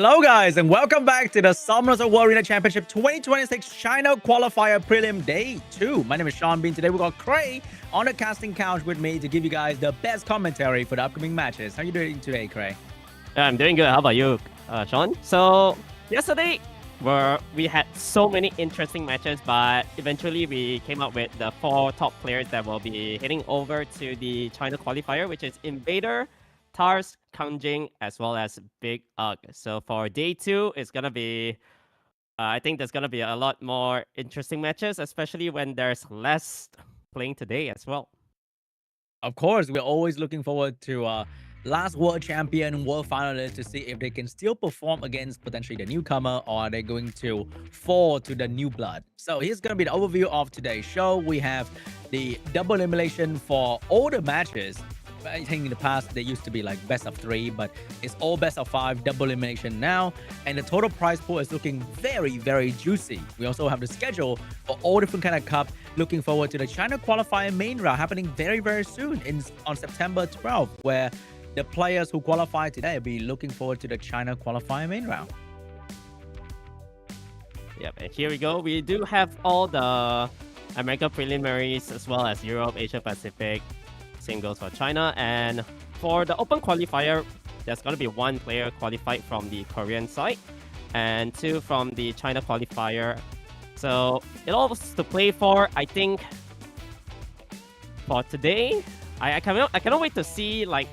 Hello guys and welcome back to the Summoners War Arena Championship 2026 China Qualifier Prelim Day 2. My name is Sean Bean. Today we got Cray on the casting couch with me to give you guys the best commentary for the upcoming matches. How are you doing today, Cray? I'm doing good. How about you, Sean? So yesterday we had so many interesting matches, but eventually we came up with the 4 top players that will be heading over to the China Qualifier, which is Invader, Tars, Kangjing, as well as Big UG. So for day 2, it's gonna be, I think there's gonna be a lot more interesting matches, especially when there's less playing today as well. Of course, we're always looking forward to last world champion, world finalists to see if they can still perform against potentially the newcomer or are they going to fall to the new blood. So here's going to be the overview of today's show. We have the double elimination for all the matches. I think in the past they used to be like best of 3, but it's all best of 5 double elimination now, and the total prize pool is looking very juicy. We also have the schedule for all different kind of cup. Looking forward to the China Qualifier main round happening very soon on September 12th, where the players who qualify today will be looking forward to the China Qualifier main round. Yep, and here we go. We do have all the America preliminaries as well as Europe, Asia Pacific. Same goes for China. And for the open qualifier, there's going to be 1 player qualified from the Korean side and 2 from the China qualifier. So it all to play for. I think for today, I cannot wait to see like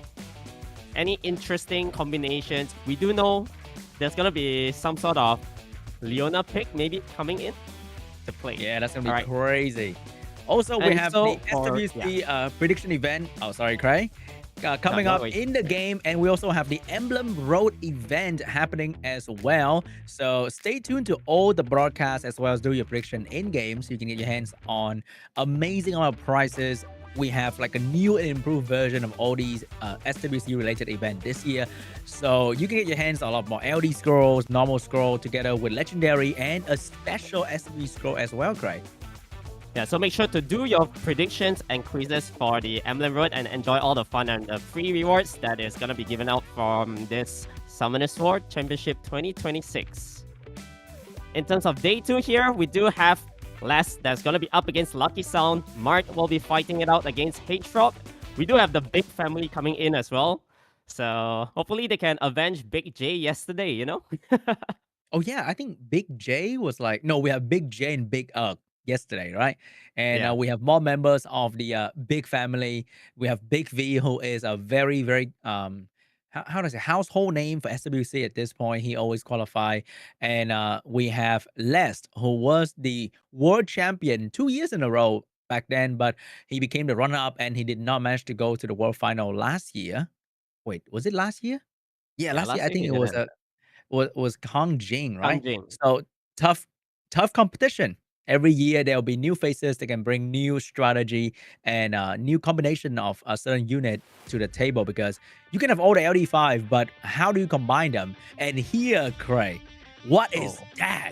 any interesting combinations. We do know there's going to be some sort of Leona pick maybe coming in to play. Yeah, that's going to be crazy. Also, we have the SWC prediction event. Oh, sorry, Cray. Coming up in the game, and we also have the Emblem Road event happening as well. So stay tuned to all the broadcasts as well as do your prediction in game so you can get your hands on amazing amount of prizes. We have like a new and improved version of all these SWC related event this year. So you can get your hands on a lot more LD scrolls, normal scroll together with legendary and a special SWC scroll as well, Cray. Yeah, so make sure to do your predictions and quizzes for the Emblem Road and enjoy all the fun and the free rewards that is going to be given out from this Summoners War Championship 2026. In terms of day 2 here, we do have Les that's going to be up against LUCKYSOUND. MART will be fighting it out against H.FROG. We do have the Big family coming in as well. So hopefully they can avenge Big J yesterday, you know? Oh yeah, I think Big J was like, no, we have Big J and Big UG yesterday, right? And we have more members of the Big family. We have Big V, who is a very how do I say, household name for SWC at this point. He always qualify. And we have Lest, who was the world champion 2 years in a row back then, but he became the runner-up and he did not manage to go to the world final last year. Wait, was it last year? Yeah, last year I think it was Kangjing, right? Kangjing. So tough competition. Every year there will be new faces that can bring new strategy and new combination of a certain unit to the table, because you can have all the LD5, but how do you combine them? And here, Cray, what is that?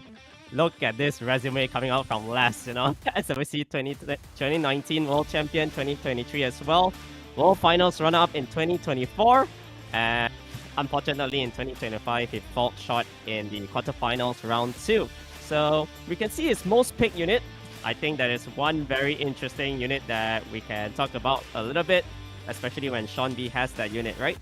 Look at this resume coming out from Les, you know? SWC 2019 World Champion, 2023 as well. World Finals runner-up in 2024. And unfortunately in 2025, he fell short in the quarterfinals round 2. So we can see his most picked unit. I think that is one very interesting unit that we can talk about a little bit, especially when Sean B has that unit, right?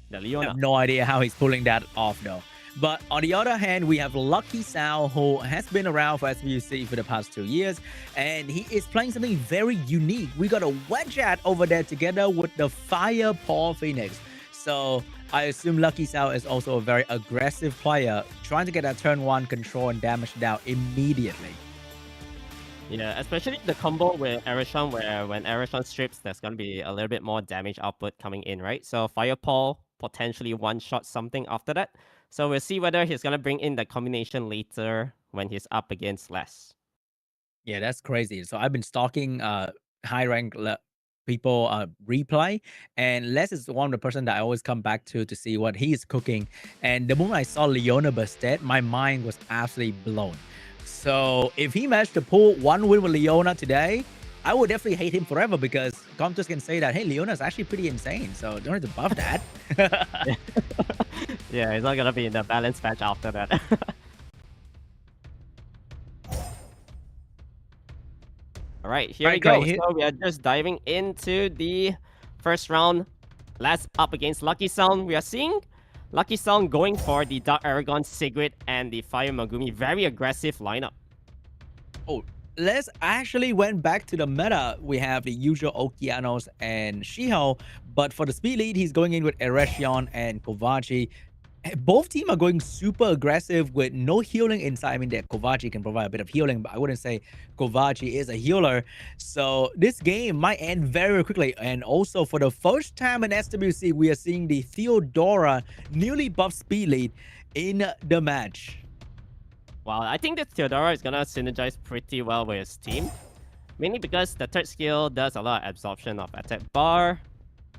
The Leona. I have no idea how he's pulling that off though. But on the other hand, we have LUCKYSOUND, who has been around for SWC for the past 2 years, and he is playing something very unique. We got a wedge at over there together with the Fire Paul Phoenix. So I assume LUCKYSOUND is also a very aggressive player, trying to get that turn 1 control and damage down immediately. Yeah, especially the combo with Erishon, where when Erishon strips, there's going to be a little bit more damage output coming in, right? So Firepaw potentially one-shot something after that. So we'll see whether he's going to bring in the combination later when he's up against Les. Yeah, that's crazy. So I've been stalking high-rank people replay, and Les is one of the person that I always come back to see what he's cooking. And the moment I saw Leona Bastet, my mind was absolutely blown. So if he managed to pull 1 win with Leona today, I would definitely hate him forever, because commenters can say that, hey, Leona is actually pretty insane, so don't have to buff that. Yeah, he's not gonna be in the balance match after that. All right, here we go. So we are just diving into the first round. Last up against LUCKYSOUND. We are seeing LUCKYSOUND going for the Dark Aragon, Sigrid, and the Fire Megumi. Very aggressive lineup. Oh, let's actually went back to the meta. We have the usual Okeanos and Shiho, but for the speed lead, he's going in with Eretion and Kovaci. Both teams are going super aggressive with no healing inside. I mean, that Kovaci can provide a bit of healing, but I wouldn't say Kovaci is a healer. So this game might end very quickly. And also for the first time in SWC, we are seeing the Theodora newly buffed speed lead in the match. Wow, I think that Theodora is gonna synergize pretty well with his team. Mainly because the third skill does a lot of absorption of attack bar,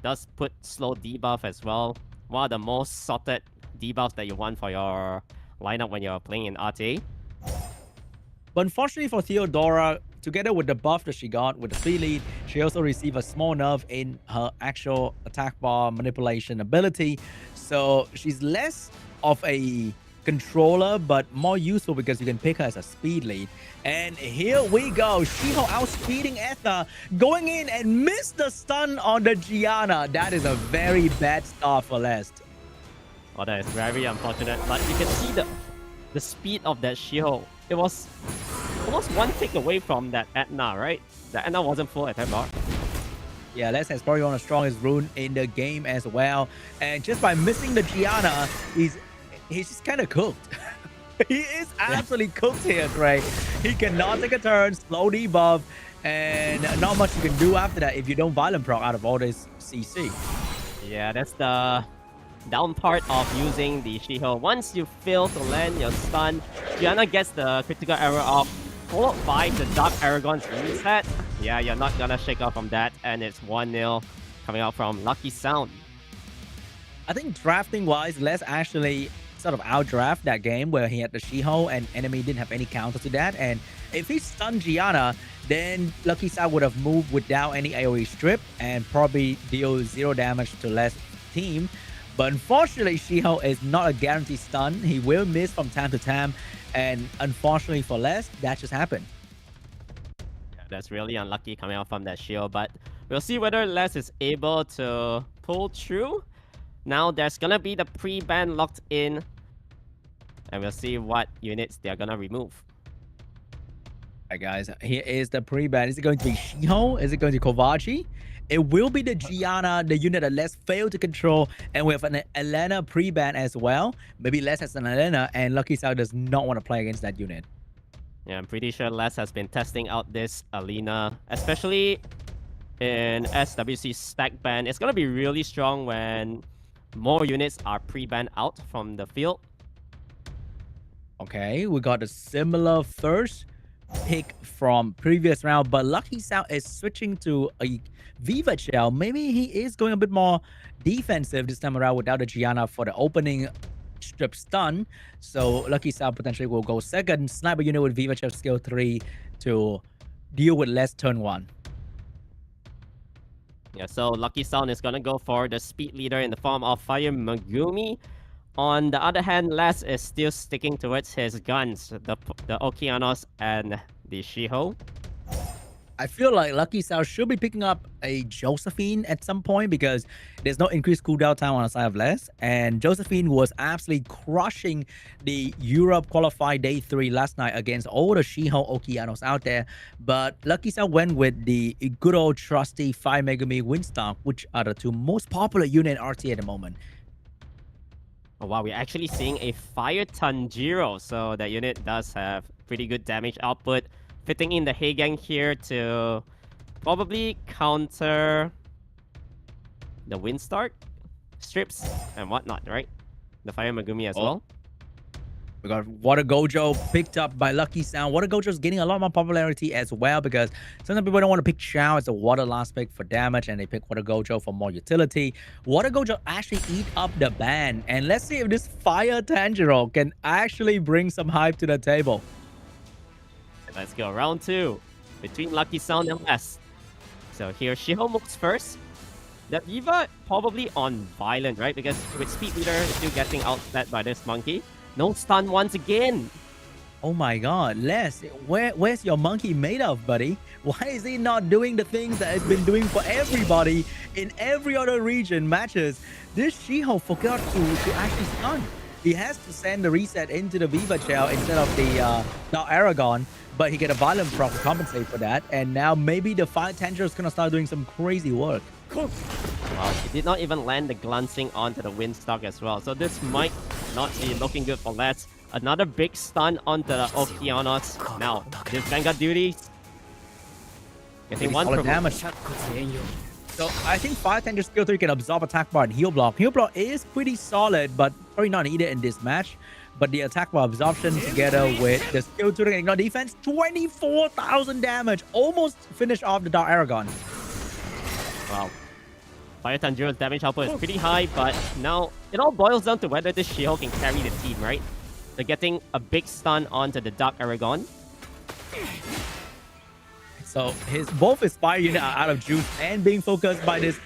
does put slow debuff as well. One of the most sorted debuffs that you want for your lineup when you're playing in RTA. But unfortunately for Theodora, together with the buff that she got with the speed lead, she also received a small nerf in her actual attack bar manipulation ability. So she's less of a controller, but more useful because you can pick her as a speed lead. And here we go. Shiho outspeeding Ether, going in and missed the stun on the Gianna. That is a very bad start for Lest. Oh, that is very unfortunate. But you can see the speed of that Shiho. It was almost one tick away from that Etna, right? The Etna wasn't full attack bar. Yeah, Les has probably one of the strongest rune in the game as well. And just by missing the Gianna, he's just kind of cooked. He is absolutely cooked here, Trey. He cannot take a turn, slow debuff, and not much you can do after that if you don't violent proc out of all this CC. Yeah, that's the down part of using the Shiho. Once you fail to land your stun, Gianna gets the critical error off, followed by the Dark Aragon's reset. Yeah, you're not gonna shake off from that, and it's 1-0 coming out from LUCKYSOUND. I think drafting-wise, Les actually sort of outdraft that game where he had the Shiho and enemy didn't have any counter to that. And if he stunned Gianna, then LUCKYSOUND would have moved without any AoE strip and probably deal 0 damage to Les team. But unfortunately, Shiho is not a guaranteed stun. He will miss from time to time. And unfortunately for Les, that just happened. Yeah, that's really unlucky coming out from that shield. But we'll see whether Les is able to pull through. Now there's going to be the pre-ban locked in. And we'll see what units they're going to remove. Alright guys, here is the pre-ban. Is it going to be Shiho? Is it going to be Kovaci? It will be the Gianna, the unit that Les failed to control, and we have an Elena pre-ban as well. Maybe Les has an Elena, and LUCKYSOUND does not want to play against that unit. Yeah, I'm pretty sure Les has been testing out this Alina, especially in SWC stack ban. It's going to be really strong when more units are pre-banned out from the field. Okay, we got a similar first pick from previous round, but LUCKYSOUND is switching to a Viva Shell. Maybe he is going a bit more defensive this time around without the Gianna for the opening strip stun. So LUCKYSOUND potentially will go second sniper unit with Viva Shell skill 3 to deal with less turn 1. Yeah, so LUCKYSOUND is gonna go for the speed leader in the form of Fire Megumi. On the other hand, Les is still sticking towards his guns, the Okeanos and the Shiho. I feel like LUCKYSOUND should be picking up a Josephine at some point because there's no increased cooldown time on the side of Les. And Josephine was absolutely crushing the Europe qualified day 3 last night against all the Shiho Okeanos out there. But LUCKYSOUND went with the good old trusty 5 Megami Windstalk, which are the two most popular units in RT at the moment. Oh, wow, we're actually seeing a Fire Tanjiro. So that unit does have pretty good damage output. Fitting in the Heigang here to probably counter the Windstark strips and whatnot, right? The Fire Megumi as well. We got Water Gojo picked up by LUCKYSOUND. Water Gojo is getting a lot more popularity as well because sometimes people don't want to pick Chao as a water last pick for damage and they pick Water Gojo for more utility. Water Gojo actually eat up the ban. And let's see if this Fire Tanjiro can actually bring some hype to the table. Let's go, round 2 between LUCKYSOUND and Les. So here Shiho moves first. The Viva probably on Violent, right? Because with Speed Leader still getting outset by this monkey. No stun once again. Oh my god, Les, where's your monkey made of, buddy? Why is he not doing the things that he's been doing for everybody in every other region matches? This She-Hulk forgot to actually stun. He has to send the reset into the Viva Shell instead of the Dark Aragon, but he get a Violent Proc to compensate for that, and now maybe the Fire Tantrum is gonna start doing some crazy work. Wow, he did not even land the glancing onto the Windstock as well, so this might not be looking good for Les. Another big stun onto the Okeanos. Now, this Vanguard duties. Getting one damage. So I think Fire Tantrum skill 3 can absorb attack bar and heal block. Heal block is pretty solid, but probably not needed in this match. But the attack bar absorption together with the skill 2 ignore defense, 24,000 damage. Almost finished off the Dark Aragon. Wow. Fire Tanjiro's damage output is pretty high, but now it all boils down to whether this She-Hulk can carry the team, right? They're getting a big stun onto the Dark Aragon. So both his fire unit are out of juice and being focused by this.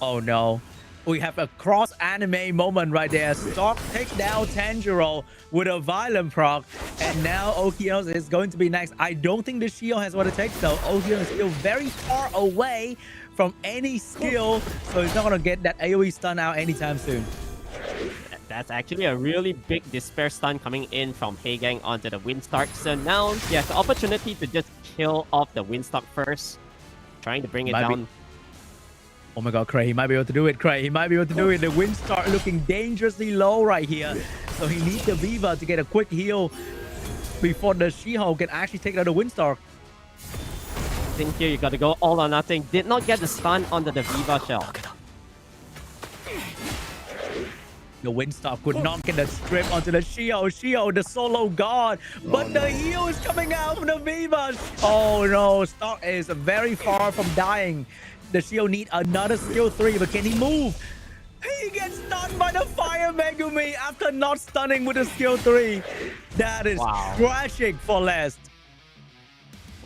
Oh no. We have a cross anime moment right there. Stock takes down Tanjiro with a Violent Proc. And now Okeanos is going to be next. I don't think the Shield has what it takes though. Okeanos is still very far away from any skill. So he's not going to get that AoE stun out anytime soon. That's actually a really big Despair stun coming in from Heigang onto the Windstalk. So now he has the opportunity to just kill off the Windstalk first. Trying to bring it down. Oh my god, Cray, he might be able to do it, Cray. He might be able to do it. The Windstalk looking dangerously low right here. So he needs the Viva to get a quick heal before the She-Hulk can actually take out the Windstalk. I think here you gotta go all or nothing. Did not get the stun onto the Viva shell. The Windstalk could not get the strip onto the She-Hulk, the solo god. But the heal is coming out from the Viva. Oh no, Stock is very far from dying. The She-Hulk need another skill 3, but can he move? He gets stunned by the Fire Megumi after not stunning with the skill 3. That is tragic for Lest.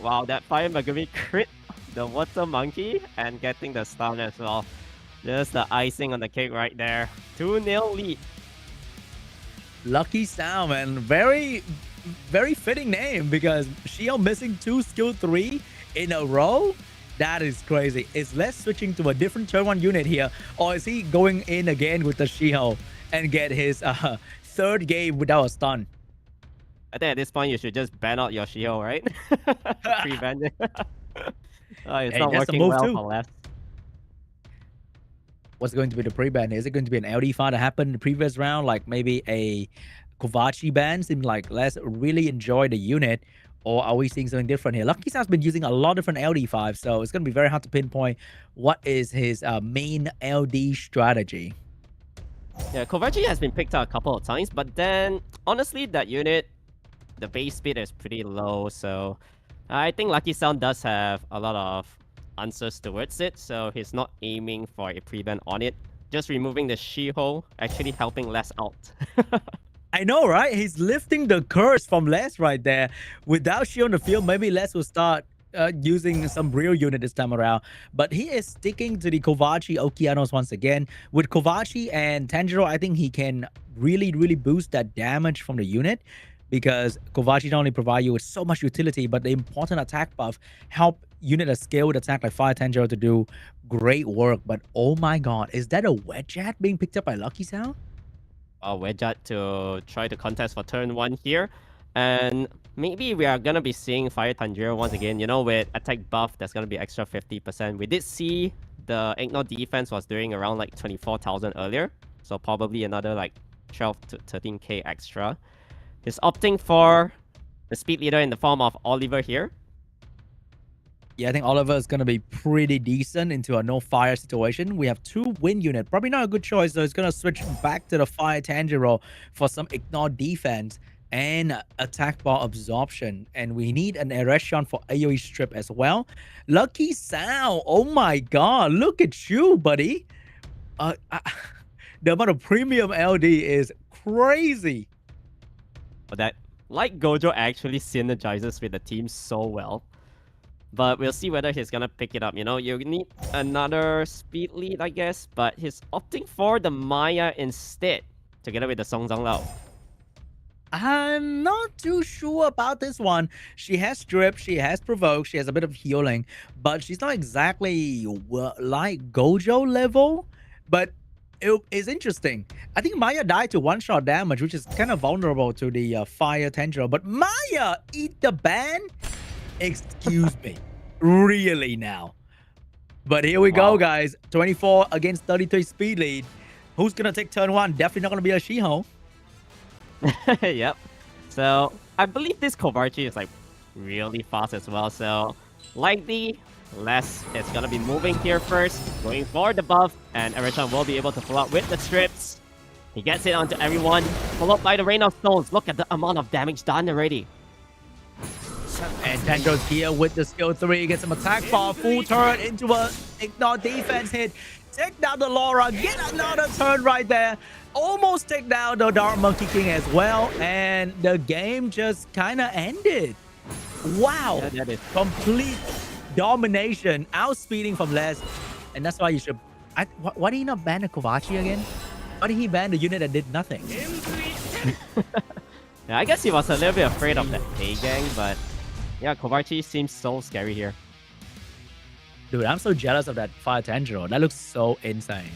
Wow, that Fire Megumi crit the Water Monkey and getting the stun as well. Just the icing on the cake right there. 2-0 lead. Lucky Sound, man. Very, very fitting name because She-Hulk missing 2 skill 3 in a row. That is crazy. Is Les switching to a different turn 1 unit here? Or is he going in again with the She-Hulk and get his third game without a stun? I think at this point you should just ban out your She-Hulk, right? Prevent it. It's not working well for Les. What's going to be the pre-ban? Is it going to be an LD fire that happened in the previous round? Like maybe a Kovachi ban? Seems like Les really enjoyed the unit. Or are we seeing something different here? Lucky Sound's been using a lot of different LD5, so it's going to be very hard to pinpoint what is his main LD strategy. Yeah, Kovachi has been picked up a couple of times, but then, honestly, that unit, the base speed is pretty low, so I think Lucky Sound does have a lot of answers towards it, so he's not aiming for a pre-ban on it. Just removing the She-Hulk, actually helping Les out. I know, right? He's lifting the curse from Les right there. Without She on the field, maybe Les will start using some real unit this time around. But he is sticking to the Kovachi Okeanos once again. With Kovachi and Tanjiro, I think he can really, really boost that damage from the unit. Because Kovachi not only provide you with so much utility, but the important attack buff help unit a scaled attack like Fire Tanjiro to do great work. But oh my god, is that a Wedgeat being picked up by Lucky Sound? Wedgeat to try to contest for turn 1 here. And maybe we are going to be seeing Fire Tanjiro once again. You know, with attack buff, there's going to be extra 50%. We did see the ignore defense was doing around like 24,000 earlier. So probably another like 12 to 13k extra. He's opting for the speed leader in the form of Oliver here. Yeah, I think Oliver is going to be pretty decent into a no fire situation. We have 2 wind unit. Probably not a good choice, so he's going to switch back to the Fire Tanjiro for some ignore defense and attack bar absorption. And we need an Erection for AoE strip as well. Lucky Sound, oh my god, look at you, buddy. The amount of premium LD is crazy. But that, like Gojo, actually synergizes with the team so well. But we'll see whether he's gonna pick it up. You know, you need another speed lead, I guess. But he's opting for the Maya instead, together with the Song Zhanglao. I'm not too sure about this one. She has strip, she has provoke, she has a bit of healing, but she's not exactly like Gojo level. But it is interesting. I think Maya died to one-shot damage, which is kind of vulnerable to the fire tendril. But Maya eat the ban? Excuse me. Really now? But here we go, guys. 24 against 33 speed lead. Who's gonna take turn one? Definitely not gonna be a Shiho. Yep. So I believe this Kobayashi is like really fast as well. So likely Les is gonna be moving here first, going for the buff, and Erichan will be able to pull out with the strips. He gets it onto everyone, followed by the Rain of Stones. Look at the amount of damage done already. And Tendrils here with the skill 3, gets some attack bar, full turn into a ignore defense hit. Take down the Laura, get another turn right there. Almost take down the Dark Monkey King as well. And the game just kind of ended. Wow. Yeah, that is complete domination, outspeeding from Les. And that's why you should... why did he not ban the Kovachi again? Why did he ban the unit that did nothing? Yeah, I guess he was a little bit afraid of that A-gang, but yeah, Kovachi seems so scary here. Dude, I'm so jealous of that fire tendril. That looks so insane.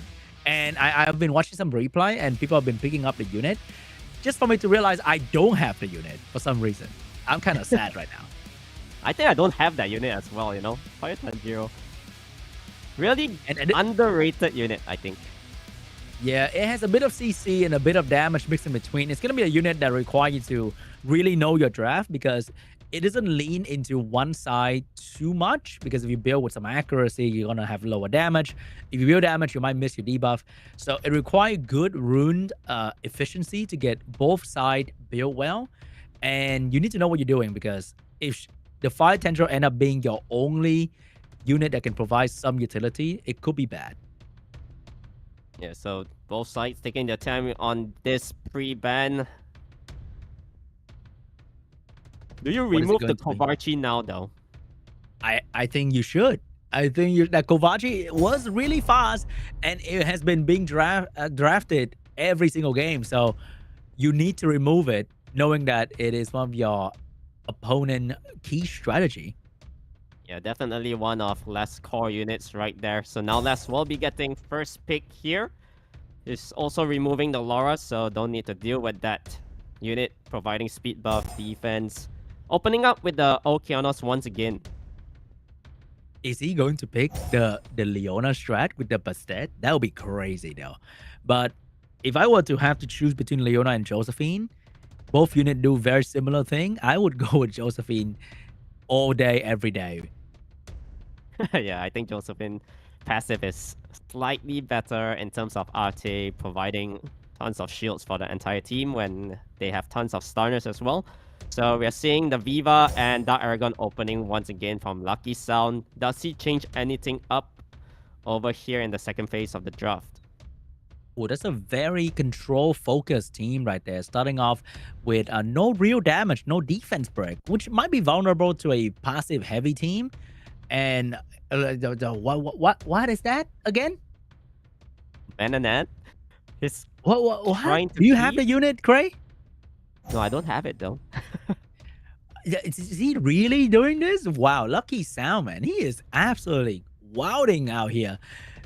And I've been watching some replay and people have been picking up the unit just for me to realize I don't have the unit for some reason. I'm kind of sad right now. I think I don't have that unit as well, you know? Fire Tanjiro. Really underrated unit, I think. Yeah, it has a bit of CC and a bit of damage mixed in between. It's going to be a unit that requires you to really know your draft because it doesn't lean into one side too much, because if you build with some accuracy, you're going to have lower damage. If you build damage, you might miss your debuff. So it requires good rune efficiency to get both sides built well. And you need to know what you're doing, because if the Fire Tendril end up being your only unit that can provide some utility, it could be bad. Yeah, so both sides taking their time on this pre-ban. Do you remove the Kovachi now, though? I think you should. I think that Kovachi was really fast, and it has been being drafted every single game. So you need to remove it, knowing that it is one of your opponent key strategy. Yeah, definitely one of less core units right there. So now Les will be getting first pick here. He's also removing the Laura, so don't need to deal with that unit, providing speed buff, defense. Opening up with the Okeanos once again. Is he going to pick the Leona strat with the Bastet? That would be crazy though. But if I were to have to choose between Leona and Josephine, both units do very similar thing. I would go with Josephine all day, every day. Yeah, I think Josephine passive is slightly better in terms of RT, providing tons of shields for the entire team when they have tons of stunners as well. So we're seeing the Viva and Dark Aragon opening once again from LUCKYSOUND. Does he change anything up over here in the second phase of the draft? Oh, that's a very control-focused team right there. Starting off with no real damage, no defense break, which might be vulnerable to a passive-heavy team. And what is that again? Bananat? His what? Do you have the unit, Cray? No, I don't have it though. Is he really doing this? Wow, LUCKYSOUND, man. He is absolutely wilding out here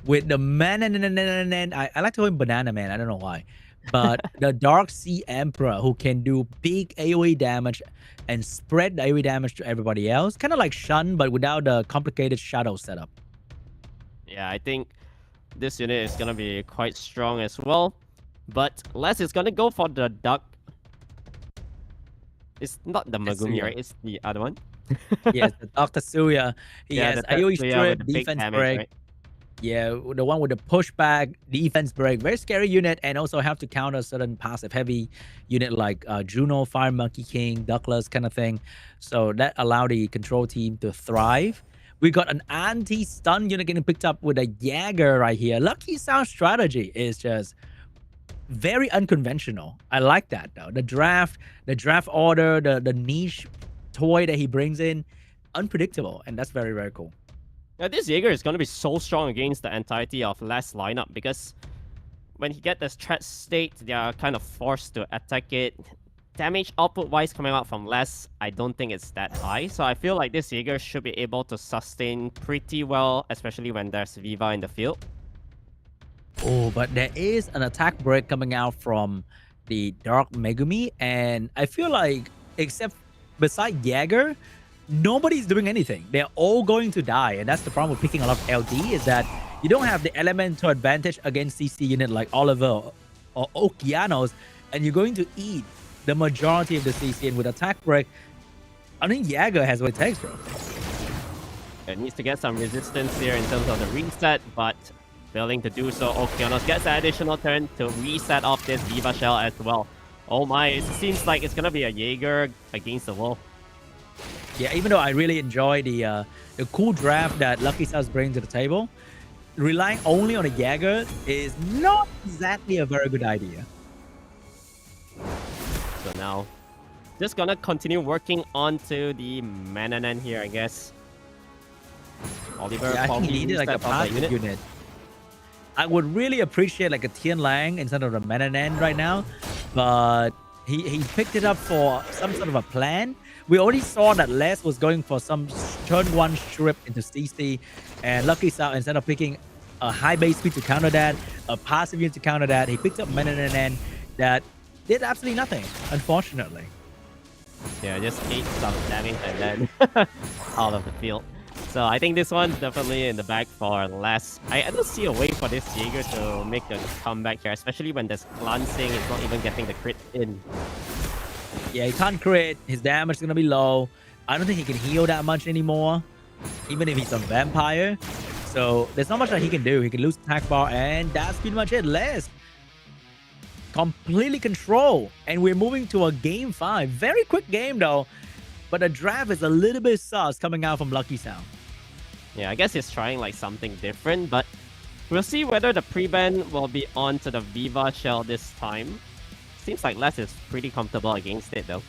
with the I like to call him Banana Man. I don't know why. But the Dark Sea Emperor, who can do big AoE damage and spread the AoE damage to everybody else. Kind of like Shun, but without the complicated shadow setup. Yeah, I think this unit is going to be quite strong as well. But Les is going to go for the Duck. It's not the Megumi, right? It's the other one. Yes, the Dr. Suya. He has AoE strip, defense break. Right? Yeah, the one with the pushback, defense break. Very scary unit, and also have to counter certain passive heavy unit like Juno, Fire Monkey King, Douglas kind of thing. So that allowed the control team to thrive. We got an anti-stun unit getting picked up with a Jäger right here. LUCKYSOUND strategy is just very unconventional. I like that though. The draft order, the niche toy that he brings in, unpredictable, and that's very, very cool. Now, this Jaeger is going to be so strong against the entirety of last lineup because when he get this threat state, they are kind of forced to attack it. Damage output-wise coming out from less, I don't think it's that high. So I feel like this Jaeger should be able to sustain pretty well, especially when there's Viva in the field. Oh, but there is an attack break coming out from the Dark Megumi, and I feel like, except beside Jaeger, nobody's doing anything. They're all going to die, and that's the problem with picking a lot of LD, is that you don't have the elemental advantage against CC unit like Oliver or Okeanos, and you're going to eat the majority of the CC, and with attack break, I think Jaeger has what it takes, bro. It needs to get some resistance here in terms of the reset, but failing to do so. Okeanos gets an additional turn to reset off this Viva Shell as well. Oh my, it seems like it's gonna be a Jaeger against the wall. Yeah, even though I really enjoy the cool draft that LUCKYSOUND brings to the table, relying only on a Jaeger is not exactly a very good idea. So now, just gonna continue working onto the Mananan here, I guess. Oliver Yeah, I think he needed like a passive unit. I would really appreciate like a Tian Lang instead of the Mananan right now, but he picked it up for some sort of a plan. We already saw that Les was going for some turn 1 strip into CC, and LUCKYSOUND, instead of picking a high base speed to counter that, a passive unit to counter that, he picked up Mananan that did absolutely nothing, unfortunately. Yeah, just ate some damage and then out of the field. So I think this one's definitely in the bag for Les. I don't see a way for this Jaeger to make a comeback here, especially when there's glancing, it's not even getting the crit in. Yeah, he can't crit, his damage is gonna be low. I don't think he can heal that much anymore, even if he's on Vampire. So there's not much that he can do. He can lose attack bar, and that's pretty much it. Les completely control, and we're moving to a game 5. Very quick game though, but the draft is a little bit sus coming out from LUCKYSOUND. Yeah, I guess he's trying like something different, but we'll see whether the pre-ban will be on to the Viva Shell this time. Seems like Les is pretty comfortable against it though.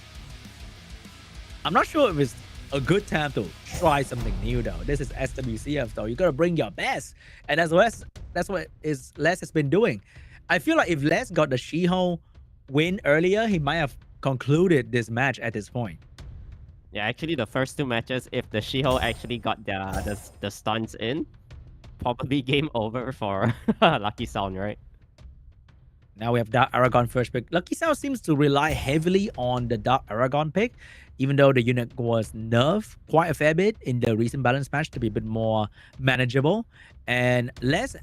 I'm not sure if it's a good time to try something new though. This is SWCF though. You gotta bring your best, and that's what Les has been doing. I feel like if Les got the Shiho win earlier, he might have concluded this match at this point. Yeah, actually the first 2 matches, if the Shiho actually got the stuns in, probably game over for LUCKYSOUND, right? Now we have Dark Aragon first pick. LUCKYSOUND seems to rely heavily on the Dark Aragon pick, even though the unit was nerfed quite a fair bit in the recent balance match to be a bit more manageable. And Les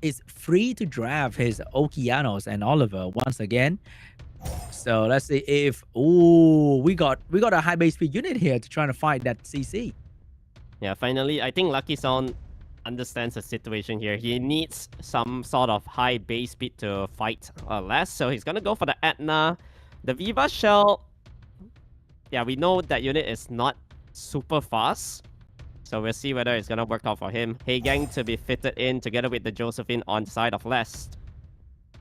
is free to draft his Okeanos and Oliver once again. So let's see if we got a high base speed unit here to try to fight that CC. Yeah, finally, I think LUCKYSOUND understands the situation here. He needs some sort of high base speed to fight Les, so he's gonna go for the Etna. The Viva Shell, yeah, we know that unit is not super fast, so we'll see whether it's gonna work out for him. Hey Gang to be fitted in together with the Josephine on side of Les.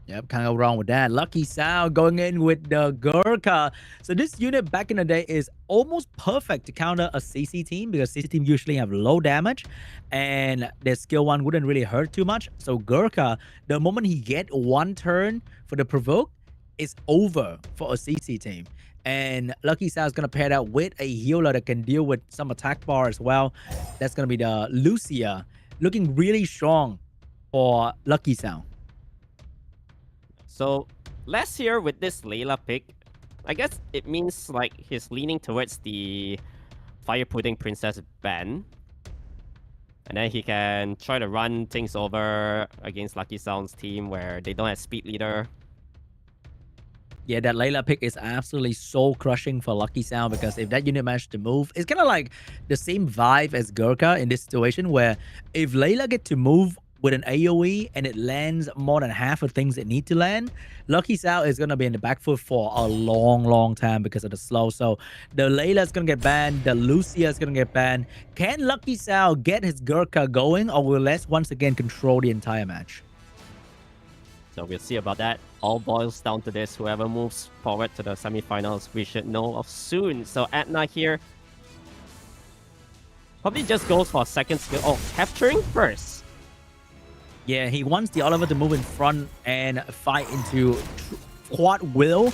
Yep, can't go wrong with that. LUCKYSOUND going in with the Gurkha. So this unit back in the day is almost perfect to counter a CC team, because CC team usually have low damage and their skill 1 wouldn't really hurt too much. So Gurkha, the moment he get 1 turn for the provoke, it's over for a CC team. And LUCKYSOUND is going to pair that with a healer that can deal with some attack bar as well. That's going to be the Lucia, looking really strong for LUCKYSOUND. So Les here with this Layla pick, I guess it means like he's leaning towards the Fire Pudding Princess ban. And then he can try to run things over against LUCKYSOUND's team where they don't have speed leader. Yeah, that Layla pick is absolutely soul crushing for LUCKYSOUND, because if that unit managed to move, it's kind of like the same vibe as Gurkha in this situation, where if Layla get to move with an AoE and it lands more than half of things it need to land, LUCKYSOUND is going to be in the back foot for a long time because of the slow. So the Layla is going to get banned, the Lucia is going to get banned. Can LUCKYSOUND get his Gurkha going, or will Les once again control the entire match? So we'll see about that. All boils down to this. Whoever moves forward to the semifinals, we should know of soon. So Etna here, Probably just goes for second skill. Oh, capturing first. Yeah, he wants the Oliver to move in front and fight into quad will,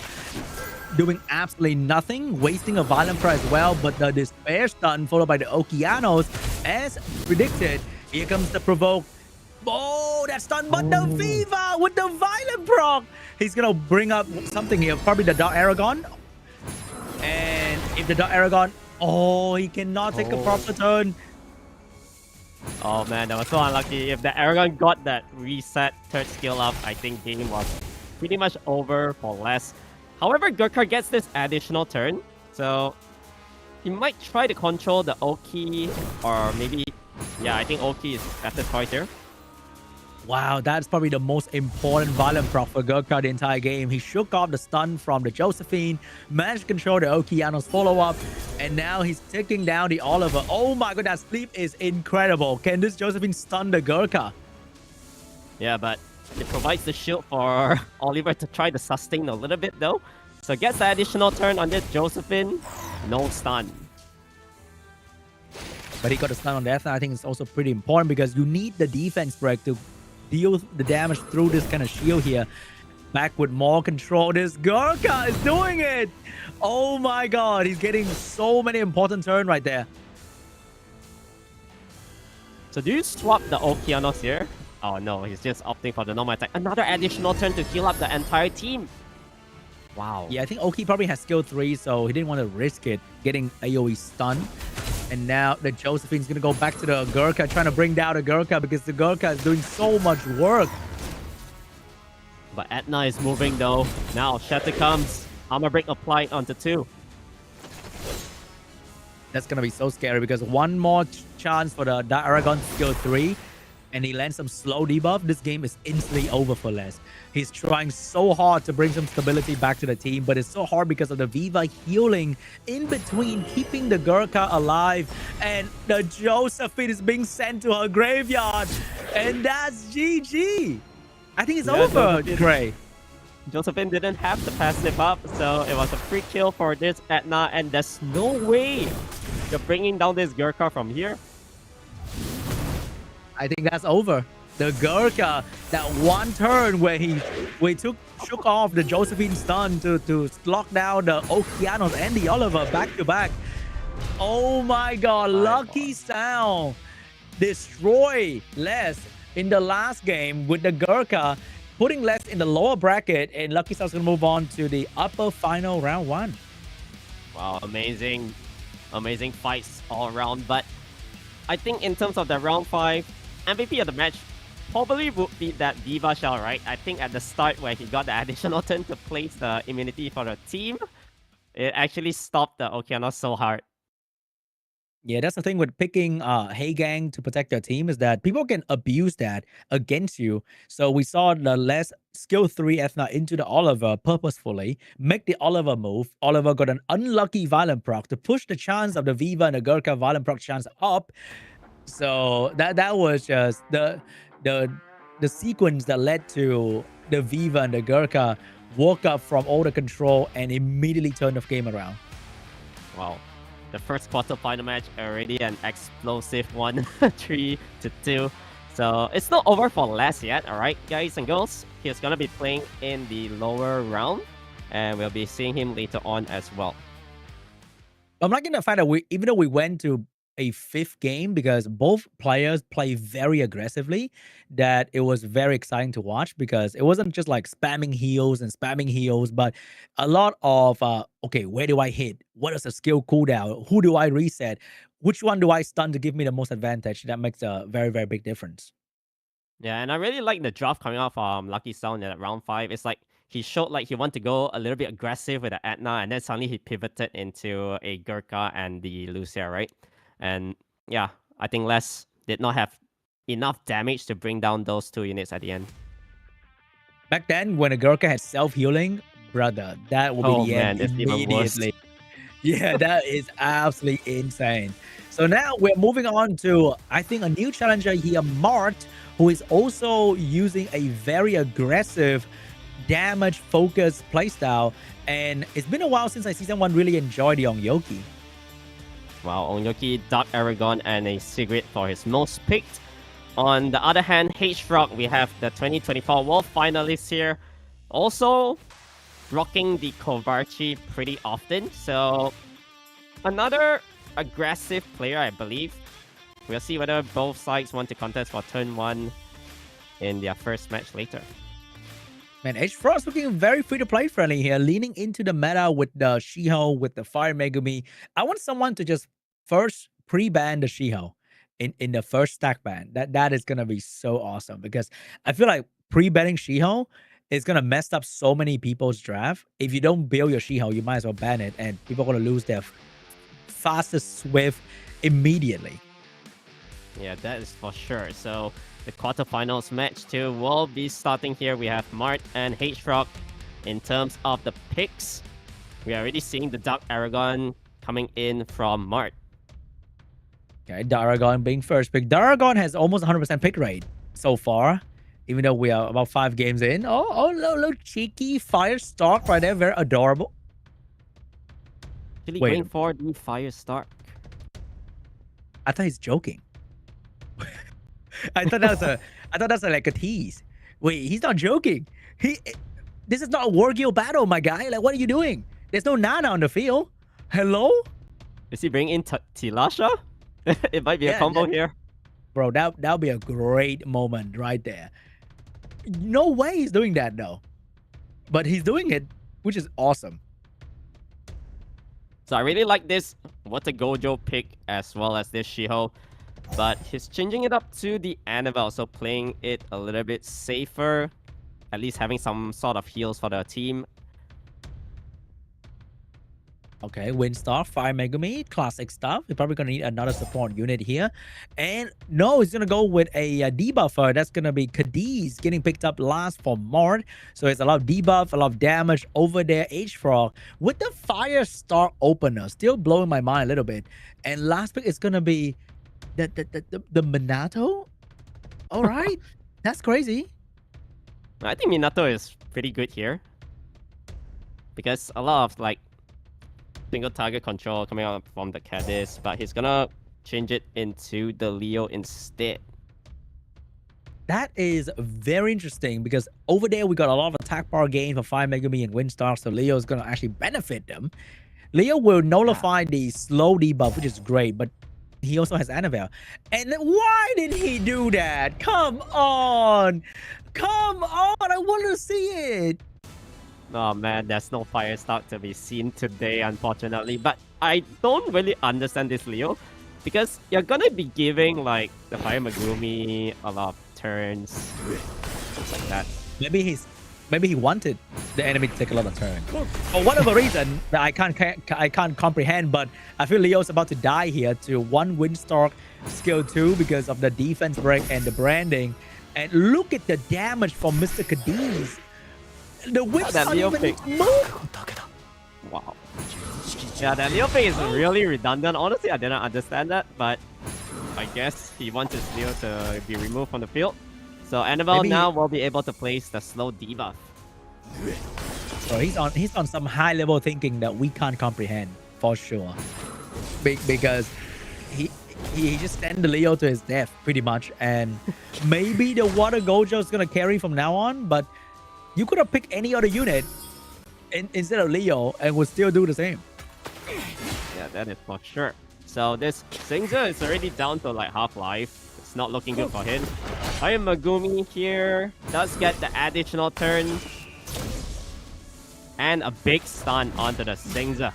doing absolutely nothing, wasting a violent prayer as well. But the despair stun followed by the Okeanos, as predicted. Here comes the provoke. Oh, that stun, but the Viva with the violent proc. He's gonna bring up something here, probably the Dark Aragon. And if the Dark Aragon, oh, he cannot take a proper turn. Oh man, that was so unlucky. If the Aragon got that reset third skill up, I think game was pretty much over for less. However, Gurkha gets this additional turn, so he might try to control the Oki, or maybe, yeah, I think Oki is better choice here. Wow, that's probably the most important violent proc for Gurkha the entire game. He shook off the stun from the Josephine, managed to control the Okeanos follow-up, and now he's taking down the Oliver. Oh my god, that sleep is incredible. Can this Josephine stun the Gurkha? Yeah, but it provides the shield for Oliver to try to sustain a little bit though. So gets the additional turn on this Josephine, no stun. But he got a stun on death, and I think it's also pretty important because you need the defense break to deal the damage through this kind of shield here. Back with more control. This Gurkha is doing it. Oh my god, he's getting so many important turns right there. So do you swap the Okeanos here? Oh no, he's just opting for the normal attack. Another additional turn to heal up the entire team. Wow. Yeah, I think Oki probably has skill 3, so he didn't want to risk it getting AoE stun. And now the Josephine's going to go back to the Gurkha, trying to bring down the Gurkha because the Gurkha is doing so much work. But Etna is moving though. Now Shatter comes. Armor break applied onto 2. That's going to be so scary because one more chance for the Dark Aragon skill 3 and he lands some slow debuff. This game is instantly over for Les. He's trying so hard to bring some stability back to the team, but it's so hard because of the Viva healing in between, keeping the Gurkha alive, and the Josephine is being sent to her graveyard, and that's GG. I think it's over, Gray. Josephine didn't have the passive up, so it was a free kill for this Etna, and there's no way you're bringing down this Gurkha from here. I think that's over. The Gurkha, that one turn where he shook off the Josephine stun to lock down the Okeanos and the Oliver back to back. Oh my god, LUCKYSOUND destroy Les in the last game with the Gurkha, putting Les in the lower bracket, and LUCKYSOUND's gonna move on to the upper final round 1. Wow, amazing fights all around. But I think in terms of the round 5, MVP of the match probably would be that Diva Shell, right? I think at the start where he got the additional turn to place the immunity for the team, it actually stopped the Okeanos so hard. Yeah, that's the thing with picking Hey Gang to protect your team, is that people can abuse that against you. So we saw the less skill 3 Ethna into the Oliver purposefully, make the Oliver move. Oliver got an unlucky violent proc to push the chance of the Viva and the Gurkha violent proc chance up. So that was just the sequence that led to the Viva and the Gurkha woke up from all the control and immediately turned the game around. Wow. The first quarterfinal match already an explosive one, 3-2. So it's not over for Les yet, alright guys and girls. He's gonna be playing in the lower round, and we'll be seeing him later on as well. I'm not gonna find out, even though we went to a 5th game, because both players play very aggressively, that it was very exciting to watch, because it wasn't just like spamming heals, but a lot of okay, where do I hit, what is the skill cooldown, who do I reset, which one do I stun to give me the most advantage. That makes a very, very big difference. Yeah, and I really like the draft coming out from LUCKYSOUND at round 5. It's like he showed like he wanted to go a little bit aggressive with the Etna, and then suddenly he pivoted into a Gurkha and the Lucia, right? And yeah, I think Les did not have enough damage to bring down those 2 units at the end. Back then, when a Gurkha had self-healing, brother, that would be the end immediately. Yeah, that is absolutely insane. So now we're moving on to, I think, a new challenger here, MART, who is also using a very aggressive damage-focused playstyle. And it's been a while since I see someone really enjoy the Yoki. Wow, Onyoki, Dark Aragon, and a Sigrid for his most picked. On the other hand, H.FROG, we have the 2024 World finalists here. Also, rocking the Kovarchi pretty often. So, another aggressive player, I believe. We'll see whether both sides want to contest for turn 1 in their first match later. Man, H.FROG's looking very free-to-play friendly here, leaning into the meta with the Shiho, with the Fire Megumi. I want someone to just first pre-ban the Shiho in the first stack ban. That is going to be so awesome, because I feel like pre-banning Shiho is going to mess up so many people's draft. If you don't build your Shiho, you might as well ban it, and people are going to lose their fastest Swift immediately. Yeah, that is for sure. So the quarterfinals match too will be starting here. We have MART and H.FROG. In terms of the picks, we are already seeing the Dark Aragon coming in from MART. Okay, Daragon being first pick. Daragon has almost 100% pick rate so far, even though we are about 5 games in. Oh, little cheeky Firestark right there, very adorable. Actually going for the Firestark. I thought he's joking. I thought that's like a tease. Wait, he's not joking. This is not a war guild battle, my guy. Like, what are you doing? There's no Nana on the field. Hello? Is he bringing in Tilasha? It might be a combo here. Bro, that'll be a great moment right there. No way he's doing that though. But he's doing it, which is awesome. So I really like this Water Gojo pick as well as this Shiho. But he's changing it up to the Annabelle, so playing it a little bit safer. At least having some sort of heals for the team. Okay, Windstar, Fire Megumi, classic stuff. We're probably going to need another support unit here. And no, he's going to go with a debuffer. That's going to be Cadiz getting picked up last for MART. So it's a lot of debuff, a lot of damage over there. H.FROG with the Firestar opener. Still blowing my mind a little bit. And last pick is going to be the Minato. All right. That's crazy. I think Minato is pretty good here. Because a lot of like single target control coming out from the Cadiz, but he's gonna change it into the Leo instead. That is very interesting, because over there we got a lot of attack power gain for Fire Megumi and Windstar, so Leo is gonna actually benefit them. Leo will nullify the slow debuff, which is great, but he also has Annabelle. And why did he do that? Come on! Come on! I want to see it! Oh man, there's no Firestark to be seen today, unfortunately. But I don't really understand this Leo, because you're gonna be giving like the Fire Megumi a lot of turns, things like that. Maybe he wanted the enemy to take a lot of turns. For whatever reason that I can't comprehend, but I feel Leo's about to die here to 1 Windstar skill 2 because of the defense break and the branding. And look at the damage from Mr. Cadiz. The whip's not even move. Wow. Yeah, that Leo pick is really redundant. Honestly, I didn't understand that, but I guess he wants his Leo to be removed from the field. So Annabelle now will be able to place the slow debuff. So he's on some high level thinking that we can't comprehend for sure. Because he just sent the Leo to his death pretty much, and maybe the Water Gojo is gonna carry from now on, but you could have picked any other unit instead of Leo and would still do the same. Yeah, that is for sure. So this Singza is already down to like half life. It's not looking good for him. Fire Megumi here does get the additional turn. And a big stun onto the Singza.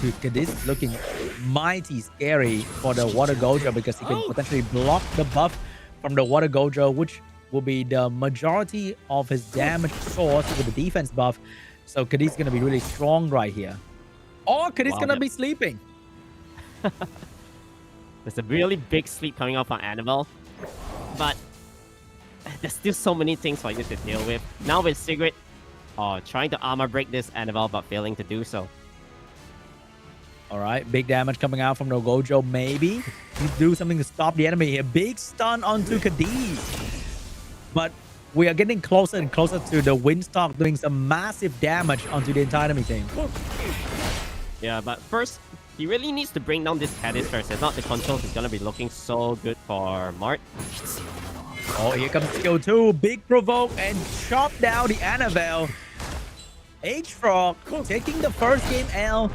Dude, this is looking mighty scary for the Water Gojo, because he can potentially block the buff from the Water Gojo, which will be the majority of his damage source with the defense buff. So Cadiz is going to be really strong right here. Or Cadiz is going to be sleeping. There's a really big sleep coming up on Annabelle. But there's still so many things for you to deal with. Now with Sigrid trying to armor break this Annabelle, but failing to do so. All right, big damage coming out from the Gojo. Maybe you do something to stop the enemy here. Big stun onto Cadiz. But we are getting closer and closer to the Windstar doing some massive damage onto the entire enemy team. Yeah, but first, he really needs to bring down this Caddis first. If not, the controls is gonna be looking so good for Mart. Oh, here comes skill 2. Big provoke and chop down the Annabelle. H.FROG taking the first game L.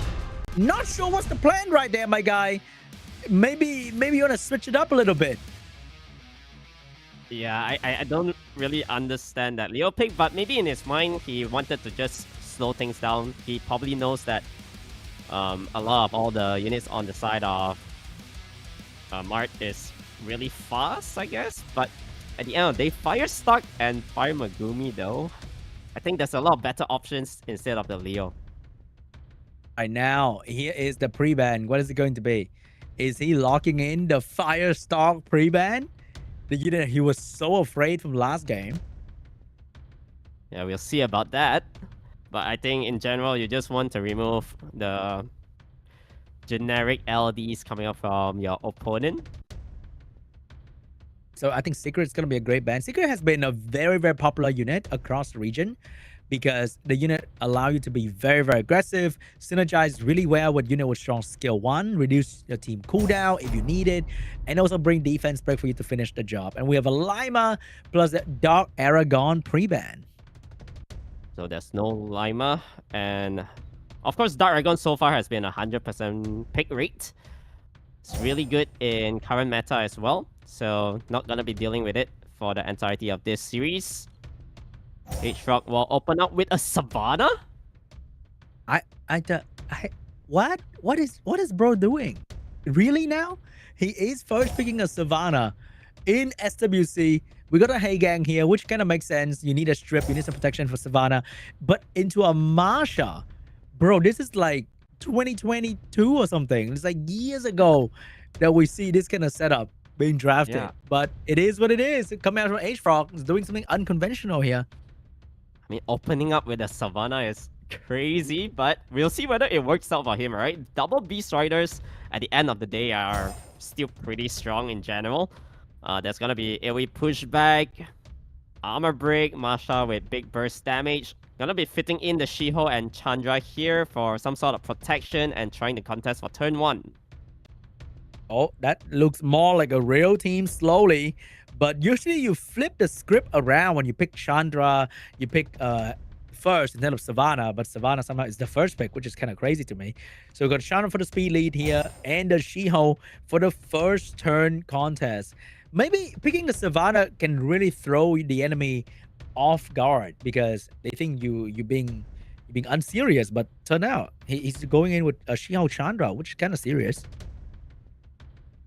Not sure what's the plan right there, my guy. Maybe you want to switch it up a little bit. Yeah, I don't really understand that Leo pick, but maybe in his mind, he wanted to just slow things down. He probably knows that a lot of all the units on the side of Mart is really fast, I guess. But at the end of the day, Fire Stock and Fire Megumi, though, I think there's a lot of better options instead of the Leo. Right now, here is the pre-ban. What is it going to be? Is he locking in the Fire Stock pre-ban? The unit he was so afraid from last game. Yeah, we'll see about that. But I think in general, you just want to remove the generic LDs coming up from your opponent. So I think Secret is going to be a great ban. Secret has been a very, very popular unit across the region because the unit allow you to be very, very aggressive, synergize really well with unit with strong skill 1, reduce your team cooldown if you need it, and also bring defense break for you to finish the job. And we have a Lima plus the Dark Aragon pre-ban. So there's no Lima, and of course Dark Aragon so far has been 100% pick rate. It's really good in current meta as well, so not gonna be dealing with it for the entirety of this series. H.FROG will open up with a Savannah. What is bro doing? Really now? He is first picking a Savannah in SWC. We got a Heigang here, which kind of makes sense. You need a strip, you need some protection for Savannah, but into a Marsha, bro. This is like 2022 or something. It's like years ago that we see this kind of setup being drafted. Yeah. But it is what it is. Coming out from H.FROG is doing something unconventional here. I mean, opening up with a Savannah is crazy, but we'll see whether it works out for him, right? Double Beast Riders at the end of the day are still pretty strong in general. There's gonna be AoE pushback, armor break, Masha with big burst damage. Gonna be fitting in the Shiho and Chandra here for some sort of protection and trying to contest for turn 1. Oh, that looks more like a real team slowly. But usually you flip the script around when you pick Chandra, you pick first instead of Savannah, but Savannah somehow is the first pick, which is kind of crazy to me. So we've got Chandra for the speed lead here and the Shiho for the first turn contest. Maybe picking the Savannah can really throw the enemy off guard because they think you're being unserious, but turn out he's going in with a Shiho Chandra, which is kind of serious.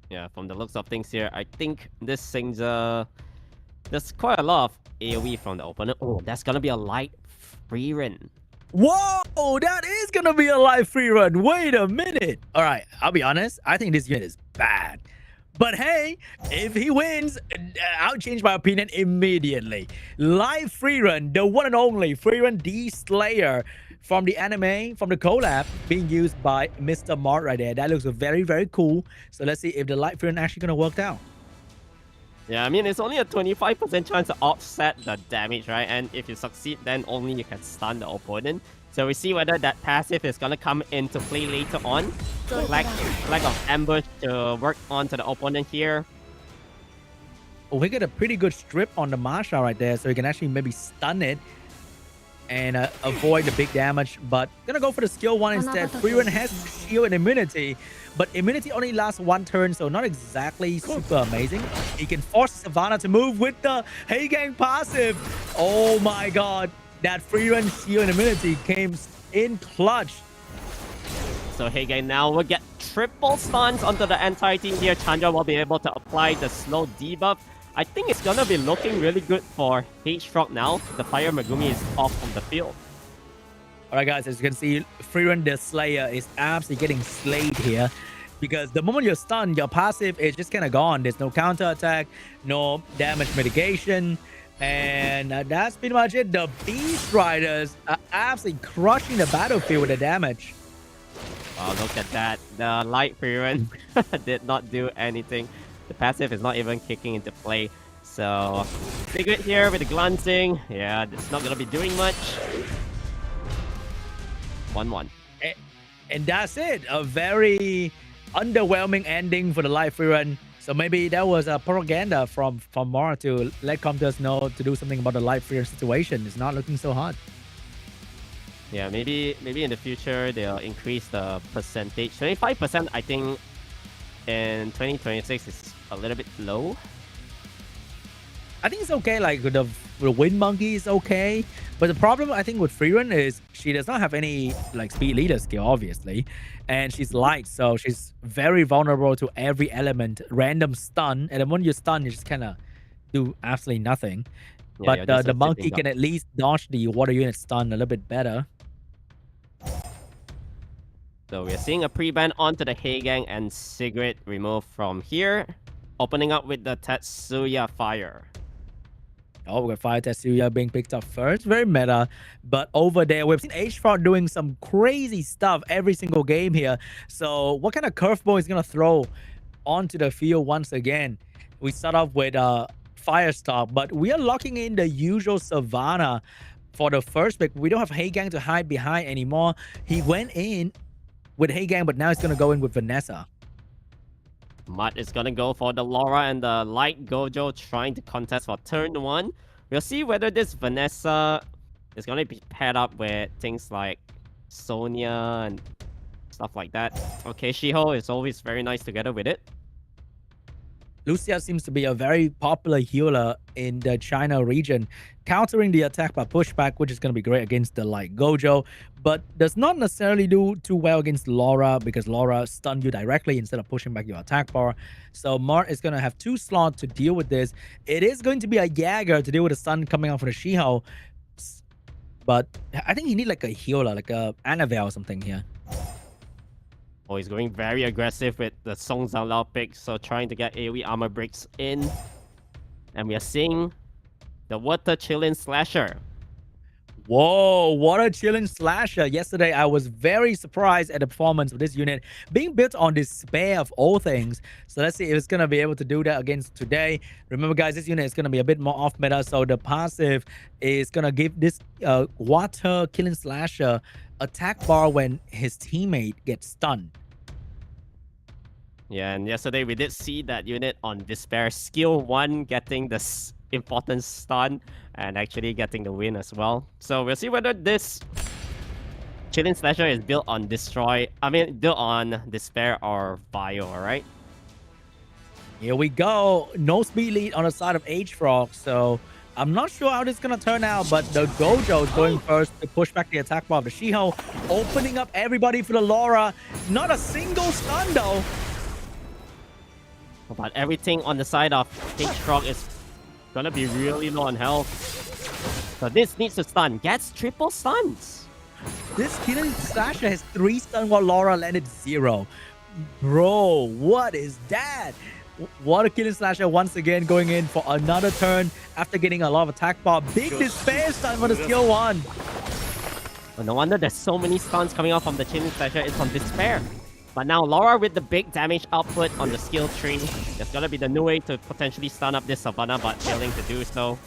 Yeah, from the looks of things here, I think this thing's there's quite a lot of AoE from the opponent. Oh, that's gonna be a light free run. Whoa, that is gonna be a light free run. Wait a minute. All right, I'll be honest. I think this unit is bad. But hey, if he wins, I'll change my opinion immediately. Live free run, the one and only free run D Slayer from the anime, from the collab, being used by Mr. MART right there. That looks very, very cool. So let's see if the light free run actually gonna work out. Yeah, I mean, it's only a 25% chance to offset the damage, right? And if you succeed, then only you can stun the opponent. So we see whether that passive is gonna come into play later on. Lack of ambush to work onto the opponent here. Oh, we get a pretty good strip on the Marsha right there, so you can actually maybe stun it and avoid the big damage. But gonna go for the skill 1 instead. Free run has shield and immunity, but immunity only lasts 1 turn, so not exactly super amazing. He can force Savannah to move with the Heigang passive. Oh my god. That free run shield and immunity came in clutch. So Heigang now will get triple stuns onto the entire team here. Chandra will be able to apply the slow debuff. I think it's gonna be looking really good for H.FROG now. The Fire Megumi is off from the field. Alright guys, as you can see, free run the Slayer is absolutely getting slayed here. Because the moment you're stunned, your passive is just kind of gone. There's no counter attack, no damage mitigation. And that's pretty much it. The Beast Riders are absolutely crushing the battlefield with the damage. Wow, look at that. The light free run did not do anything. The passive is not even kicking into play. So, Secret here with the glancing. Yeah, it's not going to be doing much. 1-1. And that's it. A very underwhelming ending for the live free run. So maybe that was a propaganda from MART to let commenters know to do something about the live free run situation. It's not looking so hot. Yeah, maybe in the future they'll increase the percentage. 25%, I think, in 2026 is a little bit low. I think it's okay. Like the Wind Monkey is okay, but the problem I think with Freerun is she does not have any like speed leader skill, obviously, and she's light, so she's very vulnerable to every element. Random stun, and then when you stun, you just kind of do absolutely nothing. Yeah, But the monkey can at least dodge the water unit stun a little bit better. So we're seeing a pre-ban onto the Heigang and Sigrid removed from here, opening up with the Tetsuya Fire. Oh, we got Fire Tetsuya being picked up first. Very meta. But over there, we've seen H.FROG doing some crazy stuff every single game here. So what kind of curveball is going to throw onto the field once again? We start off with Firestar, but we are locking in the usual Savannah for the first pick. We don't have Heigang to hide behind anymore. He went in with Heigang, but now he's going to go in with Vanessa. MART is gonna go for the Laura and the Light Gojo trying to contest for turn 1. We'll see whether this Vanessa is gonna be paired up with things like Sonya and stuff like that. Okay, Shiho is always very nice together with it. Lucia seems to be a very popular healer in the China region, countering the attack by pushback, which is going to be great against the Light Gojo, but does not necessarily do too well against Laura because Laura stuns you directly instead of pushing back your attack bar. So MART is going to have 2 slots to deal with this. It is going to be a Jäger to deal with the stun coming out for the Shiho, but I think you need like a healer, like a Annabelle or something here. Oh, he's going very aggressive with the Song Zhang Lao pick, so trying to get AoE armor breaks in. And we are seeing the Water Chillin Slasher. Whoa, Water Chillin Slasher. Yesterday, I was very surprised at the performance of this unit being built on Despair of all things. So let's see if it's going to be able to do that against today. Remember, guys, this unit is going to be a bit more off meta, so the passive is going to give this Water Chillin Slasher attack bar when his teammate gets stunned. Yeah, and yesterday we did see that unit on Despair skill 1 getting the important stun and actually getting the win as well. So we'll see whether this Chillin Slasher is built on built on Despair or Bio, alright? Here we go. No speed lead on the side of H.FROG, so I'm not sure how this is going to turn out, but the Gojo is going first to push back the attack bar of the Shiho, opening up everybody for the Laura. Not a single stun, though. But everything on the side of H.FROG is gonna be really low on health. So this needs to stun. Gets triple stuns. This Chillin Slasher has 3 stun while Laura landed 0. Bro, what is that? Water Chillin Slasher once again going in for another turn after getting a lot of attack bar. Big Despair stun for the skill 1. Well, no wonder there's so many stuns coming out from the Chillin Slasher. It's on Despair. But now Laura with the big damage output on the skill tree. There's gonna be the new way to potentially stun up this Savannah, but failing to do so.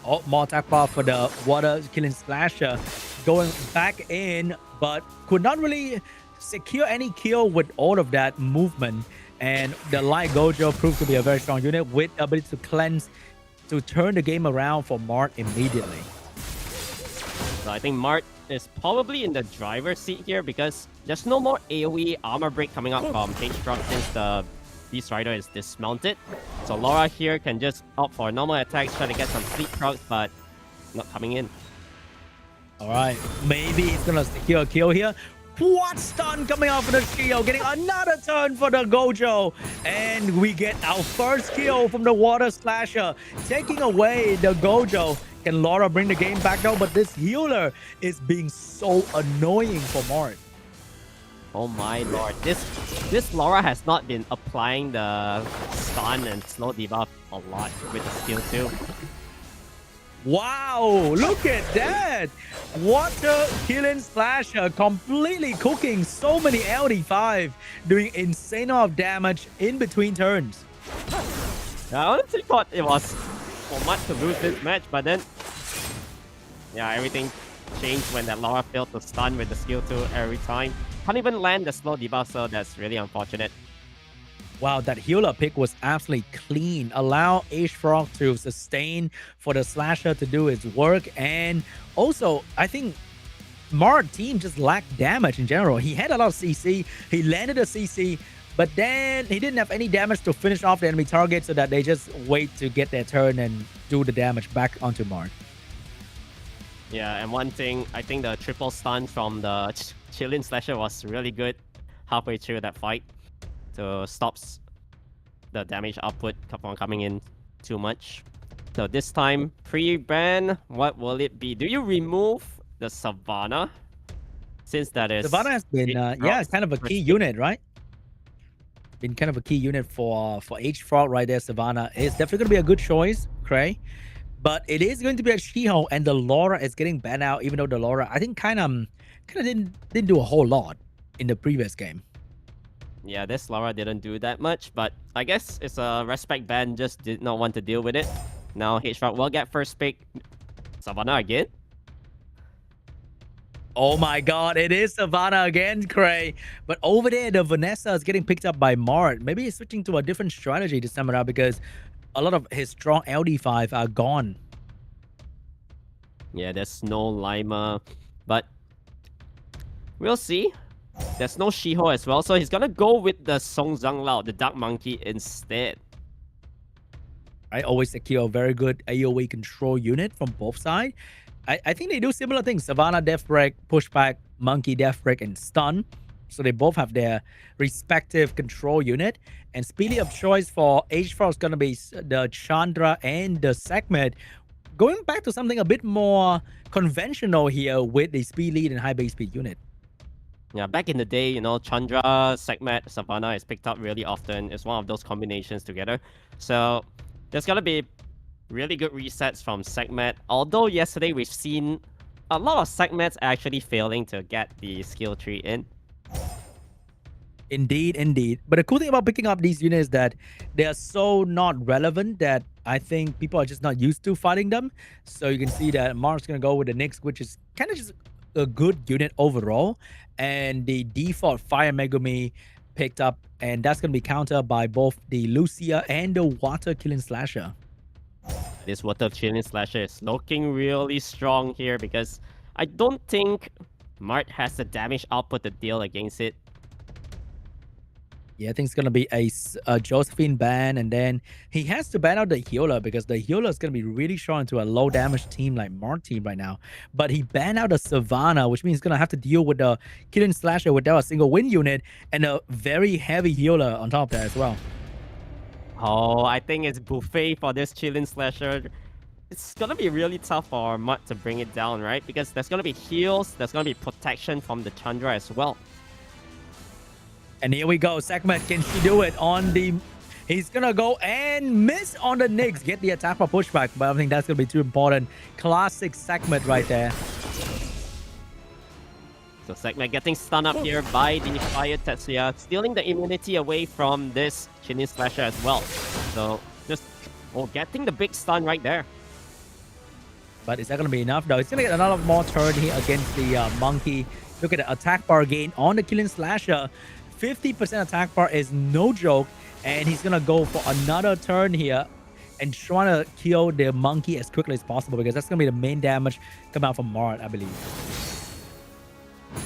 Oh, more attack bar for the Water Chillin Slasher. Going back in, but could not really secure any kill with all of that movement. And the Light Gojo proved to be a very strong unit with the ability to cleanse, to turn the game around for MART immediately. So I think MART is probably in the driver's seat here because there's no more AoE armor break coming out from H.FROG since the Beast Rider is dismounted. So Laura here can just opt for normal attacks, try to get some sleep procs, but not coming in. Alright, maybe he's gonna secure a kill here. What stun coming out for the Shio, getting another turn for the Gojo. And we get our first kill from the Water Slasher, taking away the Gojo. Can Laura bring the game back though? But this healer is being so annoying for MART. Oh my lord, this Laura has not been applying the stun and slow debuff a lot with the skill too. Wow, look at that! Water Chillin Slasher completely cooking so many LD5, doing insane amount of damage in between turns. I honestly thought it was for MART to lose this match, but then yeah, everything changed when that Laura failed to stun with the skill 2 every time. Can't even land the slow debuff, so that's really unfortunate. Wow, that healer pick was absolutely clean. Allow H.FROG to sustain for the slasher to do its work. And also, I think MART team just lacked damage in general. He had a lot of CC. He landed a CC, but then he didn't have any damage to finish off the enemy target, so that they just wait to get their turn and do the damage back onto MART. Yeah, and one thing, I think the triple stun from the Chillin Slasher was really good halfway through that fight to stop the damage output from coming in too much. So this time, pre-ban, what will it be? Do you remove the Savannah? Since that is... Savannah has been, yeah, it's kind of a key unit, right? Been kind of a key unit for H.FROG right there. Savannah is definitely going to be a good choice, Cray. But it is going to be a She-Ho, and the Laura is getting banned out, even though the Laura, I think, kind of didn't do a whole lot in the previous game. Yeah, this Laura didn't do that much, but I guess it's a respect ban, just did not want to deal with it. Now H.FROG will get first pick. Savannah again? Oh my god, it is Savannah again, Cray. But over there, the Vanessa is getting picked up by MART. Maybe he's switching to a different strategy this time around because a lot of his strong LD5 are gone. Yeah, there's no Lima, but we'll see. There's no She-Ho as well, so he's gonna go with the Song Zhang Lao, the Dark Monkey, instead. I always secure a very good AoE control unit from both sides. I think they do similar things. Savannah, Death Break, Pushback, Monkey, Death Break, and Stun. So they both have their respective control unit. And speedy of choice for H.FROG is going to be the Chandra and the Sekhmet. Going back to something a bit more conventional here with the speed lead and high base speed unit. Yeah, back in the day, you know, Chandra, Sekhmet, Savannah is picked up really often. It's one of those combinations together. So there's going to be really good resets from Sekhmet. Although yesterday we've seen a lot of Sekhmets actually failing to get the skill tree in. Indeed, indeed. But the cool thing about picking up these units is that they are so not relevant that I think people are just not used to fighting them. So you can see that Mark's going to go with the Nyx, which is kind of just a good unit overall. And the default Fire Megumi picked up, and that's going to be countered by both the Lucia and the Water Killing Slasher. This Water Killing Slasher is looking really strong here because I don't think MART has the damage output to deal against it. Yeah, I think it's going to be a Josephine ban, and then he has to ban out the healer because the healer is going to be really strong into a low damage team like MART team right now. But he banned out a Savannah, which means he's going to have to deal with the Killing Slasher without a single win unit and a very heavy healer on top of that as well. Oh, I think it's buffet for this Chillin Slasher. It's going to be really tough for MART to bring it down, right? Because there's going to be heals, there's going to be protection from the Chandra as well. And here we go. Sekhmet, can she do it on the... He's going to go and miss on the Nyx. Get the attack for pushback, but I think that's going to be too important. Classic Sekhmet right there. So Sekhmet getting stunned up here by the Fire Tetsuya, stealing the immunity away from this Chillin Slasher as well. So just getting the big stun right there. But is that going to be enough though? It's going to get another more turn here against the Monkey. Look at the attack bar gain on the Killing Slasher. 50% attack bar is no joke. And he's going to go for another turn here and trying to kill the Monkey as quickly as possible because that's going to be the main damage coming out from MART, I believe.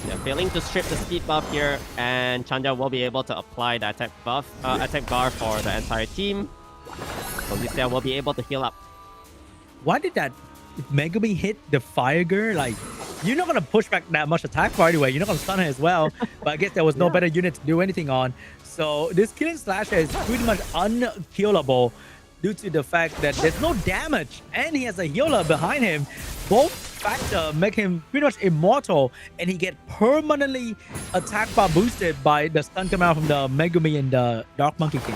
Yeah, failing to strip the speed buff here, and Chandra will be able to apply the attack bar for the entire team. So Lucia will be able to heal up. Why did that Megumi hit the Fire Girl? Like, you're not going to push back that much attack bar anyway. You're not going to stun her as well. But I guess there was no better unit to do anything on. So this Killing Slasher is pretty much unkillable due to the fact that there's no damage and he has a healer behind him. Both factor make him pretty much immortal, and he get permanently attack bar boosted by the stun coming out from the Megumi and the Dark Monkey King.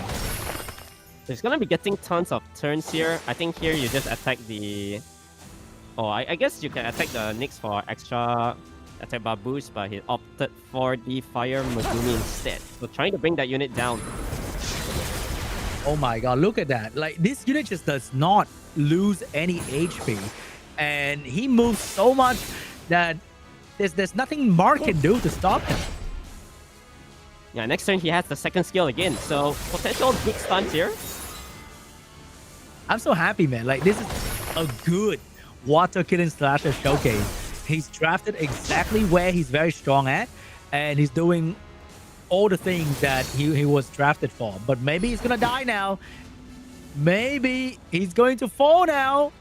He's gonna be getting tons of turns here. I think here you just attack the... Oh, I guess you can attack the Nyx for extra attack bar boost, but he opted for the Fire Megumi instead. So trying to bring that unit down. Oh my god, look at that. Like, this unit just does not lose any HP. And he moves so much that there's nothing MART can do to stop him. Yeah, next turn he has the second skill again, so potential big stunts here. I'm so happy, man. Like, this is a good water killing slasher showcase. He's drafted exactly where he's very strong at, and he's doing all the things that he was drafted for. But maybe he's gonna die now. Maybe he's going to fall now.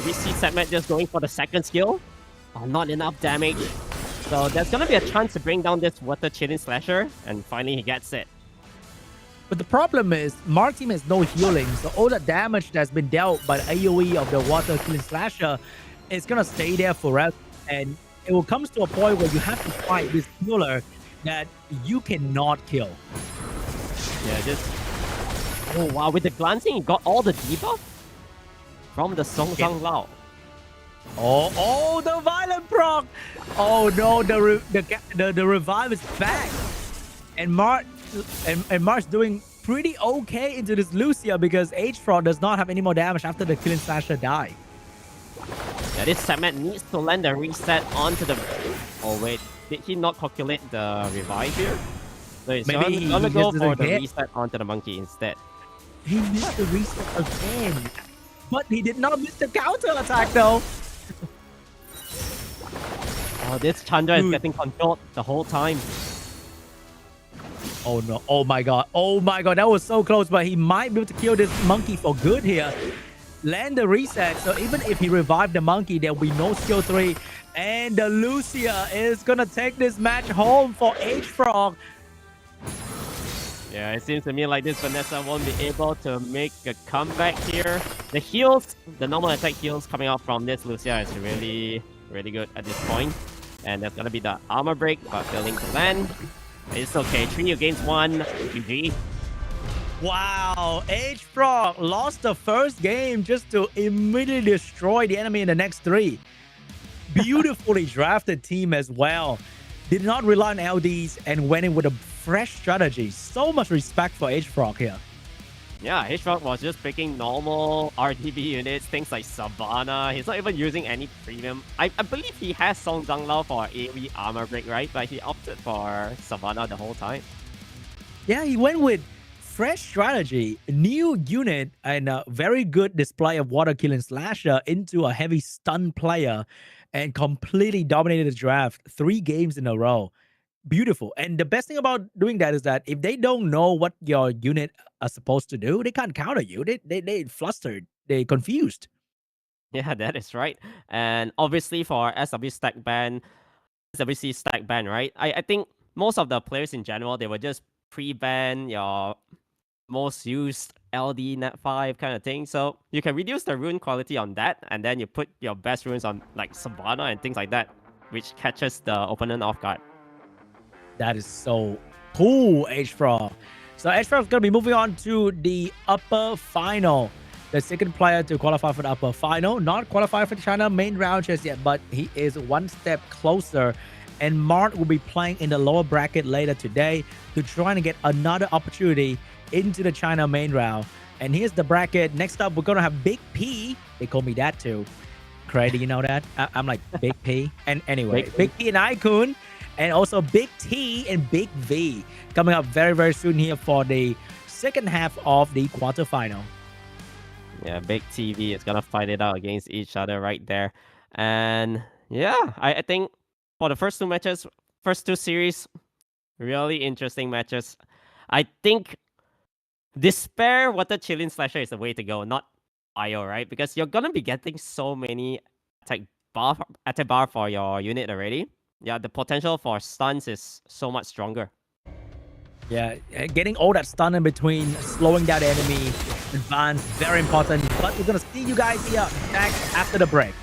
We see Setmet just going for the second skill. Oh, not enough damage. So there's gonna be a chance to bring down this water chilling slasher, and finally he gets it. But the problem is, MART team has no healing, so all the damage that's been dealt by the AoE of the water killing slasher is gonna stay there forever. And it will come to a point where you have to fight this healer that you cannot kill. Yeah, just... Oh wow, with the glancing, he got all the debuff from the Song Zhang Lao. Oh, the violent proc! Oh no, the revive is back, and Mart's doing pretty okay into this Lucia because H.FROG does not have any more damage after the killing slasher died. Yeah, this Setmet needs to land the reset onto the... Oh wait, did he not calculate the revive here? So he's gonna go for the reset onto the monkey instead. He missed the reset again, but he did not miss the counter attack though. Oh, this Chandra is getting controlled the whole time. Oh no, oh my god, that was so close, but he might be able to kill this monkey for good here. Land the reset, so even if he revived the monkey, there will be no skill 3. And the Lucia is gonna take this match home for H.FROG. Yeah, it seems to me like this Vanessa won't be able to make a comeback here. The heals, the normal attack heals coming out from this Lucia is really good at this point. And there's gonna be the armor break, but failing to land. It's okay, 3 against 1, GG. Wow, H.FROG lost the first game just to immediately destroy the enemy in the next 3. Beautifully drafted team as well. Did not rely on LDs and went in with a fresh strategy. So much respect for H.FROG here. Yeah, H.FROG was just picking normal RTB units, things like Savannah. He's not even using any premium. I believe he has Song Zhang Lao for AoE armor break, right? But he opted for Savannah the whole time. Yeah, he went with fresh strategy, new unit, and a very good display of water killing slasher into a heavy stun player, and completely dominated the draft 3 games in a row. Beautiful. And the best thing about doing that is that if they don't know what your unit are supposed to do, they can't counter you. They flustered. They confused. Yeah, that is right. And obviously for SWC stack ban, right? I think most of the players in general, they will just pre-ban your most used LD net 5 kind of thing. So you can reduce the rune quality on that, and then you put your best runes on like Savannah and things like that, which catches the opponent off guard. That is so cool, H.FROG. So H.FROG is going to be moving on to the upper final. The second player to qualify for the upper final. Not qualified for the China main round just yet, but he is one step closer. And MART will be playing in the lower bracket later today to try and get another opportunity into the China main round. And here's the bracket. Next up, we're going to have Big P. They call me that too. Crazy, you know that? I'm like Big P. And anyway, Big P and IKUN. And also Big T and Big V coming up very, very soon here for the second half of the quarterfinal. Yeah, Big TV is going to fight it out against each other right there. And yeah, I think for the first 2 matches, first 2 series, really interesting matches. I think Despair Water Chilling Slasher is the way to go, not IO, right? Because you're going to be getting so many attack bar for your unit already. Yeah, the potential for stuns is so much stronger. Yeah, getting all that stun in between, slowing down the enemy, advance, very important. But we're going to see you guys here back after the break.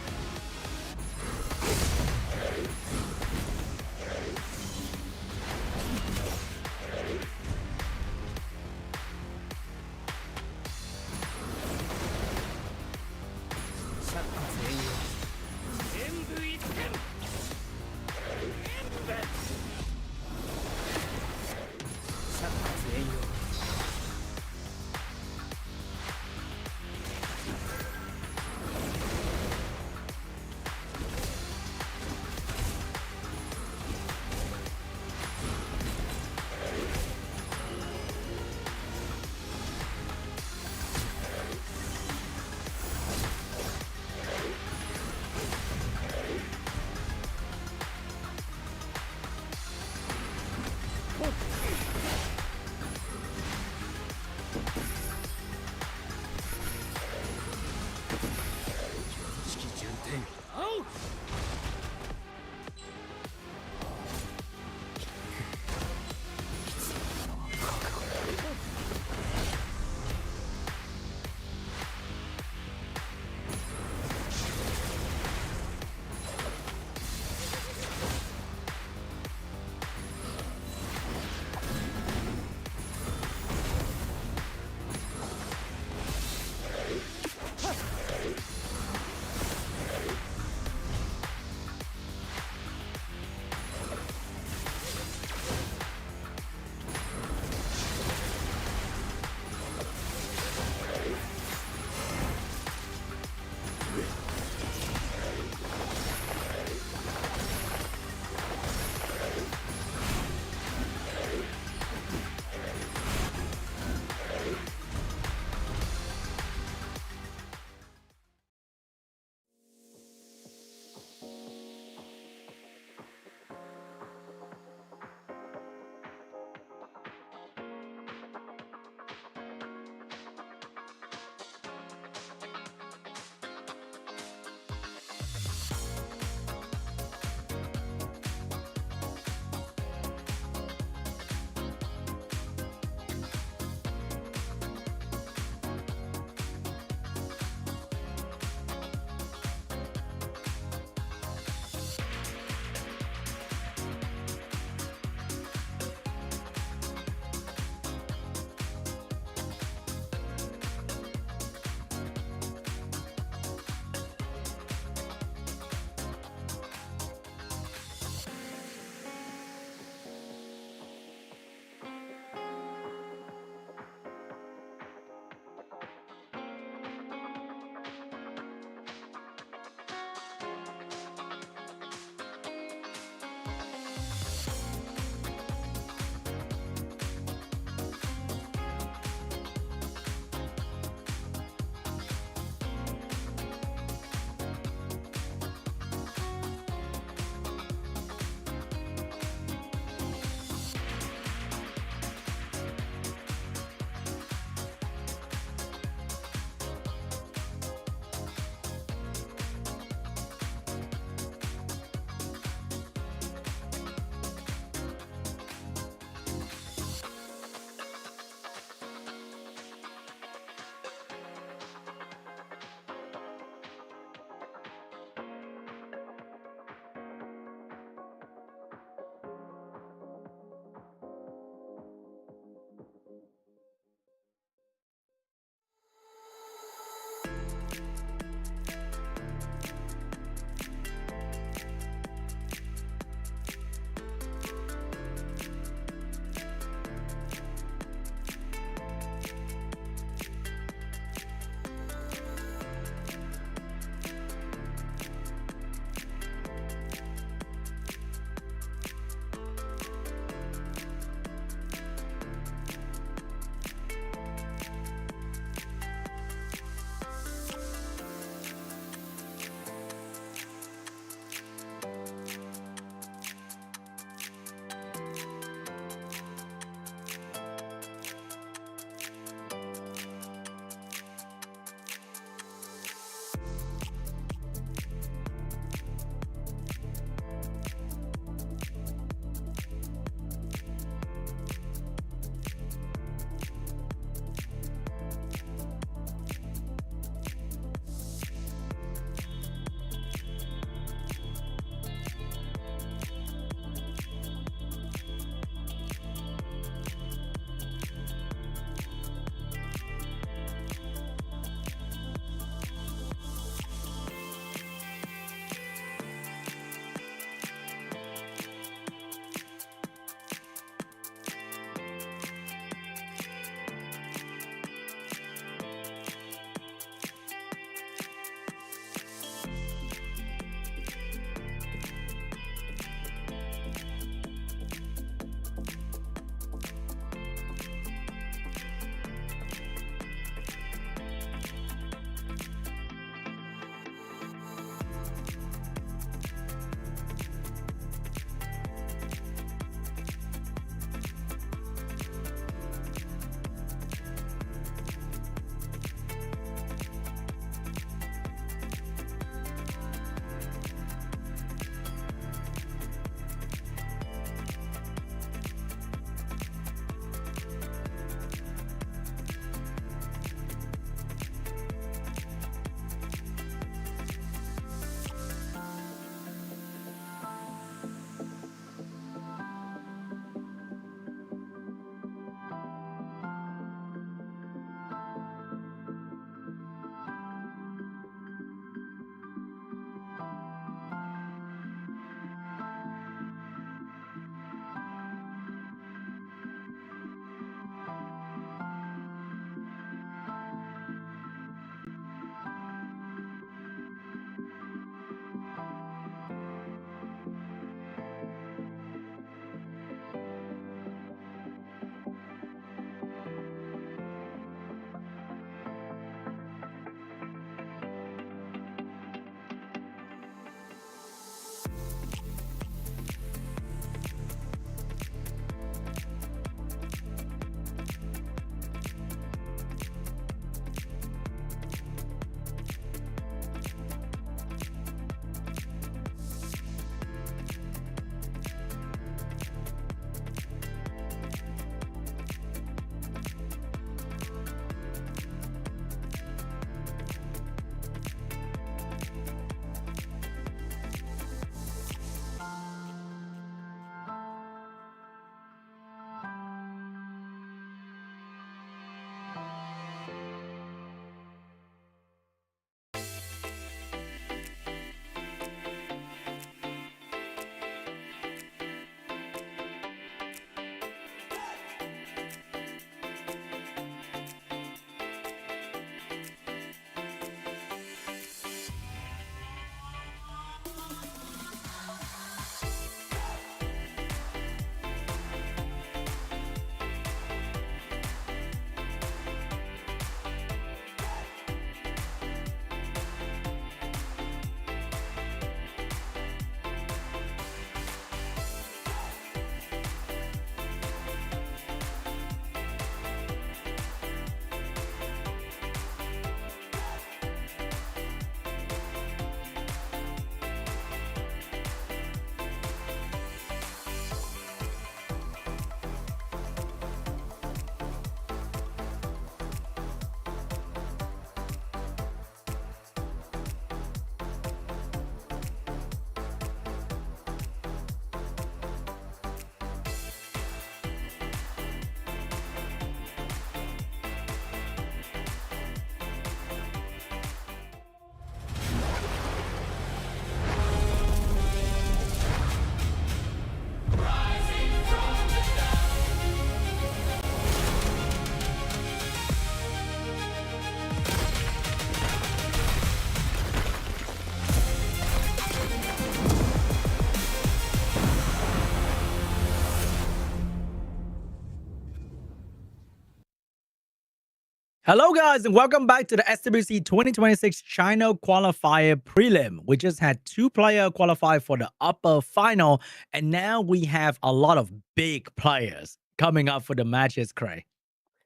Hello, guys, and welcome back to the SWC2026 China qualifier prelim. We just had 2 players qualify for the upper final, and now we have a lot of big players coming up for the matches, Cray.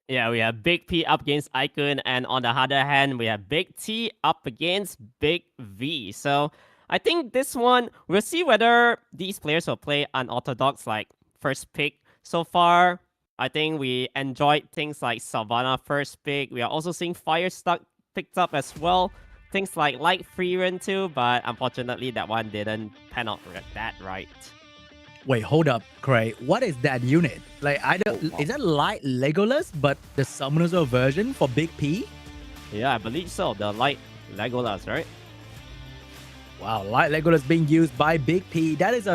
Yeah, we have Big P up against IKUN, and on the other hand, we have Big T up against Big V. So I think this one, we'll see whether these players will play unorthodox like first pick. So far, I think we enjoyed things like Savannah first pick. We are also seeing Firestuck picked up as well. Things like Light Free Run too, but unfortunately that one didn't pan out that right. Wait, hold up, Cray. What is that unit? Like, is that Light Legolas, but the Summoner's version for Big P? Yeah, I believe so. The Light Legolas, right? Wow, Light Legolas being used by Big P. That is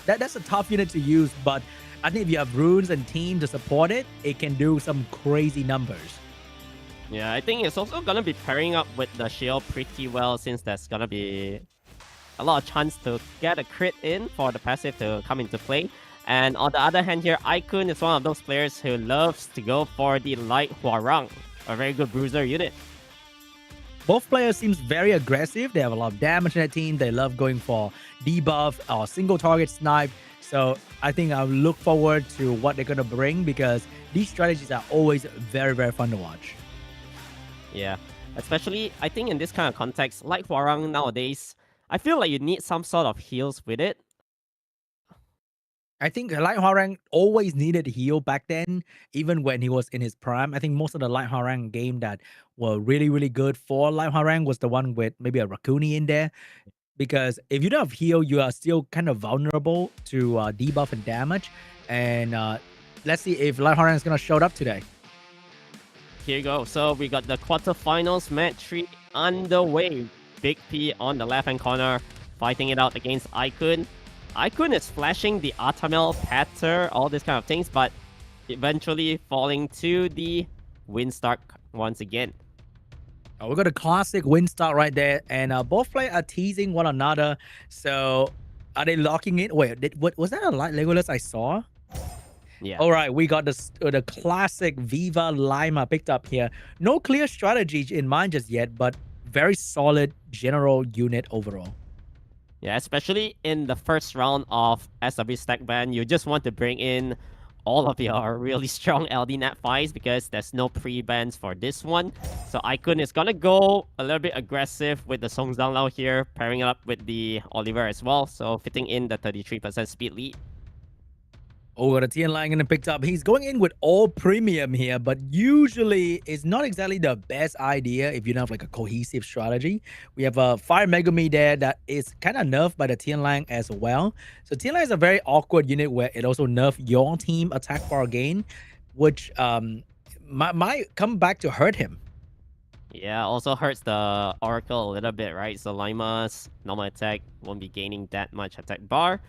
that's a tough unit to use, but I think if you have runes and team to support it, it can do some crazy numbers. Yeah, I think it's also gonna be pairing up with the shield pretty well, since there's gonna be a lot of chance to get a crit in for the passive to come into play. And on the other hand here, IKUN is one of those players who loves to go for the Light Hwarang, a very good bruiser unit. Both players seems very aggressive. They have a lot of damage in their team. They love going for debuff or single target snipe. So I think I'll look forward to what they're going to bring, because these strategies are always very, very fun to watch. Yeah, especially I think in this kind of context, Light Hwarang nowadays, I feel like you need some sort of heals with it. I think Light Hwarang always needed heal back then, even when he was in his prime. I think most of the Light Hwarang game that were really, really good for Light Hwarang was the one with maybe a Raccoon in there. Because if you don't have heal, you are still kind of vulnerable to debuff and damage. And let's see if Light Hwarang is going to show up today. Here you go. So we got the quarterfinals match 3 underway. Big P on the left-hand corner, fighting it out against IKUN. IKUN is flashing the Artamel, Patter, all these kind of things, but eventually falling to the Windstar once again. We got a classic Windstar right there, and both players are teasing one another. So are they locking it? Wait, what was that a Light Legolas I saw? Yeah. All right, we got the classic Viva Lima picked up here. No clear strategy in mind just yet, but very solid general unit overall. Yeah, especially in the first round of SW Stack Ban, you just want to bring in all of your really strong LD Nat fights, because there's no pre-bans for this one. So IKUN is gonna go a little bit aggressive with the Song Zhanglao here, pairing it up with the Oliver as well, so fitting in the 33% speed lead. Oh, the TN line getting picked up. He's going in with all premium here, but usually it's not exactly the best idea if you don't have like a cohesive strategy. We have a Fire Megami there that is kind of nerfed by the TN line as well. So TN line is a very awkward unit where it also nerfs your team attack bar gain, which might come back to hurt him. Yeah, also hurts the Oracle a little bit, right? So Lima's normal attack won't be gaining that much attack bar.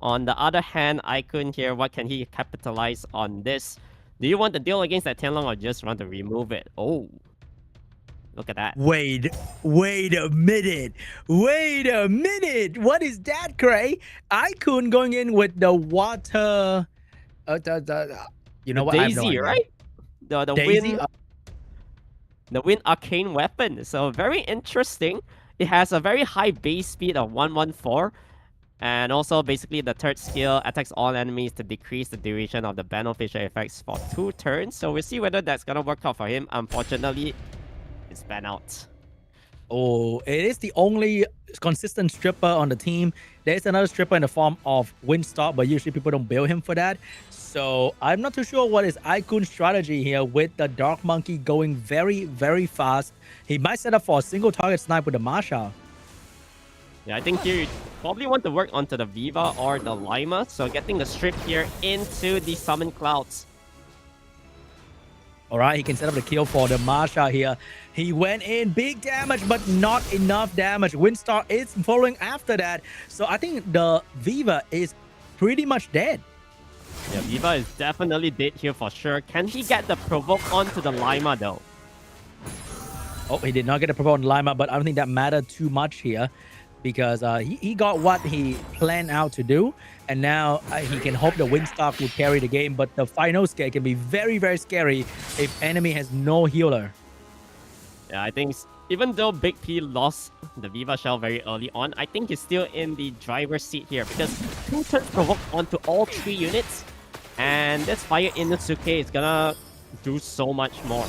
On the other hand, IKUN here, what can he capitalize on this? Do you want to deal against that Tianlong or just want to remove it? Oh, look at that. Wait a minute. What is that, Cray? IKUN going in with the water... you know what? Daisy, right? The Daisy? wind... The wind arcane weapon. So very interesting. It has a very high base speed of 114. And also, basically, the third skill attacks all enemies to decrease the duration of the beneficial effects for 2 turns. So we'll see whether that's gonna work out for him. Unfortunately, it's banned out. Oh, it is the only consistent stripper on the team. There's another stripper in the form of Windstar, but usually people don't build him for that. So I'm not too sure what is IKUN's strategy here with the Dark Monkey going very, very fast. He might set up for a single target snipe with the Marshal. Yeah, I think here you probably want to work onto the Viva or the Lima. So getting the strip here into the Summon Clouds. All right, he can set up the kill for the Marshal here. He went in big damage, but not enough damage. Windstar is following after that. So I think the Viva is pretty much dead. Yeah, Viva is definitely dead here for sure. Can he get the provoke onto the Lima though? Oh, he did not get a provoke on Lima, but I don't think that mattered too much here, because he got what he planned out to do, and now he can hope the Windstar will carry the game. But the final scale can be very, very scary if enemy has no healer. Yeah, I think even though Big P lost the Viva Shell very early on, I think he's still in the driver's seat here because 2 turns provoked onto all 3 units. And this Fire Inosuke is gonna do so much more.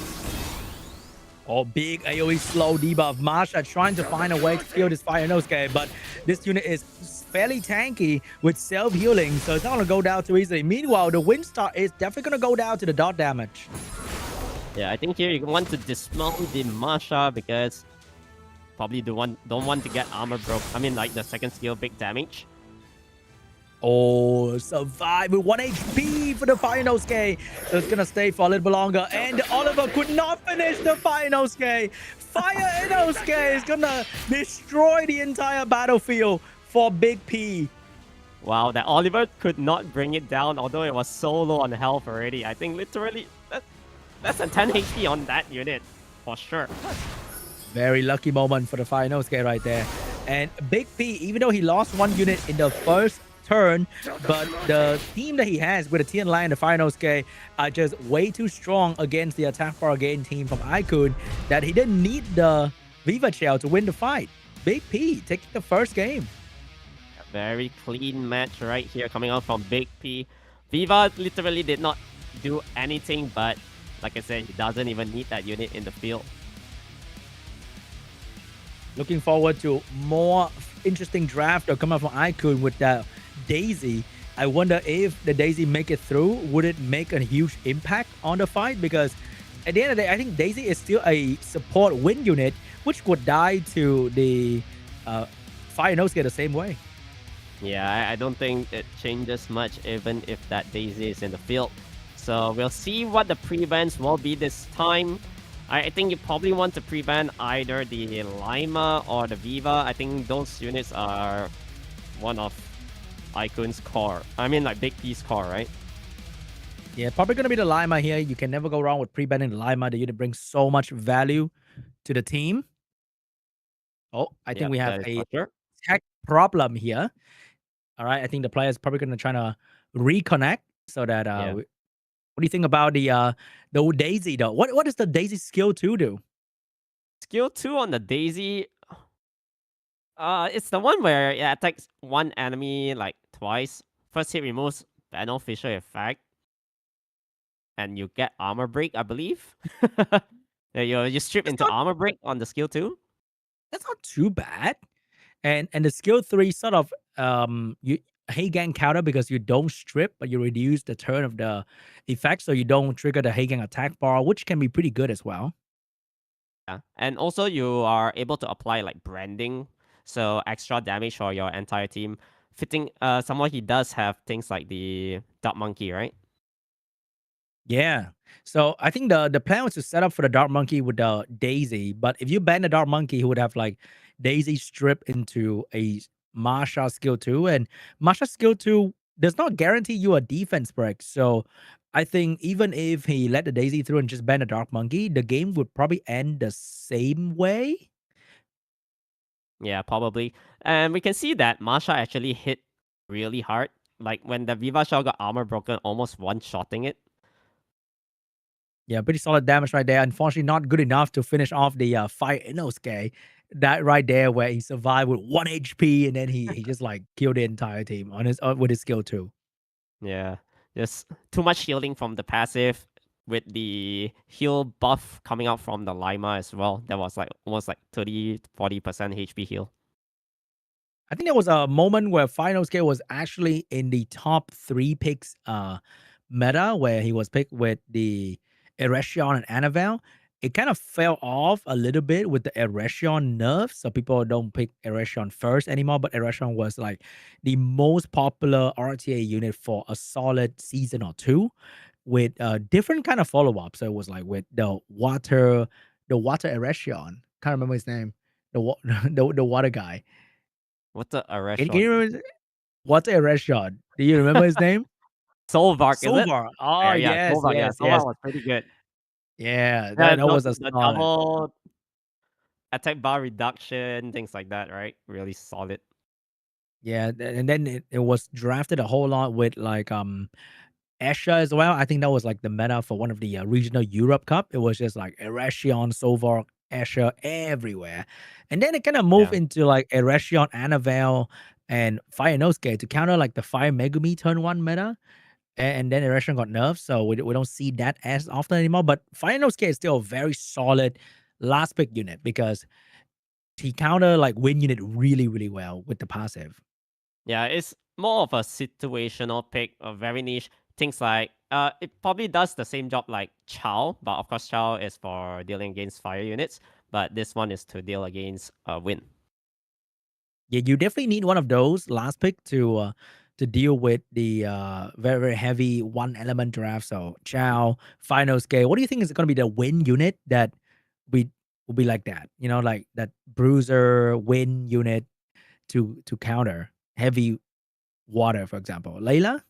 Oh, big AoE slow debuff. Masha trying to find a way to kill this Fire Inosuke, but this unit is fairly tanky with self-healing, so it's not going to go down too easily. Meanwhile, the Windstar is definitely going to go down to the dot damage. Yeah, I think here you want to dismount the Masha because probably don't want to get armor broke. I mean, like the second skill, big damage. Oh, survive with 1 HP for the Fire Inosuke. So it's going to stay for a little bit longer. And Oliver could not finish the Fire Inosuke. Fire Inosuke is going to destroy the entire battlefield for Big P. Wow, that Oliver could not bring it down, although it was so low on health already. I think literally that's a 10 HP on that unit, for sure. Very lucky moment for the Fire Inosuke right there. And Big P, even though he lost 1 unit in the first turn, but the team that he has with the Tian Lion and the Fire Inosuke are just way too strong against the Attack for Again team from IKUN that he didn't need the Viva Shell to win the fight. Big P taking the first game. A very clean match right here coming out from Big P. Viva literally did not do anything, but like I said, he doesn't even need that unit in the field. Looking forward to more interesting draft that come out from IKUN with the Daisy. I wonder if the Daisy make it through. Would it make a huge impact on the fight? Because at the end of the day, I think Daisy is still a support win unit, which would die to the Fire Inosuke the same way. Yeah, I don't think it changes much even if that Daisy is in the field. So we'll see what the prevents will be this time. I think you probably want to prevent either the Lima or the Viva. I think those units are one of IKUN's core. I mean, like Big P's core, right? Yeah, probably going to be the Lima here. You can never go wrong with pre-banning the Lima. The unit brings so much value to the team. Oh, I think we have a tech problem here. All right, I think the player is probably going to try to reconnect so that what do you think about the Daisy though? What does the Daisy skill 2 do? Skill 2 on the Daisy, it's the one where it attacks one enemy like twice. First hit removes beneficial effect, and you get armor break, I believe. You strip into armor break on the skill 2. That's not too bad. And the skill 3 sort of you Heigang counter because you don't strip, but you reduce the turn of the effect, so you don't trigger the Heigang attack bar, which can be pretty good as well. Yeah, and also you are able to apply like branding, so extra damage for your entire team. Fitting, someone he does have things like the Dark Monkey, right? Yeah. So I think the plan was to set up for the Dark Monkey with the Daisy, but if you ban the Dark Monkey, he would have like Daisy strip into a Masha skill 2, and Masha skill 2 does not guarantee you a defense break. So I think even if he let the Daisy through and just ban the Dark Monkey, the game would probably end the same way. Yeah, probably. And we can see that Masha actually hit really hard. Like when the Viva Shell got armor broken, almost one-shotting it. Yeah, pretty solid damage right there. Unfortunately, not good enough to finish off the Fire Inosuke. That right there, where he survived with 1 HP, and then he just like killed the entire team on his with his skill 2. Yeah, just too much healing from the passive with the heal buff coming out from the Lima as well. That was like almost like 30-40% HP heal. I think there was a moment where Fire Inosuke was actually in the top 3 picks meta, where he was picked with the Eretion and Annabelle. It kind of fell off a little bit with the Eretion nerf, so people don't pick Eretion first anymore, but Eretion was like the most popular RTA unit for a solid season or 2 with different kind of follow-up. So it was like with the water Eretion. Can't remember his name. The water guy. What's the Can you Eretion? remember water Eretion? Do you remember his name? Solvark, is it? Solvar. Oh, Yeah, yes, Solvark, yes, Solvark yes. was pretty good. Yeah, Yeah, that was a the solid. double attack bar reduction, things like that, right? Really solid. Yeah, and then it was drafted a whole lot with like Esha as well. I think that was like the meta for one of the regional Europe Cup. It was just like Eretion, Solvar, Asher everywhere. And then it kind of moved into like Erection, Annabelle, and Fire Nosuke to counter like the Fire Megumi turn 1 meta. And then Erection got nerfed, so we don't see that as often anymore. But Fire Nosuke is still a very solid last pick unit because he counter like win unit really, really well with the passive. Yeah, it's more of a situational pick, a very niche. Things like it probably does the same job like Chow, but of course Chow is for dealing against fire units, but this one is to deal against wind. Yeah, you definitely need one of those last pick to deal with the very, very heavy one element draft. So Chow, Final Scale. What do you think is going to be the win unit that we will be like that? You know, like that bruiser win unit to counter heavy water, for example. Layla?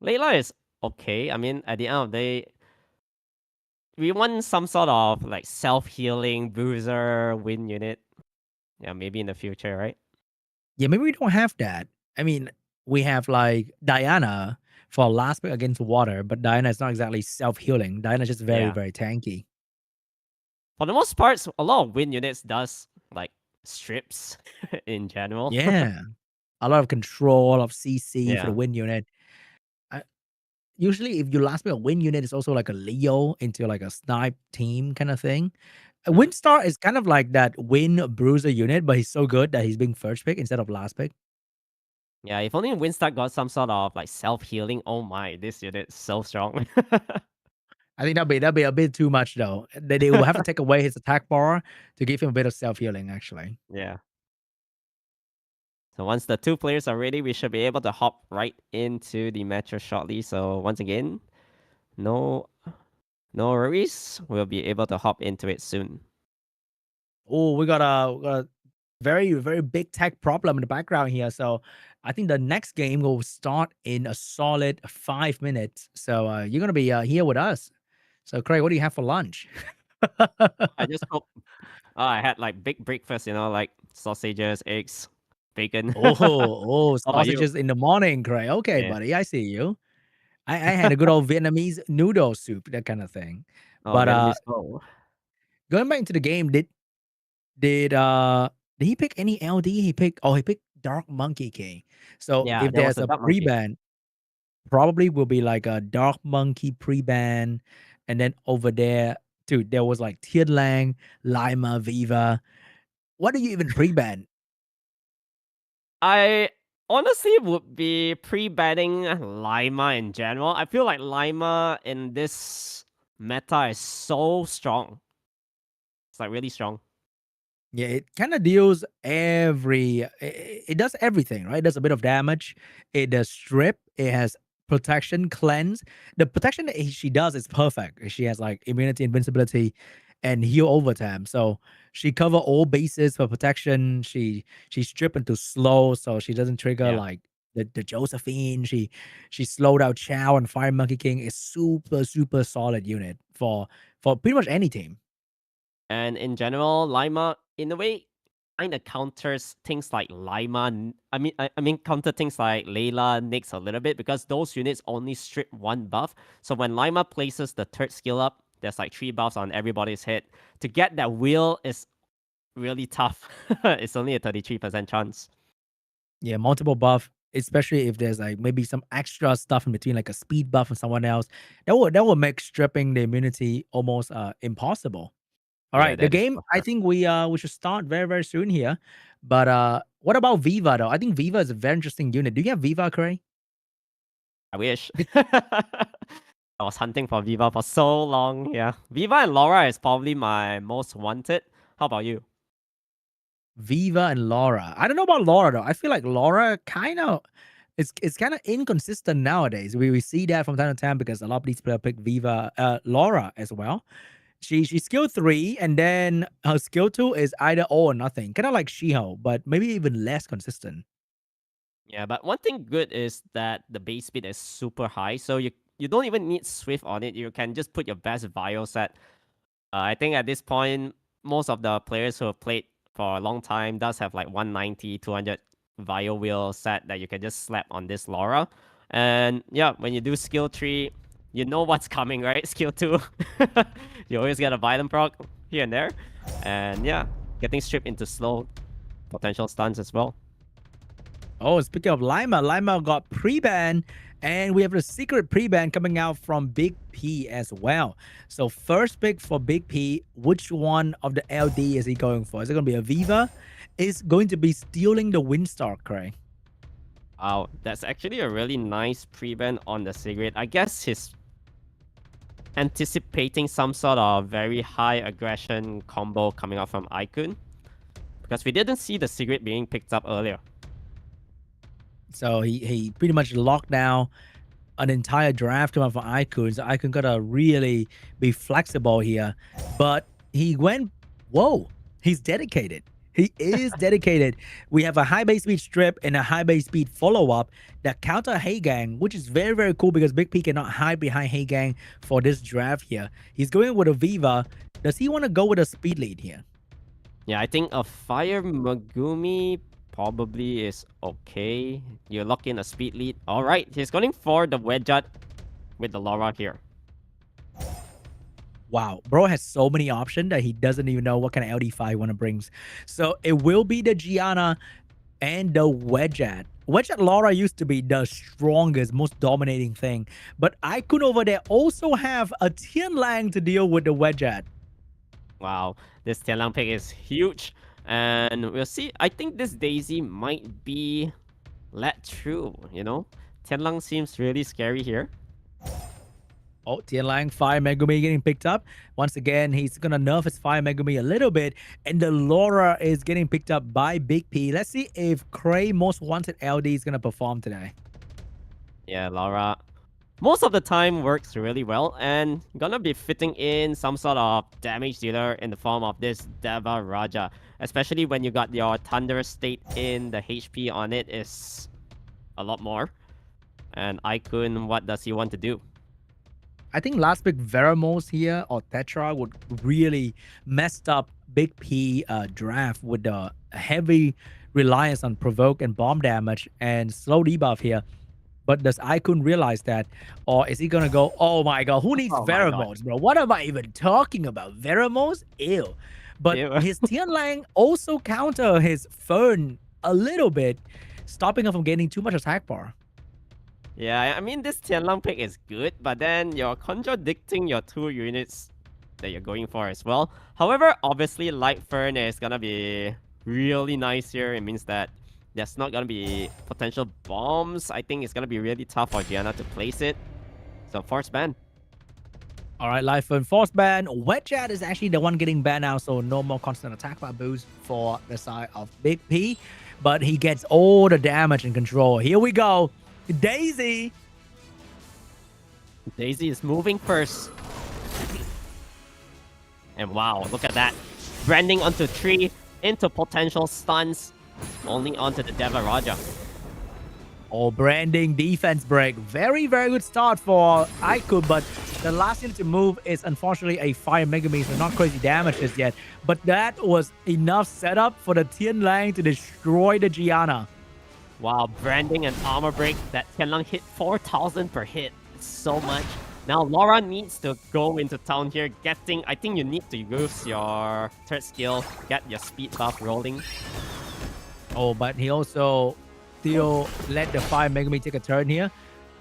Layla is okay. I mean, at the end of the day, we want some sort of like self-healing bruiser win unit. Yeah, maybe in the future, right? Yeah, maybe we don't have that. I mean, we have like Diana for last pick against water, but Diana is not exactly self-healing. Diana's just very, Yeah. very tanky. For the most part, a lot of win units does like strips in general. Yeah. A lot of control of CC for the Yeah. win unit. Usually, if you last pick a win unit, it's also like a Leo into like a snipe team kind of thing. Windstar is kind of like that win bruiser unit, but he's so good that he's being first pick instead of last pick. Yeah, if only Winstar got some sort of like self-healing. Oh my, this unit is so strong. I think that'd be a bit too much though. They will have to take away his attack bar to give him a bit of self healing. Actually, Yeah. So once the two players are ready, we should be able to hop right into the match shortly. So once again, no worries. We'll be able to hop into it soon. oh, we got a very, very big tech problem in the background here. So I think the next game will start in a solid 5 minutes. So you're gonna be here with us. So Craig, what do you have for lunch? I just hope I had like big breakfast, like sausages, eggs, bacon. Oh, How about you? sausages in the morning, Craig. Okay, Yeah. buddy, I see you. I had a good old Vietnamese noodle soup, that kind of thing. Oh, But Vietnamese bowl. going back into the game, did did he pick any LD? He picked Dark Monkey King. So Yeah, if there was there's a a duck monkey. pre-ban, probably will be like a Dark Monkey pre-ban, and then over there, dude, there was like Tian Lang, Lima, Viva. What do you even pre-ban? I honestly would be pre-banning Lima in general. I feel like Lima in this meta is so strong. It's like really strong. Yeah, it kind of deals it does everything, right? It does a bit of damage. It does strip. It has protection, cleanse. The protection that she does is perfect. She has like immunity, invincibility, and heal overtime. So she cover all bases for protection. She strip into slow, so she doesn't trigger Yeah. like the Josephine. She slowed out Chow and Fire Monkey King is super, super solid unit for pretty much any team. And in general, Lima, in a way, kind of counters things like Lima. I mean, counter things like Layla, Nyx a little bit because those units only strip one buff. So when Lima places the third skill up, there's like 3 buffs on everybody's head. To get that wheel is really tough. It's only a 33% chance. Yeah, multiple buff, especially if there's like maybe some extra stuff in between, like a speed buff from someone else. That will make stripping the immunity almost impossible. All Yeah, right, the that is game. for I sure. think we should start very, very soon here. But what about Viva though? I think Viva is a very interesting unit. Do you have Viva, Cray? I wish. I was hunting for Viva for so long. Yeah. Viva and Laura is probably my most wanted. How about you? Viva and Laura. I don't know about Laura though. I feel like Laura kind of it's kind of inconsistent nowadays. We see that from time to time because a lot of these players pick Viva, Laura as well. She's skill 3, and then her skill 2 is either all or nothing. Kind of like Shiho, but maybe even less consistent. Yeah, but one thing good is that the base speed is super high, so you don't even need Swift on it. You can just put your best Vio set. I think at this point, most of the players who have played for a long time does have like 190, 200 Vio wheel set that you can just slap on this Laura. And yeah, when you do skill 3, you know what's coming, right? Skill 2, you always get a violent proc. here and there. And yeah, getting stripped into slow potential stuns as well. Oh, speaking of Lima, Lima got pre-ban, and we have a secret pre-ban coming out from Big P as well. So first pick for Big P, which one of the LD is he going for? Is it going to be a Viva? Is going to be stealing the Windstar, Craig? Wow, that's actually a really nice pre-ban on the Sigrid. I guess he's anticipating some sort of very high aggression combo coming out from IKUN, because we didn't see the Sigrid being picked up earlier. So he pretty much locked down an entire draft coming from IKUN. So IKUN gotta really be flexible here. But he went, whoa, he's dedicated. He is dedicated. We have a high base speed strip and a high base speed follow-up that counter Heigang, which is very, very cool because Big P cannot hide behind Heigang for this draft here. He's going with a Viva. Does he want to go with a speed lead here? Yeah, I think a Fire Megumi probably is okay. You lock in a speed lead. All right, he's going for the Wedgeat with the Laura here. Wow, bro has so many options that he doesn't even know what kind of LD5 he want to bring. So it will be the Gianna and the Wedgeat. Wedgeat Laura used to be the strongest, most dominating thing. But IKUN over there also have a Tianlang to deal with the Wedgeat. Wow, this Tianlang pick is huge. And we'll see. I think this Daisy might be let through, you know? Tianlang seems really scary here. Oh, Tianlang, Fire Megumi getting picked up. Once again, he's going to nerf his Fire Megumi a little bit. And the Laura is getting picked up by Big P. Let's see if Cray Most Wanted LD is going to perform today. Yeah, Laura, most of the time works really well. And gonna be fitting in some sort of damage dealer in the form of this Deva Raja. Especially when you got your Thunder State in, the HP on it is a lot more. And IKUN, what does he want to do? I think last pick Veramos here or Tetra would really messed up Big P draft with the heavy reliance on provoke and bomb damage and slow debuff here. But does IKUN realize that? Or is he gonna go, oh my god, who needs Veramos, bro? What am I even talking about? Veramos? Ew. But his Tianlang also counter his Fern a little bit, stopping him from getting too much attack bar. Yeah, I mean, this Tianlang pick is good, but then you're contradicting your two units that you're going for as well. However, obviously, Light Fern is gonna be really nice here. It means that there's not gonna be potential bombs. I think it's gonna be really tough for Gianna to place it. So, force ban. All right, Light Fern force ban. Wedgeat is actually the one getting banned now, so no more constant attack bar boost for the side of Big P. But he gets all the damage and control. Here we go. Daisy. Daisy is moving first. And wow, look at that. Branding onto 3, into potential stuns, only onto the Deva Raja. Oh, branding, defense break. Very, very good start for IKUN, but the last unit to move is unfortunately a Fire Megami, so not crazy damage just yet. But that was enough setup for the Tianlang to destroy the Gianna. Wow, branding and armor break. That Tianlang hit 4,000 per hit. It's so much. Now, Laura needs to go into town here, getting... I think you need to use your third skill, get your speed buff rolling. Oh, but he also still let the Fire Megami take a turn here.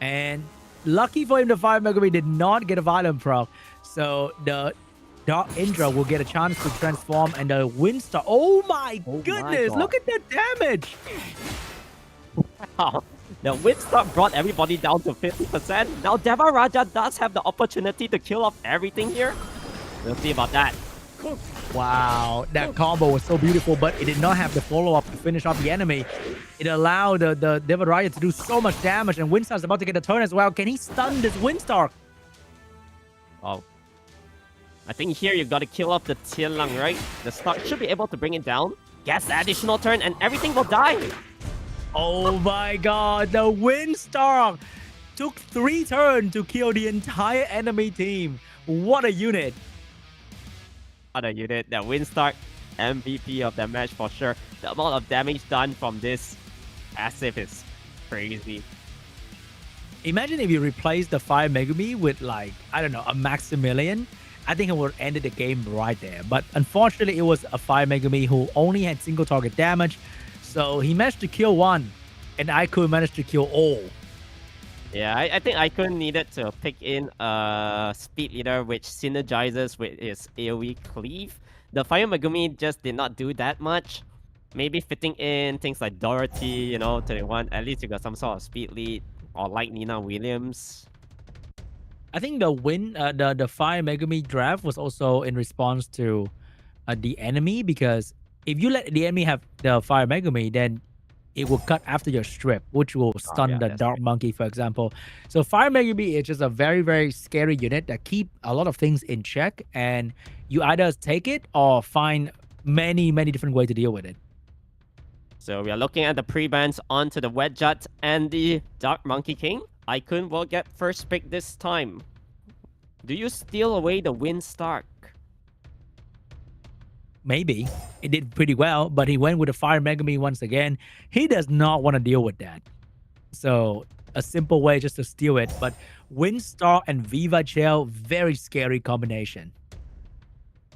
And lucky for him, the Fire Megami did not get a Violent proc. So the Dark Indra will get a chance to transform, and the Windstar... Oh my goodness! Look at the damage! Wow. The Windstar brought everybody down to 50%. Now Deva Raja does have the opportunity to kill off everything here. We'll see about that. Wow, that combo was so beautiful, but it did not have the follow-up to finish off the enemy. It allowed the Deva Raja to do so much damage, and Windstar's about to get a turn as well. Can he stun this Windstar? Oh. I think here you got to kill off the Tianlang, right? The stock should be able to bring it down. Gets the additional turn, and everything will die. Oh my god, the Windstar took 3 turns to kill the entire enemy team. What a unit. What a unit. The Windstar MVP of the match for sure. The amount of damage done from this passive is crazy. Imagine if you replace the Fire Megumi with, like, I don't know, a Maximilian, I think it would have ended the game right there. But unfortunately, it was a Fire Megumi who only had single target damage. So he managed to kill one, and IKUN managed to kill all. Yeah, I think IKUN needed to pick in a speed leader which synergizes with his AoE cleave. The Fire Megumi just did not do that much. Maybe fitting in things like Dorothy, 21, at least you got some sort of speed lead, or like Nina Williams. I think the Fire Megami draft was also in response to the enemy, because if you let the enemy have the Fire Megami, then it will cut after your strip, which will stun the Dark Monkey, for example. So Fire Megami is just a very, very scary unit that keep a lot of things in check, and you either take it or find many, many different ways to deal with it. So we are looking at the pre-bans onto the Wedjut and the Dark Monkey King. IKUN will get first pick this time. Do you steal away the Windstark? Maybe. It did pretty well, but he went with the Fire Megami once again. He does not want to deal with that. So a simple way just to steal it. But Windstar and Viva Gel, very scary combination.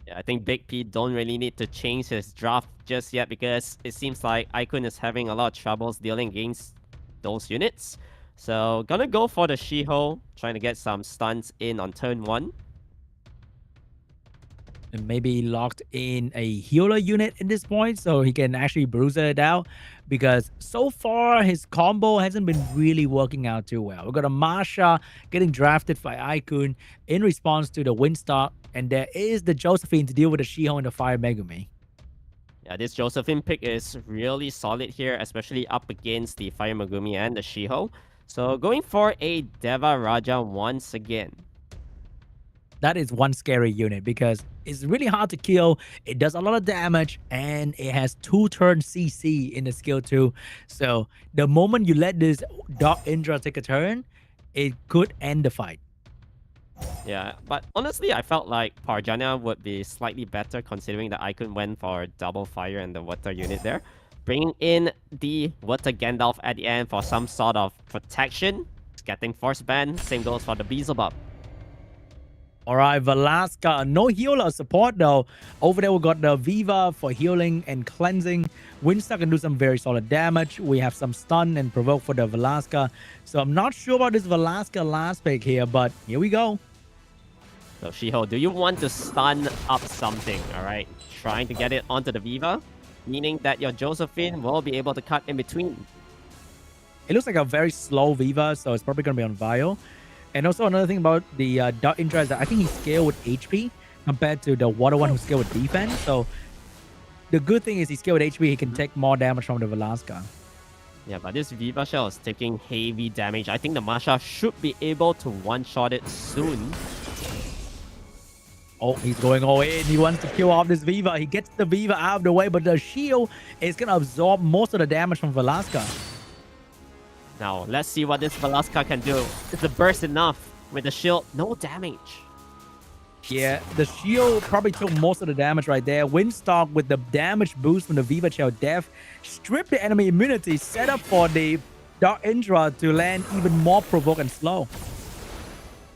Yeah, I think Big P don't really need to change his draft just yet, because it seems like IKUN is having a lot of troubles dealing against those units. So gonna go for the Shiho, trying to get some stuns in on turn 1. And maybe locked in a healer unit at this point, so he can actually bruise it out, because so far his combo hasn't been really working out too well. We've got a Masha getting drafted by IKUN in response to the Windstar, and there is the Josephine to deal with the Shiho and the Fire Megumi. Yeah, this Josephine pick is really solid here, especially up against the Fire Megumi and the Shiho. So going for a Deva Raja once again. That is one scary unit, because it's really hard to kill. It does a lot of damage, and it has 2-turn CC in the skill too. So the moment you let this Dark Indra take a turn, it could end the fight. Yeah, but honestly, I felt like Parjanya would be slightly better, considering that IKUN went for double fire and the water unit there. Bringing in the water Gandalf at the end for some sort of protection. It's getting force ban. Same goes for the Beelzebub. All right, Velasca, no healer support though. Over there, we got the Viva for healing and cleansing. Windstar can do some very solid damage. We have some stun and provoke for the Velasca. So I'm not sure about this Velasca last pick here, but here we go. So Shiho, do you want to stun up something, alright? Trying to get it onto the Viva, meaning that your Josephine will be able to cut in between. It looks like a very slow Viva, so it's probably going to be on Vio. And also another thing about the Dark Indra is that I think he's scaled with HP compared to the water one who's scaled with defense. So the good thing is he's scaled with HP, he can take more damage from the Velasca. Yeah, but this Viva Shell is taking heavy damage. I think the Masha should be able to one-shot it soon. Oh, he's going all in. He wants to kill off this Viva. He gets the Viva out of the way, but the shield is going to absorb most of the damage from Velasca. Now, let's see what this Velasca can do. Is the burst enough? With the shield, no damage. Yeah, the shield probably took most of the damage right there. Windstalk with the damage boost from the Viva Shell Death stripped the enemy immunity, set up for the Dark Indra to land even more provoke and slow.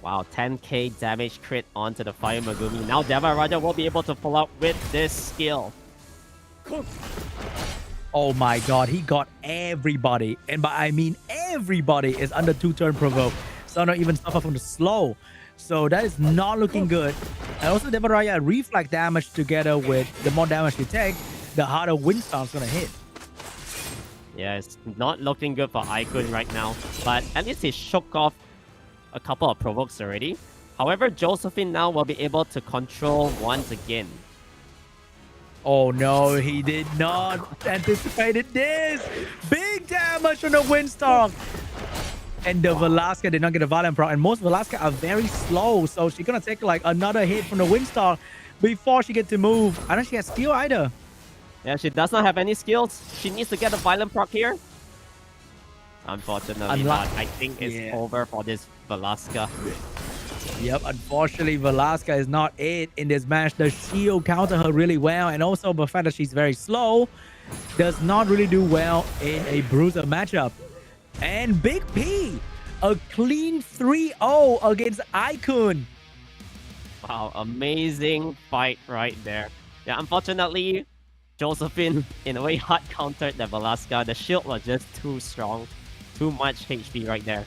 Wow, 10k damage crit onto the Fire Megumi. Now Deva Raja will be able to pull out with this skill. Oh my god, he got everybody. And by I mean everybody is under 2-turn provoke. So not even suffer from the slow. So that is not looking good. And also Deva Raja reflect damage together with the more damage you take, the harder Windstorm is going to hit. Yeah, it's not looking good for IKUN right now. But at least he shook off a couple of provokes already. However, Josephine now will be able to control once again. Oh no, he did not anticipate this. Big damage from the Windstorm. And the Velasca did not get a Violent Proc. And most Velasca are very slow. So she's going to take like another hit from the Windstorm before she gets to move. I don't think she has skill either. Yeah, she does not have any skills. She needs to get a Violent Proc here. Unfortunately not. I think it's over for this Velasca. Yep, unfortunately, Velasca is not it in this match. The shield counter her really well. And also the fact that she's very slow does not really do well in a Bruiser matchup. And Big P, a clean 3-0 against IKUN. Wow, amazing fight right there. Yeah, unfortunately, Josephine in a way hard countered the Velasca. The shield was just too strong. Too much HP right there.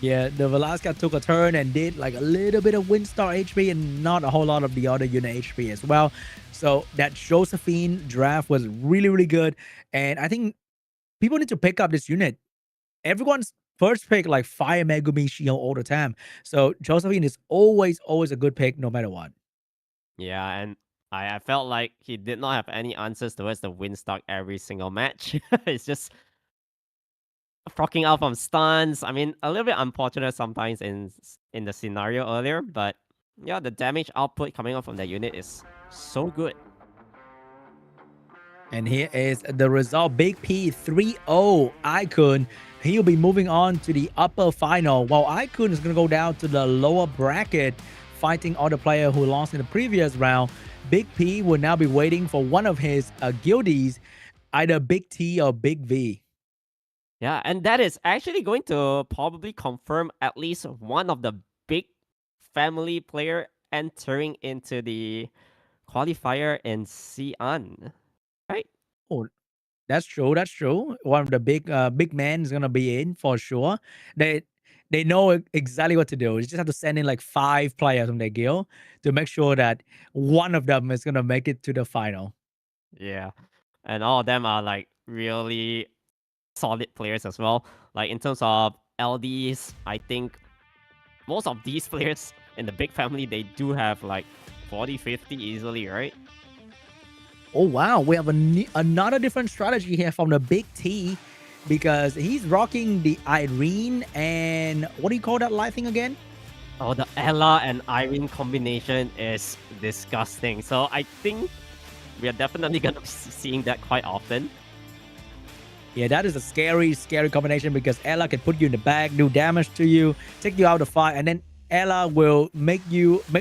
Yeah, the Velasca took a turn and did like a little bit of Windstar HP and not a whole lot of the other unit HP as well. So that Josephine draft was really, really good. And I think people need to pick up this unit. Everyone's first pick like Fire Megumi Shield all the time. So Josephine is always, always a good pick no matter what. Yeah, and I felt like he did not have any answers towards the win stock every single match. It's just frocking out from stuns. I mean, a little bit unfortunate sometimes in the scenario earlier, but yeah, the damage output coming out from the unit is so good. And here is the result. Big P 3-0 IKUN. He'll be moving on to the upper final, while IKUN is going to go down to the lower bracket, fighting all the players who lost in the previous round. Big P will now be waiting for one of his guildies, either Big T or Big V. Yeah, and that is actually going to probably confirm at least one of the big family player entering into the qualifier in Xi'an, right? Oh, that's true. That's true. One of the big men is gonna be in for sure. They know exactly what to do. You just have to send in like 5 players from their guild to make sure that one of them is gonna make it to the final. Yeah, and all of them are like really solid players as well. Like in terms of LDs, I think most of these players in the big family, they do have like 40, 50 easily, right? Oh wow, we have another different strategy here from the Big T, because he's rocking the Irene and what do you call that light thing again? Oh, the Ella and Irene combination is disgusting. So I think we are definitely gonna be seeing that quite often. Yeah, that is a scary, scary combination, because Ella can put you in the back, do damage to you, take you out of the fight, and then Ella will make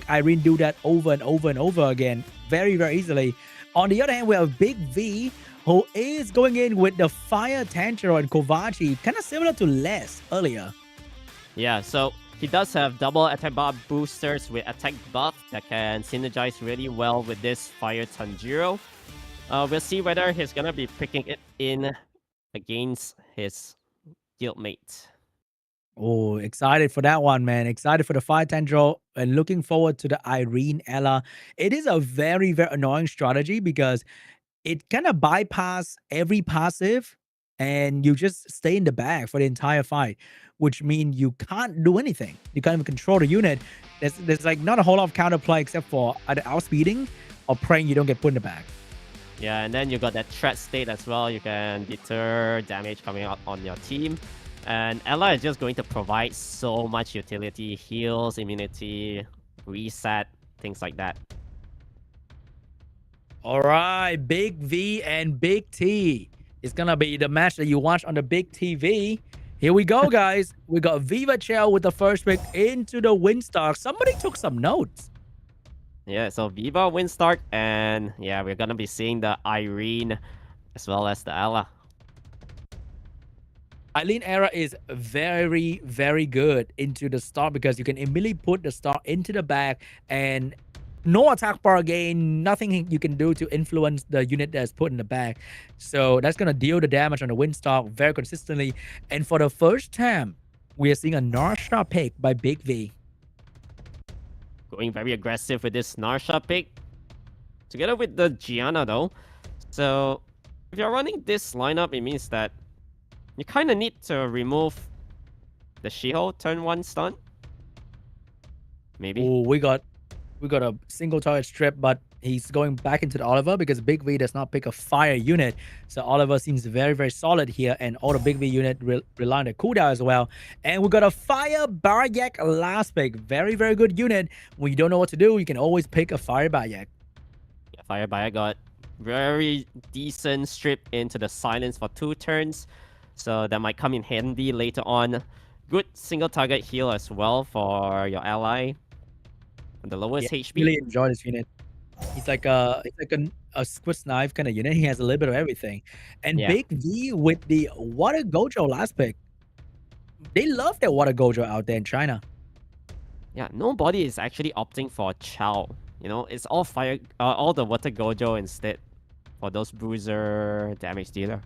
Irene do that over and over and over again very, very easily. On the other hand, we have Big V, who is going in with the Fire Tanjiro and Kovachi, kind of similar to Les earlier. Yeah, so he does have double attack buff boosters with attack buff that can synergize really well with this Fire Tanjiro. We'll see whether he's gonna be picking it in against his guildmate. Oh, excited for that one, man. Excited for the Fire Tanjiro and looking forward to the Irene Ella. It is a very, very annoying strategy because it kind of bypass every passive and you just stay in the back for the entire fight, which means you can't do anything. You can't even control the unit. There's like not a whole lot of counterplay except for either outspeeding or praying you don't get put in the back. Yeah, and then you got that threat state as well. You can deter damage coming out on your team. And Ella is just going to provide so much utility, heals, immunity, reset, things like that. All right, Big V and Big T. It's going to be the match that you watch on the big TV. Here we go, guys. We got Viva Chell with the first pick into the Windstar. Somebody took some notes. Yeah, so Viva Windstar, and yeah, we're going to be seeing the Irene as well as the Ella. Eileen era is very, very good into the start because you can immediately put the star into the back and no attack bar gain, nothing you can do to influence the unit that's put in the back. So that's going to deal the damage on the Windstar very consistently. And for the first time, we are seeing a Narsha pick by Big V. Going very aggressive with this Narsha pick. Together with the Gianna though. So if you're running this lineup, it means that you kind of need to remove the Shiho turn 1 stun. Maybe. Oh, we got a single target strip, but he's going back into the Oliver because Big V does not pick a fire unit. So Oliver seems very, very solid here, and all the Big V unit rely on the cooldown as well. And we got a Fire Baryak last pick. Very, very good unit. When you don't know what to do, you can always pick a Fire Baryak. Yeah, Fire Baryak got very decent strip into the silence for 2 turns. So that might come in handy later on. Good single target heal as well for your ally. The lowest HP. Really enjoy this unit. He's like a Swiss knife kind of unit. He has a little bit of everything. And Yeah. Big V with the Water Gojo last pick. They love their Water Gojo out there in China. Yeah, nobody is actually opting for Chow. You know, it's all fire, all the water Gojo instead for those bruiser damage dealer.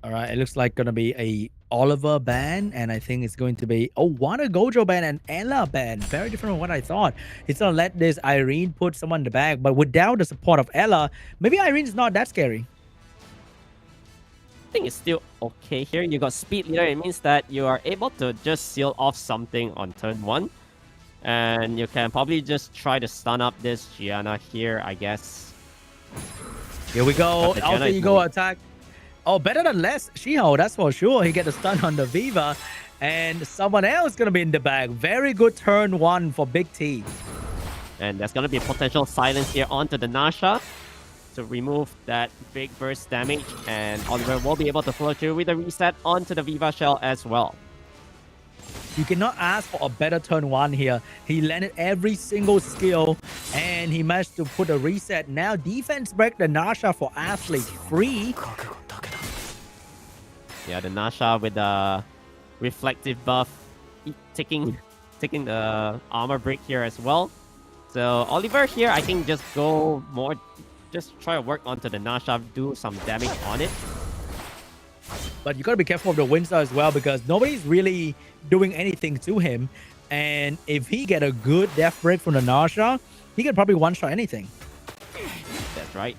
All right, it looks like gonna be a Oliver ban, and I think it's going to be Water Gojo ban and Ella ban. Very different from what I thought. He's gonna let this Irene put someone in the back, but without the support of Ella, maybe Irene's not that scary. I think it's still okay here. You got speed leader. It means that you are able to just seal off something on turn 1. And you can probably just try to stun up this Gianna here, I guess. Here we go. Alter Ego attack. Oh, better than less Shiho, that's for sure. He get a stun on the Viva. And someone else going to be in the back. Very good turn 1 for Big T. And there's going to be potential silence here onto the Nasha to remove that big burst damage. And Oliver will be able to flow through with a reset onto the Viva Shell as well. You cannot ask for a better turn 1 here. He landed every single skill and he managed to put a reset. Now defense break the Nasha for Athlete free. Yeah, the Nasha with the reflective buff taking the armor break here as well. So Oliver here, I think just try to work onto the Nasha, do some damage on it. But you gotta be careful of the Windstar as well because nobody's really doing anything to him. And if he get a good death break from the Nasha, he can probably one-shot anything. That's right.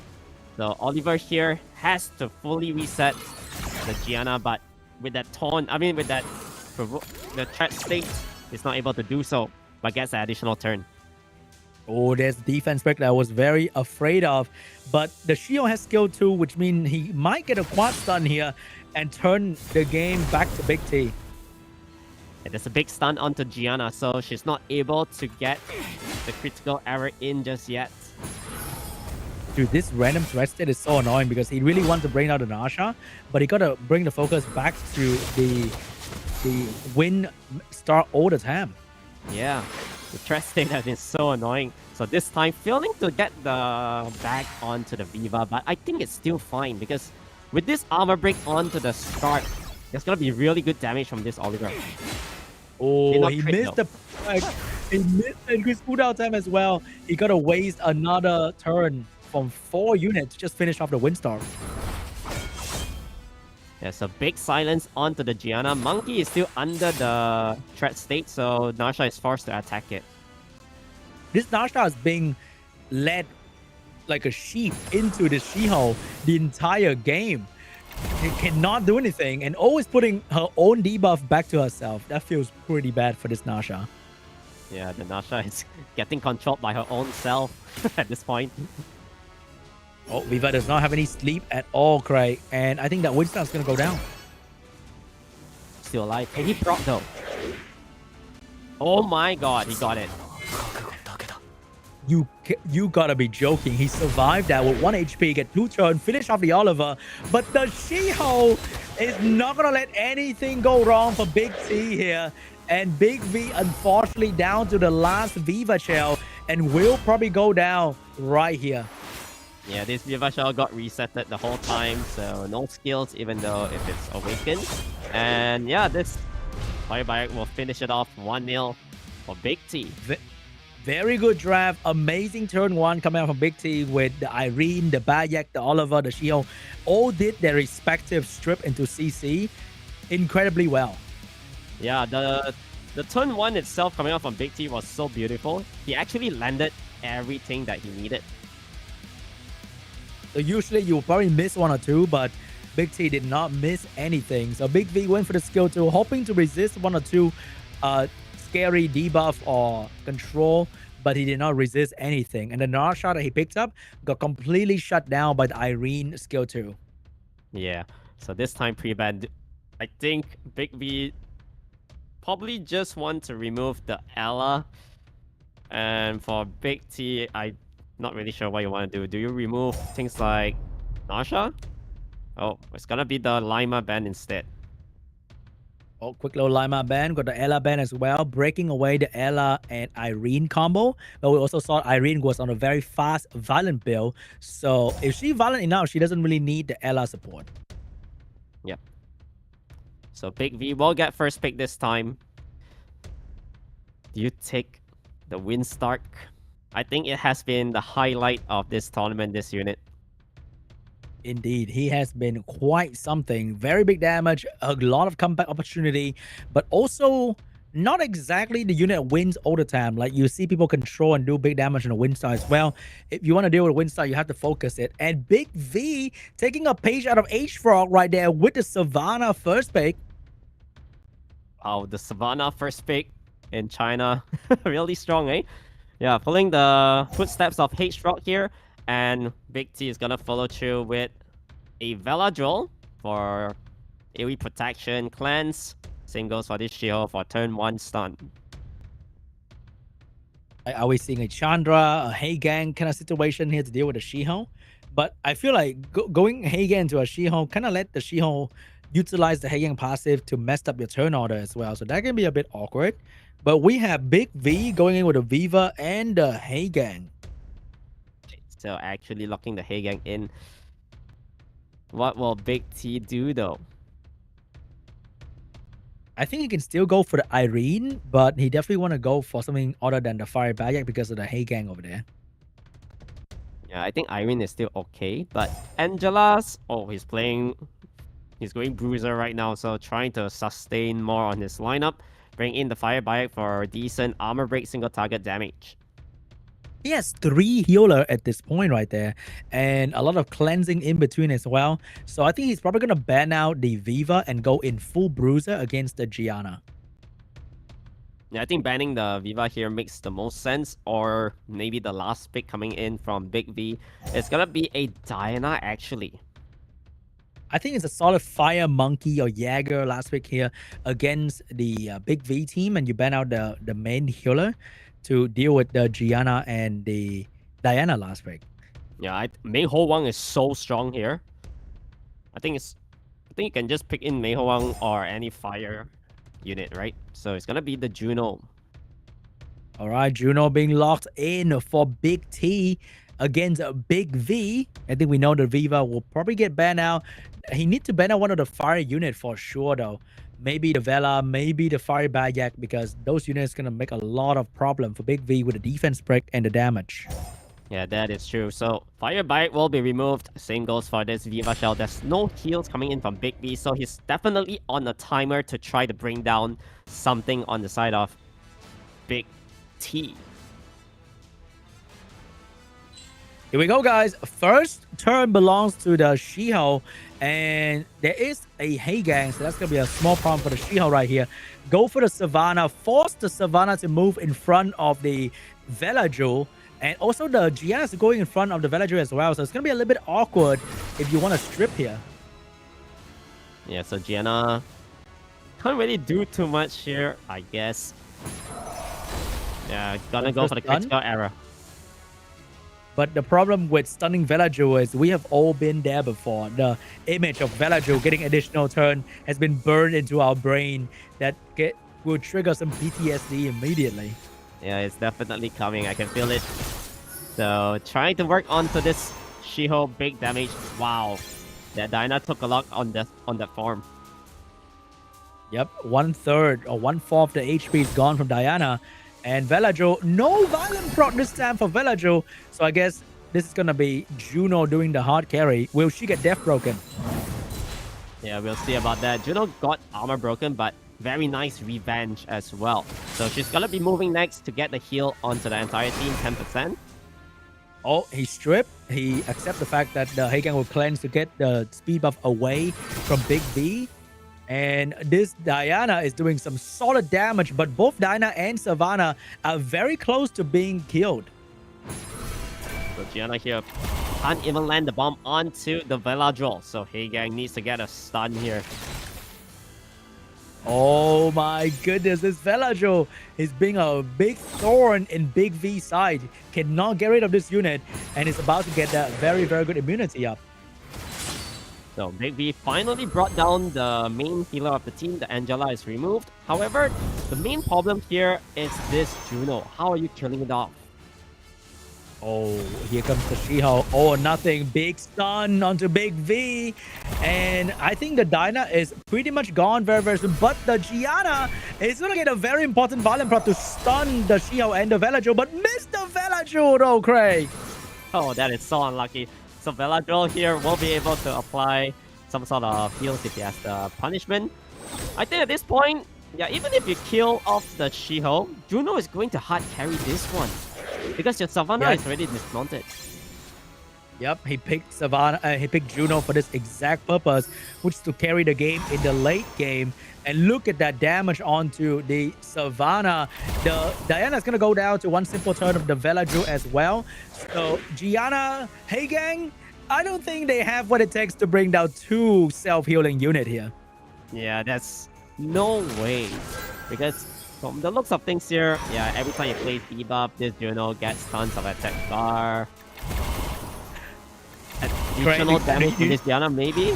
So Oliver here has to fully reset the Gianna, but with that taunt, with that the threat state, he's not able to do so, but gets an additional turn. Oh, there's defense break that I was very afraid of. But the Shio has skill 2, which means he might get a quad stun here and turn the game back to Big T. And there's a big stun onto Gianna, so she's not able to get the critical error in just yet. Dude, this random threat state is so annoying because he really wants to bring out the Nasha, but he gotta bring the focus back to the win star all the time. Yeah, the threat state has been so annoying. So this time, failing to get the back onto the Viva, but I think it's still fine because with this armor break onto the start, there's gonna be really good damage from this Oliver. Oh, he missed the he missed the increased cooldown time as well. He gotta waste another turn from 4 units to just finish off the Windstar. There's a big silence onto the Gianna. Monkey is still under the threat state, so Nasha is forced to attack it. This Nasha is being led like a sheep into the Shiho the entire game. She cannot do anything and always putting her own debuff back to herself. That feels pretty bad for this Nasha. Yeah, the Nasha is getting controlled by her own self at this point. Oh, Viva does not have any sleep at all, Craig. And I think that Windstar is going to go down. Still alive. Can he proc though? Oh my god, he got it. You gotta be joking. He survived that with 1 HP, get 2 turns, finish off the Oliver. But the Shiho is not gonna let anything go wrong for Big T here. And Big V, unfortunately, down to the last Viva Shell and will probably go down right here. Yeah, this Viva Shell got resetted the whole time, so no skills even though if it's awakened. And yeah, this Fire Barrack will finish it off 1-0 for Big T. Very good draft. Amazing turn 1 coming out from Big T with the Irene, the Bayek, the Oliver, the Shio. All did their respective strip into CC incredibly well. Yeah, the turn 1 itself coming out from Big T was so beautiful. He actually landed everything that he needed. So usually you'll probably miss 1 or 2, but Big T did not miss anything. So Big V went for the skill 2, hoping to resist 1 or 2 scary debuff or control, but he did not resist anything. And the Nasha that he picked up got completely shut down by the Irene skill 2. Yeah, so this time pre-ban, I think Big V probably just want to remove the Ella. And for Big T, I'm not really sure what you want to do. Do you remove things like Nasha? Oh, it's gonna be the Lima ban instead. Oh, quick little Lima ban. Got the Ella ban as well, breaking away the Ella and Irene combo. But we also saw Irene was on a very fast, violent build. So if she's violent enough, she doesn't really need the Ella support. Yep. So Big V will get first pick this time. Do you take the Windstark? I think it has been the highlight of this tournament, this unit. Indeed, he has been quite something. Very big damage, a lot of comeback opportunity, but also not exactly the unit that wins all the time. Like you see people control and do big damage on the Windstar as well. If you want to deal with Windstar, you have to focus it. And Big V taking a page out of H.FROG right there with the Savannah first pick. Wow, the Savannah first pick in China. Really strong, eh? Yeah, following the footsteps of H.FROG here. And Big T is gonna follow through with a Veladrol for AoE protection, cleanse. Same goes for this Shiho for turn 1 stun. Are we seeing a Chandra, a Heigang kind of situation here to deal with the Shiho? But I feel like going Heigang to a Shiho kind of let the Shiho utilize the Heigang passive to mess up your turn order as well. So that can be a bit awkward. But we have Big V going in with a Viva and the Heigang. So actually locking the Heigang in. What will Big T do though? I think he can still go for the Irene, but he definitely want to go for something other than the Fire Bayak because of the Heigang over there. Yeah, I think Irene is still okay, but Angela's... Oh, he's going Bruiser right now, so trying to sustain more on his lineup. Bring in the Fire Bayak for decent armor break, single target damage. He has 3 healer at this point right there, and a lot of cleansing in between as well. So I think he's probably going to ban out the Viva and go in full Bruiser against the Gianna. Yeah, I think banning the Viva here makes the most sense, or maybe the last pick coming in from Big V. It's going to be a Diana actually. I think it's a solid Fire Monkey or Jäger last pick here against the Big V team, and you ban out the main healer to deal with the Gianna and the Diana last pick. Yeah, Mei Ho Wang is so strong here. I think you can just pick in Mei Ho Wang or any fire unit, right? So it's gonna be the Juno. All right, Juno being locked in for Big T against Big V. I think we know the Viva will probably get banned out. He needs to ban out one of the fire unit for sure though. Maybe the Vela, maybe the Fire Bayak, because those units gonna make a lot of problem for Big V with the defense break and the damage. Yeah, that is true. So Fire Bite will be removed. Same goes for this Viva Shell. There's no heals coming in from Big V, so he's definitely on a timer to try to bring down something on the side of Big T. Here we go, guys. First turn belongs to the Shiho, and there is a Heigang, so that's going to be a small problem for the Shiho right here. Go for the Savannah, force the Savannah to move in front of the Veladrol, and also the Gianna is going in front of the Veladrol as well, so it's going to be a little bit awkward if you want to strip here. Yeah, so Gianna can't really do too much here, I guess. Yeah, gonna go for the critical error. But the problem with stunning Veladrol is we have all been there before. The image of Veladrol getting additional turn has been burned into our brain that will trigger some PTSD immediately. Yeah, it's definitely coming. I can feel it. So trying to work onto this Shiho big damage. Wow, that Diana took a lot on that farm. Yep, 1/3 or 1/4 the HP is gone from Diana. And Veladrol, no violent proc this time for Veladrol. So I guess this is going to be Juno doing the hard carry. Will she get death broken? Yeah, we'll see about that. Juno got armor broken, but very nice revenge as well. So she's going to be moving next to get the heal onto the entire team, 10%. Oh, he stripped. He accepts the fact that the Heigang will cleanse to get the speed buff away from Big V. And this Diana is doing some solid damage, but both Diana and Savannah are very close to being killed. So Gianna here can't even land the bomb onto the Veladrol, so Heigang needs to get a stun here. Oh my goodness, this Veladrol is being a big thorn in Big V's side. Cannot get rid of this unit, and is about to get that very, very good immunity up. So Big V finally brought down the main healer of the team. The Angela is removed. However, the main problem here is this Juno. How are you killing it off? Oh, here comes the She-Hulk. Oh, nothing. Big stun onto Big V. And I think the Dyna is pretty much gone very, very soon. But the Gianna is going to get a very important Violent Prop to stun the She-Hulk and the Veladril. But missed the Veladril though, Craig. Oh, that is so unlucky. So Veladril here will be able to apply some sort of heals if he has the punishment. I think at this point, yeah, even if you kill off the She-Hulk, Juno is going to hard carry this one. Because your Savannah is already dismounted. Yep, he picked Savannah. He picked Juno for this exact purpose, which is to carry the game in the late game. And look at that damage onto the Savannah. The Diana is gonna go down to one simple turn of the Veladril as well. So Gianna, hey gang, I don't think they have what it takes to bring down two self-healing unit here. Yeah, that's no way. Because from the looks of things here, yeah, every time you play debuff, this Juno gets tons of attack bar. Additional damage to this Diana, maybe?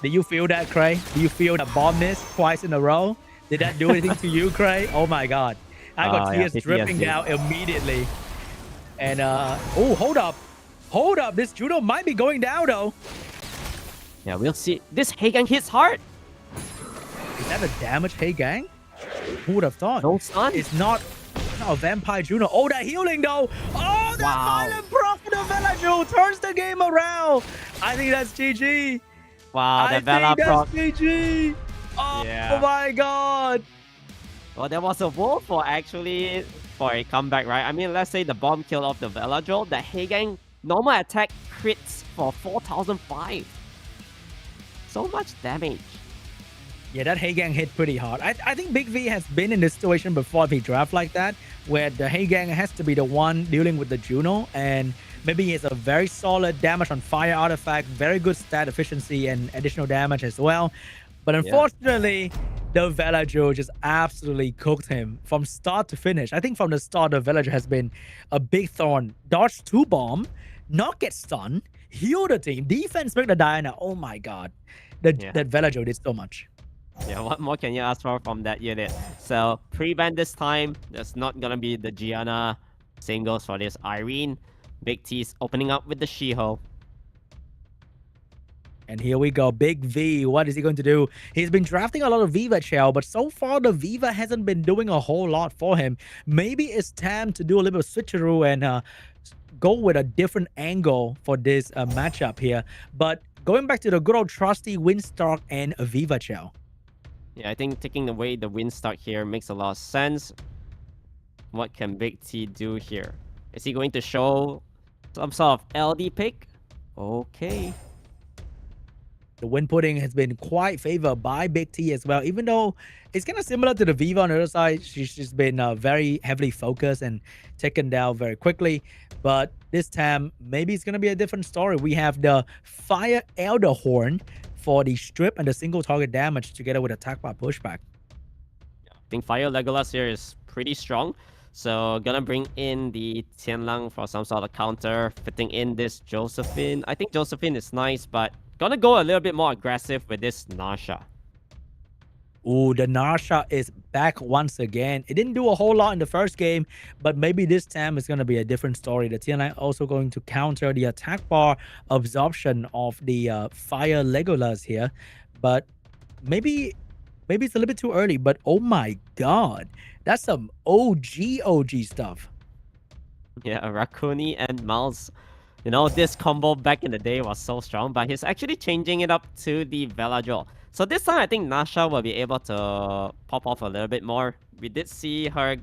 Did you feel that, Cray? Do you feel that bomb miss twice in a row? Did that do anything to you, Cray? Oh my god. I got tears dripping down immediately. And, oh, hold up. Hold up. This Juno might be going down, though. Yeah, we'll see. This Heigang hits hard. Is that a damage Heigang? Who would have thought? No stun. It's not a Vampire Juno. Oh, that healing though. Oh, that Violent Prop for the Veladril turns the game around. I think that's GG. Wow, that Vela Prop. GG. Oh, yeah. Oh my god. Well, there was a vote for actually for a comeback, right? I mean, let's say the bomb killed off the Veladril. The Heigang normal attack crits for 4,005. So much damage. Yeah, that Heigang hit pretty hard. I think Big V has been in this situation before if he draft like that, where the Heigang has to be the one dealing with the Juno, and maybe he has a very solid damage on fire artifact, very good stat efficiency and additional damage as well. But unfortunately, the Veladril just absolutely cooked him from start to finish. I think from the start, the Veladril has been a big thorn. Dodge 2 bomb, not get stunned, heal the team, defense break the Diana. Oh my god. That Veladril did so much. Yeah, what more can you ask for from that unit? So, pre-ban this time, there's not gonna be the Gianna. Same goes for this Irene. Big T's opening up with the She-Hulk. And here we go. Big V, what is he going to do? He's been drafting a lot of Viva Chell, but so far the Viva hasn't been doing a whole lot for him. Maybe it's time to do a little bit of switcheroo and go with a different angle for this matchup here. But going back to the good old trusty Windstalk and Viva Chell. Yeah, I think taking away the Windstalk here makes a lot of sense. What can Big T do here? Is he going to show some sort of LD pick? Okay. The win pudding has been quite favored by Big T as well, even though it's kind of similar to the Viva on the other side. She's just been very heavily focused and taken down very quickly. But this time, maybe it's going to be a different story. We have the Fire Elder Horn for the strip and the single target damage together with attack by pushback. I think Fire Legolas here is pretty strong. So gonna bring in the Tianlang for some sort of counter, fitting in this Josephine. I think Josephine is nice, but gonna go a little bit more aggressive with this Nasha. Ooh, the Nasha is back once again. It didn't do a whole lot in the first game, but maybe this time it's going to be a different story. The Tianlang also going to counter the attack bar absorption of the Fire Legolas here. But maybe it's a little bit too early, but oh my god. That's some OG stuff. Yeah, Rakuni and Miles. You know, this combo back in the day was so strong, but he's actually changing it up to the Veladril. So this time, I think Nasha will be able to pop off a little bit more. We did see her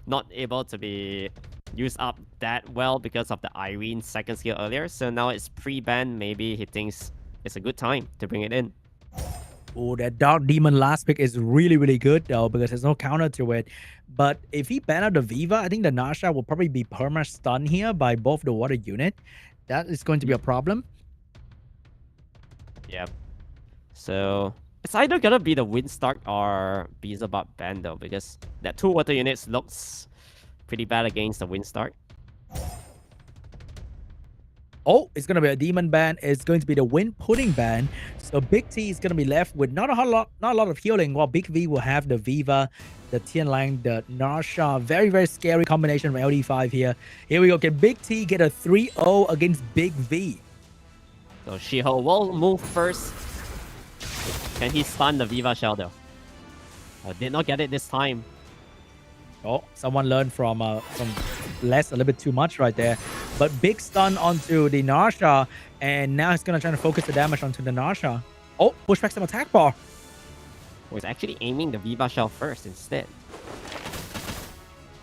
not able to be used up that well because of the Irene second skill earlier. So now it's pre-ban. Maybe he thinks it's a good time to bring it in. Oh, that Dark Demon last pick is really, really good though, because there's no counter to it. But if he ban out the Viva, I think the Nasha will probably be perma-stunned here by both the water unit. That is going to be a problem. Yeah. So it's either gonna be the Windstalk or Beelzebub ban though, because that 2 water units looks pretty bad against the Windstalk. Oh, it's going to be a demon ban. It's going to be the wind pudding ban. So Big T is going to be left with not a lot of healing, while Big V will have the Viva, the Tianlang, the Narsha. Very, very scary combination of LD5 here. Here we go. Can Big T get a 3-0 against Big V? So Shiho will move first. Can he stun the Viva Shell though? Did not get it this time. Oh, someone learned from Les a little bit too much right there. But big stun onto the Narsha, and now he's going to try to focus the damage onto the Narsha. Oh, push back some attack bar. Oh, he's actually aiming the Viva Shell first instead.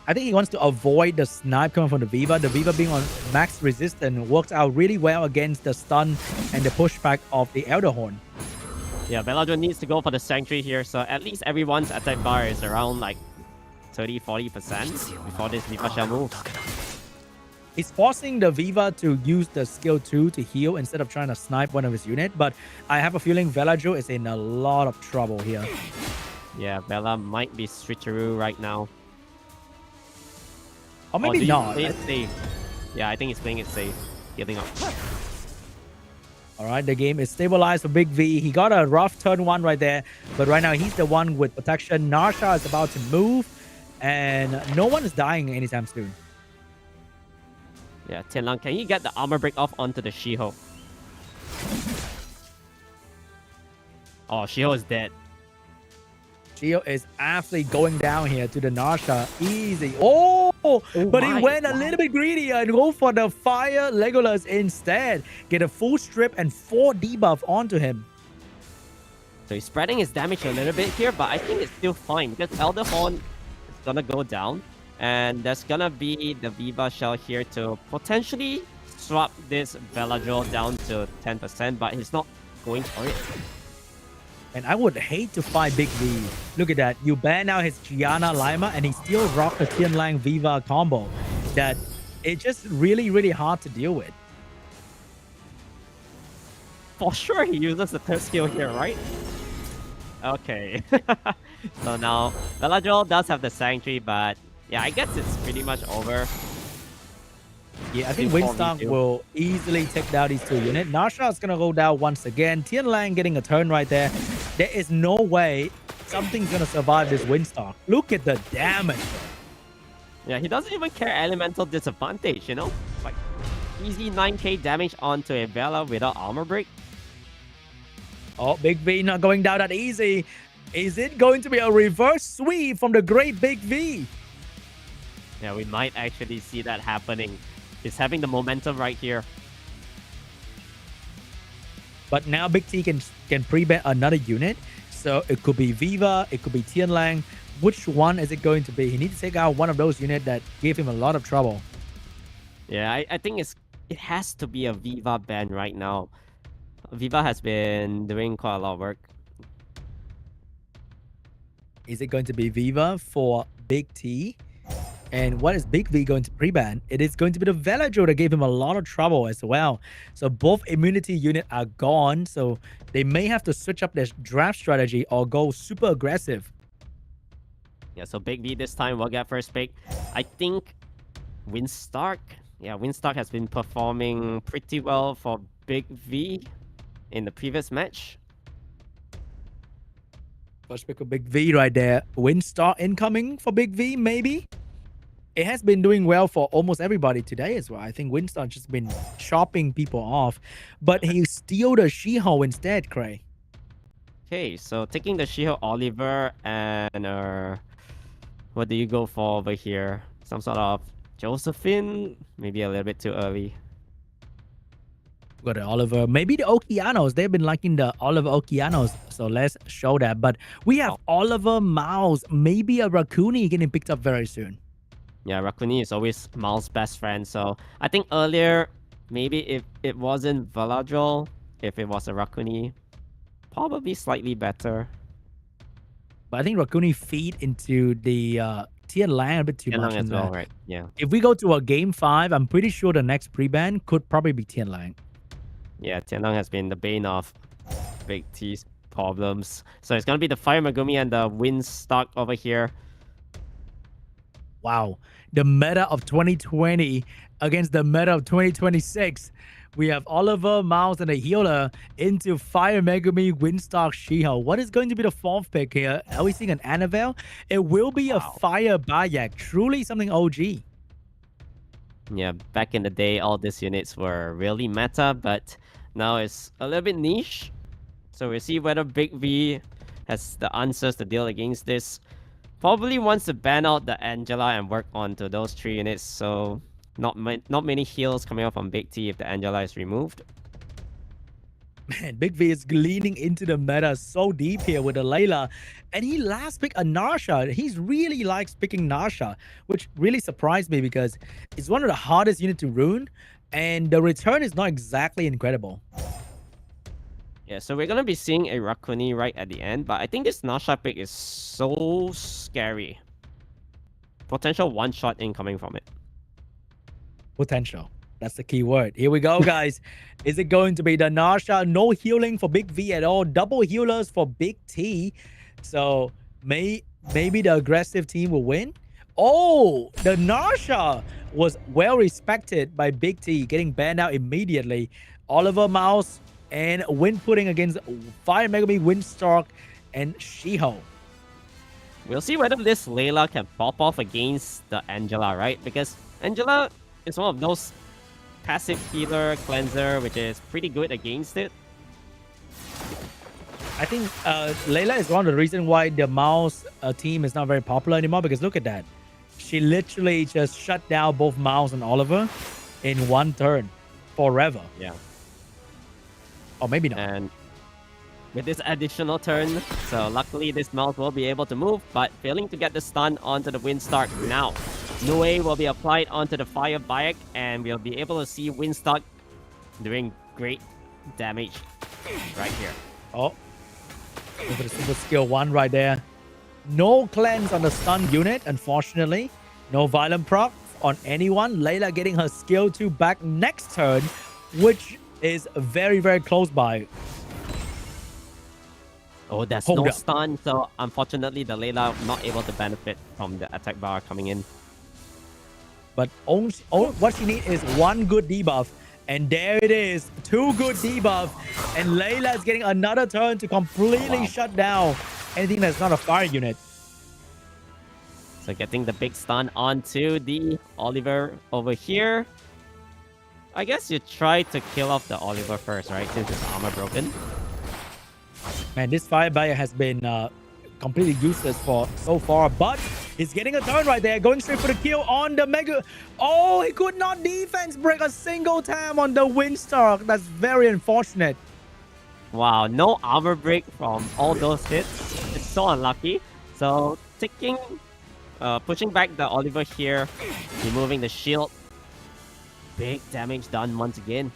I think he wants to avoid the snipe coming from the Viva. The Viva being on max resistance works out really well against the stun and the pushback of the Elder Horn. Yeah, Bellator needs to go for the Sanctuary here, so at least everyone's attack bar is around like 30-40% before this Viva Shell move. He's forcing the Viva to use the skill 2 to heal instead of trying to snipe one of his units, but I have a feeling Velajo is in a lot of trouble here. Yeah, Bella might be switcheroo right now. Or maybe not. Play it safe? Yeah, I think he's playing it safe. Healing up. All right, the game is stabilized for Big V. He got a rough turn 1 right there, but right now he's the one with protection. Narsha is about to move, and no one is dying anytime soon. Yeah, Tianlang, can he get the armor break off onto the Shiho? Oh, Shiho is dead. Shiho is absolutely going down here to the Narsha. Easy. Oh, but he went a little bit greedier and go for the Fire Legolas instead. Get a full strip and 4 debuff onto him. So he's spreading his damage a little bit here, but I think it's still fine because Elder Horn is gonna go down. And there's gonna be the Viva Shell here to potentially swap this Bellator down to 10%, but he's not going for it. And I would hate to fight Big V. Look at that. You ban out his Gianna Lima and he still rocked the Tianlang Viva combo. That it's just really, really hard to deal with. For sure he uses the third skill here, right? Okay. So now Bellator does have the Sanctuary, but yeah, I guess it's pretty much over. Yeah, I think Windstar will easily take down these 2 units. Narsha is going to go down once again. Tianlang getting a turn right there. There is no way something's going to survive this Windstar. Look at the damage. Yeah, he doesn't even care elemental disadvantage, you know? Like, easy 9k damage onto a Bella without armor break. Oh, Big V not going down that easy. Is it going to be a reverse sweep from the great Big V? Yeah, we might actually see that happening. He's having the momentum right here. But now Big T can pre-bet another unit. So it could be Viva, it could be Tianlang. Which one is it going to be? He needs to take out one of those units that gave him a lot of trouble. Yeah, I think it has to be a Viva ban right now. Viva has been doing quite a lot of work. Is it going to be Viva for Big T? And what is Big V going to pre-ban? It is going to be the Velajo that gave him a lot of trouble as well. So both immunity units are gone. So they may have to switch up their draft strategy or go super aggressive. Yeah, so Big V this time will get first pick. I think Windstark. Yeah, Windstark has been performing pretty well for Big V in the previous match. First pick of Big V right there. Windstar incoming for Big V, maybe? It has been doing well for almost everybody today as well. I think Winston just been chopping people off, but he steal the Shiho instead, Cray. Okay, so taking the Shiho Oliver and what do you go for over here? Some sort of Josephine? Maybe a little bit too early. Got the Oliver, maybe the Okeanos. They've been liking the Oliver Okeanos, so let's show that. But we have Oliver Mouse, maybe a Raccoon getting picked up very soon. Yeah, Raccoon is always Miles' best friend. So I think earlier, maybe if it wasn't Valadrol, if it was a Raccoon, probably slightly better. But I think Raccoon feed into the Tianlang a bit too much. As well, right? Yeah. If we go to a game 5, I'm pretty sure the next pre-ban could probably be Tianlang. Yeah, Tianlang has been the bane of Big T's problems. So it's going to be the Fire Megumi and the Windstalk over here. Wow. the meta of 2020 against the meta of 2026. We have Oliver, Miles, and a healer into Fire Megami, Windstalk, Shiho. What is going to be the fourth pick here? Are we seeing an Annabelle? It will be a Fire Bayak. Truly something OG. Yeah, back in the day, all these units were really meta, but now it's a little bit niche. So we'll see whether Big V has the answers to deal against this. Probably wants to ban out the Angela and work onto those 3 units, so not many heals coming out from Big T if the Angela is removed. Man, Big V is leaning into the meta so deep here with the Layla. And he last picked a Narsha. He really likes picking Narsha, which really surprised me because it's one of the hardest units to ruin. And the return is not exactly incredible. Yeah, so we're going to be seeing a Rakuni right at the end. But I think this Narsha pick is so scary. Potential one-shot incoming from it. Potential. That's the key word. Here we go, guys. Is it going to be the Narsha? No healing for Big V at all. Double healers for Big T. So maybe the aggressive team will win. Oh, the Narsha was well respected by Big T, getting banned out immediately. Oliver, Mouse, and Wind Pudding against Fire Megami, Windstalk, and Shiho. We'll see whether this Layla can pop off against the Angela, right? Because Angela is one of those passive healer cleanser, which is pretty good against it. I think Layla is one of the reasons why the Mouse team is not very popular anymore, because look at that. She literally just shut down both Mouse and Oliver in one turn forever. Yeah. Or maybe not. And with this additional turn, so luckily this Mouse will be able to move, but failing to get the stun onto the Windstalk now. Nue will be applied onto the Fire Bayak, and we'll be able to see Windstalk doing great damage right here. Oh, over the super skill 1 right there. No cleanse on the stun unit, unfortunately. No violent proc on anyone. Layla getting her skill 2 back next turn, which is very, very close by. Oh, there's no stun, so unfortunately the Layla not able to benefit from the attack bar coming in. But what she needs is 1 good debuff. And there it is. 2 good debuff. And Layla is getting another turn to completely shut down anything that's not a fire unit. So getting the big stun onto the Oliver over here. I guess you try to kill off the Oliver first, right? Since his armor broken. Man, this Fire Bayer has been completely useless for so far, but he's getting a turn right there, going straight for the kill on the Mega. Oh, he could not defense break a single time on the Windstalk. That's very unfortunate. Wow, no armor break from all those hits. It's so unlucky. So taking, pushing back the Oliver here, removing the shield. Big damage done once again.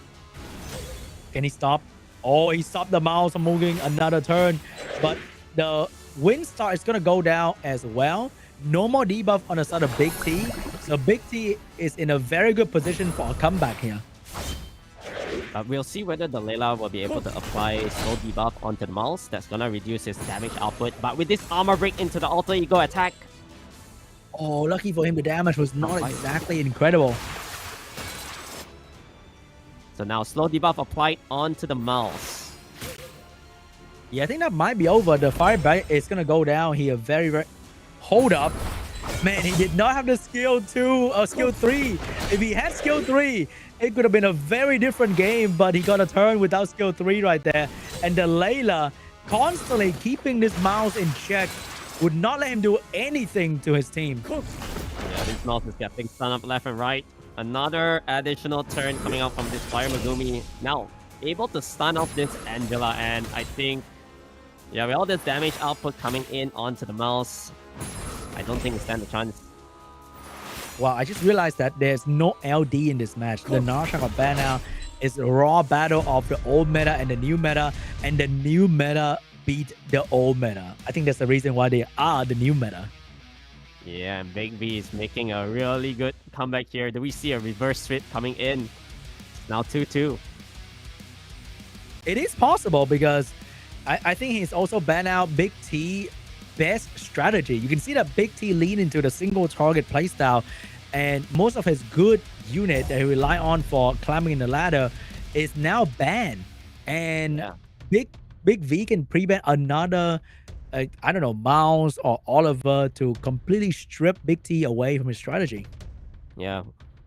Can he stop? Oh, he stopped the Mouse from moving another turn, but the Windstar is going to go down as well. No more debuff on the side of Big T. So Big T is in a very good position for a comeback here. But we'll see whether the Layla will be able to apply slow debuff onto the Mouse. That's going to reduce his damage output. But with this armor break into the alter ego attack. Oh, lucky for him, the damage was not exactly incredible. So now slow debuff applied onto the Mouse. Yeah, I think that might be over. The Fire Bite is going to go down here very, very... Hold up. Man, he did not have the skill 2 or skill 3. If he had skill 3, it could have been a very different game, but he got a turn without skill 3 right there. And the Layla constantly keeping this Mouse in check, would not let him do anything to his team. Yeah, this Mouse is getting stunned up left and right. Another additional turn coming out from this Fire Megumi. Now, able to stun off this Angela, and I think, yeah, with all this damage output coming in onto the Mouse, I don't think we stand a chance. Wow, I just realized that there's no LD in this match. The Narsha got banned out. It's a raw battle of the old meta and the new meta, and the new meta beat the old meta. I think that's the reason why they are the new meta. Yeah, and Big V is making a really good comeback here. Do we see a reverse sweep coming in? Now 2-2. It is possible because I think he's also banned out Big T best strategy. You can see that Big T lean into the single target playstyle. and most of his good unit that he rely on for climbing the ladder is now banned. And Yeah. Big V can prevent another, I don't know, Mouse or Oliver to completely strip Big T away from his strategy. Yeah.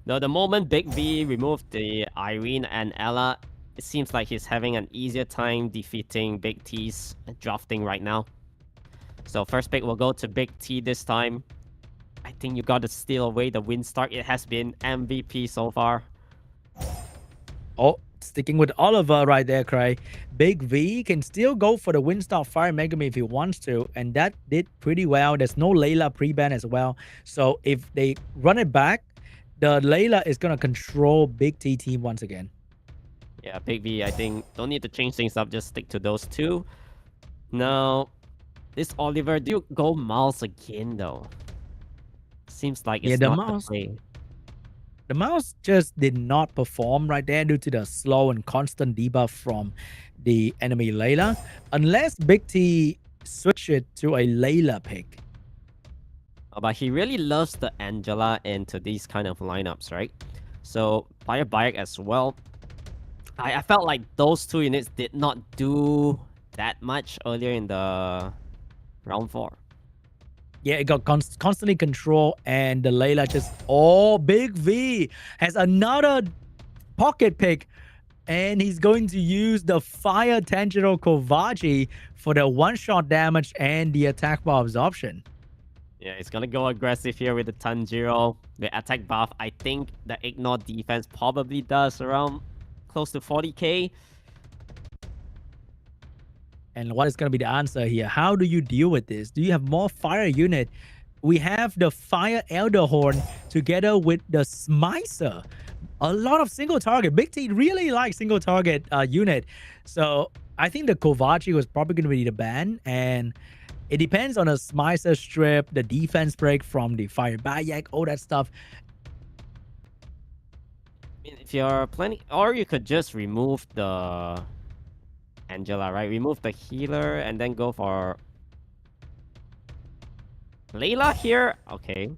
Now, the moment Big V removed the Irene and Ella, it seems like he's having an easier time defeating Big T's drafting right now. So first pick will go to Big T this time. I think you got to steal away the win start. It has been MVP so far. Oh, sticking with Oliver right there, Cray. Big V can still go for the Windstar Fire Megami if he wants to, and that did pretty well. There's no Layla pre-ban as well. So if they run it back, the Layla is going to control Big T team once again. Yeah, Big V, I think, don't need to change things up. Just stick to those two. Now, this Oliver, do you go Mouse again, though? Seems like it's the not Mouse. the play. The Mouse just did not perform right there due to the slow and constant debuff from the enemy Layla. Unless Big T switch it to a Layla pick. But he really loves the Angela into these kind of lineups, right? So, Fire Bayek as well. I felt like those two units did not do that much earlier in the round 4. Yeah, it got constantly control, and the Layla just... Oh, Big V has another pocket pick, and he's going to use the Fire Tanjiro Kovaji for the one-shot damage and the attack bar absorption. Yeah, he's gonna go aggressive here with the Tanjiro. The attack buff, I think the ignore defense probably does around close to 40k. And what is going to be the answer here? How do you deal with this? Do you have more fire unit? We have the Fire Elderhorn together with the Smicer. A lot of single target. Big T really likes single target unit. So I think the Kovachi was probably going to be the ban. And it depends on the Smicer strip, the defense break from the Fire Bayek, all that stuff. If you're planning, or you could just remove the Angela, right? Remove the healer and then go for Layla here. Okay.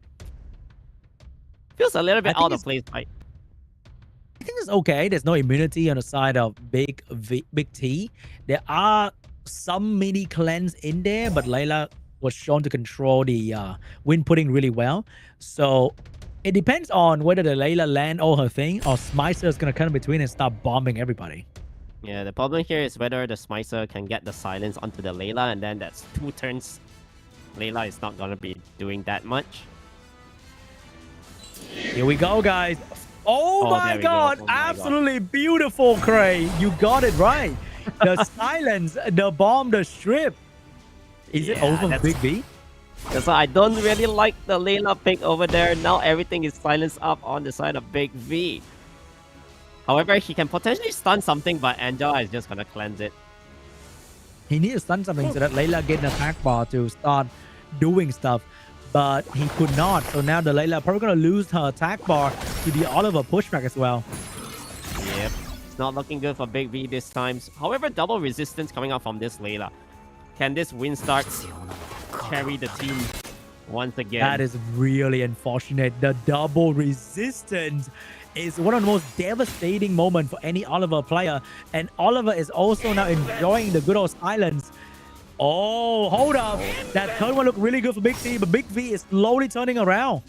Feels a little bit out of place, right? I think it's okay. There's no immunity on the side of Big T. There are some mini cleanse in there, but Layla was shown to control the wind pudding really well. So it depends on whether the Layla land all her thing or Smicer is going to come in between and start bombing everybody. Yeah, the problem here is whether the Smicer can get the silence onto the Layla, and then that's 2 turns. Layla is not going to be doing that much. Here we go, guys. Oh my god, absolutely beautiful, Cray. You got it right. The silence, the bomb, the strip. Is it over Big V? That's why I don't really like the Layla pick over there. Now everything is silenced up on the side of Big V. However, he can potentially stun something, but Angela is just going to cleanse it. He needs to stun something so that Layla get an attack bar to start doing stuff, but he could not. So now the Layla probably going to lose her attack bar to the Oliver pushback as well. Yep, it's not looking good for Big V this time. However, double resistance coming out from this Layla. Can this win start carry the team once again? That is really unfortunate. The double resistance is one of the most devastating moments for any Oliver player. And Oliver is also now enjoying the good old silence. Oh, hold up. That third one looked really good for Big T, but Big V is slowly turning around.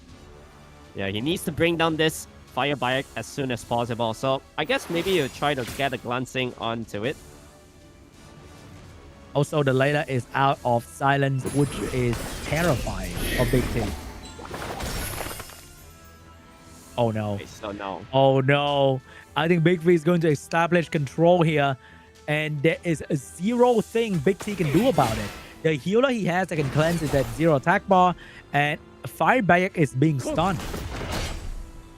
Yeah, he needs to bring down this Fire Bayek as soon as possible. So I guess maybe you try to get a glancing onto it. Also, the Layla is out of silence, which is terrifying for Big T. Oh no. Okay, so no. Oh no. I think Big V is going to establish control here. And there is a zero thing Big T can do about it. The healer he has that can cleanse is that 0 attack bar. And Fire Bayek is being stunned.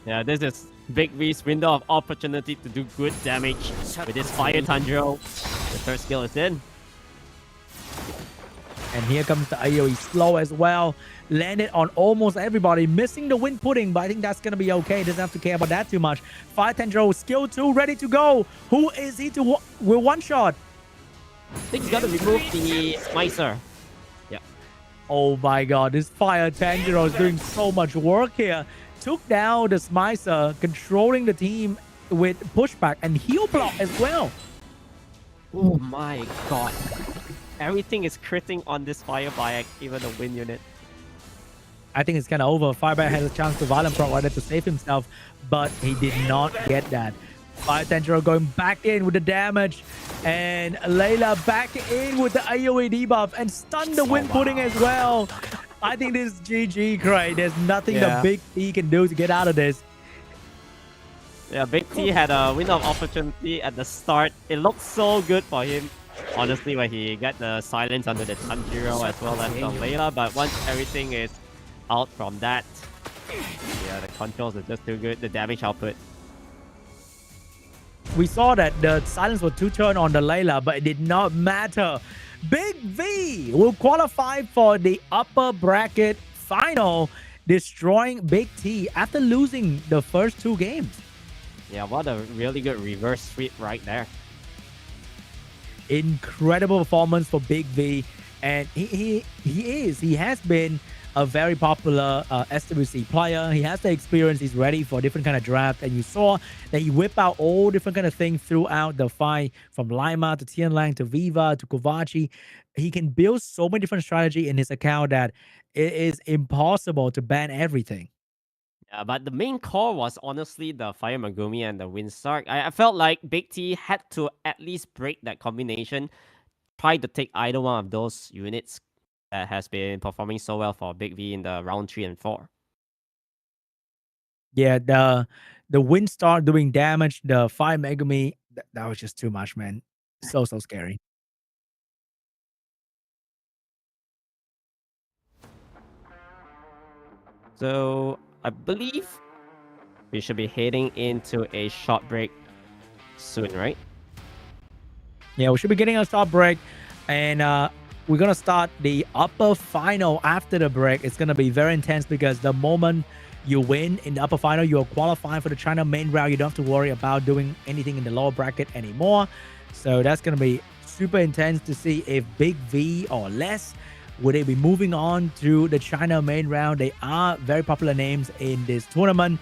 Yeah, this is Big V's window of opportunity to do good damage with his Fire Tanjiro. The first skill is in. And here comes the AoE slow as well. Landed on almost everybody. Missing the wind pudding, but I think that's going to be okay. Doesn't have to care about that too much. Fire Tanjiro, skill 2, ready to go. Who is he to with one shot? I think he's got to remove the Smicer. Yeah. Oh my god, this Fire Tanjiro is doing so much work here. took down the Smicer, controlling the team with pushback and heal block as well. Oh my god. Everything is critting on this Fireback, even the win unit. I think it's kind of over. Fireback has a chance to Violent Proc right there to save himself, but he did not get that. Fire Tanjiro going back in with the damage, and Layla back in with the AoE debuff and stun the Wind Pudding as well. I think this is GG, Craig. There's nothing the Big T can do to get out of this. Yeah, Big T had a window of opportunity at the start. It looked so good for him, honestly, when he got the silence under the Tanjiro as well as the Layla, but once everything is out from that, yeah, the controls are just too good. The damage output. We saw that the silence was 2-turn on the Layla, but it did not matter. Big V will qualify for the upper bracket final, destroying Big T after losing the first 2 games. Yeah, what a really good reverse sweep right there. Incredible performance for Big V, and he has been a very popular SWC player. He has the experience. He's ready for different kind of draft, and you saw that he whip out all different kind of things throughout the fight, from Lima to Tianlang to Viva to Kovaci. He can build so many different strategy in his account that it is impossible to ban everything. Yeah, but the main core was honestly the Fire Megumi and the Windstark. I felt like Big T had to at least break that combination, try to take either one of those units that has been performing so well for Big V in the round 3 and 4. Yeah, the Windstar doing damage, the Fire Megumi, that was just too much, man. So scary. So I believe we should be heading into a short break soon, right? Yeah, we should be getting a short break, and we're gonna start the upper final after the break. It's gonna be very intense because the moment you win in the upper final, you're qualifying for the China main round. You don't have to worry about doing anything in the lower bracket anymore. So that's gonna be super intense to see if Big V or Les would they be moving on to the China main round. They are very popular names in this tournament,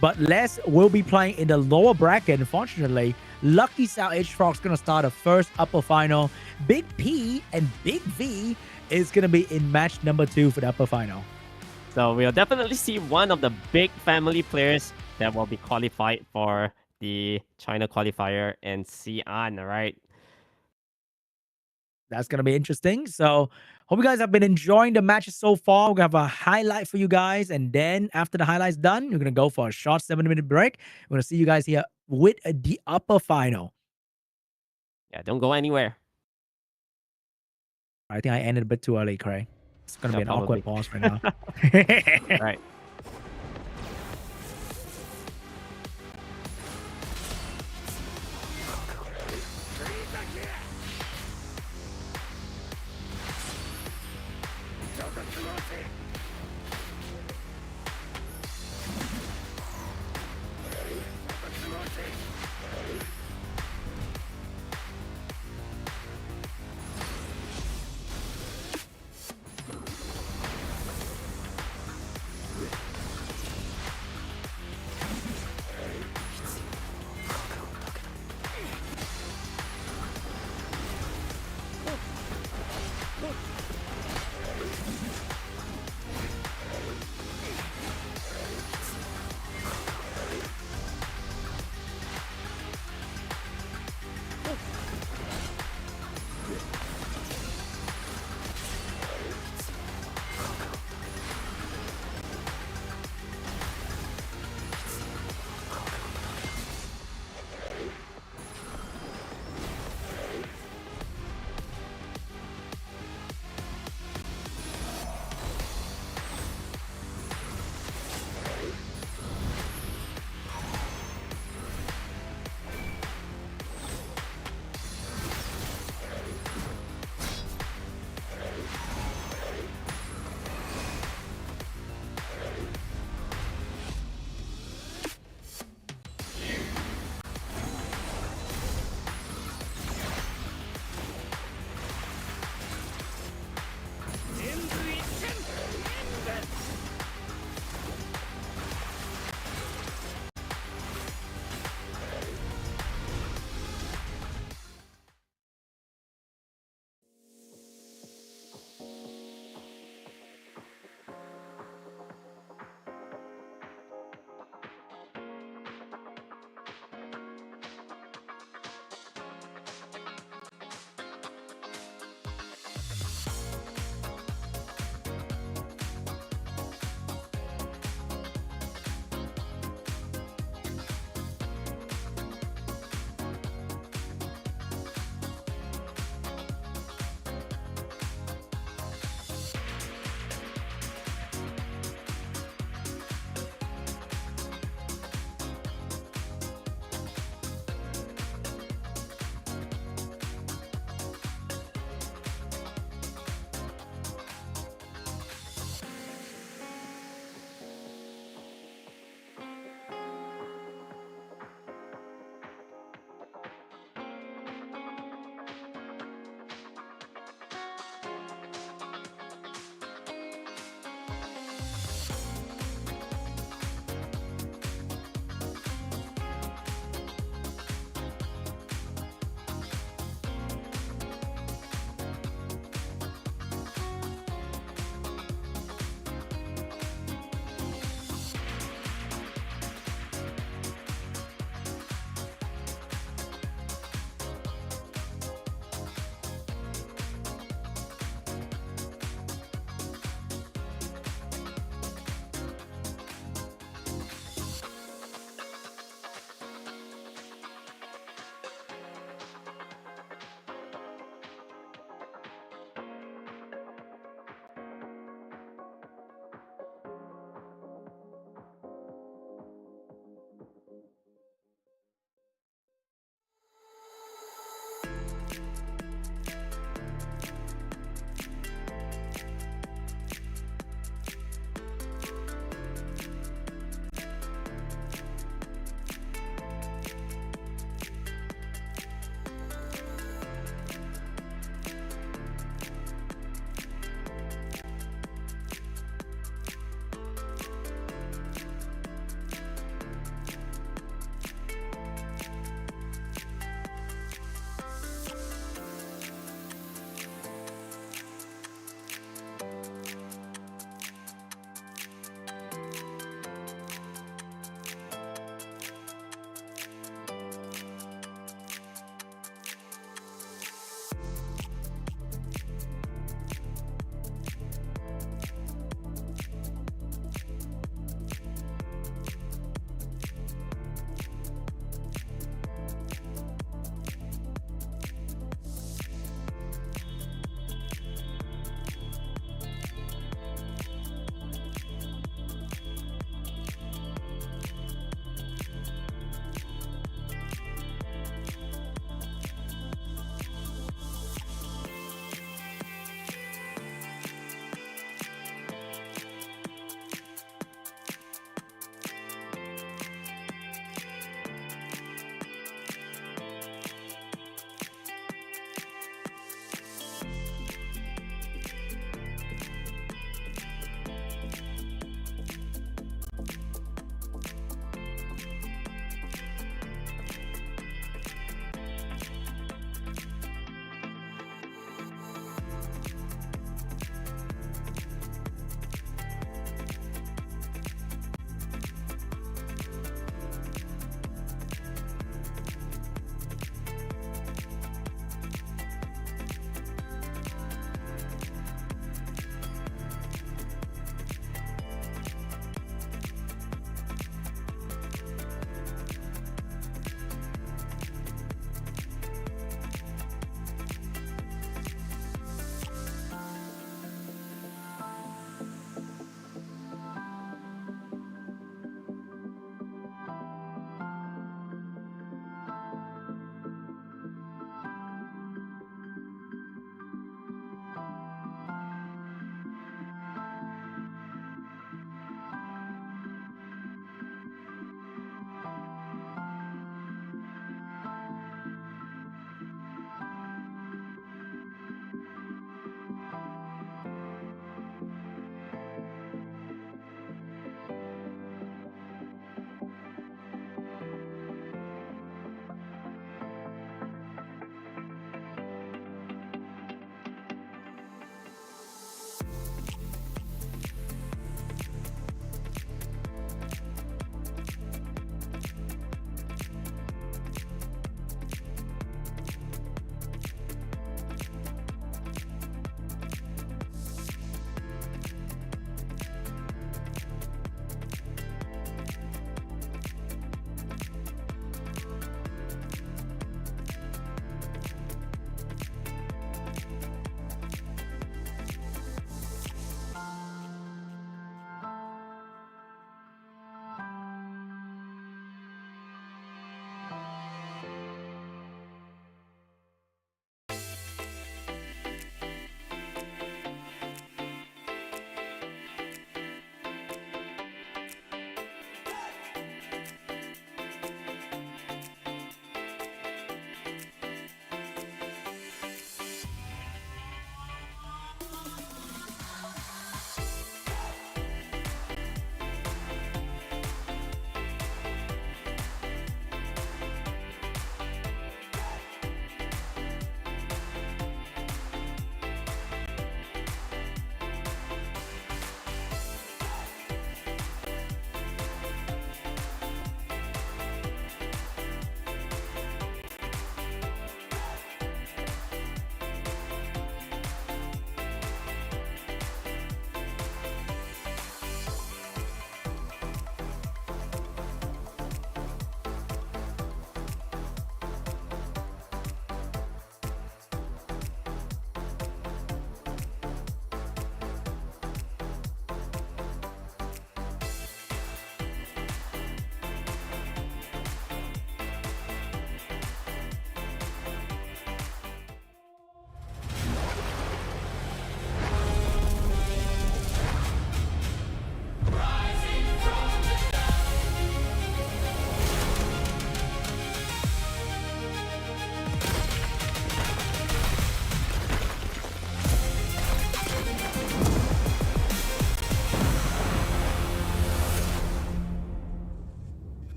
but Les will be playing in the lower bracket. Unfortunately, LUCKYSOUND H.FROG is going to start a first upper final. Big P and Big V is going to be in match number 2 for the upper final. So we'll definitely see one of the big family players that will be qualified for the China qualifier and Xi'an, right? That's going to be interesting. So hope you guys have been enjoying the matches so far. We're going to have a highlight for you guys. And then after the highlight's done, we're going to go for a short 7-minute break. We're going to see you guys here with the upper final. Yeah, don't go anywhere. I think I ended a bit too early, Craig. It's going to be an awkward pause right now. Right.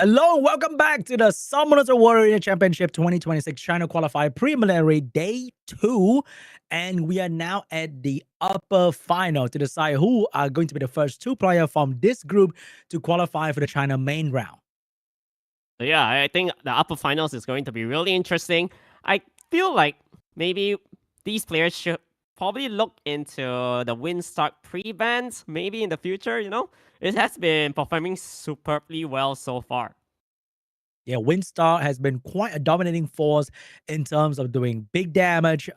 Hello, welcome back to the Summoners Warrior Championship 2026 China Qualifier Preliminary Day 2. And we are now at the upper final to decide who are going to be the first two players from this group to qualify for the China main round. So yeah, I think the upper finals is going to be really interesting. I feel like maybe these players should probably look into the Windstart pre-bans maybe in the future, you know? It has been performing superbly well so far. Yeah, Windstar has been quite a dominating force in terms of doing big damage,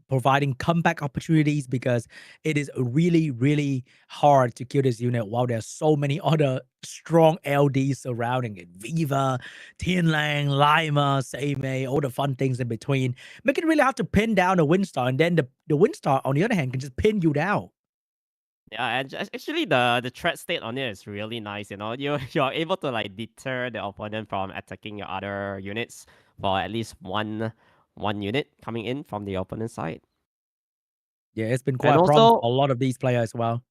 providing comeback opportunities because it is really, really hard to kill this unit while there's so many other strong LDs surrounding it. Viva, Tianlang, Lima, Seimei, all the fun things in between. Make it really hard to pin down the Windstar, and then the Windstar, on the other hand, can just pin you down. Yeah, and actually the threat state on it is really nice. You know, you're able to like deter the opponent from attacking your other units for at least one unit coming in from the opponent side. Yeah, it's been quite a problem for a lot of these players as well.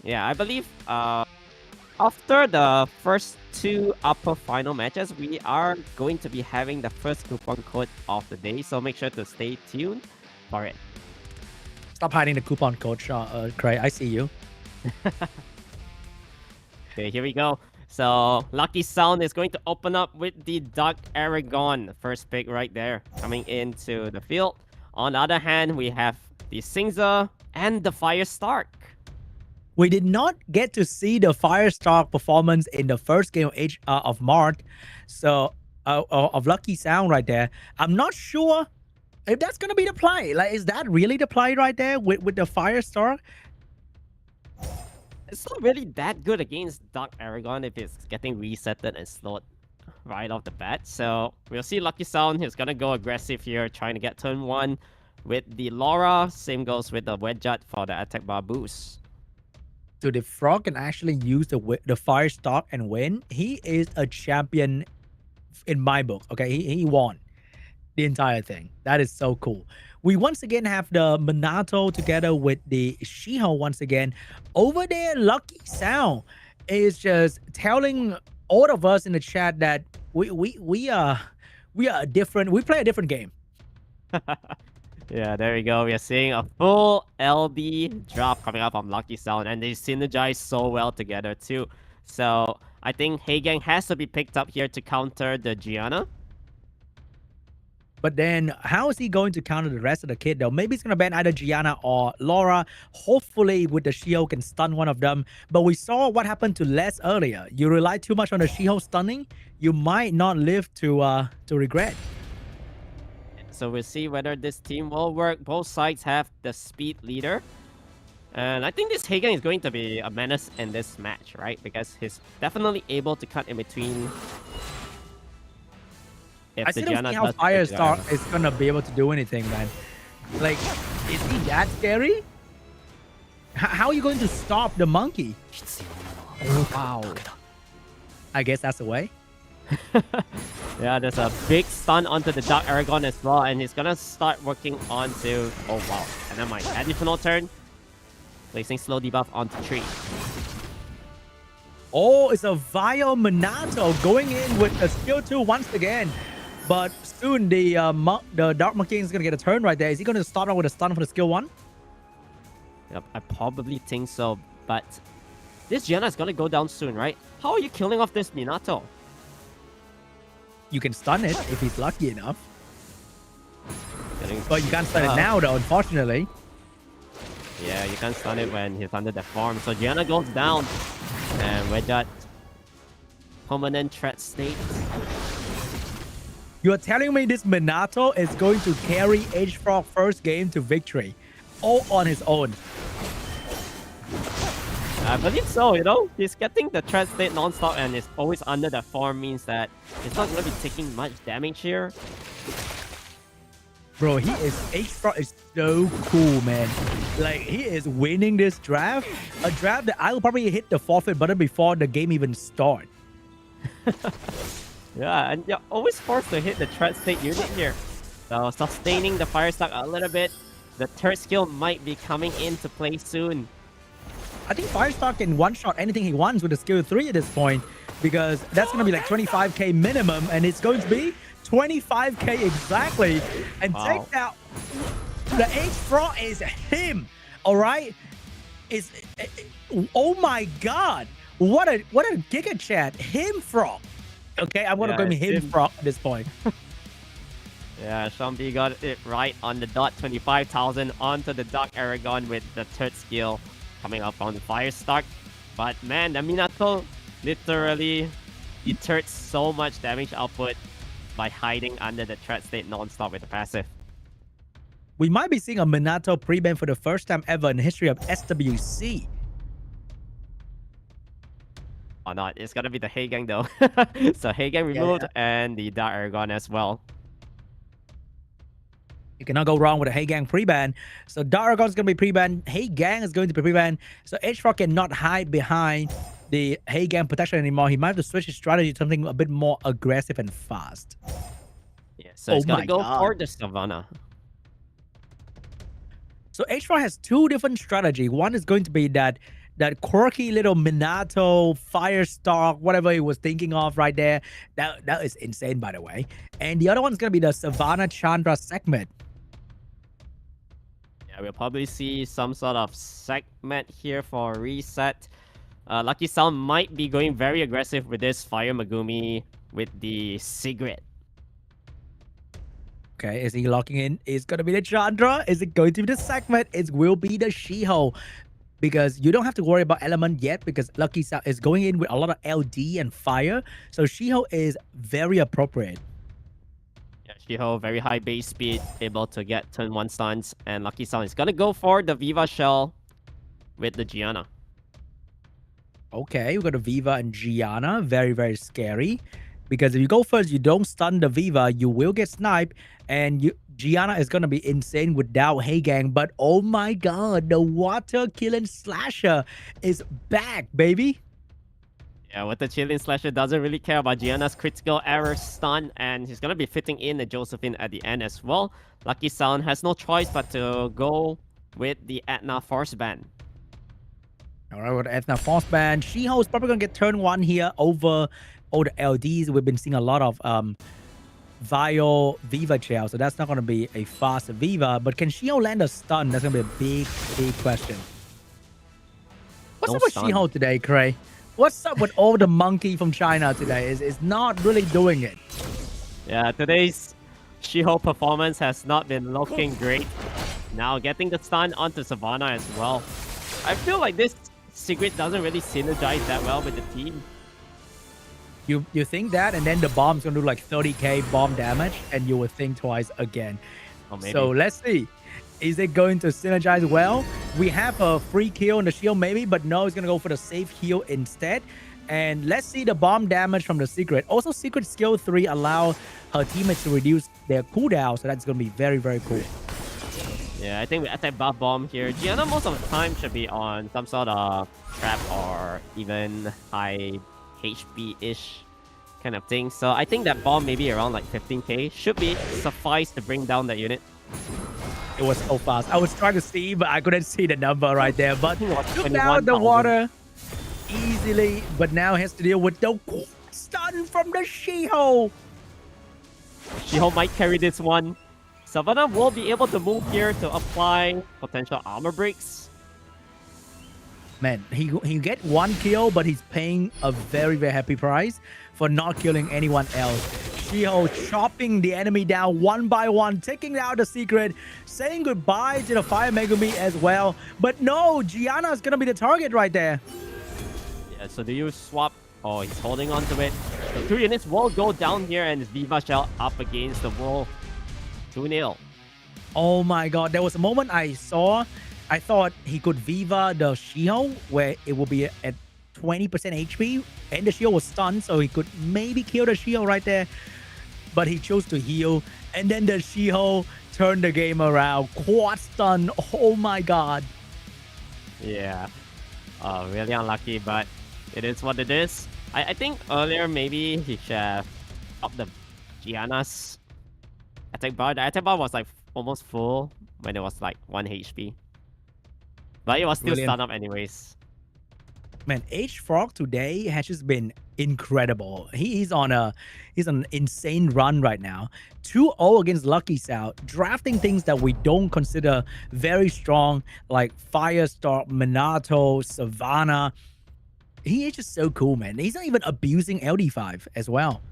Yeah, I believe after the first two upper final matches, we are going to be having the first coupon code of the day. So make sure to stay tuned for it. Stop hiding the coupon code, Cray. I see you. Okay, here we go. So LUCKYSOUND is going to open up with the Dark Aragon. First pick right there coming into the field. On the other hand, we have the Singza and the Firestark. We did not get to see the Firestark performance in the first game of MART. So of LUCKYSOUND right there. I'm not sure if that's gonna be the play. Like, is that really the play right there with the Firestark? It's not really that good against Dark Aragon if it's getting resetted and slowed right off the bat. So we'll see LUCKYSOUND. He's gonna go aggressive here, trying to get turn 1 with the Laura. Same goes with the Wedjat for the attack bar boost. So the Frog can actually use the Firestark and win. He is a champion in my book. Okay, he won the entire thing. That is so cool. We once again have the Minato together with the Shiho once again. Over there, LUCKYSOUND is just telling all of us in the chat that we are different. We play a different game. Yeah, there we go. We are seeing a full LB drop coming up from LUCKYSOUND, and they synergize so well together too. So I think Heigang has to be picked up here to counter the Gianna. But then, how is he going to counter the rest of the kit, though? Maybe he's going to ban either Gianna or Laura. Hopefully, with the Shiho, can stun one of them. But we saw what happened to Les earlier. You rely too much on the Shiho stunning, you might not live to regret. So we'll see whether this team will work. Both sides have the speed leader. And I think this Heigang is going to be a menace in this match, right? Because he's definitely able to cut in between. I still don't see how Firestark is gonna be able to do anything, man. Like, is he that scary? How are you going to stop the monkey? Oh, wow. I guess that's the way. Yeah, there's a big stun onto the Dark Aragon as well, and he's gonna start working onto... Oh, wow. And then my additional turn. Placing slow debuff onto tree. Oh, it's a Vile Minato going in with a skill 2 once again. But soon the Dark Monkey is going to get a turn right there. Is he going to start out with a stun for the skill 1? Yep, I probably think so. But this Gianna is going to go down soon, right? How are you killing off this Minato? You can stun it if he's lucky enough. But you can't stun it now, though, unfortunately. Yeah, you can't stun it when he's under the farm. So Gianna goes down. And with that permanent threat state. You're telling me this Minato is going to carry H.FROG first game to victory, all on his own? I believe so, you know? He's getting the threat state non-stop and is always under the farm, means that he's not going to be taking much damage here. Bro, H.FROG is so cool, man. Like, he is winning this draft. A draft that I will probably hit the forfeit button before the game even starts. Yeah, and you're always forced to hit the threat state unit here. So sustaining the Firestark a little bit. The third skill might be coming into play soon. I think Firestark can one-shot anything he wants with the skill 3 at this point. because that's going to be like 25k minimum, and it's going to be 25k exactly. And take that. The H.FROG is him. All right. Oh my God. What a giga chat. H.FROG. Okay, I'm gonna go with H.FROG at this point. Yeah, Sean B got it right on the dot. 25,000 onto the Dark Aragon with the third skill coming up on the Fire Start. But man, the Minato literally deterred so much damage output by hiding under the threat state non-stop with the passive. We might be seeing a Minato pre-ban for the first time ever in the history of SWC. Or not, it's gonna be the Heigang though. So Heigang removed and the Dark Aragon as well. You cannot go wrong with a Heigang pre-ban. So Dark Aragon is going to be pre-ban. Heigang is going to be pre-ban. So H.FROG cannot hide behind the Heigang protection anymore. He might have to switch his strategy to something a bit more aggressive and fast. Yeah, so he's gonna go for the Savannah. So H.FROG has two different strategies. One is going to be that quirky little Minato, Firestar, whatever he was thinking of right there. That is insane, by the way. And the other one's going to be the Savannah Chandra segment. Yeah, we'll probably see some sort of segment here for reset. LUCKYSOUND might be going very aggressive with this Fire Megumi with the Cigarette. Okay, is he locking in? Is going to be the Chandra? Is it going to be the segment? It will be the Shiho. Because you don't have to worry about element yet, because LUCKYSOUND is going in with a lot of LD and fire. So Shiho is very appropriate. Yeah, Shiho, very high base speed, able to get turn 1 stuns. And LUCKYSOUND is going to go for the Viva Shell with the Gianna. Okay, we got a Viva and Gianna. Very, very scary. Because if you go first, you don't stun the Viva, you will get sniped. And Gianna is going to be insane without Heigang. But oh my God, the water killing slasher is back, baby. Yeah, with the chilling slasher, doesn't really care about Gianna's critical error stun. And he's going to be fitting in the Josephine at the end as well. LUCKYSOUND has no choice but to go with the Etna Force Band. All right, with Etna Force Band. Shiho is probably going to get turn 1 here over all the LDs. We've been seeing a lot of Vio Viva Chair, so that's not going to be a fast Viva. But can Shiho land a stun? That's going to be a big question. What's up with Shiho today, Cray? What's up with all the monkey from China today? Is not really doing it. Yeah, today's Shiho performance has not been looking great. Now getting the stun onto Savannah as well. I feel like this Secret doesn't really synergize that well with the team. You think that, and then the bomb's gonna do like 30k bomb damage, and you will think twice again. Oh, maybe. So let's see. Is it going to synergize well? We have a free kill on the shield maybe, but no, it's gonna go for the safe heal instead. And let's see the bomb damage from the Secret. Also, Secret skill 3 allow her teammates to reduce their cooldown, so that's gonna be very, very cool. Yeah, I think we attack buff bomb here. Gianna most of the time should be on some sort of trap or even high HP-ish kind of thing. So I think that bomb maybe around like 15k should be suffice to bring down that unit. It was so fast. I was trying to see, but I couldn't see the number right there. But took down 21,000. the water easily. But now he has to deal with the stun from the Shiho. Shiho might carry this one. Savannah will be able to move here to apply potential armor breaks. Man, he get 1 kill, but he's paying a very, very happy price for not killing anyone else. Shiho chopping the enemy down 1 by 1, taking out the Secret, saying goodbye to the Fire Megumi as well. But no, Gianna is going to be the target right there. Yeah, so do you swap? Oh, he's holding on to it. The 2 units will go down here and Viva Shell up against the wall. 2-0. Oh my God, there was a moment I thought he could Viva the Shiho, where it will be at 20% HP, and the Shiho was stunned, so he could maybe kill the Shiho right there. But he chose to heal, and then the Shiho turned the game around. Quad stun, oh my God. Yeah, really unlucky, but it is what it is. I think earlier maybe he should have upped the Gianna's attack bar. The attack bar was like almost full when it was like 1 HP. But it was still stun up anyways. Man, H.FROG today has just been incredible. He's on an insane run right now. 2-0 against LUCKYSOUND, drafting things that we don't consider very strong, like Firestorm, Minato, Savannah. He is just so cool, man. He's not even abusing LD5 as well.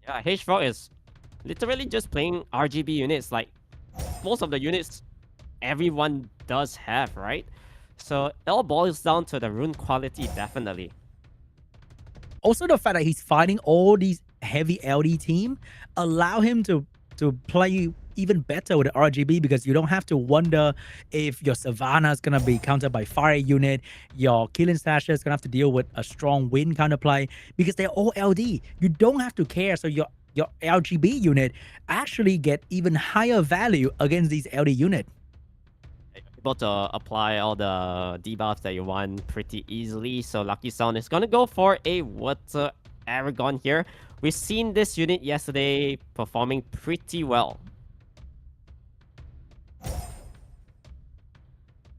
Yeah, H.FROG is literally just playing RGB units. Like most of the units everyone does have, right? So it all boils down to the rune quality, definitely. Also, the fact that he's fighting all these heavy LD team allow him to play even better with the RGB, because you don't have to wonder if your Savannah is going to be countered by fire unit, your Killing Slasher is going to have to deal with a strong wind counterplay, because they're all LD. You don't have to care. So your RGB unit actually get even higher value against these LD unit. Able to apply all the debuffs that you want pretty easily. So LUCKYSOUND is gonna go for a Water Aragon here. We've seen this unit yesterday performing pretty well.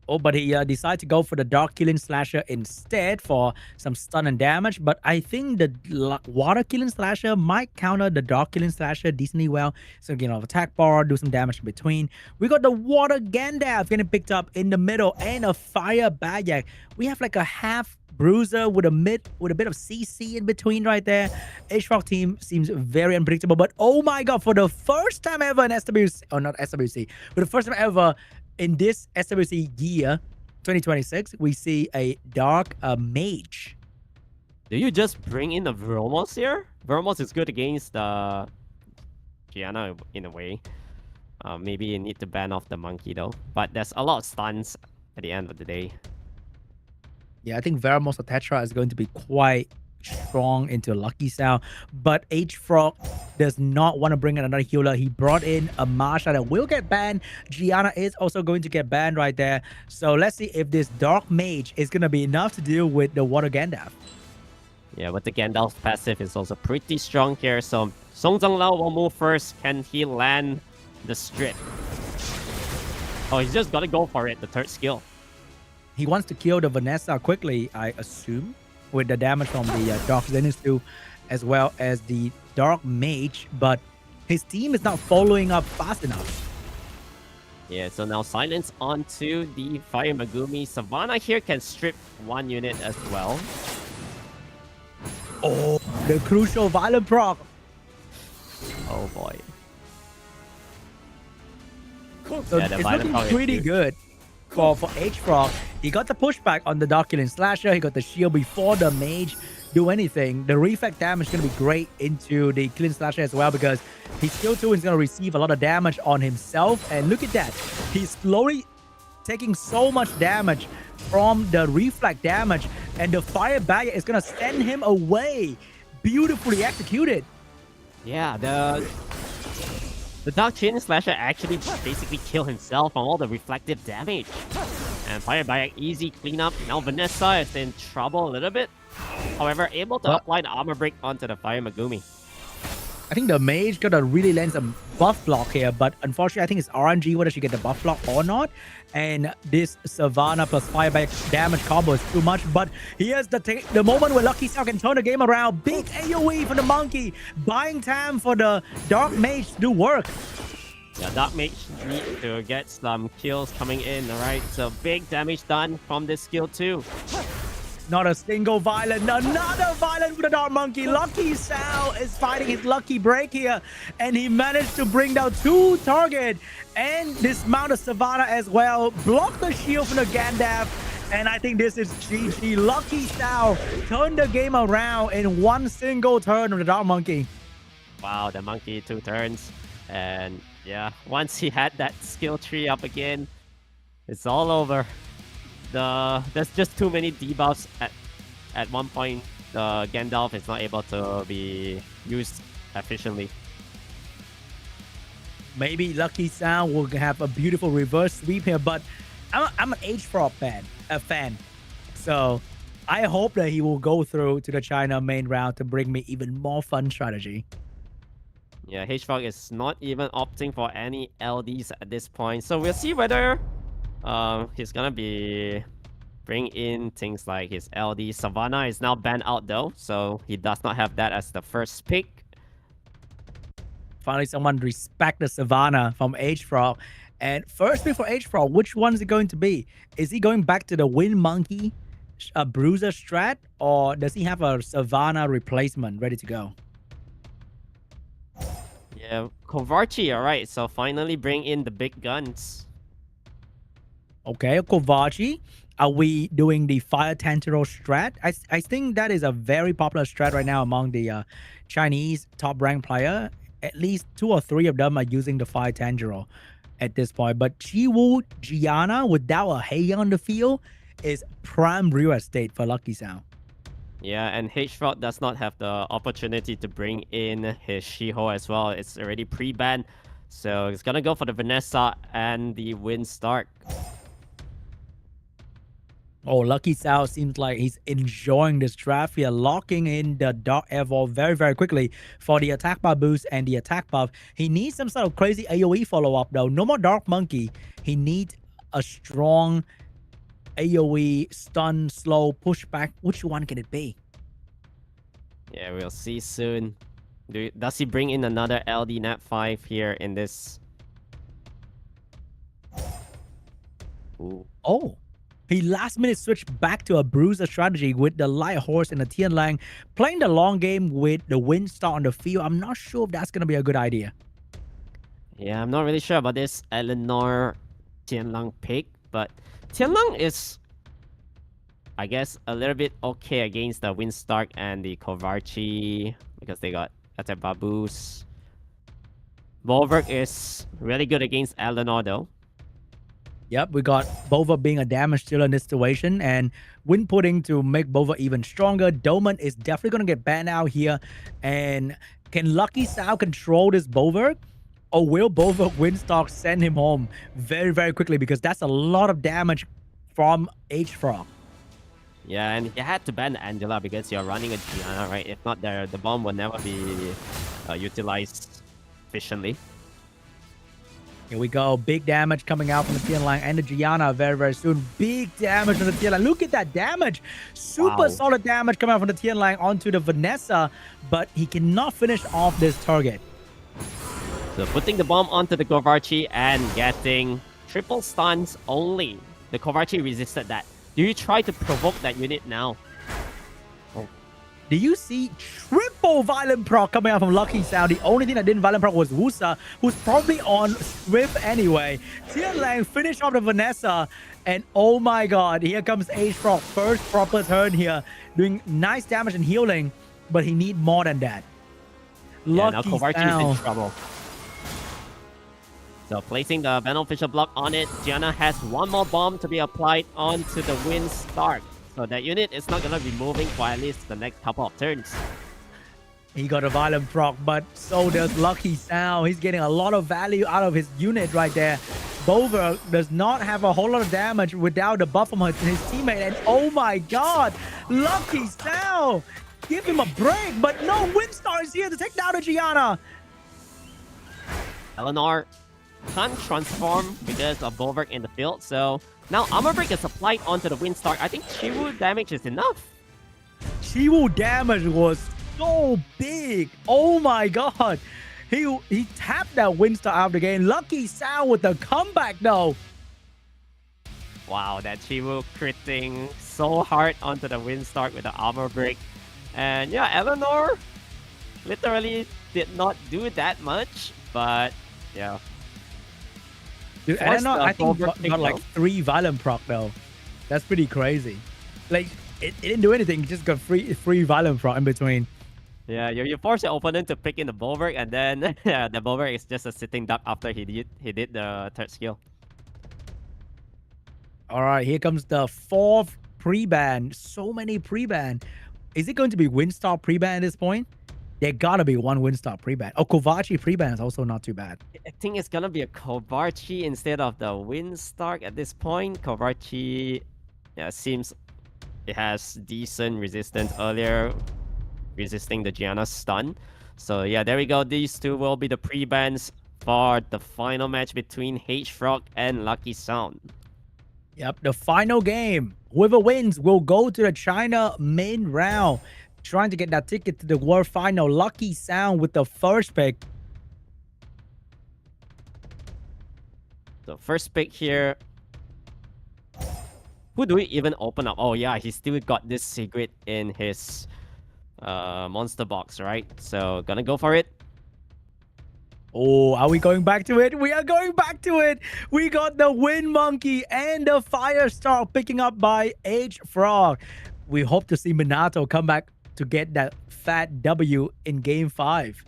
Oh, but he decided to go for the Dark Killing Slasher instead for some stun and damage. But I think the Water Killing Slasher might counter the Dark Killing Slasher decently well. So, you know, attack bar, do some damage in between. We got the Water Gandalf getting picked up in the middle, and a Fire Bayak. We have like a half bruiser with a bit of CC in between right there. H.FROG team seems very unpredictable. But oh my god, for the first time ever in SWC, or not SWC, for the first time ever in this SWC year 2026, we see a Dark Mage. Do you just bring in the Veromos here? Veromos is good against Gianna in a way. Maybe you need to ban off the monkey though. But there's a lot of stuns at the end of the day. Yeah, I think Veromos or Tetra is going to be quite strong into LUCKYSOUND, but H.FROG does not want to bring in another healer. He brought in a Marsha that will get banned. Gianna is also going to get banned right there. So let's see if this Dark Mage is going to be enough to deal with the Water Gandalf. Yeah, but the Gandalf passive is also pretty strong here. So Song Zhenglao will move first. Can he land the strip? Oh, he's just got to go for it, the third skill. He wants to kill the Vanessa quickly, I assume, with the damage from the Dark Zenitsu as well as the Dark Mage, but his team is not following up fast enough. Yeah, so now silence onto the Fire Megumi. Savannah here can strip one unit as well. Oh, the crucial Violent proc. Oh boy. So yeah, it's looking pretty good for H.FROG. He got the pushback on the Dark Killing Slasher. He got the shield before the Mage do anything. The reflect damage is going to be great into the Killing Slasher as well, because his skill 2 is going to receive a lot of damage on himself. And look at that. He's slowly taking so much damage from the reflect damage, and the Fire Barrier is going to send him away. Beautifully executed. Yeah, the Dark Chain Slasher actually basically killed himself from all the reflective damage. And Fire Bayak, easy cleanup. Now Vanessa is in trouble a little bit. However, able to apply the armor break onto the Fire Megumi. I think the Mage gotta really land some buff block here, but unfortunately, I think it's RNG whether she get the buff block or not. And this Savannah plus Fireback damage combo is too much. But here's the moment where LUCKYSOUND can turn the game around. Big AoE for the Monkey, buying time for the Dark Mage to do work. Yeah, Dark Mage need to get some kills coming in, alright? So big damage done from this skill too. Not a single violent, another violent for the Dark Monkey. LUCKYSOUND is fighting his lucky break here, and he managed to bring down 2 targets and dismount a Savannah as well. Block the shield from the Gandalf, and I think this is GG. LUCKYSOUND turned the game around in one single turn of the Dark Monkey. Wow, the Monkey 2 turns, and yeah, once he had that skill tree up again, it's all over. There's just too many debuffs at one point. The Gandalf is not able to be used efficiently. Maybe LUCKYSOUND will have a beautiful reverse sweep here, but I'm an H.FROG fan. So I hope that he will go through to the China main round to bring me even more fun strategy. Yeah, H.FROG is not even opting for any LDs at this point. So we'll see whether he's gonna be bring in things like his LD. Savannah is now banned out though, so he does not have that as the first pick. Finally, someone respect the Savannah from H.FROG. And first pick for H.FROG, which one is it going to be? Is he going back to the Wind Monkey, a Bruiser strat, or does he have a Savannah replacement ready to go? Yeah, Kovarchi, alright, so finally bring in the big guns. Okay, Kovaci. Are we doing the Fire Tantaro strat? I think that is a very popular strat right now among the Chinese top ranked player. At least 2 or 3 of them are using the Fire Tantaro at this point. But Chiwoo Gianna without a Hay on the field is prime real estate for LUCKYSOUND. Yeah, and H.FROG does not have the opportunity to bring in his Shiho as well. It's already pre-banned. So it's gonna go for the Vanessa and the Windstark. Oh, LUCKYSOUND seems like he's enjoying this draft here, locking in the Dark Evolve very, very quickly for the attack buff boost and the attack buff. He needs some sort of crazy AoE follow-up though. No more Dark Monkey. He needs a strong AoE, stun, slow, pushback. Which one can it be? Yeah, we'll see soon. Does he bring in another LD Nat 5 here in this? Ooh. Oh. He last minute switched back to a Bruiser strategy with the Light Horse and the Tianlang, playing the long game with the Windstar on the field. I'm not sure if that's going to be a good idea. Yeah, I'm not really sure about this Eleanor Tianlang pick, but Tianlang is, I guess, a little bit okay against the Windstark and the Kovarchi because they got attack Babus. Volverk is really good against Eleanor though. Yep, we got Bova being a damage dealer in this situation, and Wind Pudding to make Bova even stronger. Doman is definitely going to get banned out here. And can LUCKYSOUND control this Bova? Or will Bova Windstalk send him home very, very quickly? Because that's a lot of damage from H.FROG. Yeah, and you had to ban Angela because you're running a Gianna, right? If not, the bomb will never be utilized efficiently. Here we go. Big damage coming out from the Tianlang and the Gianna very, very soon. Big damage from the Tianlang. Look at that damage. Super solid damage coming out from the Tianlang onto the Vanessa, but he cannot finish off this target. So putting the bomb onto the Kovarchi and getting triple stuns only. The Kovarchi resisted that. Do you try to provoke that unit now? Do you see triple Violent Proc coming out from LUCKYSOUND? The only thing that didn't Violent Proc was Wusa, who's probably on Swift anyway. Tianlang finished off the Vanessa, and oh my god, here comes H.FROG. First proper turn here, doing nice damage and healing, but he need more than that. Yeah, now Kovarchi is in trouble. So placing the Beneficial Block on it, Gianna has one more bomb to be applied onto the Windstark. So that unit is not going to be moving for at least the next couple of turns. He got a Violent Proc, but so does LUCKYSOUND. He's getting a lot of value out of his unit right there. Bova does not have a whole lot of damage without the buff from his teammate. And oh my god, LUCKYSOUND! Give him a break, but no, Windstar is here to take down the Gianna. Eleanor can't transform because of Volverk in the field, so now Armor Break is applied onto the Windstark. I think Chiwoo damage is enough. Chiwoo damage was so big. Oh my god. He tapped that Windstar out of the game. LUCKYSOUND with the comeback though. Wow, that Chiwoo critting so hard onto the Windstark with the Armor Break. And yeah, Eleanor literally did not do that much, but yeah. Dude, Eleanor, I think got like 3 Violent Proc though. That's pretty crazy. Like, it didn't do anything. It just got free Violent Proc in between. Yeah, you force your opponent to pick in the Volverk, and then yeah, the Volverk is just a sitting duck after he did the third skill. All right, here comes the 4th pre-ban. So many pre-ban. Is it going to be Windstar pre-ban at this point? There gotta be one Windstar pre-ban. Oh, Kovachi pre-ban is also not too bad. I think it's gonna be a Kovarchi instead of the Windstark at this point. Kovarchi, yeah, seems it has decent resistance earlier, resisting the Gianna stun. So yeah, there we go. These two will be the pre-bans for the final match between H.FROG and LUCKYSOUND. Yep, the final game. Whoever wins will go to the China main round, trying to get that ticket to the World Final. Lucky Sound with the first pick. So first pick here. Who do we even open up? Oh yeah, he still got this secret in his monster box, right? So gonna go for it. Oh, are we going back to it? We are going back to it. We got the Wind Monkey and the Firestar picking up by H.FROG. We hope to see Minato come back to get that fat W in Game 5.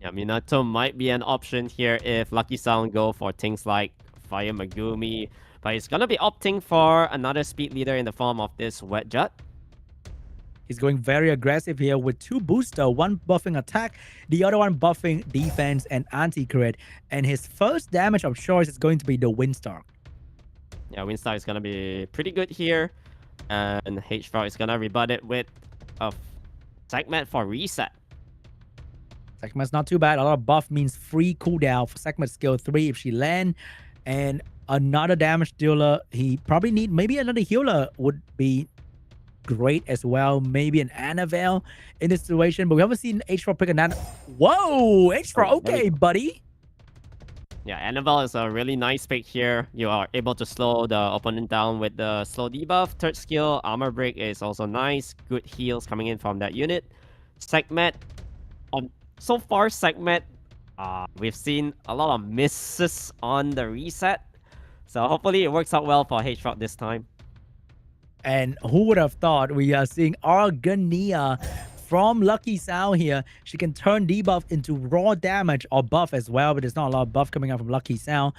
Yeah, Minato might be an option here if Lucky Sound go for things like Fire Megumi, but he's gonna be opting for another speed leader in the form of this Wet Jet. He's going very aggressive here with two booster, one buffing attack, the other one buffing defense and anti-crit. And his first damage of choice is going to be the Windstar. Yeah, Windstar is gonna be pretty good here. And H.FROG is gonna rebut it with a segment for reset. Segment's not too bad. A lot of buff means free cooldown for segment skill 3 if she land. And another damage dealer. He probably need maybe another healer would be great as well. Maybe an Annabelle in this situation, but we haven't seen H.FROG pick another. Whoa, H.FROG, okay, buddy. Yeah, Annabelle is a really nice pick here. You are able to slow the opponent down with the slow debuff. Third skill, armor break is also nice. Good heals coming in from that unit. Segment, so far segment, we've seen a lot of misses on the reset. So hopefully it works out well for H.FROG this time. And who would have thought we are seeing Argania from Lucky Sound here. She can turn debuff into raw damage or buff as well, but there's not a lot of buff coming out from Lucky Sound,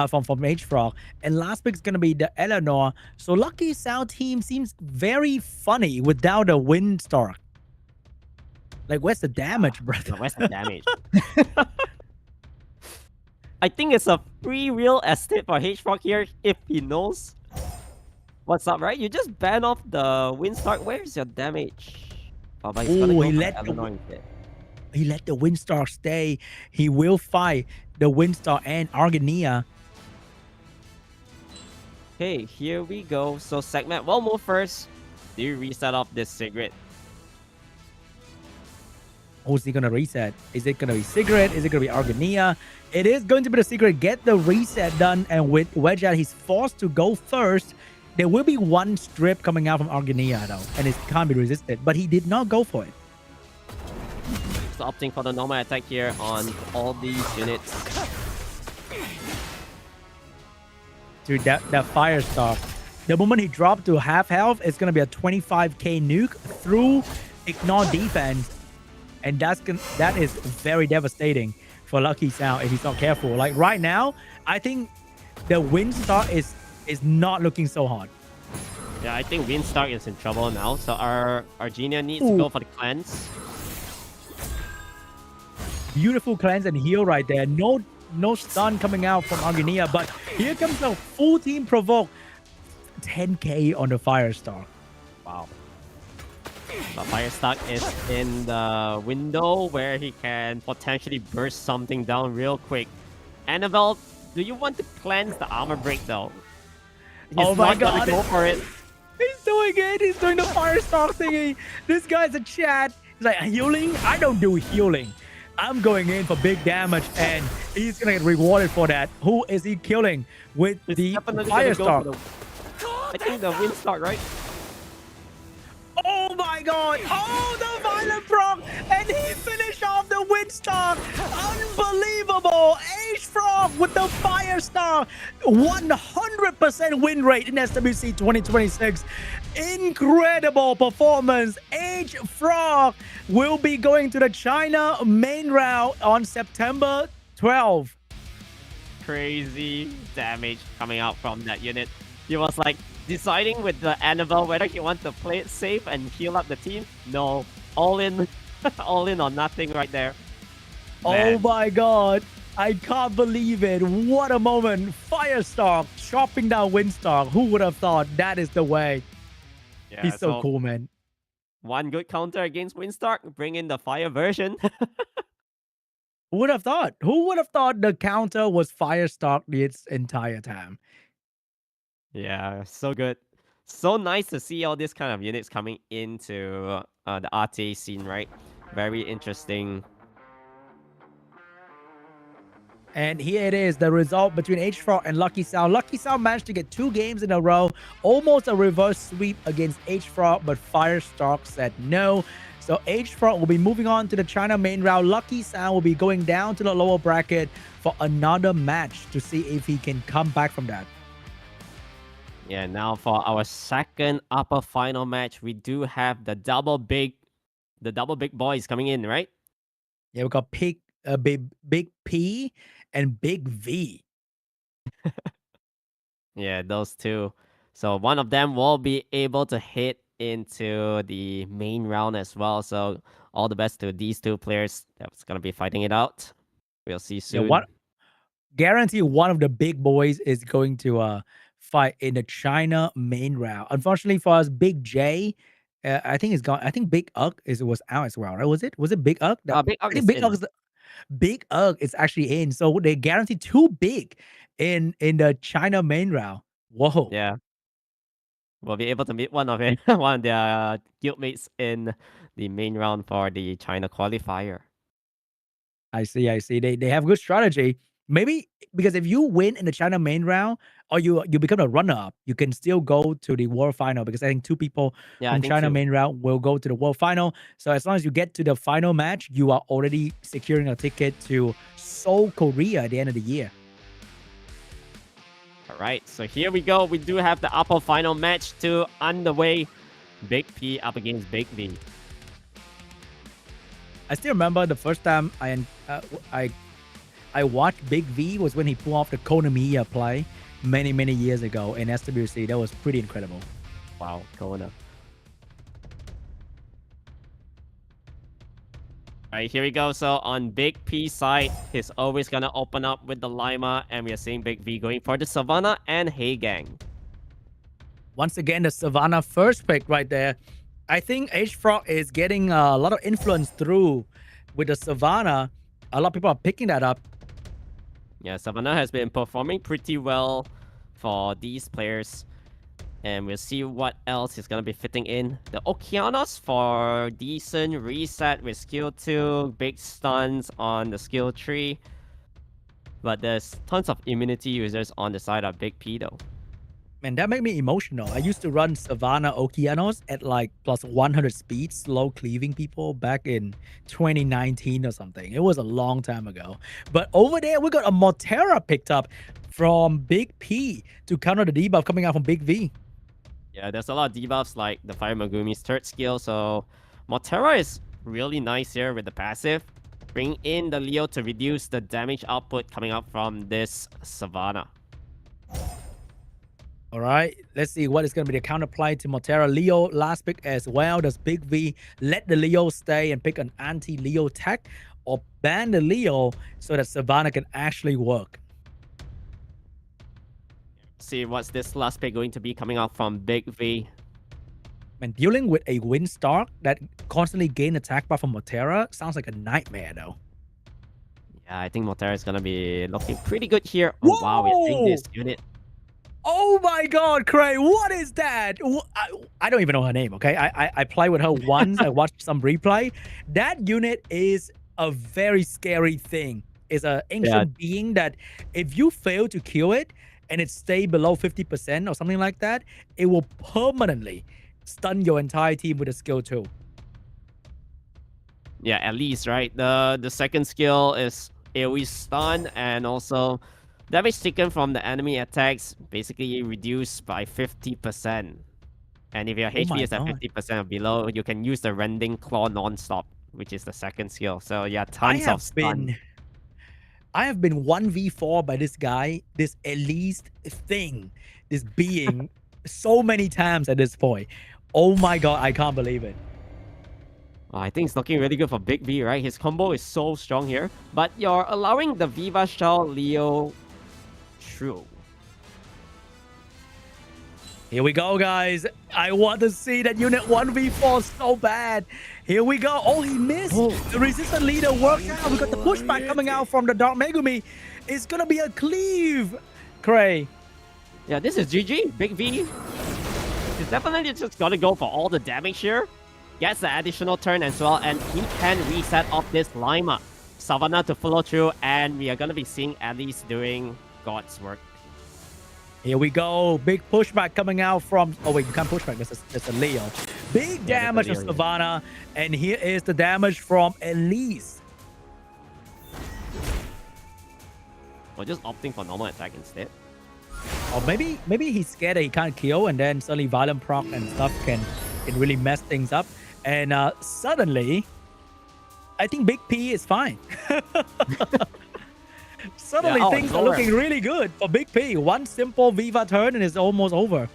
from H.FROG. And last pick is going to be the Eleanor. So Lucky Sound team seems very funny without a Windstar. Like, where's the damage, brother? Where's the damage? I think it's a free real estate for H.FROG here if he knows what's up, right? You just ban off the Windstar. Where's your damage? Oh, but he let the Windstar stay. He will fight the Windstar and Argania. Okay, here we go. So segment, we'll move first. Do you reset off this Sigrid? Who's he gonna reset? Is it gonna be Sigrid? Is it gonna be Argania? It is going to be the Sigrid. Get the reset done, and with Wedgeout, he's forced to go first. There will be one strip coming out from Argania though, and it can't be resisted, but he did not go for it. So opting for the normal attack here on all these units. Dude, that Firestar, the moment he dropped to half health, it's gonna be a 25k nuke through ignore defense, and that is very devastating for Lucky Sound if he's not careful. Like right now, I think the Windstar is not looking so hard. Yeah, I think Windstar is in trouble now. So our Argenia needs to go for the cleanse. Beautiful cleanse and heal right there. No stun coming out from Argenia, but here comes the full team provoke. 10k on the Firestar. Wow. But Firestar is in the window where he can potentially burst something down real quick. Annabelle, do you want to cleanse the armor break though? Oh my god. Go for it. He's doing it. He's doing the Firestar thingy. This guy's a chat. He's like, healing? I don't do healing. I'm going in for big damage, and he's going to get rewarded for that. Who is he killing with the Firestar? I think the Windstar, right? Oh my god! Oh, the Violent Frog! And he finished off the Windstar! Unbelievable! H.FROG with the Firestar! 100% win rate in SWC 2026. Incredible performance! H.FROG will be going to the China main round on September 12th. Crazy damage coming out from that unit. He was like deciding with the Annabelle whether he wants to play it safe and heal up the team. No, all in, all in or nothing right there. Man. Oh my god, I can't believe it. What a moment. Firestar chopping down Windstar. Who would have thought that is the way? Yeah, he's so cool, man. One good counter against Windstar, bring in the fire version. Who would have thought? Who would have thought the counter was Firestar its entire time? Yeah, so good. So nice to see all these kind of units coming into the RTA scene, right? Very interesting. And here it is, the result between H.FROG and LUCKYSOUND. LUCKYSOUND managed to get 2 games in a row, almost a reverse sweep against H.FROG, but Firestark said no. So H.FROG will be moving on to the China main round. LUCKYSOUND will be going down to the lower bracket for another match to see if he can come back from that. Yeah, now for our second upper final match, we do have the double big boys coming in, right? Yeah, we got Big P and Big V. Yeah, those two. So one of them will be able to hit into the main round as well. So all the best to these two players that's gonna be fighting it out. We'll see soon. Yeah, guarantee one of the big boys is going to fight in the China main round. Unfortunately for us, Big J, I think is gone. I think Big Ugg was out as well, right? Was it Big Ugg? Big I Ugg think is Big in. Ugg is Big Ugg is actually in. So they guarantee 2 big in the China main round. Whoa. Yeah. We'll be able to meet one of it, one of their guildmates in the main round for the China qualifier. I see. They have good strategy. Maybe because if you win in the China main round or you become a runner-up, you can still go to the world final because I think 2 people Yeah, I from think China two. main round will go to the world final. So as long as you get to the final match, you are already securing a ticket to Seoul, Korea at the end of the year. All right, so here we go. We do have the upper final match to underway. Big P up against Big V. I still remember the first time I watched Big V was when he pulled off the Konamiya play many years ago in SWC. That was pretty incredible. Wow, Kona. All right, here we go. So on Big P side, he's always gonna open up with the Lima, and we are seeing Big V going for the Savannah and Heigang. Once again, the Savannah first pick right there. I think H.FROG is getting a lot of influence through with the Savannah. A lot of people are picking that up. Yeah, Savannah has been performing pretty well for these players. And we'll see what else is going to be fitting in. The Okeanos for decent reset with skill 2, big stuns on the skill 3. But there's tons of immunity users on the side of Big P though. Man, that made me emotional. I used to run Savannah Okeanos at like plus 100 speed, slow cleaving people back in 2019 or something. It was a long time ago. But over there, we got a Moterra picked up from Big P to counter the debuff coming out from Big V. Yeah, there's a lot of debuffs like the Fire Megumi's third skill, so Moterra is really nice here with the passive. Bring in the Leo to reduce the damage output coming up from this Savannah. All right, let's see what is going to be the counterplay to Moterra. Leo last pick as well. Does Big V let the Leo stay and pick an anti-Leo tech or ban the Leo so that Savannah can actually work? See what's this last pick going to be coming out from Big V. Man, dealing with a Windstar that constantly gain attack buff from Moterra sounds like a nightmare though. Yeah, I think Moterra is going to be looking pretty good here. Oh, wow, we're seeing this unit. Oh my god, Cray, what is that? I don't even know her name, okay? I played with her once. I watched some replay. That unit is a very scary thing. It's an ancient being that if you fail to kill it and it stay below 50% or something like that, it will permanently stun your entire team with a skill 2. Yeah, at least, right? The second skill is AoE stun and also damage taken from the enemy attacks basically reduced by 50%. And if your HP is at 50% or below, you can use the Rending Claw non-stop, which is the second skill. So yeah, tons of stun. I have been 1v4 by this guy, this Elise thing, this being, so many times at this point. Oh my god, I can't believe it. I think it's looking really good for Big V, right? His combo is so strong here. But you're allowing the Viva Shell Leo true. Here we go, guys. I want to see that unit 1v4 so bad. Here we go. Oh, he missed. Oh. The resistant leader worked out. We got the pushback coming out from the Dark Megumi. It's going to be a cleave. Cray. Yeah, this is GG. Big V. He's definitely just got to go for all the damage here. Gets the additional turn as well, and he can reset off this Lima. Savannah to follow through, and we are going to be seeing Alice doing God's work. Here we go. Big pushback coming out from... Oh, wait, you can't pushback. That's a Leo. Big damage of Savannah. And here is the damage from Elise. Or just opting for normal attack instead. Or maybe he's scared that he can't kill, and then suddenly violent proc and stuff can really mess things up. And suddenly, I think Big P is fine. Suddenly things are looking really good for Big P. One simple Viva turn and it's almost over.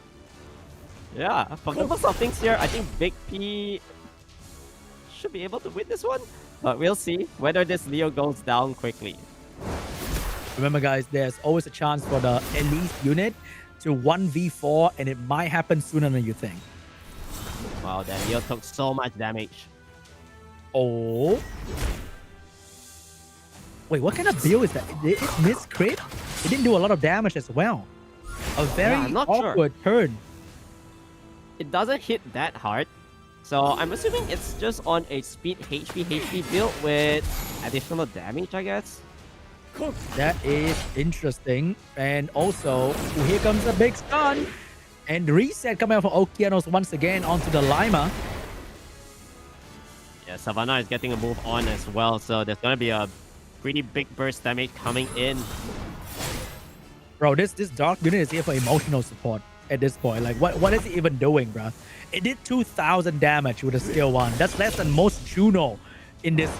Yeah, from the looks of things here, I think Big P should be able to win this one. But we'll see whether this Leo goes down quickly. Remember, guys, there's always a chance for the Elise unit to 1v4, and it might happen sooner than you think. Wow, that Leo took so much damage. Oh. Wait, what kind of build is that? It missed crit? It didn't do a lot of damage as well. A very awkward turn. It doesn't hit that hard. So I'm assuming it's just on a speed HP build with additional damage, I guess. That is interesting. And also, here comes a big stun. And reset coming out from Okeanos once again onto the Lima. Yeah, Savannah is getting a move on as well. So there's going to be a pretty big burst damage coming in. Bro, this dark unit is here for emotional support at this point. Like, what is it even doing, bro? It did 2,000 damage with a skill 1. That's less than most Juno in this.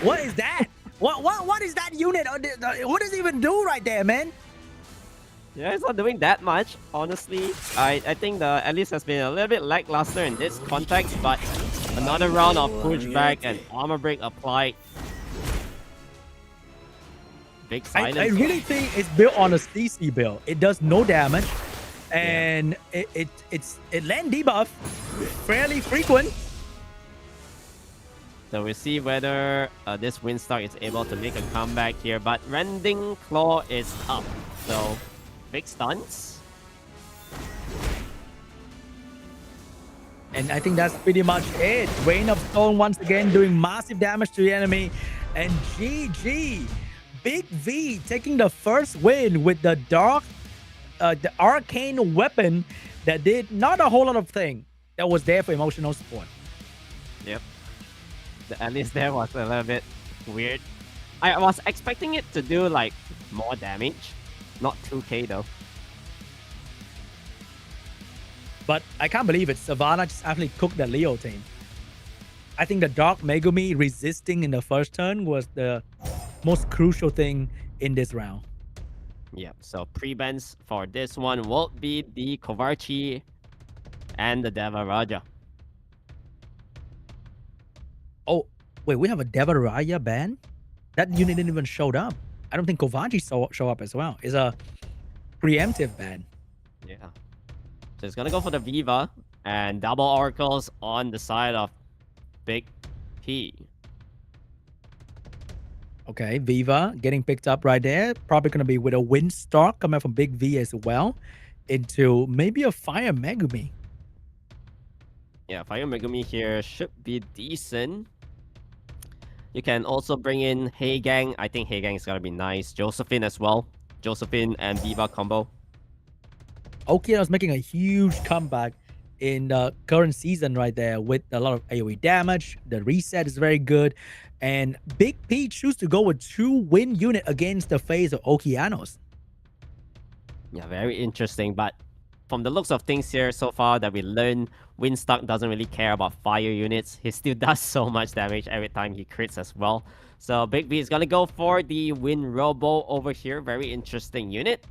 What is that? What is that unit? What does it even do right there, man? Yeah, it's not doing that much, honestly. I think the Alice has been a little bit lackluster in this context, but another round of pushback and armor break applied. Big silence. I really think it's built on a CC build. It does no damage, and it land debuff fairly frequent. So we'll see whether this Windstar is able to make a comeback here, but Rending Claw is up. So big stunts. And I think that's pretty much it. Rain of Stone once again doing massive damage to the enemy. And GG. Big V taking the first win with the the arcane weapon that did not a whole lot of thing. That was there for emotional support. Yep. The Alice there was a little bit weird. I was expecting it to do like more damage. Not 2k though. But I can't believe it. Savannah just actually cooked the Leo team. I think the Dark Megumi resisting in the first turn was the most crucial thing in this round. Yep, so pre-bans for this one will be the Kovarchi and the Devaraja. Oh, wait, we have a Devaraja ban? That unit didn't even show up. I don't think Kovarchi show up as well. It's a preemptive ban. Yeah. So it's gonna go for the Viva and double oracles on the side of Big P. Okay, Viva getting picked up right there. Probably going to be with a Windstar coming from Big V as well into maybe a Fire Megumi. Yeah, Fire Megumi here should be decent. You can also bring in Hey Gang. I think Hey Gang is going to be nice. Josephine as well. Josephine and Viva combo. Okeanos making a huge comeback in the current season right there with a lot of AoE damage. The reset is very good. And Big P choose to go with 2-win unit against the face of Okeanos. Yeah, very interesting. But from the looks of things here so far that we learned, Winstuck doesn't really care about fire units. He still does so much damage every time he crits as well. So Big B is going to go for the Win Robo over here. Very interesting unit.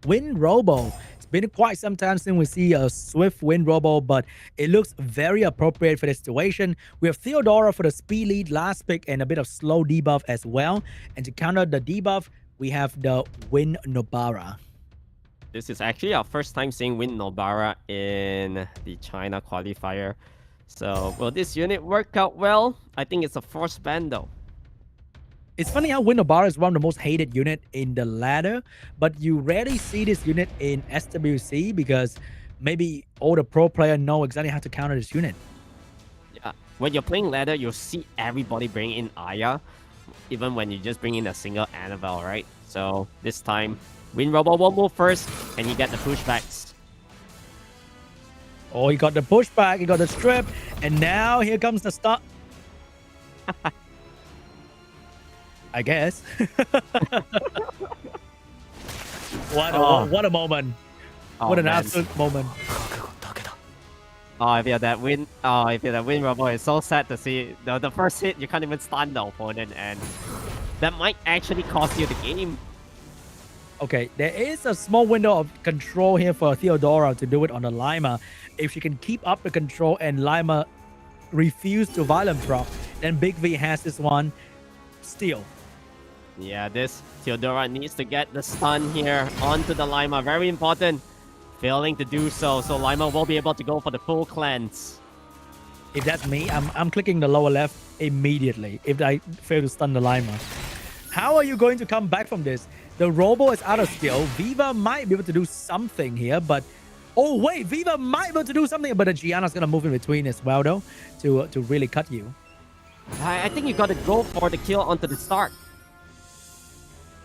Win Robo. It's been quite some time since we see a swift Win Robo, but it looks very appropriate for the situation. We have Theodora for the speed lead last pick and a bit of slow debuff as well. And to counter the debuff, we have the Win Nobara. This is actually our first time seeing Win Nobara in the China qualifier. So will this unit work out well? I think it's a force ban though. It's funny how Winobara is one of the most hated unit in the ladder, but you rarely see this unit in SWC because maybe all the pro player know exactly how to counter this unit. Yeah, when you're playing ladder, you'll see everybody bring in Aya, even when you just bring in a single Annabelle, right? So this time, WinRobo will move first, and you get the pushbacks. Oh, he got the pushback, he got the strip, and now here comes the start. I guess. What a moment. Oh, What an man. absolute moment. Oh, I feel that WinRobo is so sad to see. The first hit, you can't even stun the opponent, and that might actually cost you the game. Okay, there is a small window of control here for Theodora to do it on the Lima. If she can keep up the control and Lima refuse to violent drop, then Big V has this one. Steal. Yeah, this Theodora needs to get the stun here onto the Lima. Very important. Failing to do so, so Lima will be able to go for the full cleanse. If that's me, I'm clicking the lower left immediately if I fail to stun the Lima. How are you going to come back from this? The Robo is out of skill. Viva might be able to do something here, but... Oh, wait, Viva might be able to do something, but the Gianna's going to move in between as well, though, to really cut you. I think you got to go for the kill onto the start.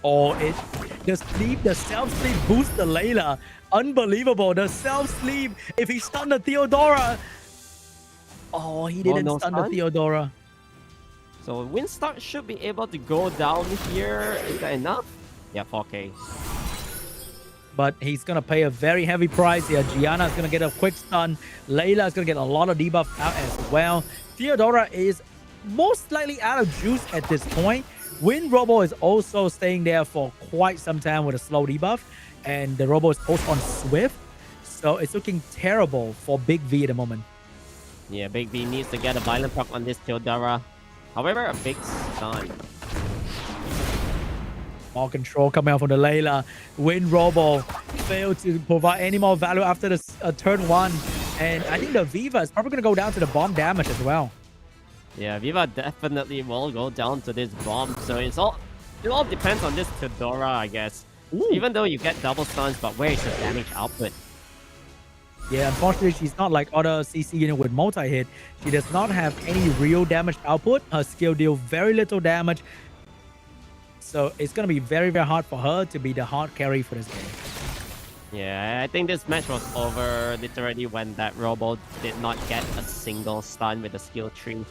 Oh, the self-sleep boosts the Layla. Unbelievable. The self-sleep. If he stunned the Theodora. Oh, he didn't stun the Theodora. So Winstart should be able to go down here. Is that enough? Yeah, 4K. But he's going to pay a very heavy price here. Gianna's going to get a quick stun. Layla's going to get a lot of debuff out as well. Theodora is most likely out of juice at this point. WinRobo is also staying there for quite some time with a slow debuff. And the Robo is also on Swift. So it's looking terrible for Big V at the moment. Yeah, Big V needs to get a violent proc on this Theodora. However, a big stun. More control coming out from the Layla. WinRobo failed to provide any more value after the turn 1. And I think the Viva is probably going to go down to the bomb damage as well. Yeah, Viva definitely will go down to this bomb. So it all depends on this Theodora, I guess. Ooh. Even though you get double stuns, but where is the damage output? Yeah, unfortunately, she's not like other CC unit with multi-hit. She does not have any real damage output. Her skill deal very little damage. So it's going to be very, very hard for her to be the hard carry for this game. Yeah, I think this match was over literally when that Robo did not get a single stun with the skill tree.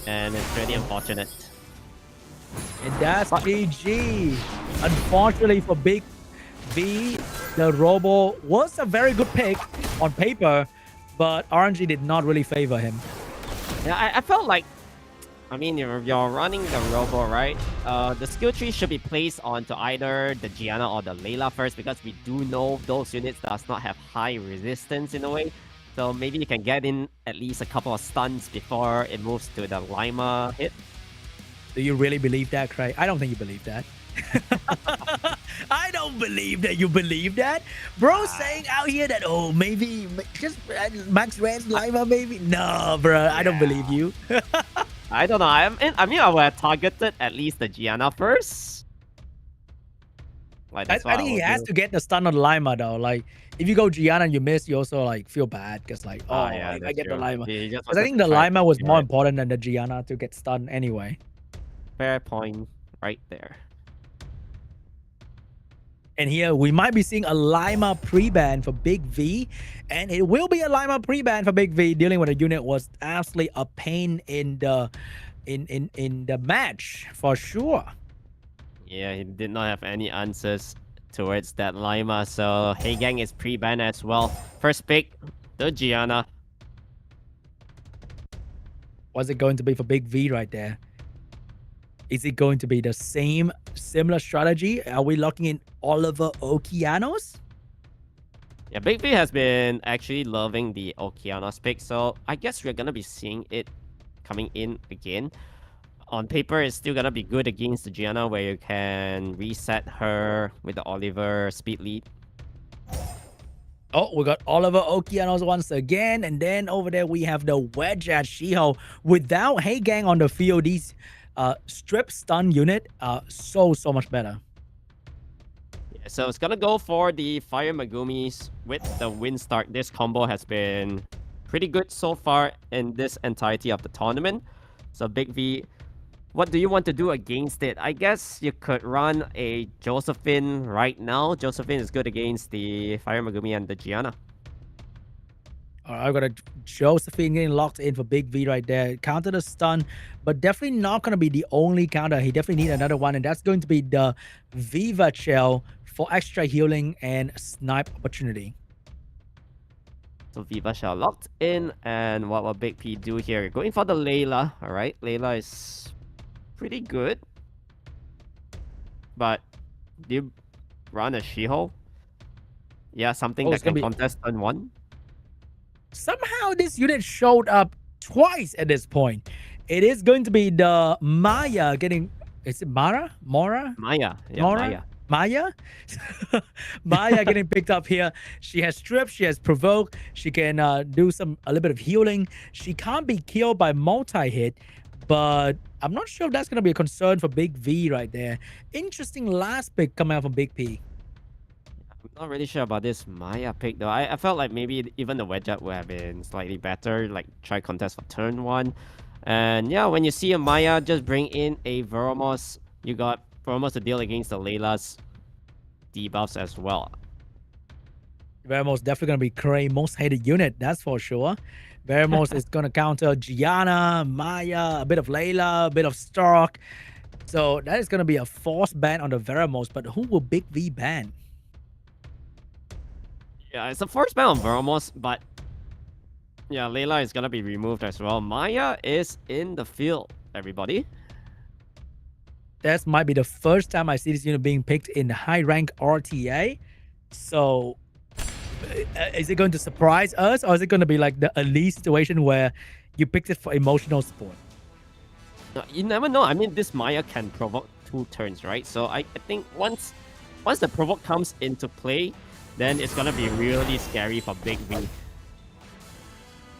And it's really unfortunate. And that's GG. Unfortunately for Big V, the Robo was a very good pick on paper, but RNG did not really favor him. Yeah, I felt like, I mean, you're running the Robo, right? The skill tree should be placed onto either the Gianna or the Layla first, because we do know those units does not have high resistance in a way. So maybe you can get in at least a couple of stuns before it moves to the Lima hit. Do you really believe that, Craig? I don't think you believe that. I don't believe that you believe that. Bro saying out here that, oh, maybe just Max Rand's Lima, maybe? No, bro, I don't believe you. I don't know. I mean, I would have targeted at least the Gianna first. Like, I think he has to get the stun on Lima, though. Like, if you go Gianna and you miss, you also like feel bad because like, oh, yeah, I get the Lima. Because I think the Lima was more important than the Gianna to get stunned anyway. Fair point right there. And here we might be seeing a Lima pre-ban for Big V, and it will be a Lima pre-ban for Big V. Dealing with a unit was absolutely a pain in the match for sure. Yeah, he did not have any answers towards that Lima, so Hey Gang is pre-ban as well. First pick, the Gianna. What's it going to be for Big V right there? Is it going to be the same similar strategy? Are we locking in Oliver Okeanos? Yeah, Big V has been actually loving the Okeanos pick, so I guess we're gonna be seeing it coming in again. On paper, it's still gonna be good against the Gianna, where you can reset her with the Oliver speed lead. Oh, we got Oliver Okeanos once again, and then over there we have the Wedge at Shiho without Hey Gang on the field. These strip stun unit, so much better. Yeah, so it's gonna go for the Fire Megumis with the Wind Start. This combo has been pretty good so far in this entirety of the tournament. So Big V, what do you want to do against it? I guess you could run a Josephine right now. Josephine is good against the Fire Megumi and the Gianna. I've got a Josephine getting locked in for Big V right there. Counter the stun, but definitely not going to be the only counter. He definitely needs another one, and that's going to be the Viva Shell for extra healing and snipe opportunity. So Viva Shell locked in, and what will Big P do here? Going for the Layla, alright? Layla is pretty good. But do you run a She-Hulk? Yeah, something that can contest turn 1. Somehow this unit showed up twice at this point. It is going to be the Maya getting... Is it Mara? Mora? Maya. Yeah, Mora? Maya? Maya getting picked up here. She has strip, she has provoke, she can do a little bit of healing. She can't be killed by multi-hit, but I'm not sure if that's going to be a concern for Big V right there. Interesting last pick coming out from Big P. I'm not really sure about this Maya pick though. I felt like maybe even the wedge up would have been slightly better, like try contest for turn 1. And yeah, when you see a Maya, just bring in a Veromos. You got Veromos to deal against the Layla's debuffs as well. Veromos definitely going to be Cray most hated unit, that's for sure. Veromos is going to counter Gianna, Maya, a bit of Layla, a bit of Stark. So that is going to be a force ban on the Veromos, but who will Big V ban? Yeah, it's a force ban on Veromos, but yeah, Layla is going to be removed as well. Maya is in the field, everybody. That might be the first time I see this unit being picked in high rank RTA. So is it going to surprise us, or is it going to be like the elite situation where you picked it for emotional support? You never know. I mean, this Maya can provoke 2 turns, right? So I think once the provoke comes into play, then it's going to be really scary for Big V.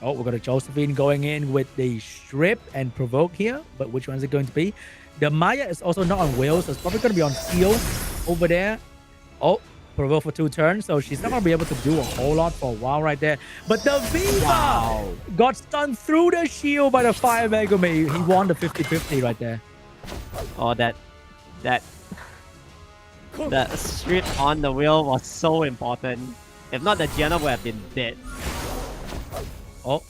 Oh, we've got a Josephine going in with the strip and provoke here, but which one is it going to be? The Maya is also not on wheels, so it's probably going to be on field over there. Oh, provoke for 2 turns, so she's not going to be able to do a whole lot for a while right there. But the Viva got stunned through the shield by the Fire Megumi. He won the 50-50 right there. Oh, that strip on the wheel was so important. If not, the Gianna would have been dead. Oh,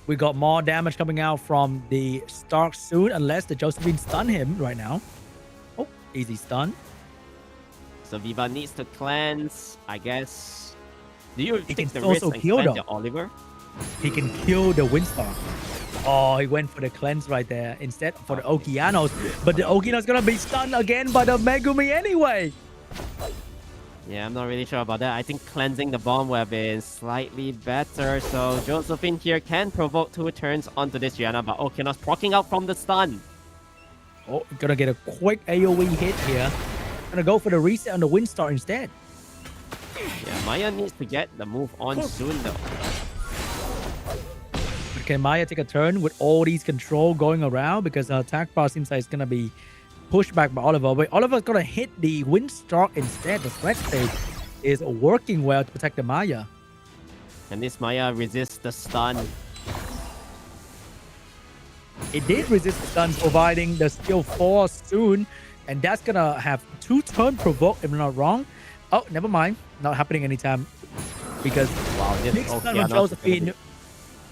we got more damage coming out from the Stark soon, unless the Josephine stun him right now. Oh, easy stun. So Viva needs to cleanse, I guess. Do you He take can the risk also and kill cleanse though. your Oliver? He can kill the Windstar. Oh, he went for the cleanse right there instead for the Okeanos. But the Okeanos gonna be stunned again by the Megumi anyway. Yeah, I'm not really sure about that. I think cleansing the bomb would have been slightly better. So Josephine here can provoke 2 turns onto this Gianna, but Okeanos proccing out from the stun. Oh, gonna get a quick AoE hit here. Gonna go for the reset on the Windstar instead. Yeah, Maya needs to get the move on soon though. But can Maya take a turn with all these control going around? Because her attack bar seems like it's gonna be pushed back by Oliver. But Oliver's gonna hit the Windstar instead. The threat stage is working well to protect the Maya. And this Maya resists the stun. It did resist the stun, providing the skill 4 soon. And that's gonna have 2 turn provoke, if I'm not wrong. Oh, never mind. Not happening anytime. Because wow, this big stun on Josephine.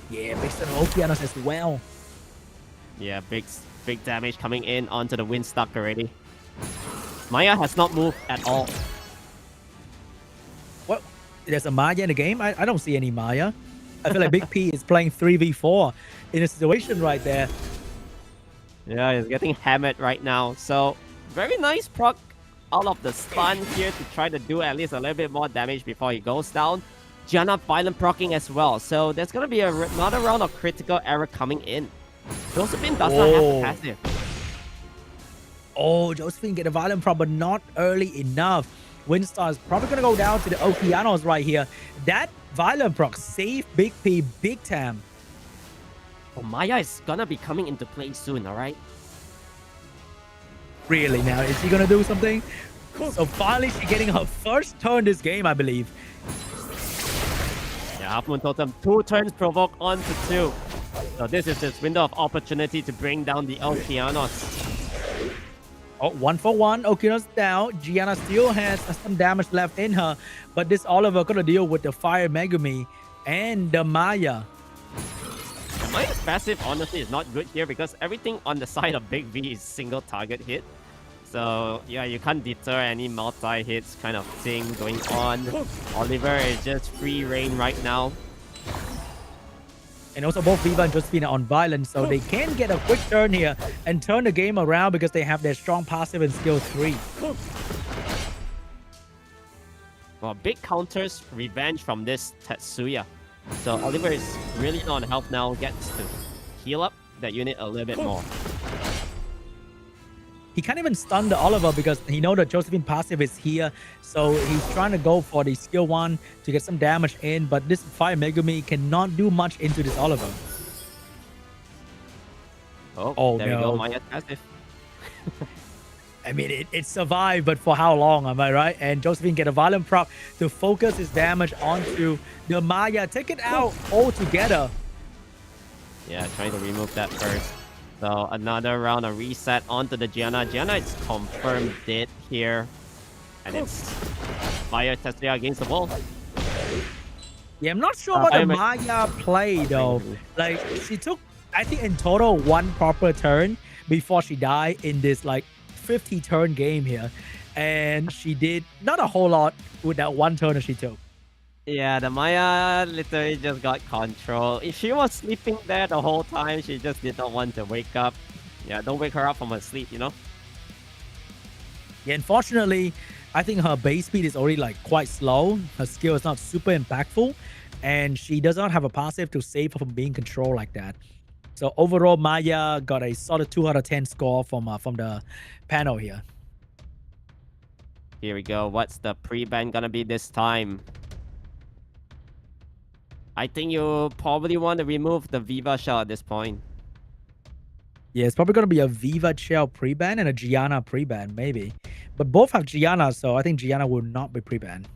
Yeah, big stun on Okeanos as well. Yeah, big damage coming in onto the Windstuck already. Maya has not moved at all. What? There's a Maya in the game? I don't see any Maya. I feel like Big P is playing 3v4 in a situation right there. Yeah, he's getting hammered right now. So, very nice proc out of the stun here to try to do at least a little bit more damage before he goes down. Gianna violent procking as well. So, there's going to be another round of critical error coming in. Josephine does not have passive. Oh, Josephine get a violent proc, but not early enough. Windstar is probably going to go down to the Okeanos right here. That violent proc saved Big P big time. Oh, Maya is going to be coming into play soon, alright? Really now, is she gonna do something? So finally she's getting her first turn this game, I believe. Yeah, Half Moon Totem, 2 turns provoke onto 2. So this is this window of opportunity to bring down the Okeanos. Oh, 1 for 1. Okina's down. Gianna still has some damage left in her, but this Oliver gonna deal with the Fire Megumi and the Maya. Maya's passive honestly is not good here because everything on the side of Big V is single target hit. So yeah, you can't deter any multi-hits kind of thing going on. Oliver is just free reign right now. And also both Viva and Josephine are on violence, so they can get a quick turn here and turn the game around because they have their strong passive and skill 3. Well, big counters revenge from this Tetsuya. So Oliver is really low on health now, gets to heal up that unit a little bit more. He can't even stun the Oliver because he knows that Josephine passive is here. So he's trying to go for the skill 1 to get some damage in. But this Fire Megumi cannot do much into this Oliver. Oh, there we go. Maya's passive. I mean, it survived, but for how long, am I right? And Josephine get a violent proc to focus his damage onto the Maya. Take it out altogether. Yeah, trying to remove that first. So another round of reset onto the Gianna. Gianna is confirmed dead here. And it's Fire Tetsuya against the wall. Yeah, I'm not sure about the Maya play though. Like, she took, I think in total, 1 proper turn before she died in this like 50 turn game here. And she did not a whole lot with that 1 turn that she took. Yeah, the Maya literally just got control. If she was sleeping there the whole time, she just did not want to wake up. Yeah, don't wake her up from her sleep, you know? Yeah, unfortunately, I think her base speed is already like quite slow. Her skill is not super impactful. And she does not have a passive to save her from being controlled like that. So overall, Maya got a solid 2 out of 10 score from the panel here. Here we go. What's the pre-ban gonna be this time? I think you probably want to remove the Viva shell at this point. Yeah, it's probably going to be a Viva Shell pre-ban and a Gianna pre-ban, maybe. But both have Gianna, so I think Gianna will not be pre-banned.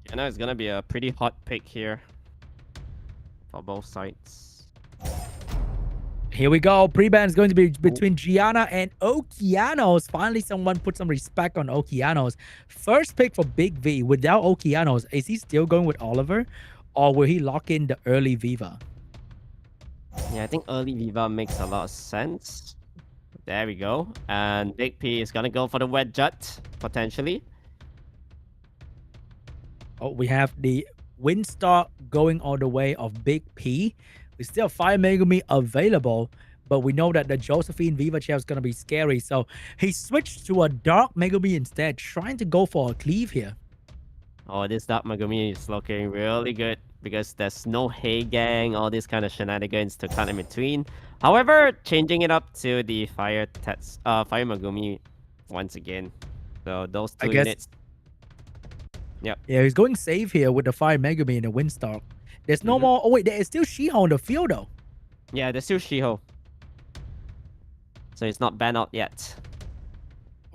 Gianna is going to be a pretty hot pick here for both sides. Here we go. Pre-ban is going to be between Gianna and Okeanos. Finally, someone put some respect on Okeanos. First pick for Big V. Without Okeanos, is he still going with Oliver? Or will he lock in the early Viva? Yeah, I think early Viva makes a lot of sense. There we go. And Big P is going to go for the Wet Jut, potentially. Oh, we have the Windstar going all the way of Big P. We still have Fire Megumi available, but we know that the Josephine Viva Chair is going to be scary. So he switched to a Dark Megumi instead, trying to go for a cleave here. Oh, this Dark Megumi is looking really good because there's no Hey Gang, all these kind of shenanigans to cut in between. However, changing it up to the Fire Megumi once again. So those 2 units. Yep. Yeah, he's going safe here with the Fire Megumi and the Windstar. There's no more. Oh, wait, there is still Shiho in the field, though. Yeah, there's still Shiho. So it's not banned out yet.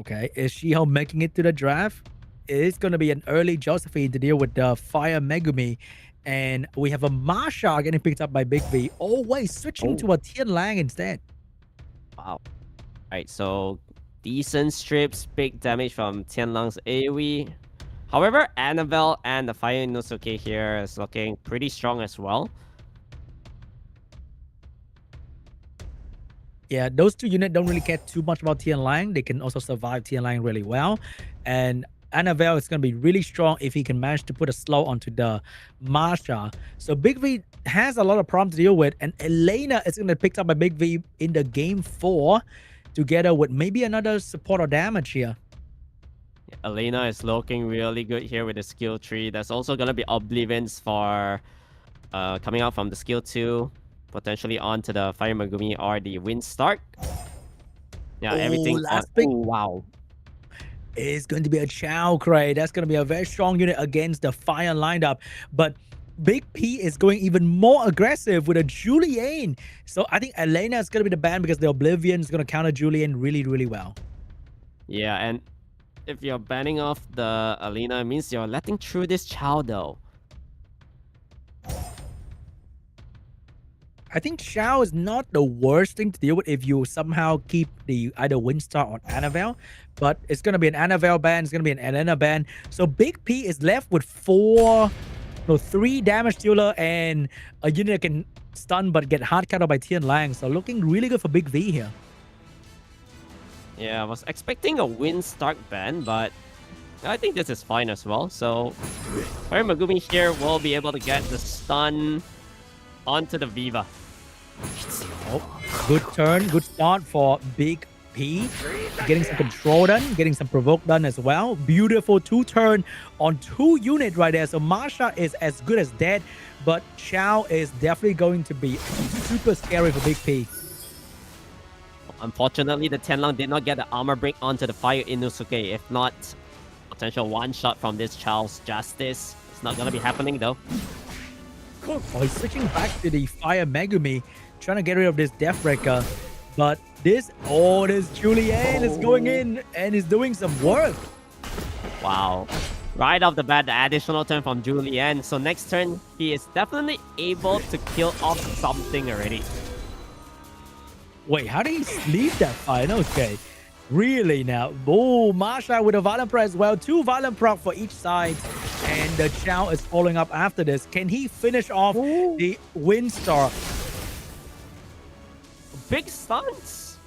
Okay, is Shiho making it to the draft? It's going to be an early Josephine to deal with the Fire Megumi. And we have a Masha getting picked up by Big V. Oh, wait, switching to a Tian Lang instead. Wow. Alright, so decent strips, big damage from Tian Lang's AoE. However, Annabelle and the Fire Inosuke here is looking pretty strong as well. Yeah, those 2 units don't really care too much about Tian Lang. They can also survive Tian Lang really well. And Annabelle is going to be really strong if he can manage to put a slow onto the Masha. So Big V has a lot of problems to deal with. And Elena is going to be picked up by Big V in the game 4 together with maybe another support or damage here. Elena is looking really good here with the skill tree. There's also going to be Oblivions for coming out from the skill 2. Potentially onto the Fire Megumi or the Windstar. Yeah, everything. Last pick. Oh, wow. It's going to be a Chao Cray. That's going to be a very strong unit against the Fire lineup. But Big P is going even more aggressive with a Julian. So I think Elena is going to be the ban because the Oblivion is going to counter Julian really, really well. Yeah, and if you're banning off the Alina, it means you're letting through this Chow though. I think Xiao is not the worst thing to deal with if you somehow keep the either Windstar or Annabelle, but it's going to be an Annabelle ban, it's going to be an Elena ban. So Big P is left with 3 damage dealer and a unit that can stun but get hard cut by Tian Lang. So looking really good for Big V here. Yeah, I was expecting a Windstar ban, but I think this is fine as well. So Fire Megumi here will be able to get the stun onto the Viva. Oh, good turn, good start for Big P. Getting some control done, getting some provoke done as well. Beautiful 2-turn on 2 units right there. So Masha is as good as dead, but Xiao is definitely going to be super scary for Big P. Unfortunately, the Tianlang did not get the armor break onto the Fire Inosuke. If not, potential one-shot from this Child's Justice. It's not going to be happening though. Oh, he's switching back to the Fire Megumi, trying to get rid of this Deathbreaker. But this Julian is going in and is doing some work. Wow. Right off the bat, the additional turn from Julian. So next turn, he is definitely able to kill off something already. Wait, how did he sleep that fight? Okay. Really now? Oh, Masha with a Violent Proc as well. 2 Violent Proc for each side. And the Chow is following up after this. Can he finish off the Windstar? Big stunts.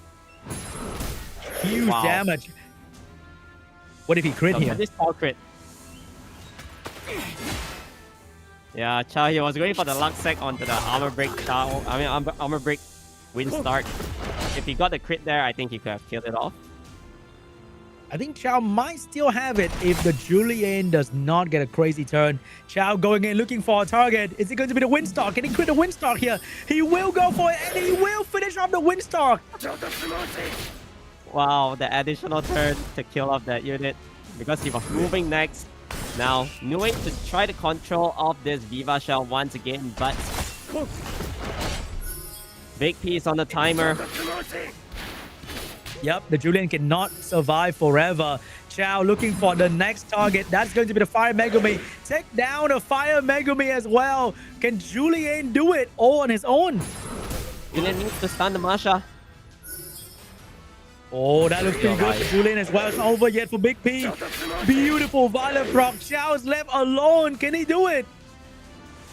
Huge damage. What if he crit here? This all crit. Yeah, Chow here was going for the luck sec onto the armor break Chow. I mean, armor break Windstar. If he got the crit there, I think he could have killed it off. I think Chow might still have it if the Julian does not get a crazy turn. Chow going in looking for a target. Is it going to be the Windstar? Can he crit the Windstar here? He will go for it and he will finish off the Windstar. Wow, the additional turn to kill off that unit because he was moving next. Now, Nui to try to control off this Viva Shell once again, but Big P is on the timer. Yep, the Julian cannot survive forever. Chow looking for the next target. That's going to be the Fire Megumi. Take down a Fire Megumi as well. Can Julian do it all on his own? Julian needs to stun the Masha. Oh, that looks pretty good for Julian as well. It's not over yet for Big P. Beautiful Violent Proc. Chow is left alone. Can he do it?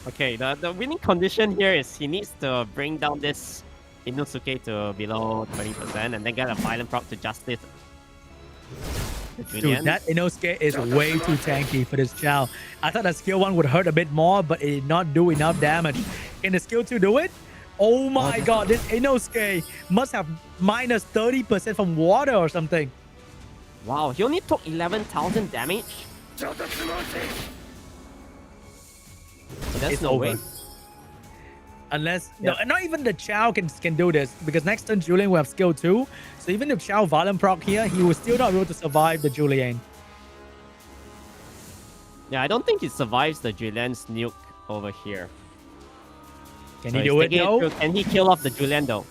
Okay, the winning condition here is he needs to bring down this Inosuke to below 20% and then get a Violent Proc to Justice. Dude, that Inosuke is way too tanky for this Chow. I thought that skill 1 would hurt a bit more, but it did not do enough damage. Can the skill 2 do it? Oh my god, this Inosuke must have minus 30% from water or something. Wow, he only took 11,000 damage? That's no way. Unless, no, not even the Chow can do this, because next turn Julian will have skill 2. So even if Chow Violent Proc here, he will still not be able to survive the Julian. Yeah, I don't think he survives the Julian's nuke over here. Can he do it though? Can he kill off the Julian though?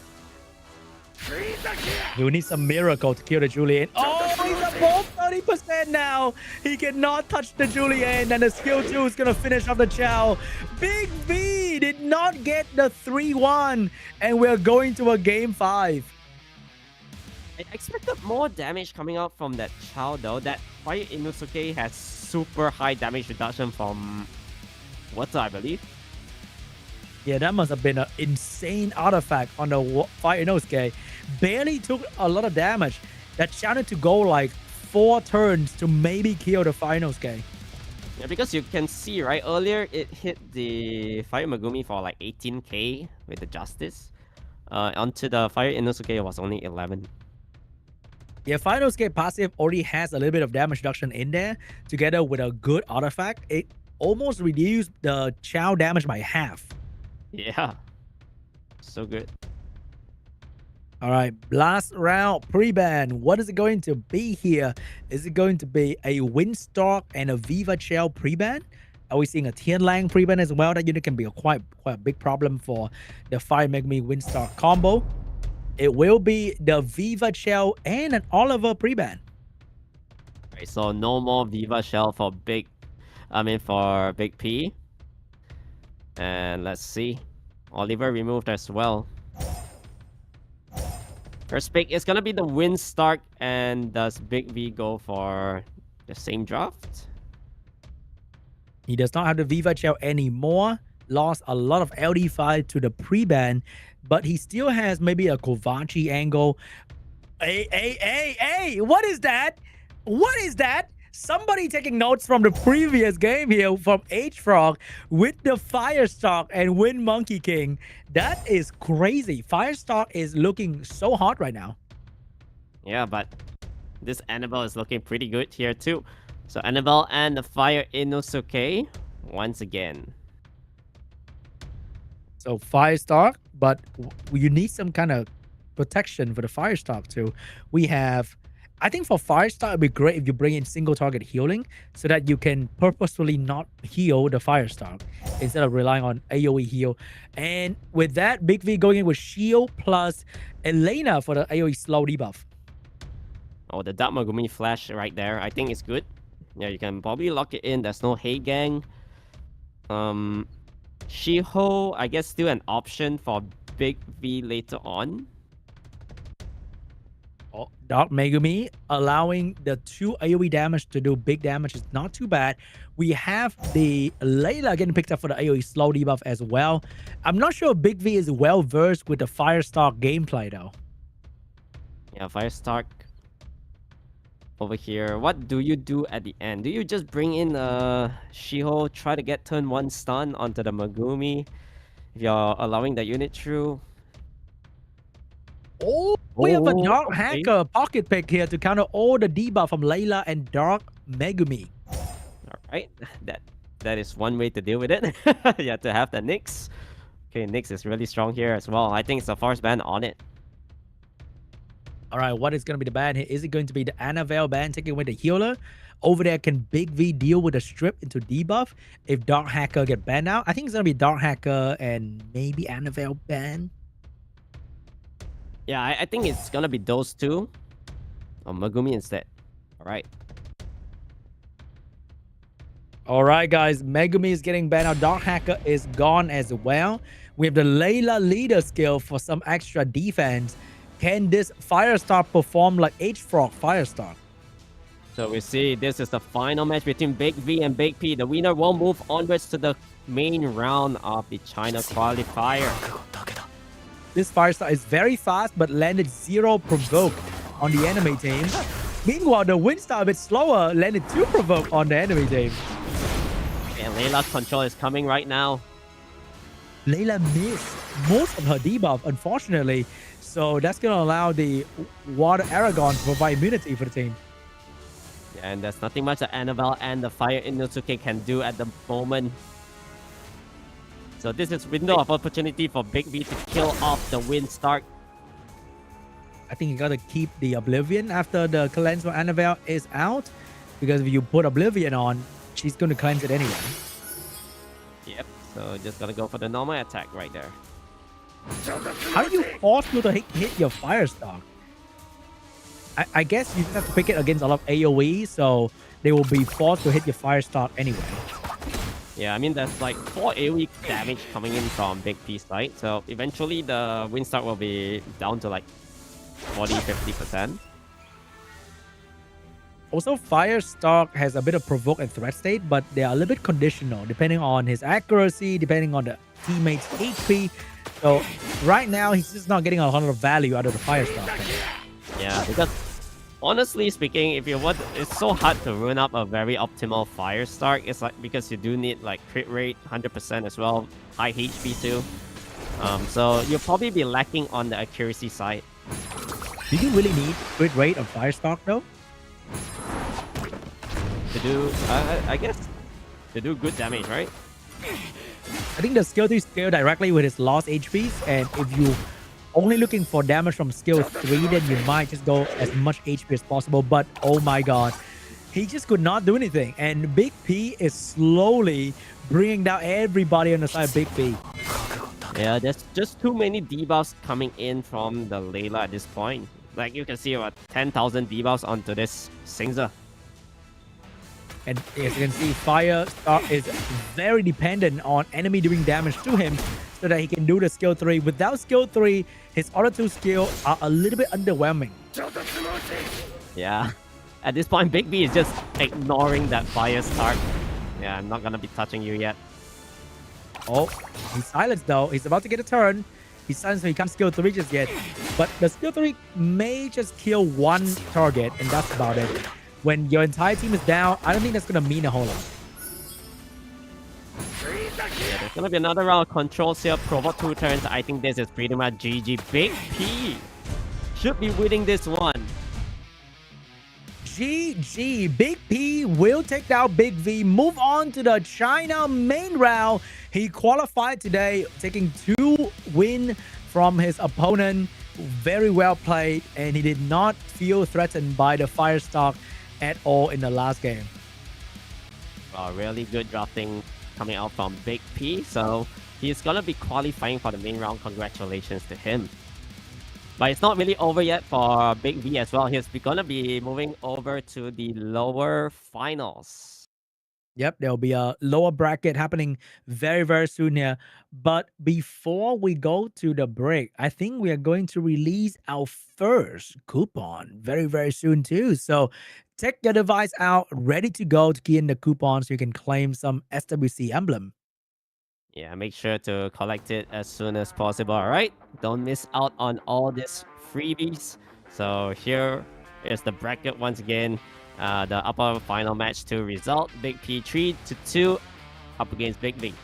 He will need some miracle to kill the Julian. Oh, he's above 30% now. He cannot touch the Julian, and the skill 2 is going to finish off the Chow. Big V did not get the 3-1, and we're going to a game 5. I expected more damage coming out from that Chow though. That Fire Inosuke has super high damage reduction from water, I believe. Yeah, that must have been an insane artifact on the Fire Inosuke. Barely took a lot of damage. That Chow had to go like 4 turns to maybe kill the Fire Inosuke. Yeah, because you can see, right, earlier it hit the Fire Megumi for like 18k with the Justice. Onto the Fire Inosuke, it was only 11. Yeah, Fire Inosuke passive already has a little bit of damage reduction in there. Together with a good artifact, it almost reduced the Chow damage by half. Yeah. So good. All right, last round pre-ban. What is it going to be here? Is it going to be a Windstalk and a Viva Shell pre-ban? Are we seeing a Tian Lang pre-ban as well? That unit can be a quite a big problem for the Fire Megami Windstar combo. It will be the Viva Shell and an Oliver pre-ban. Right, so no more Viva Shell for Big P. And let's see. Oliver removed as well. First pick is gonna be the Windstar, and does Big V go for the same draft? He does not have the Viva Shell anymore. Lost a lot of LD5 to the pre-ban, but he still has maybe a Kovachi angle. Hey, what is that? What is that? Somebody taking notes from the previous game here from H.FROG with the Firestalk and Wind Monkey King. That is crazy. Firestalk is looking so hot right now. Yeah, but this Annabelle is looking pretty good here too. So Annabelle and the Fire Inosuke once again. So Firestalk, but you need some kind of protection for the Firestalk too. We have, I think for Firestalk, it'd be great if you bring in single target healing so that you can purposefully not heal the Firestalk instead of relying on AoE heal. And with that, Big V going in with shield plus Elena for the AoE slow debuff. Oh, the Dark Megumi flash right there. I think it's good. Yeah, you can probably lock it in. There's no Hey Gang. Shiho, I guess still an option for Big V later on. Oh, Dark Megumi allowing the 2 AoE damage to do big damage is not too bad. We have the Layla getting picked up for the AoE slow debuff as well. I'm not sure if Big V is well versed with the Firestalk gameplay though. Yeah, Firestalk over here. What do you do at the end? Do you just bring in Shiho, try to get turn 1 stun onto the Megumi if you're allowing the unit through? Oh, we have a Dark Hacker pocket pick here to counter all the debuff from Layla and Dark Megumi. Alright, that is one way to deal with it. You have to have the Nyx. Okay, Nyx is really strong here as well. I think it's the first ban on it. All right, what is going to be the ban here? Is it going to be the Annabelle ban taking away the healer? Over there, can Big V deal with a strip into debuff if Dark Hacker get banned out? I think it's going to be Dark Hacker and maybe Annabelle ban. Yeah, I think it's going to be those two. Or Megumi instead. All right. All right, guys. Megumi is getting banned out. Dark Hacker is gone as well. We have the Layla leader skill for some extra defense. Can this Firestar perform like H.FROG Firestar? So we see this is the final match between Big V and Big P. The winner will move onwards to the main round of the China qualifier. This Firestar is very fast, but landed 0 provoke on the enemy team. Meanwhile, the Windstar a bit slower, landed 2 provoke on the enemy team. And Layla's control is coming right now. Layla missed most of her debuff, unfortunately. So that's going to allow the Water Aragon to provide immunity for the team. And there's nothing much that Annabelle and the Fire Inosuke can do at the moment. So this is window of opportunity for Big V to kill off the Windstar. I think you got to keep the Oblivion after the cleanse for Annabelle is out. Because if you put Oblivion on, she's going to cleanse it anyway. Yep, so just got to go for the normal attack right there. How do you force you to hit your Firestar? I guess you just have to pick it against a lot of AoE, so they will be forced to hit your Firestar anyway. Yeah, I mean, there's like 4 AoE damage coming in from Big P's side, so eventually the Windstar will be down to like 40-50%. Also, Firestar has a bit of provoke and threat state, but they are a little bit conditional depending on his accuracy, depending on the teammate's HP. So right now, he's just not getting a lot of value out of the Firestar. Yeah, because honestly speaking, if you want, it's so hard to run up a very optimal Firestar. It's like because you do need like crit rate 100% as well, high HP too. So you'll probably be lacking on the accuracy side. Do you really need crit rate of Firestar though? To do, I guess, to do good damage, right? I think the skill 3 scale directly with his lost HPs, and if you only looking for damage from skill 3, then you might just go as much HP as possible. But oh my god, he just could not do anything. And Big P is slowly bringing down everybody on the side of Big P. Yeah, there's just too many debuffs coming in from the Layla at this point. Like you can see about 10,000 debuffs onto this Singza. And as you can see, Firestar is very dependent on enemy doing damage to him so that he can do the skill 3. Without skill 3, his other 2 skills are a little bit underwhelming. Yeah. At this point, Big B is just ignoring that Firestar. Yeah, I'm not gonna be touching you yet. Oh, he's silenced though. He's about to get a turn. He's silenced, so he can't skill 3 just yet. But the skill 3 may just kill one target, and that's about it. When your entire team is down, I don't think that's going to mean a whole lot. Yeah, there's gonna be another round of controls here. Provoke 2 turns. I think this is pretty much GG. Big P should be winning this one. GG. Big P will take down Big V. Move on to the China main round. He qualified today, taking 2 wins from his opponent. Very well played, and he did not feel threatened by the Firestar at all in the last game. Really good drafting coming out from Big P. So he's gonna be qualifying for the main round. Congratulations to him. But it's not really over yet for Big V as well. He's gonna be moving over to the lower finals. Yep, there'll be a lower bracket happening very, very soon here. But before we go to the break, I think we are going to release our first coupon very, very soon too. So take your device out, ready to go to key in the coupon so you can claim some SWC emblem. Yeah, make sure to collect it as soon as possible, alright? Don't miss out on all these freebies. So here is the bracket once again. The upper final match 2 result. Big P 3-2 up against Big V.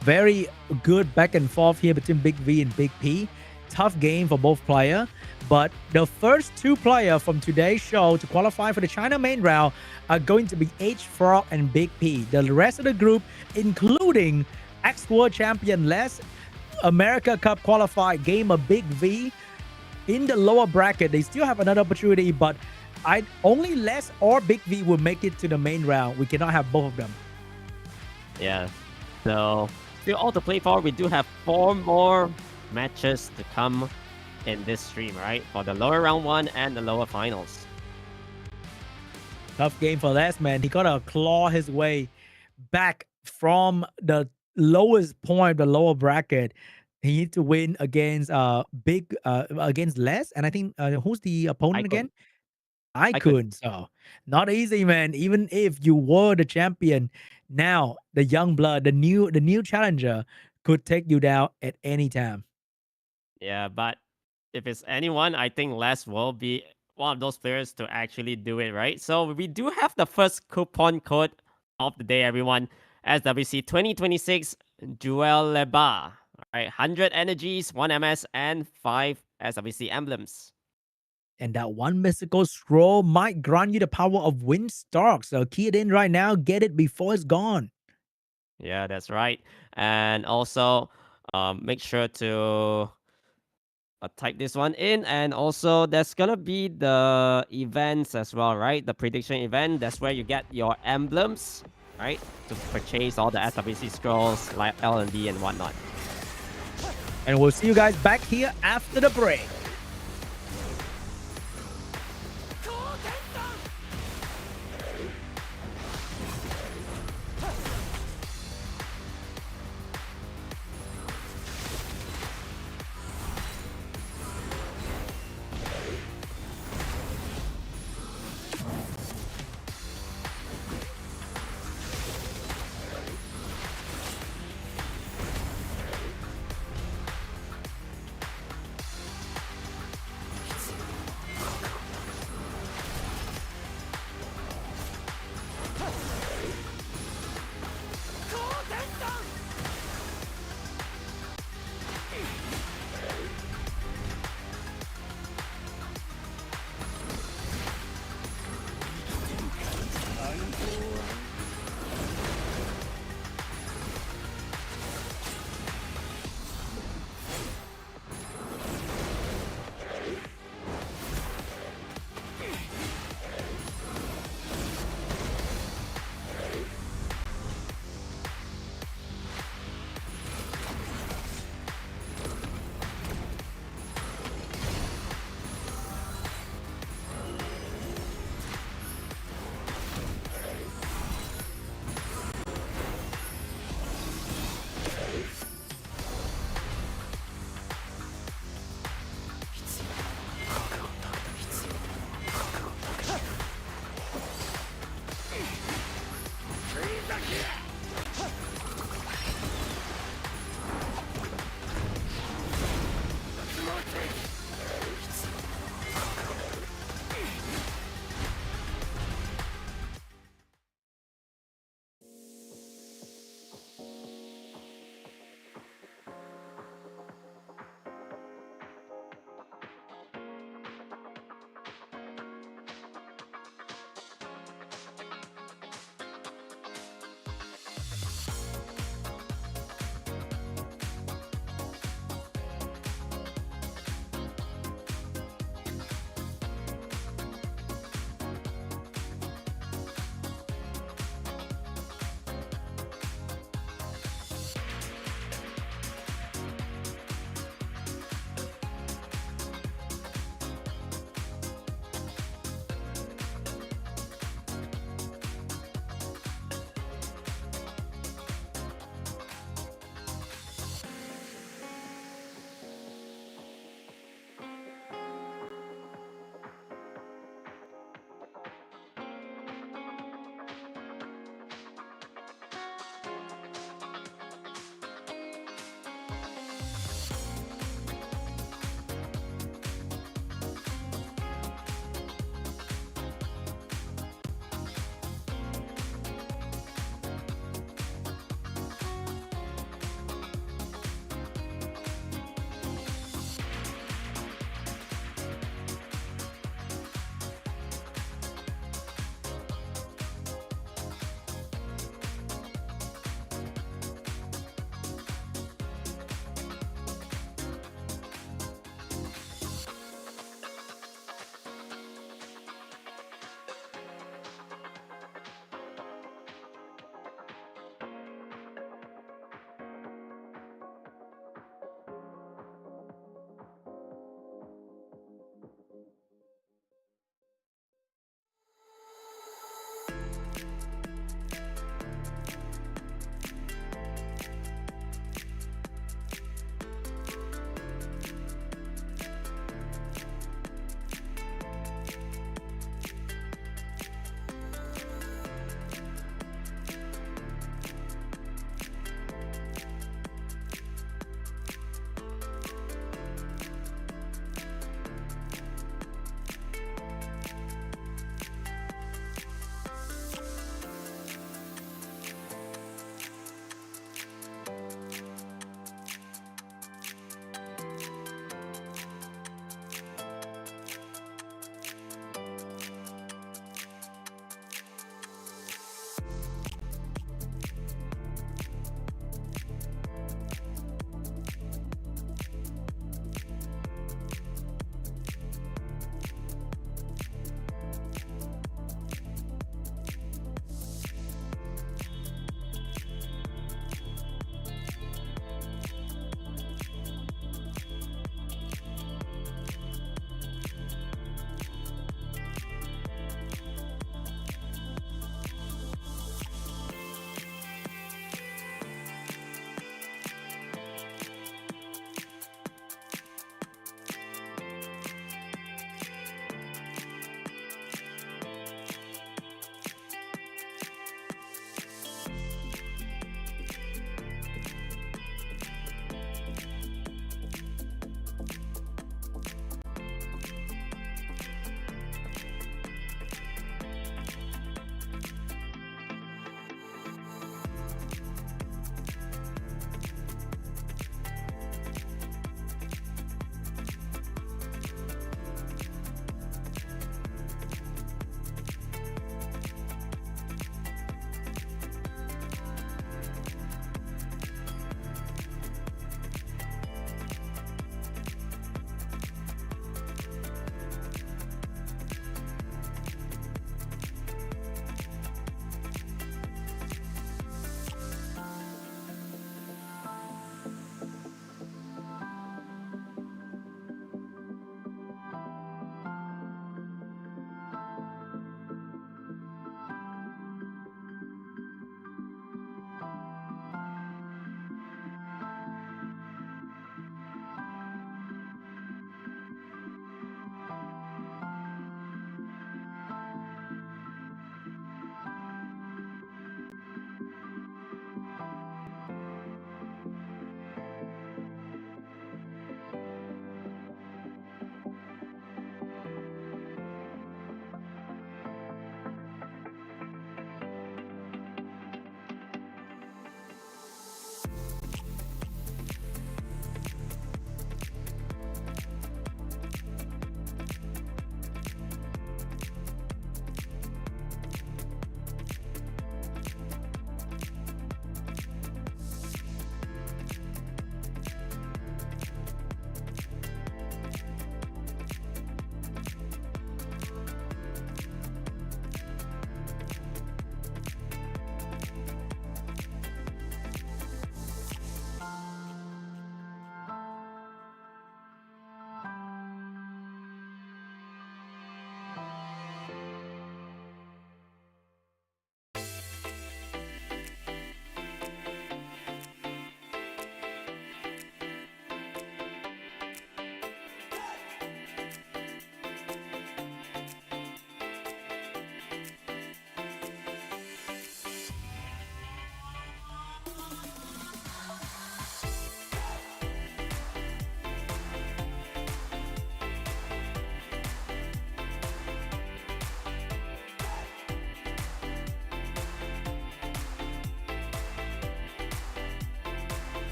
Very good back and forth here between Big V and Big P. Tough game for both players. But the first 2 players from today's show to qualify for the China main round are going to be H.FROG and Big P. The rest of the group, including ex-world champion Les, America Cup qualified gamer Big V, in the lower bracket, they still have another opportunity, but only Les or Big V will make it to the main round. We cannot have both of them. Yeah, so still all to play for. We do have 4 more matches to come in this stream, right? For the lower round 1 and the lower finals. Tough game for Les, man. He got to claw his way back from the lowest point, the lower bracket. He needs to win against against Les, and I think who's the opponent again? IKUN. So not easy, man. Even if you were the champion, now the young blood, the new challenger could take you down at any time. Yeah, but if it's anyone, I think Les will be one of those players to actually do it, right? So we do have the first coupon code of the day, everyone. SWC2026 Jewel Leba. All right, 100 energies, 1 MS, and 5 SWC emblems. And that 1 mystical scroll might grant you the power of Windstalk. So key it in right now. Get it before it's gone. Yeah, that's right. And also, make sure to type this one in. And also, there's gonna be the events as well, right? The prediction event. That's where you get your emblems, right? To purchase all the SWC scrolls like L&D and whatnot. And we'll see you guys back here after the break.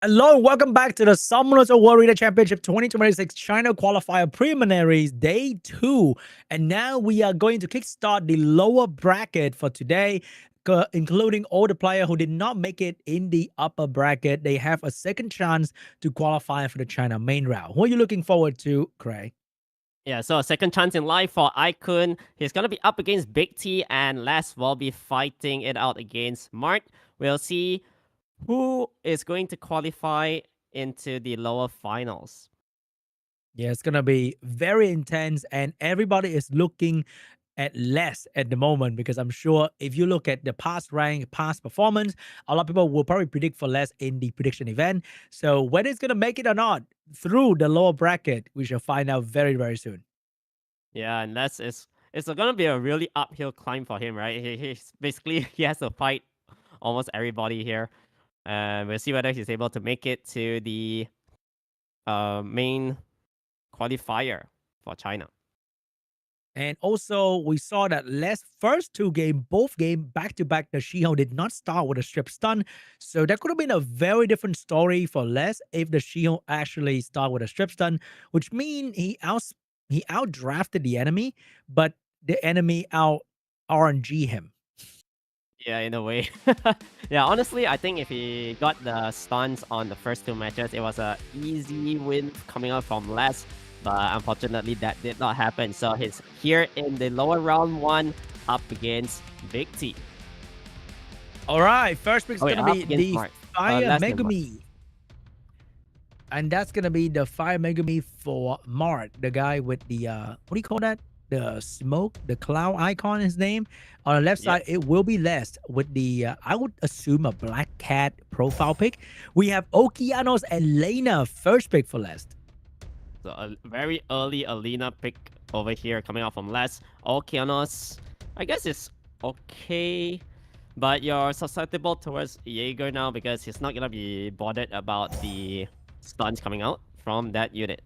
Hello, welcome back to the SWC2026 Arena Championship 2026 China Qualifier Preliminaries Day 2. And now we are going to kickstart the lower bracket for today, including all the players who did not make it in the upper bracket. They have a second chance to qualify for the China main round. Who are you looking forward to, Craig? Yeah, so a second chance in life for IKUN. He's going to be up against Big T, and Les will be fighting it out against MART. We'll see who is going to qualify into the lower finals. Yeah, it's going to be very intense, and everybody is looking at less at the moment, because I'm sure if you look at the past rank, past performance, a lot of people will probably predict for less in the prediction event. So whether it's going to make it or not through the lower bracket, we shall find out very, very soon. Yeah, and it's going to be a really uphill climb for him, right? He's basically, he has to fight almost everybody here. And we'll see whether he's able to make it to the main qualifier for China. And also, we saw that Les first two game, both game back-to-back, the Shiho did not start with a strip stun. So that could have been a very different story for Les if the Shiho actually start with a strip stun, which means he outdrafted the enemy, but the enemy out RNG him. Yeah, in a way. Yeah, honestly, I think if he got the stuns on the first two matches, it was an easy win coming out from Les. But unfortunately, that did not happen. So he's here in the lower round one up against Big T. All right, first pick's going to be the Fire Megumi. And that's going to be the Fire Megumi for MART, the guy with the, what do you call that? The smoke, the cloud icon, his name. On the left side, it will be Les with the, I would assume, a Black Cat profile pick. We have Okeanos and Lena, first pick for Les. So a very early Alina pick over here coming out from Les. Okeanos, I guess it's okay, but you're susceptible towards Jaeger now because he's not going to be bothered about the stuns coming out from that unit.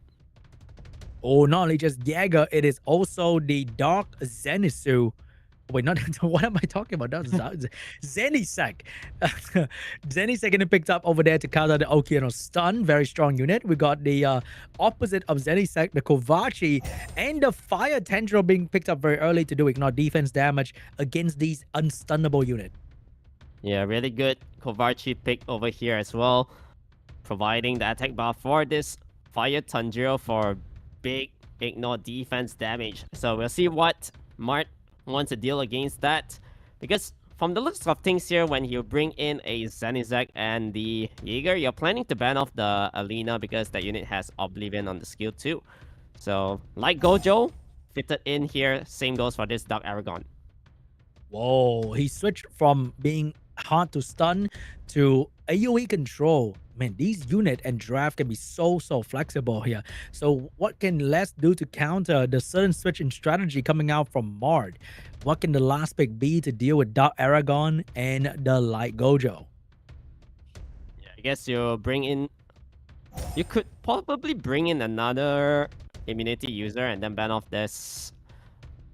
Oh, not only just Jaeger, it is also the Dark Zenitsu. Wait, not what am I talking about? That's Zenisek. Zenisek getting picked up over there to counter the Okeanos stun. Very strong unit. We got the opposite of Zenisek, the Kovachi, and the Fire Tendril being picked up very early to do ignore defense damage against these unstunnable unit. Yeah, really good Kovachi pick over here as well, providing the attack buff for this Fire Tendril for big ignore defense damage. So we'll see what MART wants to deal against that, because from the looks of things here, when you bring in a Zenizek and the Jaeger, you're planning to ban off the Alina because that unit has Oblivion on the skill too. So like Gojo fitted in here, same goes for this Dark Aragon. Whoa, he switched from being hard to stun to AoE control. Man, these unit and draft can be so flexible here. So what can Les do to counter the sudden switch in strategy coming out from MART? What can the last pick be to deal with Dark Aragon and the Light Gojo? Yeah, I guess you could probably bring in another immunity user and then ban off this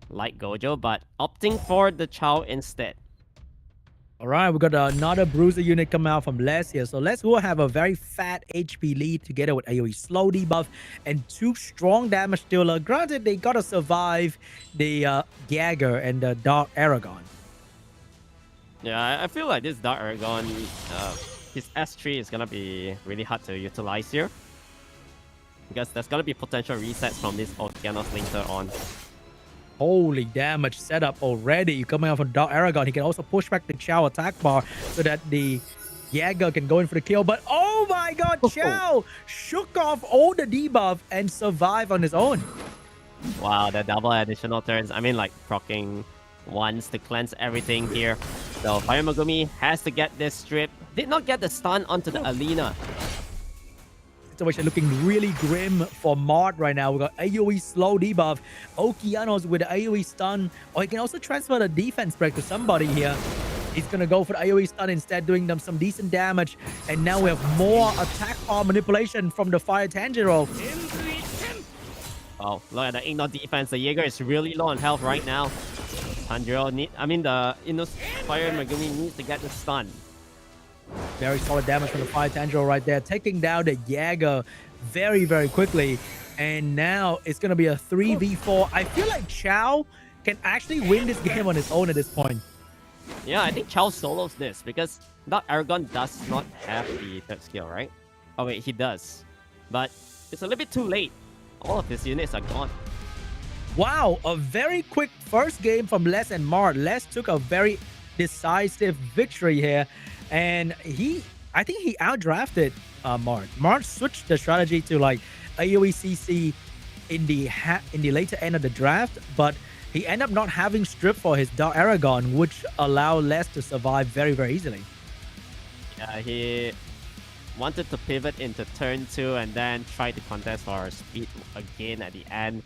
Light Gojo, but opting for the Chao instead. All right, we got another bruiser unit coming out from Les here. So Les will have a very fat HP lead together with AoE slow debuff and 2 strong damage dealer. Granted, they gotta survive the Jaeger and the Dark Aragon. Yeah, I feel like this Dark Aragon, his S3 is gonna be really hard to utilize here, because there's gonna be potential resets from this Okeanos later on. Holy damage setup already coming out from Dark Aragon. He can also push back the Chao attack bar so that the Jaeger can go in for the kill. But oh my god, Chao shook off all the debuff and survived on his own. Wow, the double additional turns. I mean, like, proccing once to cleanse everything here. So Fire Megumi has to get this strip. Did not get the stun onto the Alina. Situation looking really grim for MART right now. We got AoE slow debuff, Okeanos with the AoE stun, or he can also transfer the defense break to somebody here. He's gonna go for the AoE stun instead, doing them some decent damage. And now we have more attack power manipulation from the Fire Tanjiro. Oh, look at the ignore defense. The Jaeger is really low on health right now. Tanjiro the Fire Megumi needs to get the stun. Very solid damage from the Fire Tendril right there, taking down the Jäger very, very quickly. And now it's going to be a 3v4. I feel like Chow can actually win this game on his own at this point. Yeah, I think Chow solos this because Dark Aragon does not have the third skill, right? Oh wait, he does. But it's a little bit too late. All of his units are gone. Wow, a very quick first game from Les and MART. Les took a very decisive victory here. And I think he outdrafted MART. MART switched the strategy to like AoE CC in the later end of the draft, but he ended up not having strip for his Dark Aragon, which allowed Les to survive very, very easily. Yeah, he wanted to pivot into turn 2 and then try to contest for speed again at the end.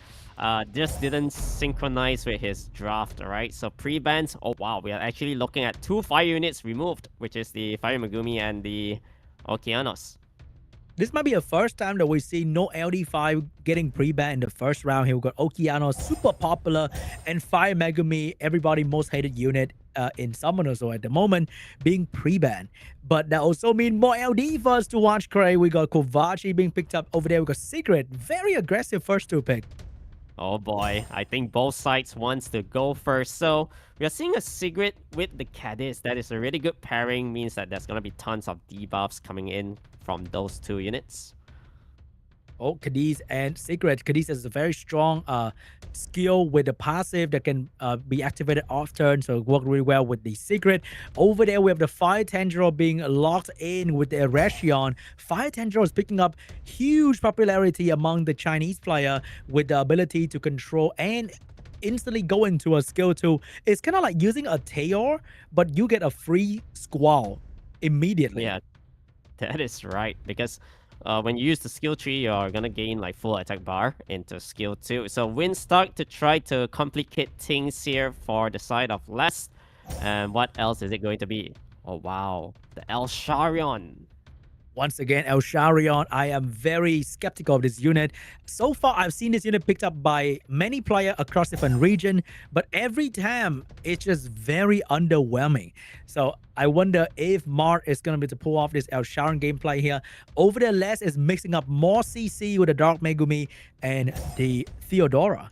Just didn't synchronize with his draft, alright? So pre-bans, oh wow, we are actually looking at 2 fire units removed, which is the Fire Megumi and the Okeanos. This might be the first time that we see no LD5 getting pre-banned in the first round here. We've got Okeanos, super popular, and Fire Megumi, everybody most hated unit in Summoners at the moment, being pre-banned. But that also means more LD for us to watch, Cray. We got Kovaci being picked up over there. We got Secret, very aggressive first 2 pick. Oh boy, I think both sides wants to go first. So we are seeing a Sigrid with the Cadiz. That is a really good pairing, means that there's going to be tons of debuffs coming in from those 2 units. Oh, Cadiz and Secret. Cadiz has a very strong skill with the passive that can be activated off turn, so it worked really well with the Secret. Over there, we have the Fire Tendril being locked in with the Eretion. Fire Tendril is picking up huge popularity among the Chinese player with the ability to control and instantly go into a skill 2. It's kind of like using a Tayor, but you get a free Squall immediately. Yeah, that is right, because when you use the skill tree, you're gonna gain like full attack bar into skill 2. So Windstalk to try to complicate things here for the side of Les. And what else is it going to be? Oh wow, the El Sharion. Once again, El Sharion, I am very skeptical of this unit. So far, I've seen this unit picked up by many players across different regions, but every time it's just very underwhelming. So I wonder if MART is going to be able to pull off this El Sharion gameplay here. Over there, Les is mixing up more CC with the Dark Megumi and the Theodora.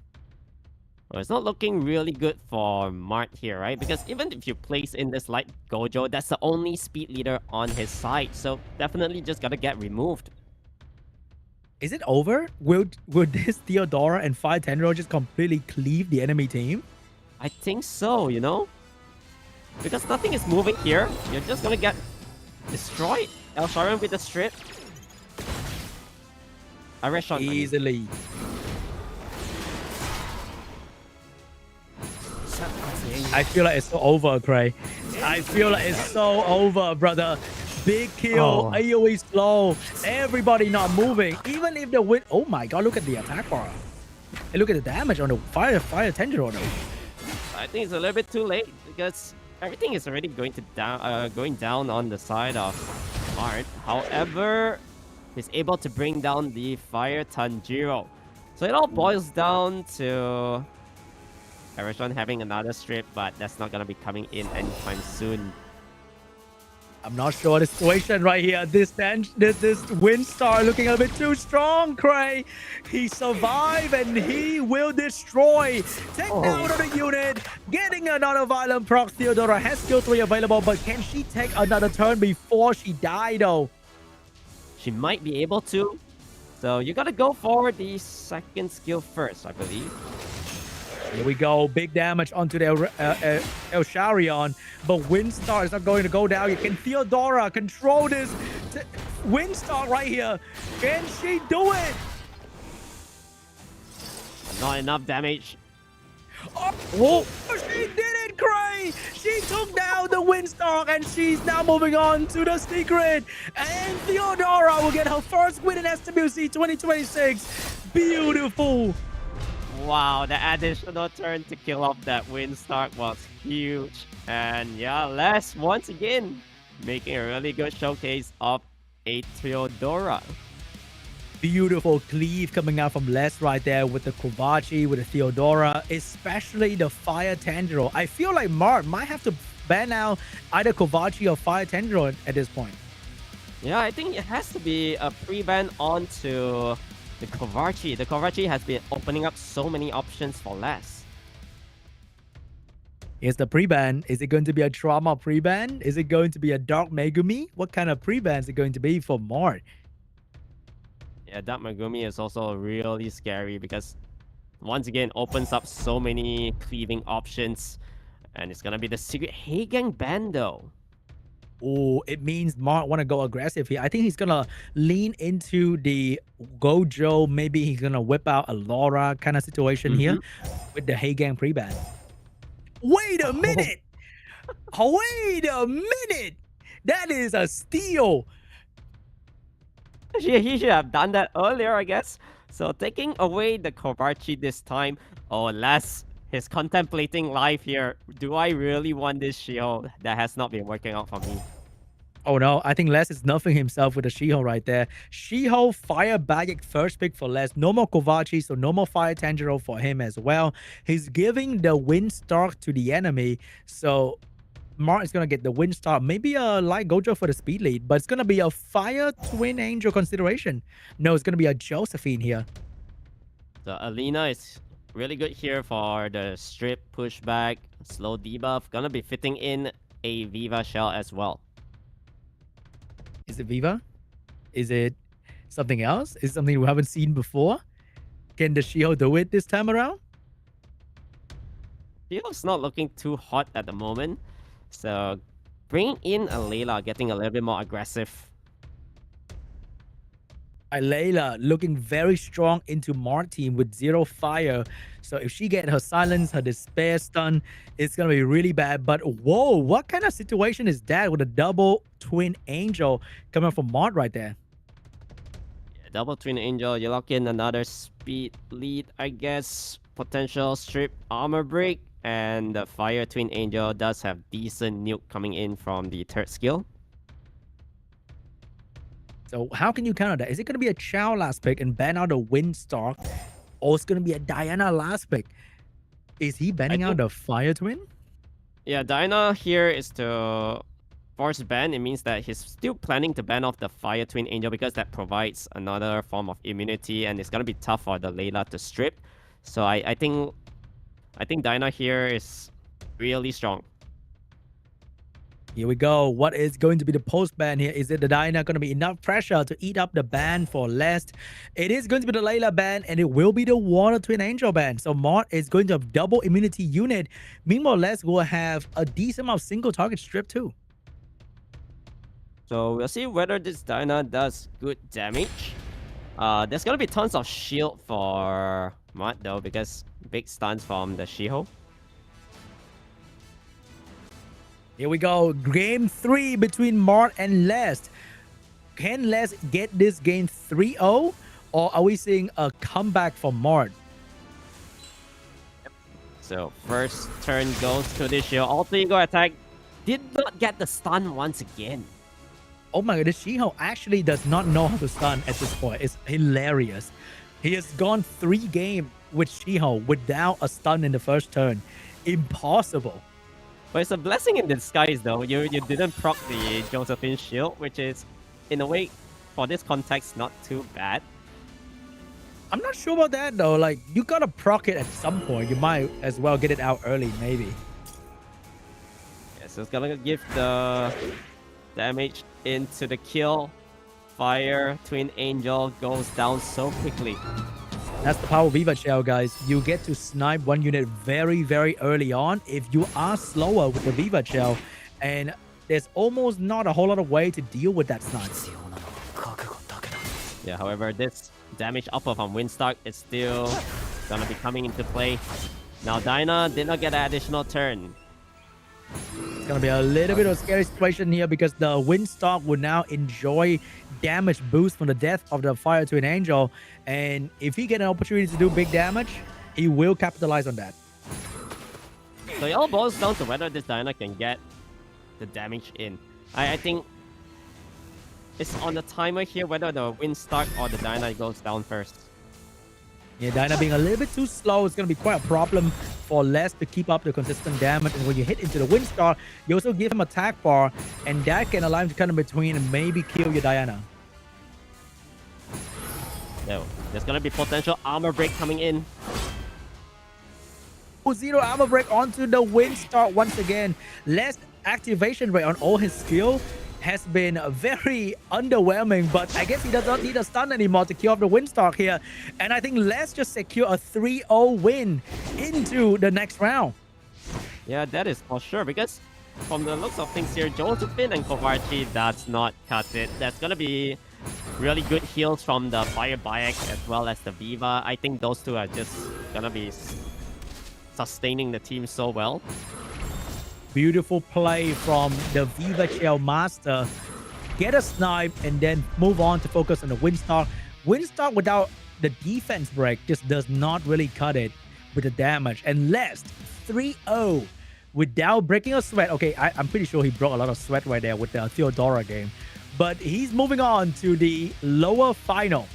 Well, it's not looking really good for MART here, right? Because even if you place in this light Gojo, that's the only speed leader on his side. So definitely just gotta get removed. Is it over? Will this Theodora and Fire Tendril just completely cleave the enemy team? I think so, you know? Because nothing is moving here. You're just gonna get destroyed. El Sharion with the strip. Areshon Easily. I feel like it's so over, Cray. I feel like it's so over, brother. Big kill, AoE slow, everybody not moving. Even if the win... Oh my god, look at the attack bar. And look at the damage on the Fire Tendril though. I think it's a little bit too late because everything is already going down on the side of MART. However, he's able to bring down the Fire Tanjiro. So it all boils down to Areshon having another strip, but that's not going to be coming in anytime soon. I'm not sure the situation right here. This Windstar looking a bit too strong, Cray. He survived and he will destroy. Take down another unit. Getting another violent proc. Theodora has skill 3 available, but can she take another turn before she die though? She might be able to. So you got to go for the second skill first, I believe. Here we go. Big damage onto the El Sharion. But Windstar is not going to go down. Can Theodora control this Windstar right here? Can she do it? Not enough damage. Oh, she did it, Cray! She took down the Windstar and she's now moving on to the Secret. And Theodora will get her first win in SWC 2026. Beautiful. Wow, the additional turn to kill off that Windstar was huge. And yeah, Les once again making a really good showcase of a Theodora. Beautiful cleave coming out from Les right there with the Kovaci, with the Theodora, especially the Fire Tendril. I feel like MART might have to ban out either Kovaci or Fire Tendril at this point. Yeah, I think it has to be a pre-ban onto the Kovaci. The Kovaci has been opening up so many options for less. Here's the pre-ban. Is it going to be a trauma pre-ban? Is it going to be a Dark Megumi? What kind of pre-ban is it going to be for MART? Yeah, Dark Megumi is also really scary because once again opens up so many cleaving options, and it's gonna be the secret Heigang ban though. Oh, it means MART want to go aggressive here. I think he's gonna lean into the Gojo. Maybe he's gonna whip out a Laura kind of situation here with the Heigang pre-ban. Wait a minute! Wait a minute! That is a steal. He should have done that earlier, I guess. So taking away the Kovaci this time. Oh, Les, he's contemplating life here. Do I really want this Shiho? That has not been working out for me. Oh no, I think Les is nuffing himself with a Shiho right there. Shiho Fire Baggage first pick for Les. No more Kovaci, so no more Fire Tanjiro for him as well. He's giving the Windstalk to the enemy, so MART is going to get the Windstalk. Maybe a Light Gojo for the speed lead, but it's going to be a Fire Twin Angel consideration. No, it's going to be a Josephine here. So Alina is really good here for the strip pushback, slow debuff. Gonna be fitting in a Viva Shell as well. Is it Viva? Is it something else? Is it something we haven't seen before? Can the Shiho do it this time around? Shiho's not looking too hot at the moment. So bringing in a Layla, getting a little bit more aggressive. Layla looking very strong into MART team with 0 fire. So if she get her silence, her despair stun, it's going to be really bad. But whoa, what kind of situation is that with a double twin angel coming from MART right there? Yeah, double twin angel, you lock in another speed lead, I guess. Potential strip armor break. And the fire twin angel does have decent nuke coming in from the third skill. So how can you counter that? Is it going to be a Chao last pick and ban out a Windstalk? Or it's going to be a Diana last pick? Is he banning out the Fire Twin? Yeah, Diana here is to force ban. It means that he's still planning to ban off the Fire Twin Angel because that provides another form of immunity and it's going to be tough for the Layla to strip. So I think Diana here is really strong. Here we go. What is going to be the post-ban here? Is it the Diana going to be enough pressure to eat up the ban for Lest? It is going to be the Layla ban, and it will be the Water Twin Angel ban. So MART is going to have double immunity unit. Meanwhile, Lest will have a decent amount of single target strip too. So we'll see whether this Diana does good damage. There's going to be tons of shield for MART though, because big stuns from the Shiho. Here we go. Game 3 between MART and Lest. Can Lest get this game 3-0? Or are we seeing a comeback from MART? So first turn goes to the Shiho. Alter Ego attack did not get the stun once again. Oh my god, this Shiho actually does not know how to stun at this point. It's hilarious. He has gone 3 games with Shiho without a stun in the first turn. Impossible. But it's a blessing in disguise though. You didn't proc the Josephine shield, which is, in a way, for this context, not too bad. I'm not sure about that though. Like, you gotta proc it at some point. You might as well get it out early, maybe. Yeah, so it's gonna give the damage into the kill. Fire Twin Angel goes down so quickly. That's the power of Viva Shell, guys. You get to snipe one unit very, very early on if you are slower with the Viva Shell. And there's almost not a whole lot of way to deal with that snipe. Yeah, however, this damage upper from Windstalk is still gonna be coming into play. Now, Dinah did not get an additional turn. It's gonna be a little bit of a scary situation here because the Windstalk will now enjoy damage boost from the death of the Fire Twin Angel, and if he get an opportunity to do big damage, he will capitalize on that. So it all boils down to whether this Diana can get the damage in. I think it's on the timer here whether the Windstalk or the Diana goes down first. Yeah, Dyna being a little bit too slow is going to be quite a problem for Les to keep up the consistent damage. And when you hit into the Windstar, you also give him attack bar, and that can allow him to cut in between and maybe kill your Diana. No, there's going to be potential armor break coming in. Zero armor break onto the Windstar once again. Les activation rate on all his skill has been very underwhelming, but I guess he does not need a stun anymore to kill off the Windstar here. And I think let's just secure a 3-0 win into the next round. Yeah, that is for sure, because from the looks of things here, Josephine and Kovarchi does not cut it. That's going to be really good heals from the Fire Bayek as well as the Viva. I think those two are just going to be sustaining the team so well. Beautiful play from the Viva Shell Master. Get a snipe and then move on to focus on the Windstar. Windstar without the defense break just does not really cut it with the damage. And last, 3-0 without breaking a sweat. Okay, I'm pretty sure he broke a lot of sweat right there with the Theodora game. But he's moving on to the lower final.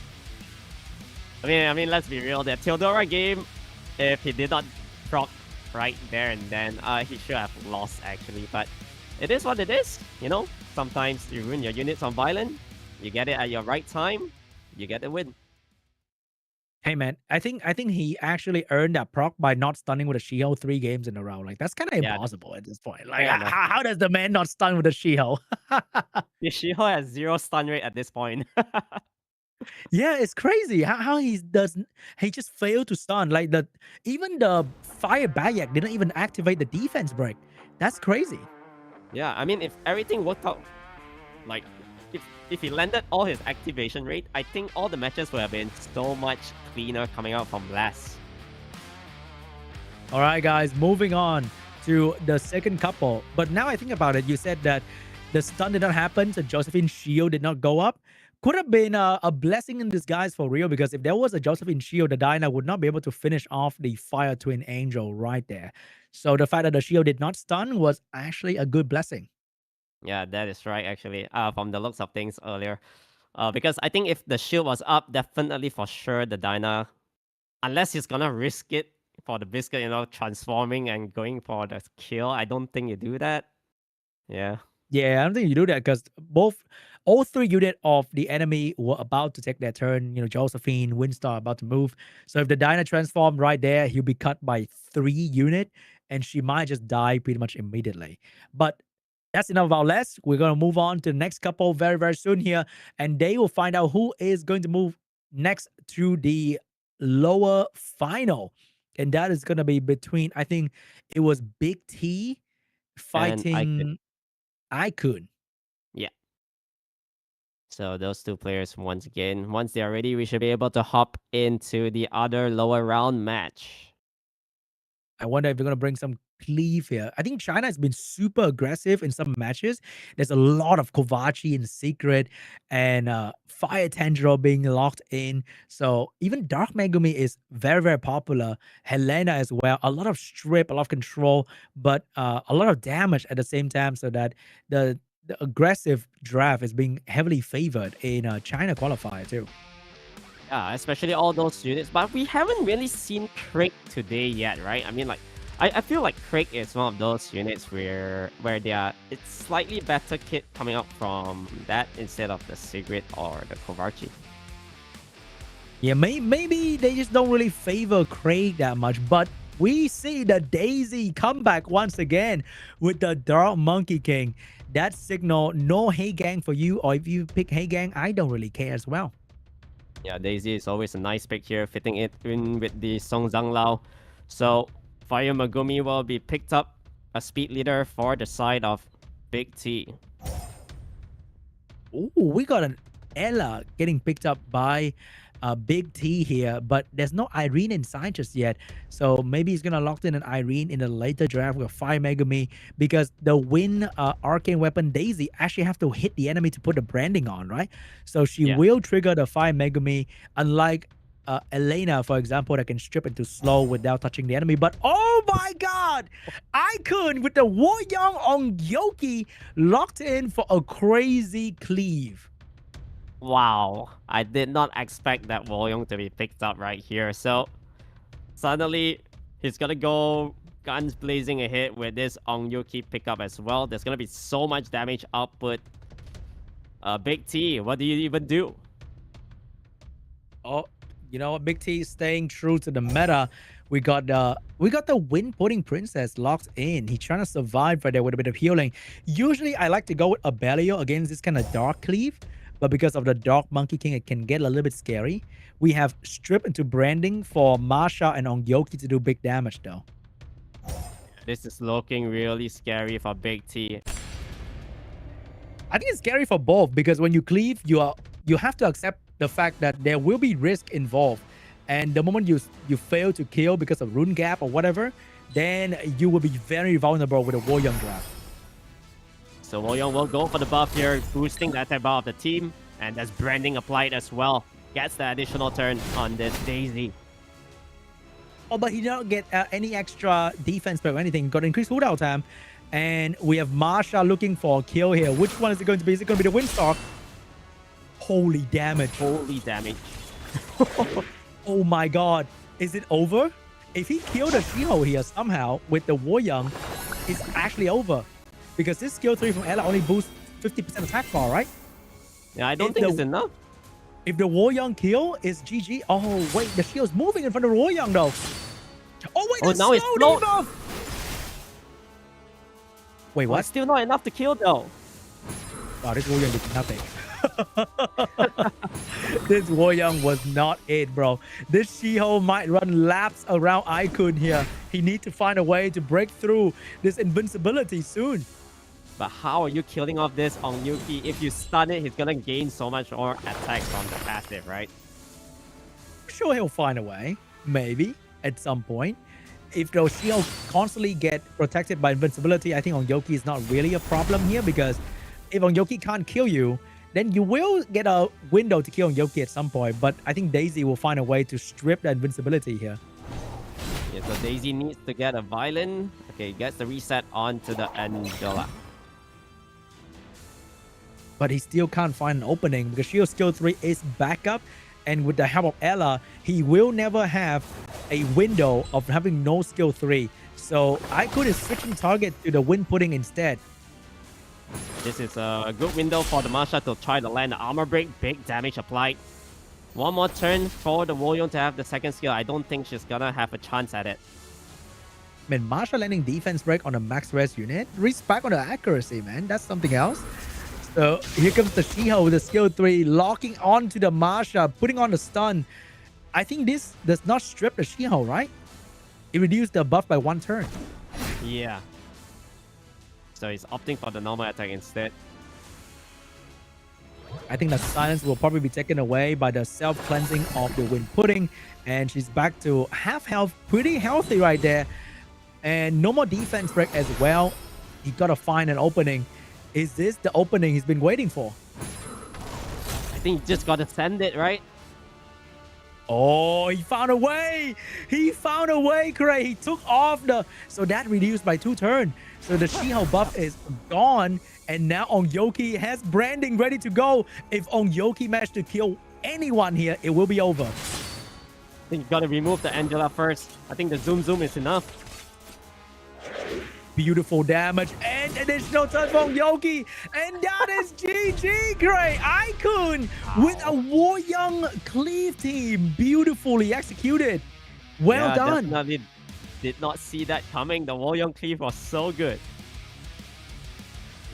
I mean, let's be real. That Theodora game, if he did not proc right there and then, he should have lost actually. But it is what it is, you know. Sometimes you ruin your units on violent, you get it at your right time, you get the win. Hey man, I think he actually earned that proc by not stunning with a Shiho 3 games in a row. Like that's kind of impossible at this point. Like how does the man not stun with a Shiho? The Shiho has 0 stun rate at this point. Yeah, it's crazy how he just failed to stun. Like even the Fire Bayek didn't even activate the defense break. That's crazy. Yeah, I mean, if everything worked out, like if he landed all his activation rate, I think all the matches would have been so much cleaner coming out from last. All right, guys, moving on to the second couple. But now I think about it, you said that the stun did not happen, so Josephine's shield did not go up. Could have been a blessing in disguise for real, because if there was a Josephine shield, the Diana would not be able to finish off the Fire Twin Angel right there. So the fact that the shield did not stun was actually a good blessing. Yeah, that is right, actually, from the looks of things earlier. Because I think if the shield was up, definitely for sure the Diana, unless he's gonna risk it for the biscuit, you know, transforming and going for the kill, I don't think you do that. Yeah. Yeah, I don't think you do that because all 3 units of the enemy were about to take their turn. You know, Josephine, Windstar about to move. So if the Diana transformed right there, he'll be cut by 3 units, and she might just die pretty much immediately. But that's enough about Les. We're going to move on to the next couple very, very soon here, and they will find out who is going to move next to the lower final. And that is going to be between, I think it was Big T fighting IKUN. Yeah. So those 2 players, once again, once they are ready, we should be able to hop into the other lower round match. I wonder if they're going to bring some cleave here. I think China has been super aggressive in some matches. There's a lot of Kovaci in secret and Fire Tanjiro being locked in. So even Dark Megumi is very, very popular. Helena as well. A lot of strip, a lot of control, but a lot of damage at the same time, so that the aggressive draft is being heavily favored in China qualifier too. Yeah, especially all those units. But we haven't really seen Craig today yet, right? I mean, like, I feel like Craig is one of those units where it's slightly better kit coming up from that instead of the Sigrid or the Kovarchi. Yeah, maybe they just don't really favor Craig that much, but we see the Daisy come back once again with the Dark Monkey King. That signal, no Hey Gang for you, or if you pick Hey Gang, I don't really care as well. Yeah, Daisy is always a nice pick here, fitting it in with the Song Zhang Lao. So Fire Megumi will be picked up, a speed leader for the side of Big T. Ooh, we got an Ella getting picked up by Big T here, but there's no Irene inside just yet. So maybe he's gonna lock in an Irene in the later draft with Fire Megumi, because the Win arcane weapon Daisy actually have to hit the enemy to put the branding on, right? So she will trigger the Fire Megumi, unlike Elena, for example, that can strip into slow without touching the enemy. But oh my god, IKUN with the Woyang on Yoki locked in for a crazy cleave. Wow, I did not expect that Woyong to be picked up right here. So suddenly he's gonna go guns blazing ahead with this Ong Yuki pickup as well. There's gonna be so much damage output. Big T, what do you even do? Oh, you know what? Big T is staying true to the meta. We got the Wind Pudding Princess locked in. He's trying to survive right there with a bit of healing. Usually I like to go with Abelio against this kind of dark cleave, but because of the Dark Monkey King, it can get a little bit scary. We have Strip into branding for Masha and Ongyoki to do big damage though. This is looking really scary for Big T. I think it's scary for both because when you cleave, you have to accept the fact that there will be risk involved. And the moment you fail to kill because of rune gap or whatever, then you will be very vulnerable with a Woyong grab. So Woyong will go for the buff here, boosting the attack bar of the team, and there's branding applied as well. Gets the additional turn on this Daisy. Oh, but he don't get any extra defense or anything. Got increased cooldown time. And we have Marsha looking for a kill here. Which one is it going to be? Is it going to be the Windstalk? Holy damage. Holy damage. Oh my god. Is it over? If he killed a Shiho here somehow with the Woyong, it's actually over. Because this skill 3 from Ella only boosts 50% attack bar, right? Yeah, I don't think it's enough. If the Woyong kill is GG. Oh, wait. The Shio's moving in front of the Woyong, though. Oh, wait. Now it's slow. Wait, what? It's still not enough to kill, though. Wow, this Woyong did nothing. This Woyong was not it, bro. This Shiho might run laps around IKUN here. He needs to find a way to break through this invincibility soon. But how are you killing off this Ong Yuki? If you stun it, he's gonna gain so much more attack from the passive, right? I'm sure he'll find a way. Maybe. At some point. If those Shiho constantly get protected by invincibility, I think Ong Yuki is not really a problem here because if Ong Yuki can't kill you, then you will get a window to kill Ong Yuki at some point. But I think Daisy will find a way to strip the invincibility here. Yeah, so Daisy needs to get a violin. Okay, gets the reset onto the Angela. But he still can't find an opening because Shield skill 3 is backup. And with the help of Ella, he will never have a window of having no skill 3. So IKUN is switching target to the Wind Pudding instead. This is a good window for the Masha to try to land the armor break. Big damage applied. One more turn for the Woyong to have the second skill. I don't think she's gonna have a chance at it. Man, Marsha landing defense break on a max res unit. Respect on the accuracy, man. That's something else. So here comes the Shiho with the skill 3, locking onto the Marsha, putting on the stun. I think this does not strip the Shiho, right? It reduced the buff by 1 turn. Yeah. So he's opting for the normal attack instead. I think the silence will probably be taken away by the self-cleansing of the Wind Pudding. And she's back to half health, pretty healthy right there. And no more defense break as well. He got to find an opening. Is this the opening he's been waiting for? I think you just got to send it, right? Oh, he found a way. He found a way, Cray. He took off the... So that reduced by 2 turns. So the Shiho buff is gone. And now Ong Yuki has branding ready to go. If Ong Yuki managed to kill anyone here, it will be over. I think you got to remove the Angela first. I think the zoom is enough. Beautiful damage and additional touch from Yoki. And that is GG, Gray. IKUN with a Woyong cleave team. Beautifully executed. Well done. Definitely did not see that coming. The Woyong cleave was so good.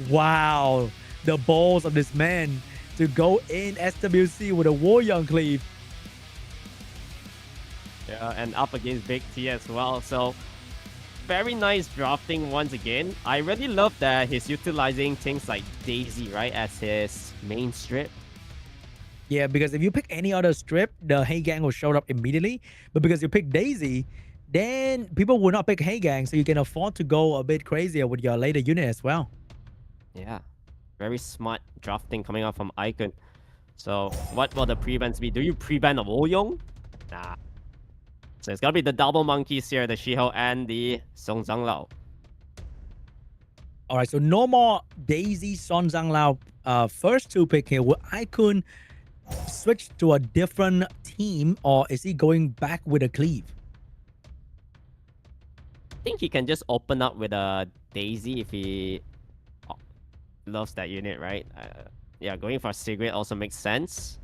Wow. The balls of this man to go in SWC with a Woyong cleave. Yeah, and up against Big T as well. So very nice drafting once again. I really love that he's utilizing things like Daisy, right, as his main strip. Yeah, because if you pick any other strip, the Hey Gang will show up immediately. But because you pick Daisy, then people will not pick Hey Gang, so you can afford to go a bit crazier with your later unit as well. Yeah, very smart drafting coming out from IKUN. So what will the pre-bans be? Do you pre-ban a Woyong? Nah. So it's gonna be the double monkeys here, the Shiho and the Song Zhanglao. All right, so no more Daisy, Son Zhanglao. First 2 pick here with IKUN switch to a different team, or is he going back with a cleave? I think he can just open up with a Daisy if he loves that unit, right? Yeah, going for Sigrid also makes sense.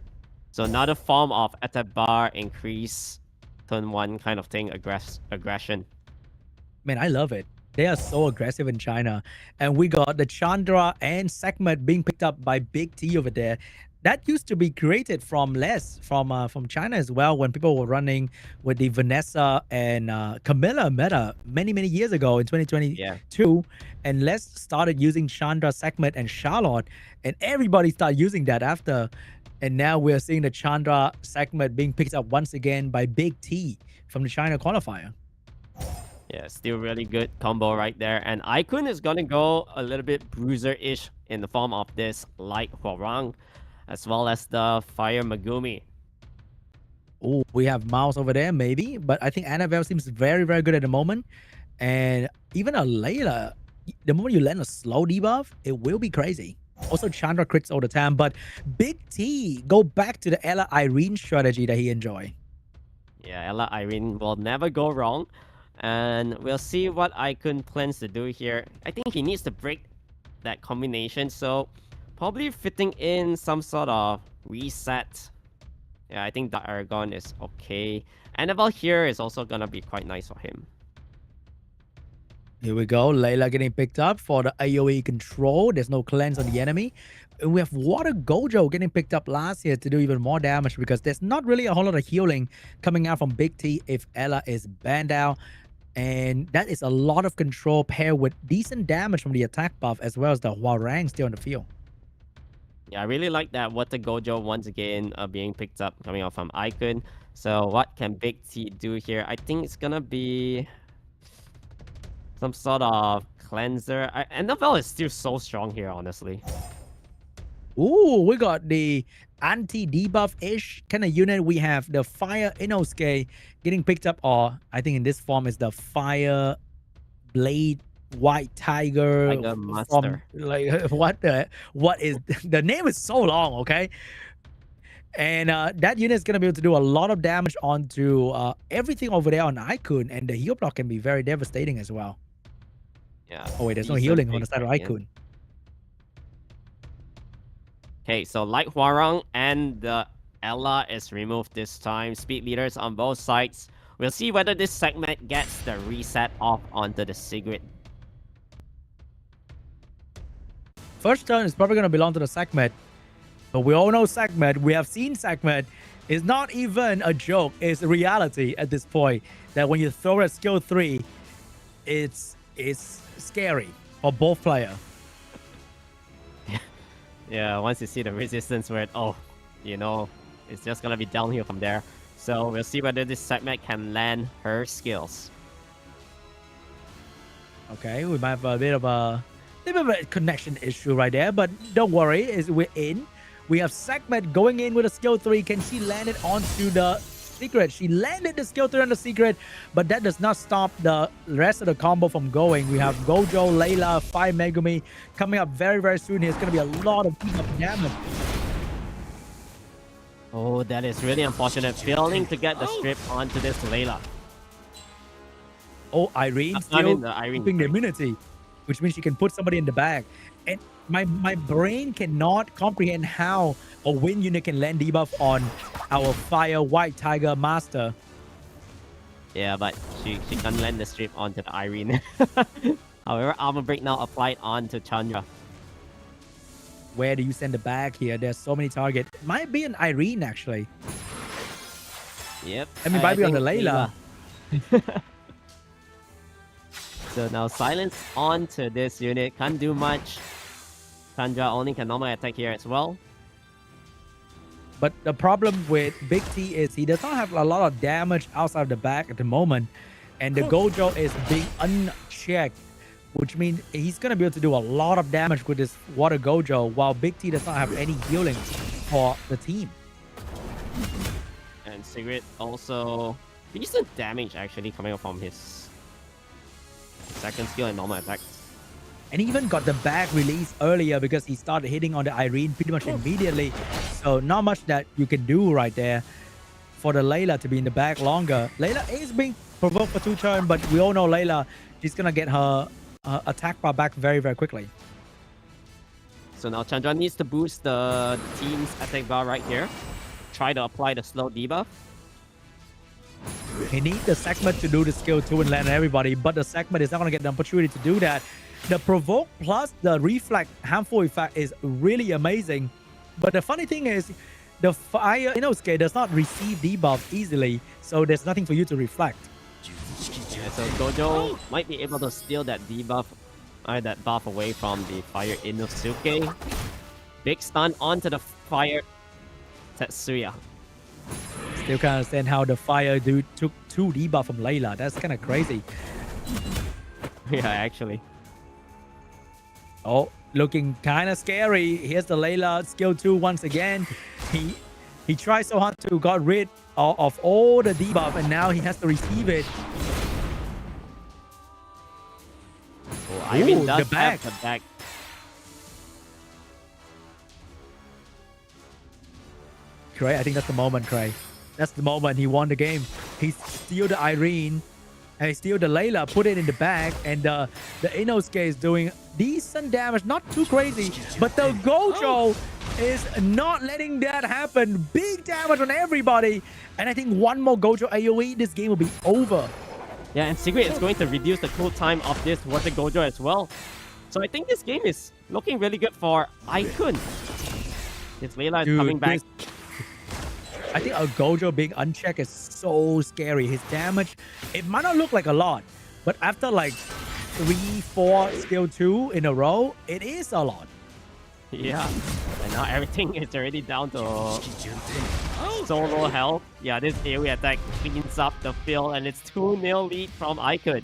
So another form of attack bar increase turn 1 kind of thing, aggression. Man, I love it. They are so aggressive in China. And we got the Chandra and Sekhmet being picked up by Big T over there. That used to be created from Les, from China as well, when people were running with the Vanessa and Camilla meta many years ago in 2022. Yeah. And Les started using Chandra, Sekhmet, and Charlotte, and everybody started using that after. And now we're seeing the Chandra Sekhmet being picked up once again by Big T from the China qualifier. Yeah, still really good combo right there. And IKUN is going to go a little bit bruiser-ish in the form of this Light Hwarang, as well as the Fire Megumi. Oh, we have Mouse over there, maybe. But I think Annabelle seems very good at the moment. And even a Layla, the moment you land a slow debuff, it will be crazy. Also, Chandra crits all the time. But Big T, go back to the Ella Irene strategy that he enjoyed. Yeah, Ella Irene will never go wrong. And we'll see what IKUN plans to do here. I think he needs to break that combination. So probably fitting in some sort of reset. Yeah, I think the Aragon is okay. Annabelle here is also going to be quite nice for him. Here we go. Layla getting picked up for the AoE control. There's no cleanse on the enemy. And we have Water Gojo getting picked up last year to do even more damage, because there's not really a whole lot of healing coming out from Big T if Ella is banned out. And that is a lot of control paired with decent damage from the attack buff, as well as the Hwarang still on the field. Yeah, I really like that Water Gojo once again being picked up coming out from IKUN. So what can Big T do here? I think it's gonna be some sort of cleanser. NFL is still so strong here, honestly. Ooh, we got the anti-debuff-ish kind of unit. We have the Fire Inosuke getting picked up, or I think in this form is the Fire Blade White Tiger. Tiger Master. Like, what is, the name is so long, okay? And that unit is going to be able to do a lot of damage onto everything over there on IKUN, and the heal block can be very devastating as well. Yeah. Oh wait, there's no healing on the side of IKUN. Okay, so Light Hwarang and the Ella is removed this time. Speed leaders on both sides. We'll see whether this segment gets the reset off onto the Sigrid. First turn is probably going to belong to the Sekhmet. But we all know Sekhmet. We have seen Sekhmet. It's not even a joke. It's a reality at this point. That when you throw a skill 3, it's scary for both players. Yeah, once you see the resistance where it's just gonna be downhill from there. So we'll see whether this segment can land her skills. Okay, we might have a bit of a connection issue right there, but don't worry, we're in. We have Sekhmet going in with a skill 3. Can she land it onto the Secret? She landed the skill 3 on the Secret, but that does not stop the rest of the combo from going. We have Gojo, Layla, Fire Megumi coming up very soon. Here's going to be a lot of damage. Oh, that is really unfortunate. Failing to get the strip onto this Layla. Oh, Irene still keeping the immunity, which means she can put somebody in the bag. And my brain cannot comprehend how a Wind unit can land debuff on our Fire White Tiger Master. Yeah, but she can't land the strip onto the Irene. However, Armor Break now applied onto Chandra. Where do you send the bag here? There's so many targets. Might be an Irene, actually. Yep. I mean, might be on the Layla. So now silence onto this unit. Can't do much. Chandra only can normal attack here as well. But the problem with Big T is he does not have a lot of damage outside of the back at the moment. And the Gojo is being unchecked, which means he's going to be able to do a lot of damage with this Water Gojo, while Big T does not have any healing for the team. And Sigrid also decent damage actually coming up from his second skill and normal attack. and even got the bag released earlier because he started hitting on the Irene pretty much immediately. So not much that you can do right there for the Layla to be in the bag longer. Layla is being provoked for 2 turns, but we all know Layla, she's gonna get her attack bar back very, very quickly. So now Chandra needs to boost the team's attack bar right here. Try to apply the slow debuff. He needs the segment to do the skill 2 and land everybody, but the segment is not going to get the opportunity to do that. The provoke plus the reflect harmful effect is really amazing. But the funny thing is, the fire Inosuke does not receive debuff easily, so there's nothing for you to reflect. Yeah, so Gojo might be able to steal that debuff, that buff away from the fire Inosuke. Big stun onto the fire Tetsuya. Still can't understand how the fire dude took 2 debuff from Layla. That's kind of crazy. Yeah, actually. Oh, looking kind of scary. Here's the Layla skill 2 once again. He tried so hard to got rid of all the debuff, and now he has to receive it. Oh, Irene does have the back. Cray, I think that's the moment, Cray. That's the moment he won the game. He steal the Irene, and he steal the Layla, put it in the bag, and the Inosuke is doing decent damage, not too crazy, but the Gojo is not letting that happen. Big damage on everybody, and I think one more Gojo AoE, this game will be over. Yeah, and Secret is going to reduce the cool time of this Water Gojo as well. So I think this game is looking really good for IKUN. This Layla is coming back. I think a Gojo being unchecked is so scary. His damage, it might not look like a lot, but after like 3-4 skill 2 in a row, it is a lot. Yeah, and now everything is already down to solo health. Yeah, this AoE attack cleans up the field, and it's 2-0 lead from IKUN.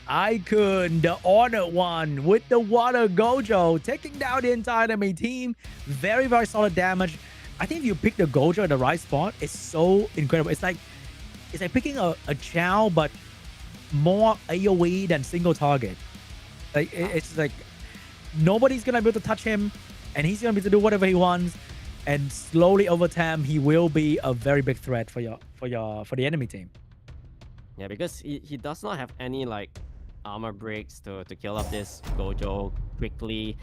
IKUN, the honored one, with the Water Gojo, taking down the entire enemy team. Very, very solid damage. I think if you pick the Gojo at the right spot, it's so incredible. It's like picking a Chow, but more AoE than single target. Like it's like nobody's gonna be able to touch him, and he's gonna be able to do whatever he wants. And slowly over time, he will be a very big threat for the enemy team. Yeah, because he does not have any like armor breaks to kill up this Gojo quickly.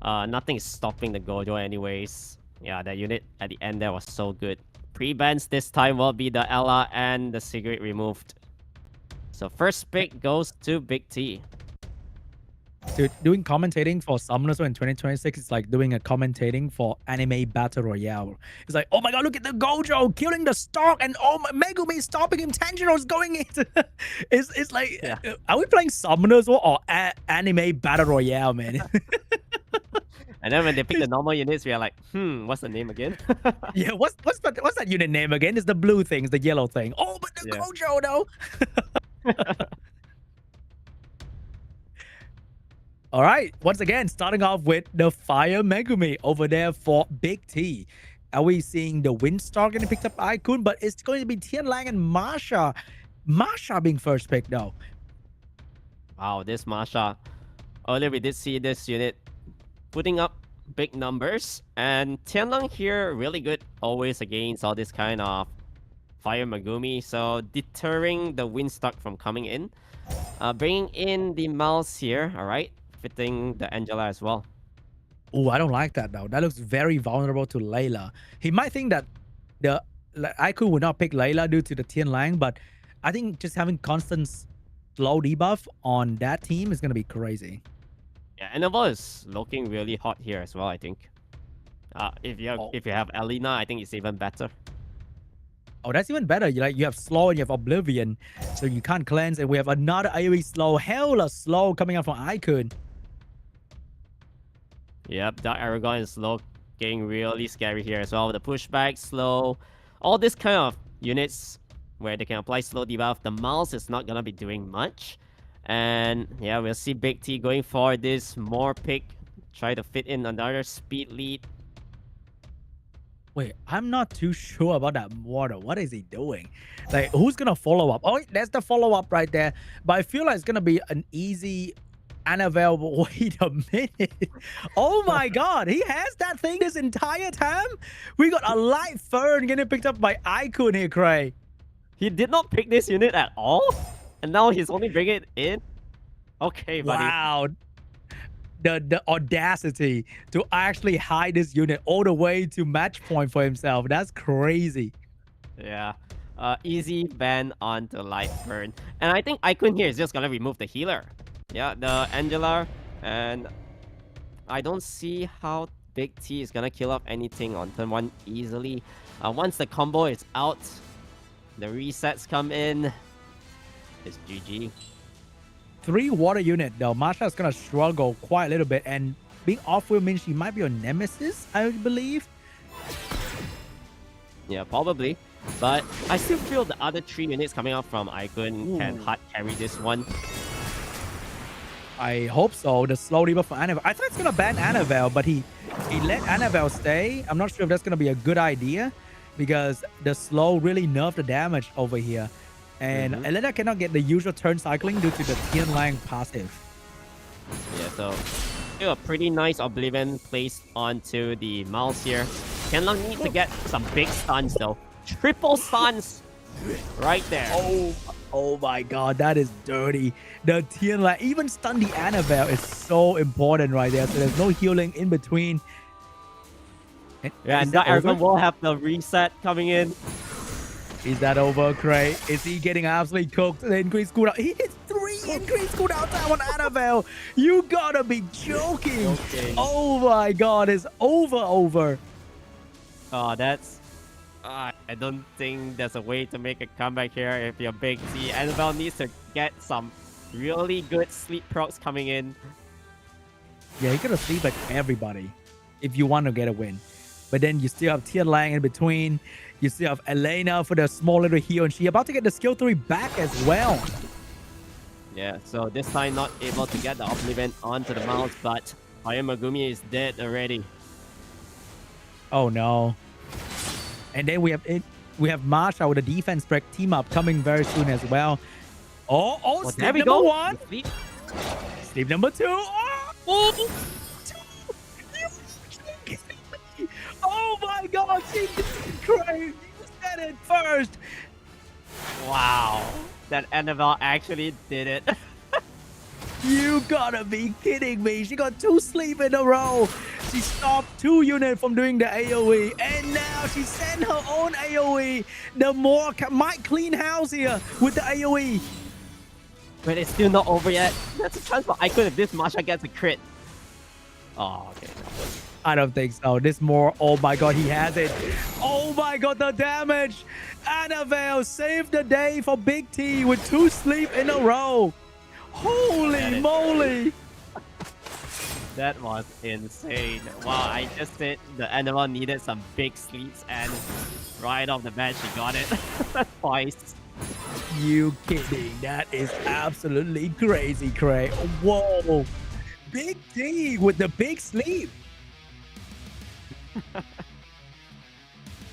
Nothing is stopping the Gojo anyways. Yeah, that unit at the end there was so good. Pre-bans this time will be the Ella and the Cigarette removed. So first pick goes to Big T. Dude, doing commentating for SWC2026 in 2026 is like doing a commentating for anime battle royale. It's like, oh my god, look at the Gojo killing the stock, and oh my, Megumi stopping him. Tanjiro's going into. It's like, yeah. Are we playing SWC2026 or anime battle royale, man? And then when they pick the normal units, we are like, what's the name again? Yeah, what's that unit name again? It's the blue thing, it's the yellow thing. Oh, but the Gojo though. All right, once again, starting off with the Fire Megumi over there for Big T. Are we seeing the Windstar getting picked up by IKUN? But it's going to be Tianlang and Masha. Masha being first pick though. Wow, this Masha. Earlier we did see this unit putting up big numbers, and Tianlang here really good always against all this kind of Fire Megumi, so deterring the Windstalk from coming in. Bringing in the mouse here, all right, fitting the Angela as well. Oh, I don't like that though. That looks very vulnerable to Layla. He might think that the IKUN would not pick Layla due to the Tianlang, but I think just having constant slow debuff on that team is going to be crazy. Yeah, Annabelle is looking really hot here as well, I think. If you have Alina, I think it's even better. Oh, that's even better. You have slow and you have Oblivion, so you can't cleanse. And we have another AoE slow, hella slow coming out from IKUN. Yep, that Aragon is looking really scary here as well. The pushback, slow, all this kind of units where they can apply slow debuff. The mouse is not gonna be doing much. And yeah, we'll see Big T going for this more pick. Try to fit in another speed lead. Wait, I'm not too sure about that Mortar. What is he doing? Like, who's gonna follow up? Oh, that's the follow up right there. But I feel like it's gonna be an easy Annabelle, wait a minute. Oh my god, he has that thing this entire time? We got a light fern getting picked up by IKUN here, Cray. He did not pick this unit at all? And now he's only bringing it in? Okay, buddy. Wow. The audacity to actually hide this unit all the way to match point for himself. That's crazy. Yeah. Easy ban on the light burn. And I think IKUN here is just gonna remove the healer. Yeah, the Angela. And I don't see how Big T is gonna kill off anything on turn 1 easily. Once the combo is out, the resets come in. It's GG. 3 water unit though. Masha is gonna struggle quite a little bit, and being off-wheel means she might be a nemesis, I believe. Yeah, probably. But I still feel the other 3 units coming out from IKUN can hard carry this one. I hope so. The slow reaper for Annabelle. I thought it's gonna ban Annabelle, but he let Annabelle stay. I'm not sure if that's gonna be a good idea, because the slow really nerfed the damage over here. And Elena cannot get the usual turn cycling due to the Tian Lang passive. Yeah, so still a pretty nice Oblivion placed onto the mouse here. Tian Lang needs to get some big stuns though. Triple stuns right there. Oh my god, that is dirty. The Tian Lang, even stun the Annabelle is so important right there. So there's no healing in between. Yeah, and that Aragon will have the reset coming in. Is that over, Cray? Is he getting absolutely cooked? The increased cooldown. He hits 3 increased cooldown time on Annabelle. You gotta be joking. Oh my god, it's over. Oh, that's... I don't think there's a way to make a comeback here if you're Big T. Annabelle needs to get some really good sleep procs coming in. Yeah, you gotta sleep like everybody if you want to get a win. But then you still have Tian Lang in between. You still have Elena for the small little heal, and she about to get the skill 3 back as well. Yeah, so this time not able to get the Oblivion onto the mouse, but Fire Megumi is dead already. Oh no. And then we have Masha with a defense break team up coming very soon as well. Oh, sleep there we number go. 1. Sleep number 2. Oh my god, she did it, Craig. You said it first. Wow, that Annabelle actually did it. You gotta be kidding me. She got 2 sleep in a row. She stopped 2 units from doing the AoE. And now she sent her own AoE. The more might clean house here with the AoE. But it's still not over yet. That's a chance for IKUN if this Masha gets a crit. Oh, okay. I don't think so. This more. Oh my god, he has it. Oh my god, the damage. Annabelle saved the day for Big T with 2 sleep in a row. Holy moly. That was insane. Wow, I just said the Annabelle needed some big sleeps, and right off the bat, she got it twice. You kidding? That is absolutely crazy, Craig. Whoa. Big T with the big sleep.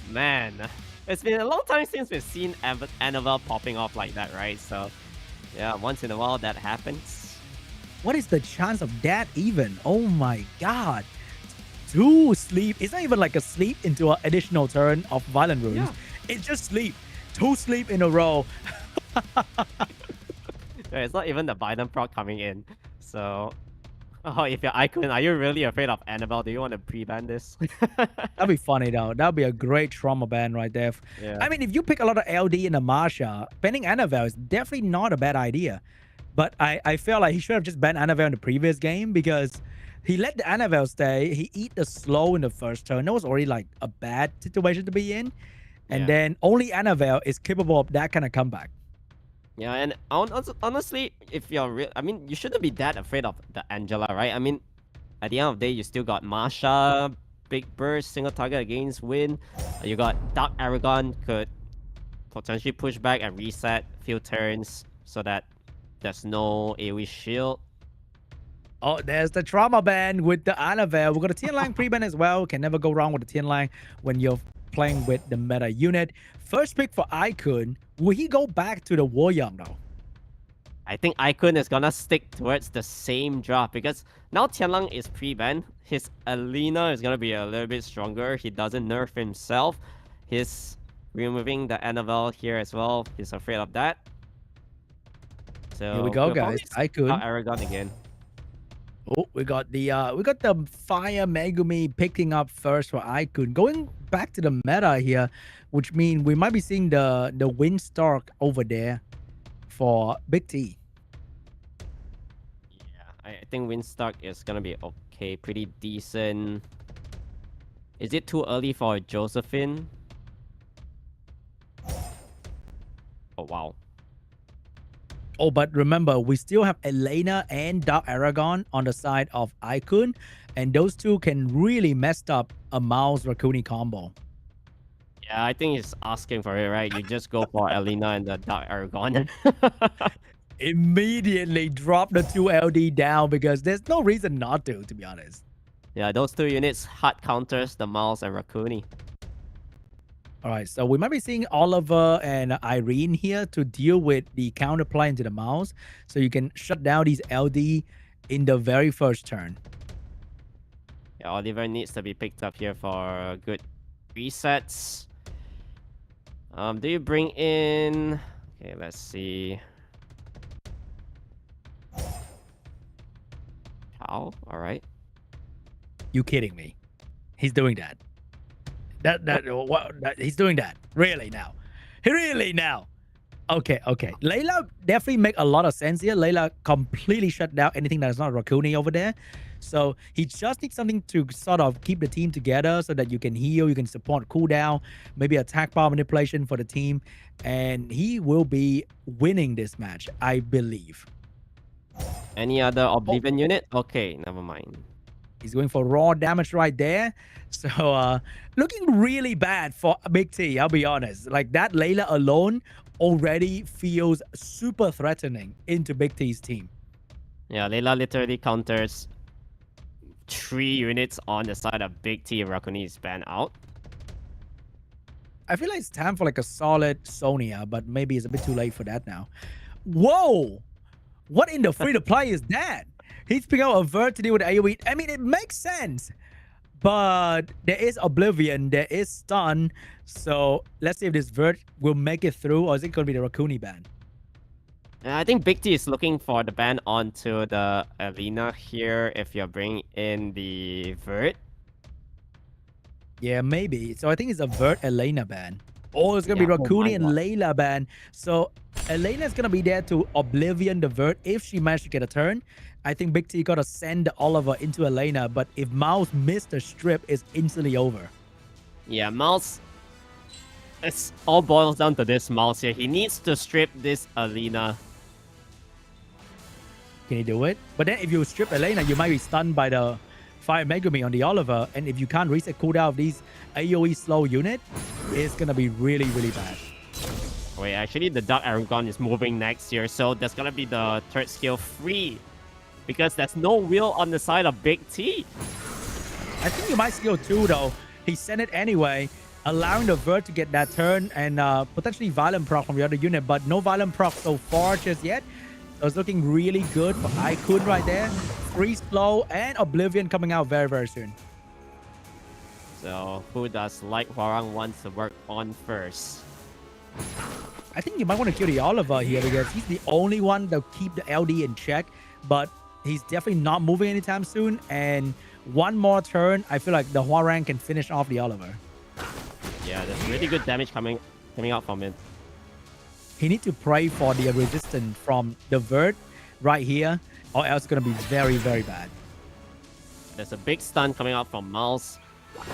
Man, it's been a long time since we've seen Annabelle popping off like that, right? So, yeah, once in a while that happens. What is the chance of that even? Oh my god. 2 sleep. It's not even like a sleep into an additional turn of violent runes. Yeah. It's just sleep. 2 sleep in a row. Yeah, it's not even the Biden proc coming in. So, oh, if you're IKUN, are you really afraid of Annabelle? Do you want to pre-ban this? That'd be funny though. That'd be a great trauma ban right there. Yeah. I mean, if you pick a lot of LD in the Masha, banning Annabelle is definitely not a bad idea. But I feel like he should have just banned Annabelle in the previous game, because he let the Annabelle stay. He eat the slow in the first turn. That was already like a bad situation to be in. And then only Annabelle is capable of that kind of comeback. Yeah, and honestly, if you're real, I mean, you shouldn't be that afraid of the Angela, right? I mean, at the end of the day, you still got Masha, big burst, single target against win. You got Dark Aragon, could potentially push back and reset few turns so that there's no AoE shield. Oh, there's the trauma ban with the Annabelle. We've got a Tian Lang pre-ban as well. Can never go wrong with the Tian Lang when you're playing with the meta unit. First pick for IKUN. Will he go back to the War Young though? I think IKUN is gonna stick towards the same draft because now Tianlang is pre-banned. His Alina is gonna be a little bit stronger. He doesn't nerf himself. He's removing the Annabelle here as well. He's afraid of that. So Here we go, we'll guys. IKUN. Aragon again. Oh, we got the Fire Megumi picking up first for IKUN. Going back to the meta here, which means we might be seeing the Windstalk over there for Big T. I think Windstalk is gonna be okay, pretty decent. Is it too early for Josephine? Oh wow. Oh, but remember, we still have Elena and Dark Aragon on the side of IKUN, and those two can really mess up a Mouse Rakuni combo. Yeah, I think he's asking for it, right? You just go for Elena and the Dark Aragon. Immediately drop the 2 LD down because there's no reason not to be honest. Yeah, those two units hard counters the Mouse and Rakuni. All right, so we might be seeing Oliver and Irene here to deal with the counterplay into the Mouse, so you can shut down these LD in the very first turn. Yeah, Oliver needs to be picked up here for good resets. Do you bring in... Okay, let's see. How? All right. You kidding me? He's doing that. He's doing that. Really now? Really now? Okay. Layla definitely make a lot of sense here. Layla completely shut down anything that is not Rakuni over there. So he just needs something to sort of keep the team together so that you can heal, you can support cooldown, maybe attack power manipulation for the team. And he will be winning this match, I believe. Any other Oblivion unit? Okay, never mind. He's going for raw damage right there. So looking really bad for Big T, I'll be honest. Like that Layla alone already feels super threatening into Big T's team. Yeah, Layla literally counters 3 units on the side of Big T. Rakuni is banned out. I feel like it's time for like a solid Sonya, but maybe it's a bit too late for that now. Whoa! What in the free-to-play is that? He's picking out a Vert to deal with AoE. I mean, it makes sense. But there is Oblivion, there is Stun. So let's see if this Vert will make it through, or is it going to be the Rakuni ban? I think Big T is looking for the ban onto the arena here if you're bringing in the Vert. Yeah, maybe. So I think it's a Vert Elena ban. Or it's going to be Rakuni and Layla ban. So Elena is going to be there to Oblivion the Vert if she managed to get a turn. I think Big T got to send Oliver into Elena, but if Mouse missed the strip, it's instantly over. Yeah, Mouse... It all boils down to this Mouse here. He needs to strip this Elena. Can he do it? But then if you strip Elena, you might be stunned by the Fire Megumi on the Oliver. And if you can't reset cooldown of these AoE slow unit, it's going to be really, really bad. Wait, actually, the Dark Aragon is moving next here. So there's going to be the third skill free. Because there's no wheel on the side of Big T. I think you might skill 2 though. He sent it anyway, allowing the Vert to get that turn and potentially Violent Proc from the other unit, but no Violent Proc so far just yet. So it's looking really good for IKUN right there. Freeze Flow and Oblivion coming out very, very soon. So who does H.FROG wants to work on first? I think you might want to kill the Oliver here because he's the only one that keep the LD in check, but he's definitely not moving anytime soon. And one more turn, I feel like the H.FROG can finish off the Oliver. Yeah, there's really good damage coming out from it. He needs to pray for the resistance from the Vert right here, or else it's going to be very, very bad. There's a big stun coming out from Mouse.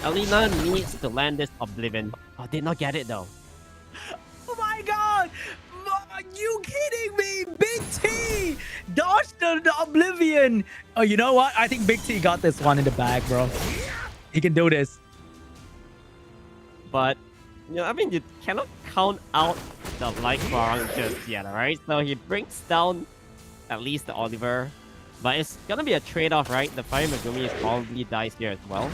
Elena needs to land this Oblivion. Oh, did not get it though. Oh my god! Are you kidding me? Big T dodged the Oblivion. Oh, you know what? I think Big T got this one in the bag, bro. He can do this. But, you know, I mean, you cannot count out the H.FROG just yet, right? So he brings down at least the Oliver. But it's gonna be a trade-off, right? The Fire Megumi probably dies here as well.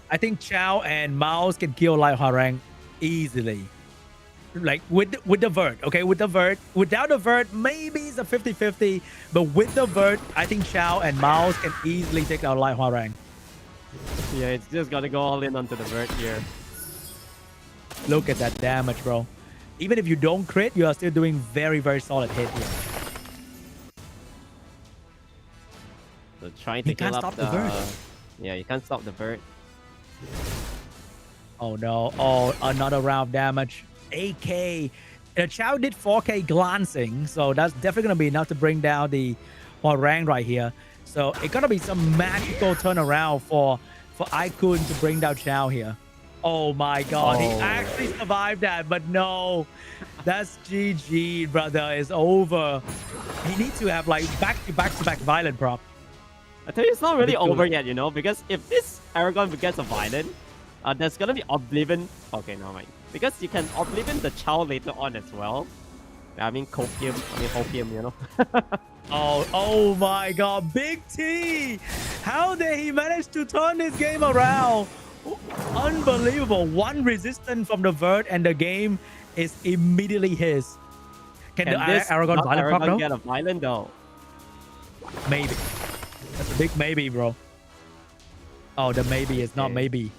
I think Chow and Mouse can kill H.FROG easily. like with the vert, okay, with the vert. Without the vert, maybe it's a 50-50, but with the vert, I think Chao and Mouse can easily take out Light Hwarang. Yeah, it's just gonna go all in onto the vert here. Look at that damage, bro. Even if you don't crit, you are still doing very, very solid hit here. So trying to He can't heal up stop the vert. Yeah, you can't stop the vert. Oh no! Oh, another round of damage. 8K. Chao did 4K glancing, so that's definitely gonna be enough to bring down the Hwarang right here. So it's gonna be some magical turnaround for IKUN to bring down Chao here. Oh my god, he actually survived that, but no. That's GG, brother. It's over. He needs to have like back-to-back violent prop. I tell you, it's not really over yet, you know, because if this Aragon gets a violent, there's gonna be Oblivion. Okay, no mind. Because you can Oblivion the Chao later on as well. I mean, Hopium, you know. Oh my god, Big T! How did he manage to turn this game around? Unbelievable. One resistance from the vert and the game is immediately his. Can the Aragon violent proc though? Get a violent though? Maybe. That's a big maybe, bro. Oh, the maybe is not maybe.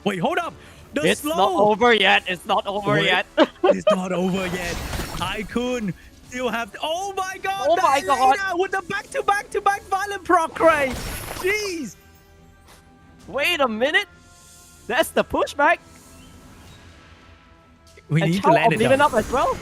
Wait, hold up. It's not over yet. It's not over yet. It's not over yet. IKUN still have to, oh my god. Oh my god. With the back-to-back violent proc rate. Jeez. Wait a minute. That's the pushback. We need to land it Oblivion up as well.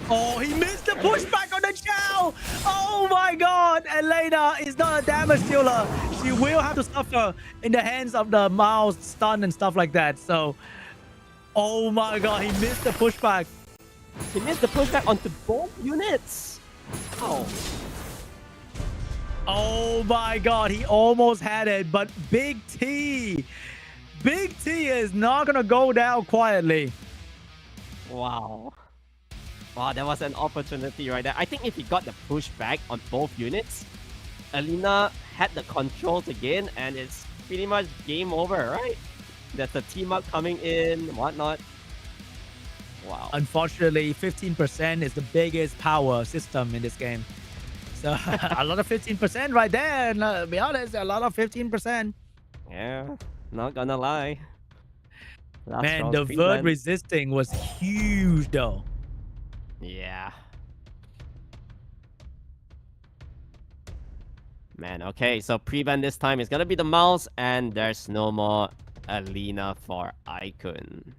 Oh, he missed the pushback on the Chao. Oh my god. Elena is not a damage dealer. She will have to suffer in the hands of the mouse stun and stuff like that. So, oh my god, he missed the pushback. He missed the pushback onto both units. Oh. Oh my god, he almost had it, but Big T is not gonna go down quietly. Wow. Wow, that was an opportunity right there. I think if he got the pushback on both units, Alina had the controls again, and it's pretty much game over, right? There's a team up coming in, whatnot. Wow. Unfortunately, 15% is the biggest power system in this game. So a lot of 15% right there. And to be honest, a lot of 15%. Yeah, not gonna lie. Man, the vert resisting was huge though. Yeah. Man, okay, so prevent this time is gonna be the mouse, and there's no more Alina for IKUN.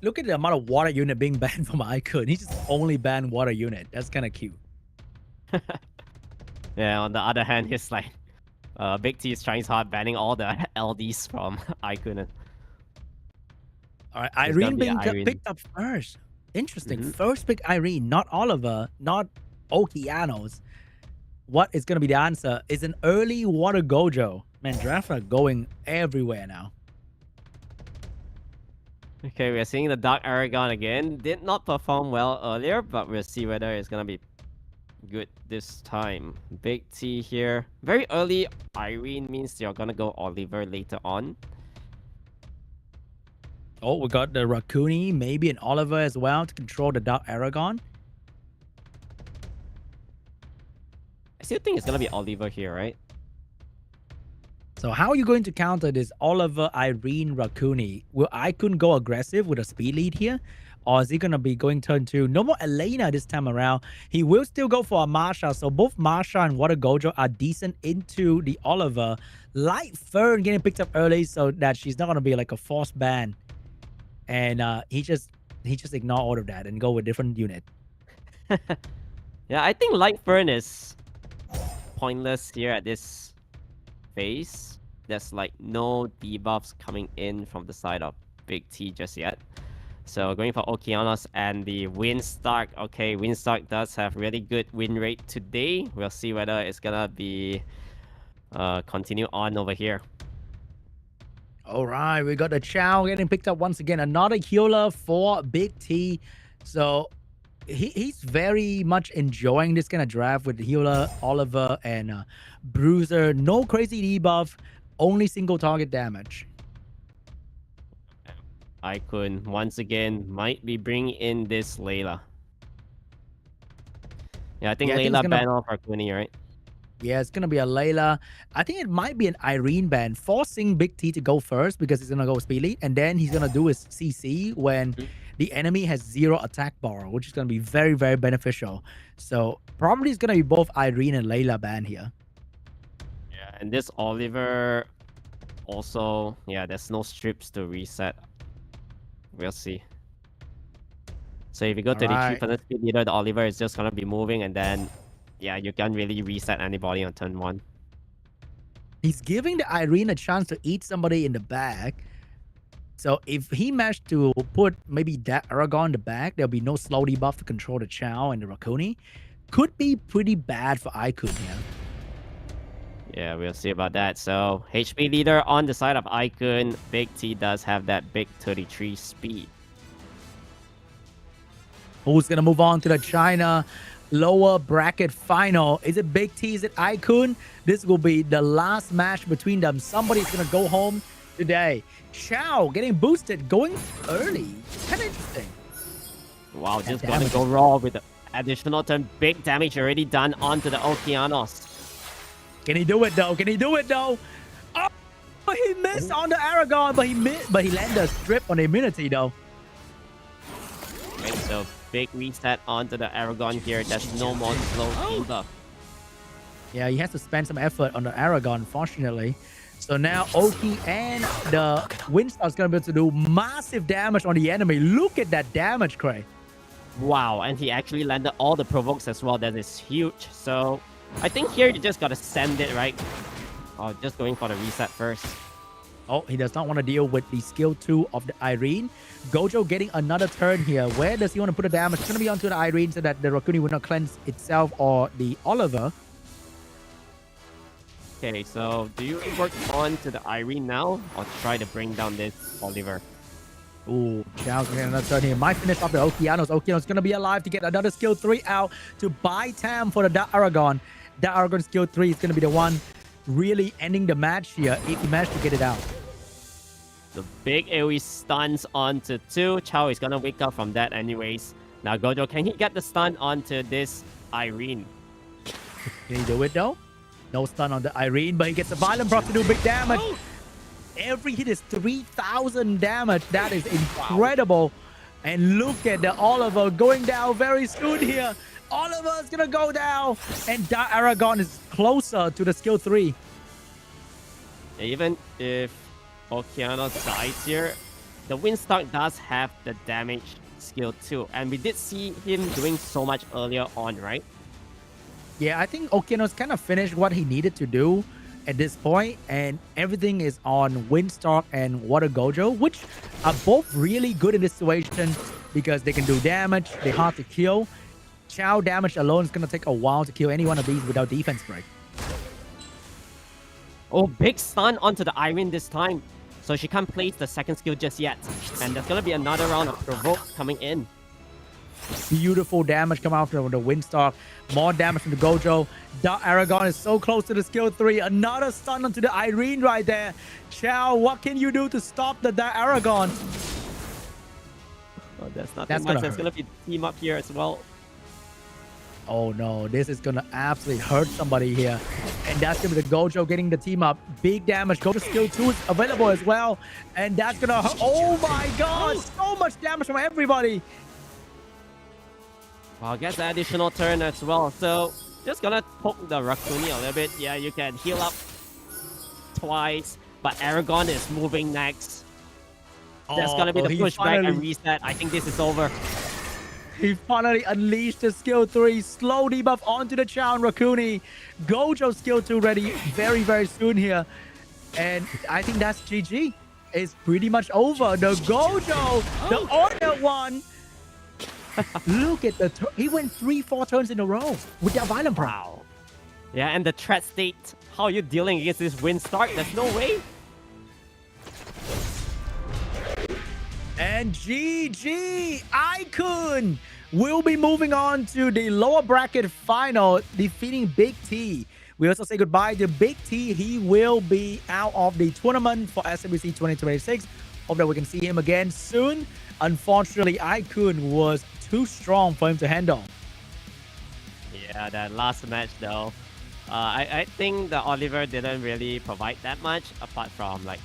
Look at the amount of water unit being banned from IKUN. He just only banned water unit. That's kind of cute. Yeah, on the other hand, he's like, Big T is trying hard banning all the LDs from IKUN. All right, Irene being picked up first. Interesting. First pick Irene, not Oliver, not Okeanos. What is going to be the answer? Is an early water Gojo. Man, drafts are going everywhere now. Okay, we're seeing the Dark Aragon again. Did not perform well earlier, but we'll see whether it's going to be good this time. Big T here. Very early Irene means you're going to go Oliver later on. Oh, we got the Raccoon, maybe an Oliver as well to control the Dark Aragon. I still think it's going to be Oliver here, right? So how are you going to counter this Oliver, Irene, Raccoon? Will IKUN go aggressive with a speed lead here? Or is he going to be going turn 2? No more Elena this time around. He will still go for a Marsha. So both Marsha and Water Gojo are decent into the Oliver. Light Fern getting picked up early so that she's not going to be like a forced ban. And he just ignore all of that and go with different unit. Yeah, I think Light Fern is pointless here at this phase. There's like no debuffs coming in from the side of Big T just yet. So going for Okeanos and the Windstark. Okay, Windstark does have really good win rate today. We'll see whether it's gonna be continue on over here. All right, we got the Chao getting picked up once again. Another healer for Big T. So he's very much enjoying this kind of draft with the healer, Oliver, and Bruiser. No crazy debuff, only single target damage. IKUN once again might be bringing in this Layla. Yeah, I think Layla ban off Arcuni, right? Yeah, it's gonna be a Layla. I think it might be an Irene ban, forcing Big T to go first because he's gonna go speedy, and then he's gonna do his CC when the enemy has 0 attack bar, which is gonna be very, very beneficial. So probably it's gonna be both Irene and Layla ban here. Yeah, and this Oliver also, yeah, there's no strips to reset. We'll see. So if you go to the 3% speed leader, the Oliver is just gonna be moving, and then yeah, you can't really reset anybody on turn 1. He's giving the Irene a chance to eat somebody in the back. So if he managed to put maybe that Aragon in the back, there'll be no slow debuff to control the Chow and the Rakuni. Could be pretty bad for IKUN here. Yeah, we'll see about that. So HP leader on the side of IKUN. Big T does have that big 33 speed. Who's gonna move on to the China lower bracket final? Is it Big T? Is it IKUN? This will be the last match between them. Somebody's gonna go home today. Chow getting boosted, going early. Kind of interesting. Wow, just gonna go raw with the additional turn. Big damage already done onto the Okeanos. Can he do it though? Can he do it though? Oh, he missed on the Aragon, but he landed a strip on immunity though. Okay, so big reset onto the Aragon here. There's no more slow debuff. Yeah, he has to spend some effort on the Aragon, fortunately. So now Oki and the Windstar is going to be able to do massive damage on the enemy. Look at that damage, Cray. Wow, and he actually landed all the provokes as well. That is huge. So I think here you just got to send it, right? Oh, just going for the reset first. Oh, he does not want to deal with the skill 2 of the Irene. Gojo getting another turn here. Where does he want to put the damage? It's going to be onto the Irene so that the Rakuni will not cleanse itself or the Oliver. Okay, so do you work on to the Irene now or try to bring down this Oliver? Ooh, Chow's getting another turn here. Might finish off the Okeanos. Okeanos going to be alive to get another skill 3 out to buy time for the Dark Aragon. Dark Aragon skill 3 is going to be the one really ending the match here if he managed to get it out. The big AoE stuns onto 2. Chow is gonna wake up from that anyways. Now Gojo, can he get the stun onto this Irene? Can he do it though? No stun on the Irene, but he gets a violent proc to do big damage. Every hit is 3,000 damage. That is incredible. And look at the Oliver going down very soon here. Oliver is gonna go down, and Dark Aragon is closer to the skill 3. Even if Okeanos dies here, the Windstalk does have the damage skill too, and we did see him doing so much earlier on, right? Yeah, I think Okeanos kind of finished what he needed to do at this point, and everything is on Windstalk and Water Gojo, which are both really good in this situation because they can do damage, they're hard to kill. Chow damage alone is going to take a while to kill any one of these without defense break. Oh, big stun onto the Irene this time. So she can't place the second skill just yet. And there's going to be another round of provoke coming in. Beautiful damage come out from the Windstalk. More damage from the Gojo. Dark Aragon is so close to the skill 3. Another stun onto the Irene right there. Chow, what can you do to stop the Dark Aragon? Oh, that's not that much. There's going to be team up here as well. Oh no, this is gonna absolutely hurt somebody here. And that's gonna be the Gojo getting the team up. Big damage. Gojo skill 2 is available as well. And that's gonna hurt. Oh my god, so much damage from everybody. Well, gets the additional turn as well. So just gonna poke the Rakuni a little bit. Yeah, you can heal up twice. But Aragon is moving next. That's gonna be the pushback and reset. I think this is over. He finally unleashed the skill 3. Slow debuff onto the Chow and Rakuni. Gojo skill 2 ready very, very soon here. And I think that's GG. It's pretty much over. The Gojo, the other one. Look at the he went 3-4 turns in a row with that violent prow. Yeah, and the threat state. How are you dealing against this Windstalk? There's no way. And GG, IKUN will be moving on to the lower bracket final, defeating Big T. We also say goodbye to Big T. He will be out of the tournament for SWC 2026 Hope that we can see him again soon. Unfortunately, IKUN was too strong for him to handle. Yeah, that last match though, I think the Oliver didn't really provide that much apart from like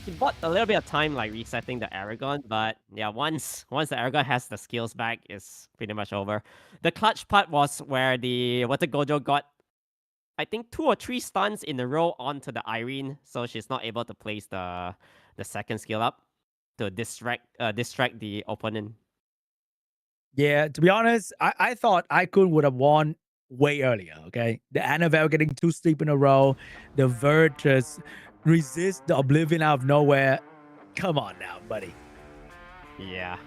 he bought a little bit of time like resetting the Aragon, but yeah, once the Aragon has the skills back, it's pretty much over. The clutch part was where the Water Gojo got, I think, 2 or 3 stuns in a row onto the Irene, so she's not able to place the second skill up to distract the opponent. Yeah, to be honest, I thought IKUN would have won way earlier, okay? The Annabelle getting 2 sleep in a row, the Vert just resist the Oblivion out of nowhere. Come on now, buddy. Yeah.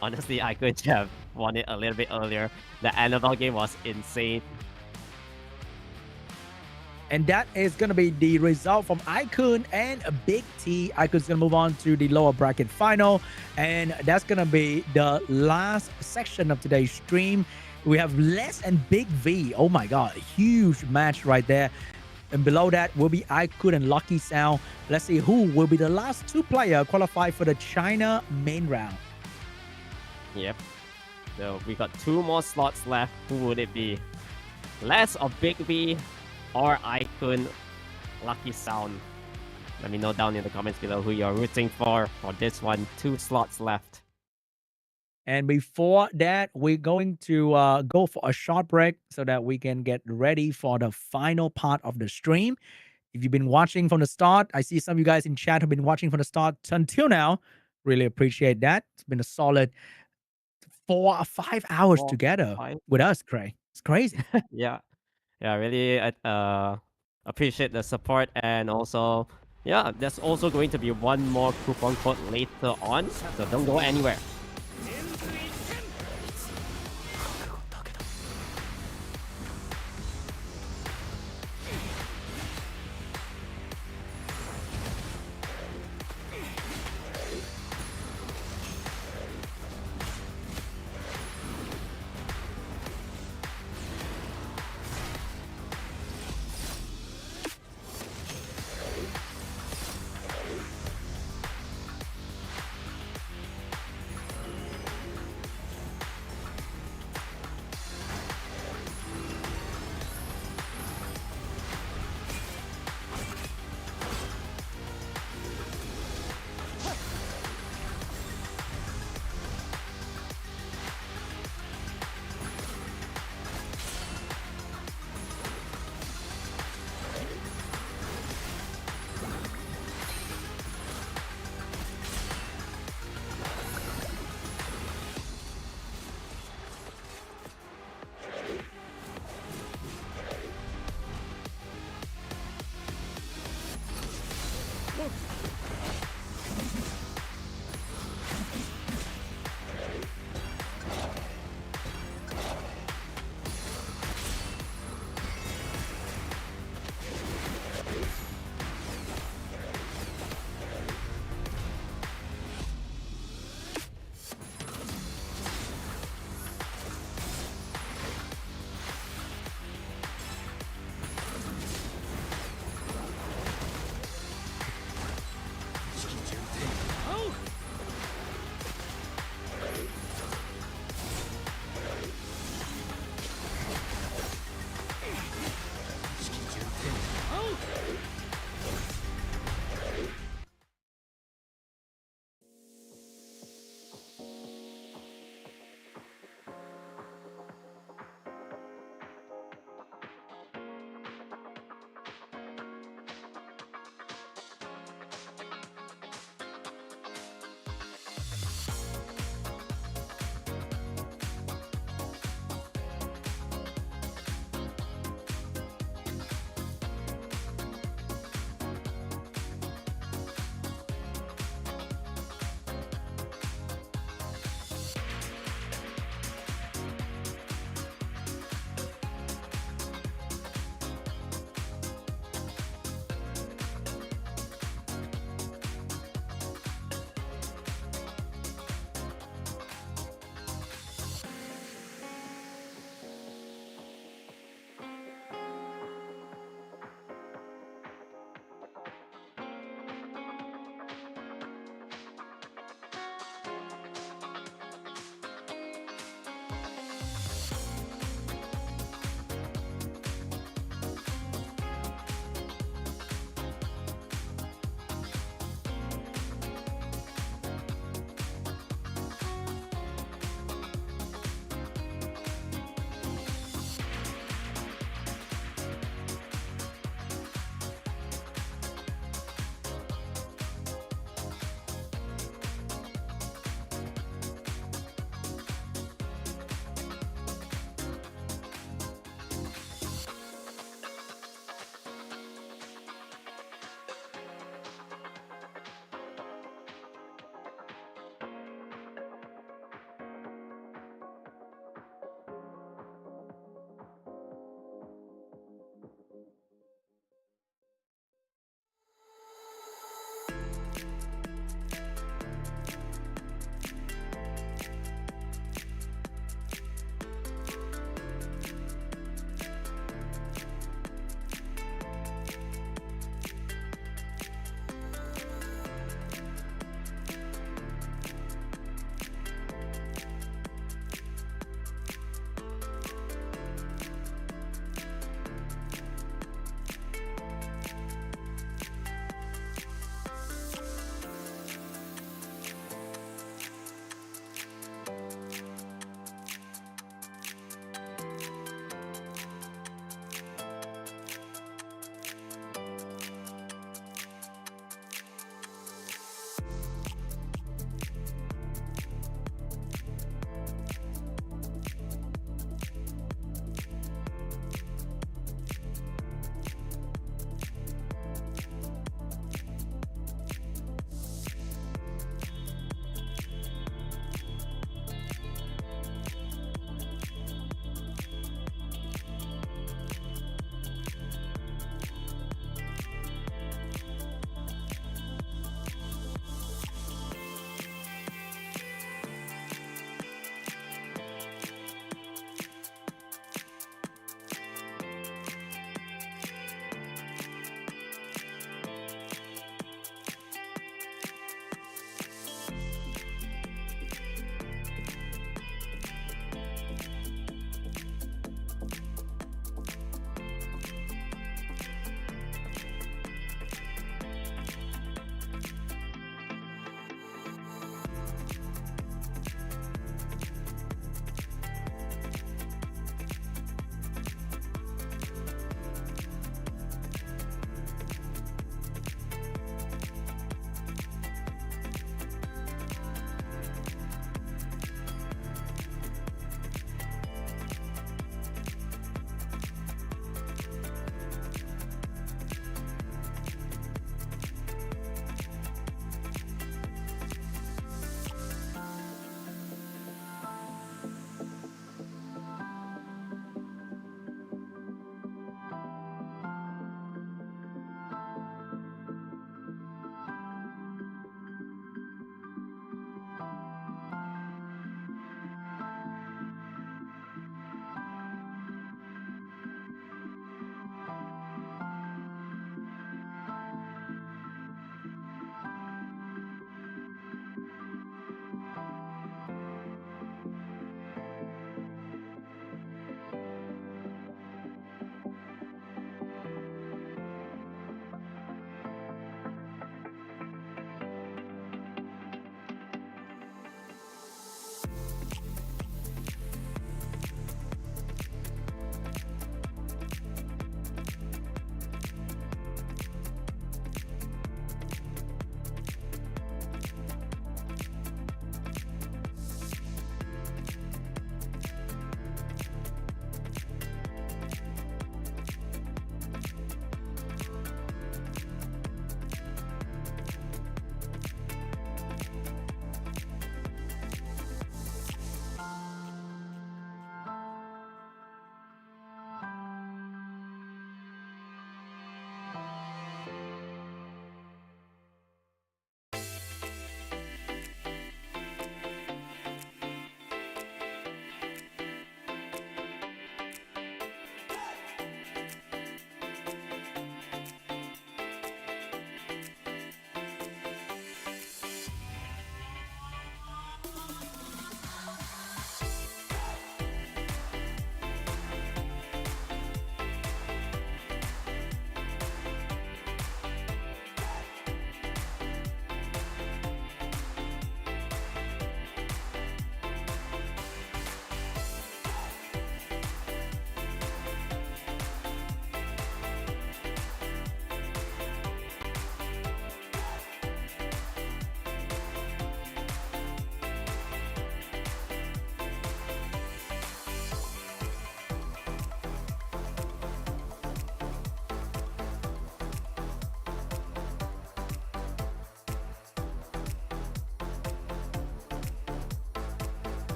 Honestly, I could have won it a little bit earlier. The Annabelle game was insane. And that is going to be the result from IKUN and Big T. IKUN's going to move on to the lower bracket final. And that's going to be the last section of today's stream. We have Les and Big V. Oh my God, a huge match right there. And below that will be IKUN and LUCKYSOUND. Let's see who will be the last 2 players qualified for the China main round. Yep. So we got 2 more slots left. Who would it be? Les or Big V or IKUN LUCKYSOUND? Let me know down in the comments below who you're rooting for this one. 2 slots left. And before that, we're going to go for a short break so that we can get ready for the final part of the stream. If you've been watching from the start, I see some of you guys in chat have been watching from the start until now. Really appreciate that. It's been a solid 4 or 5 hours together with us, Craig. It's crazy. Yeah. Yeah, really appreciate the support, and also, yeah, there's also going to be one more coupon code later on, so don't go anywhere.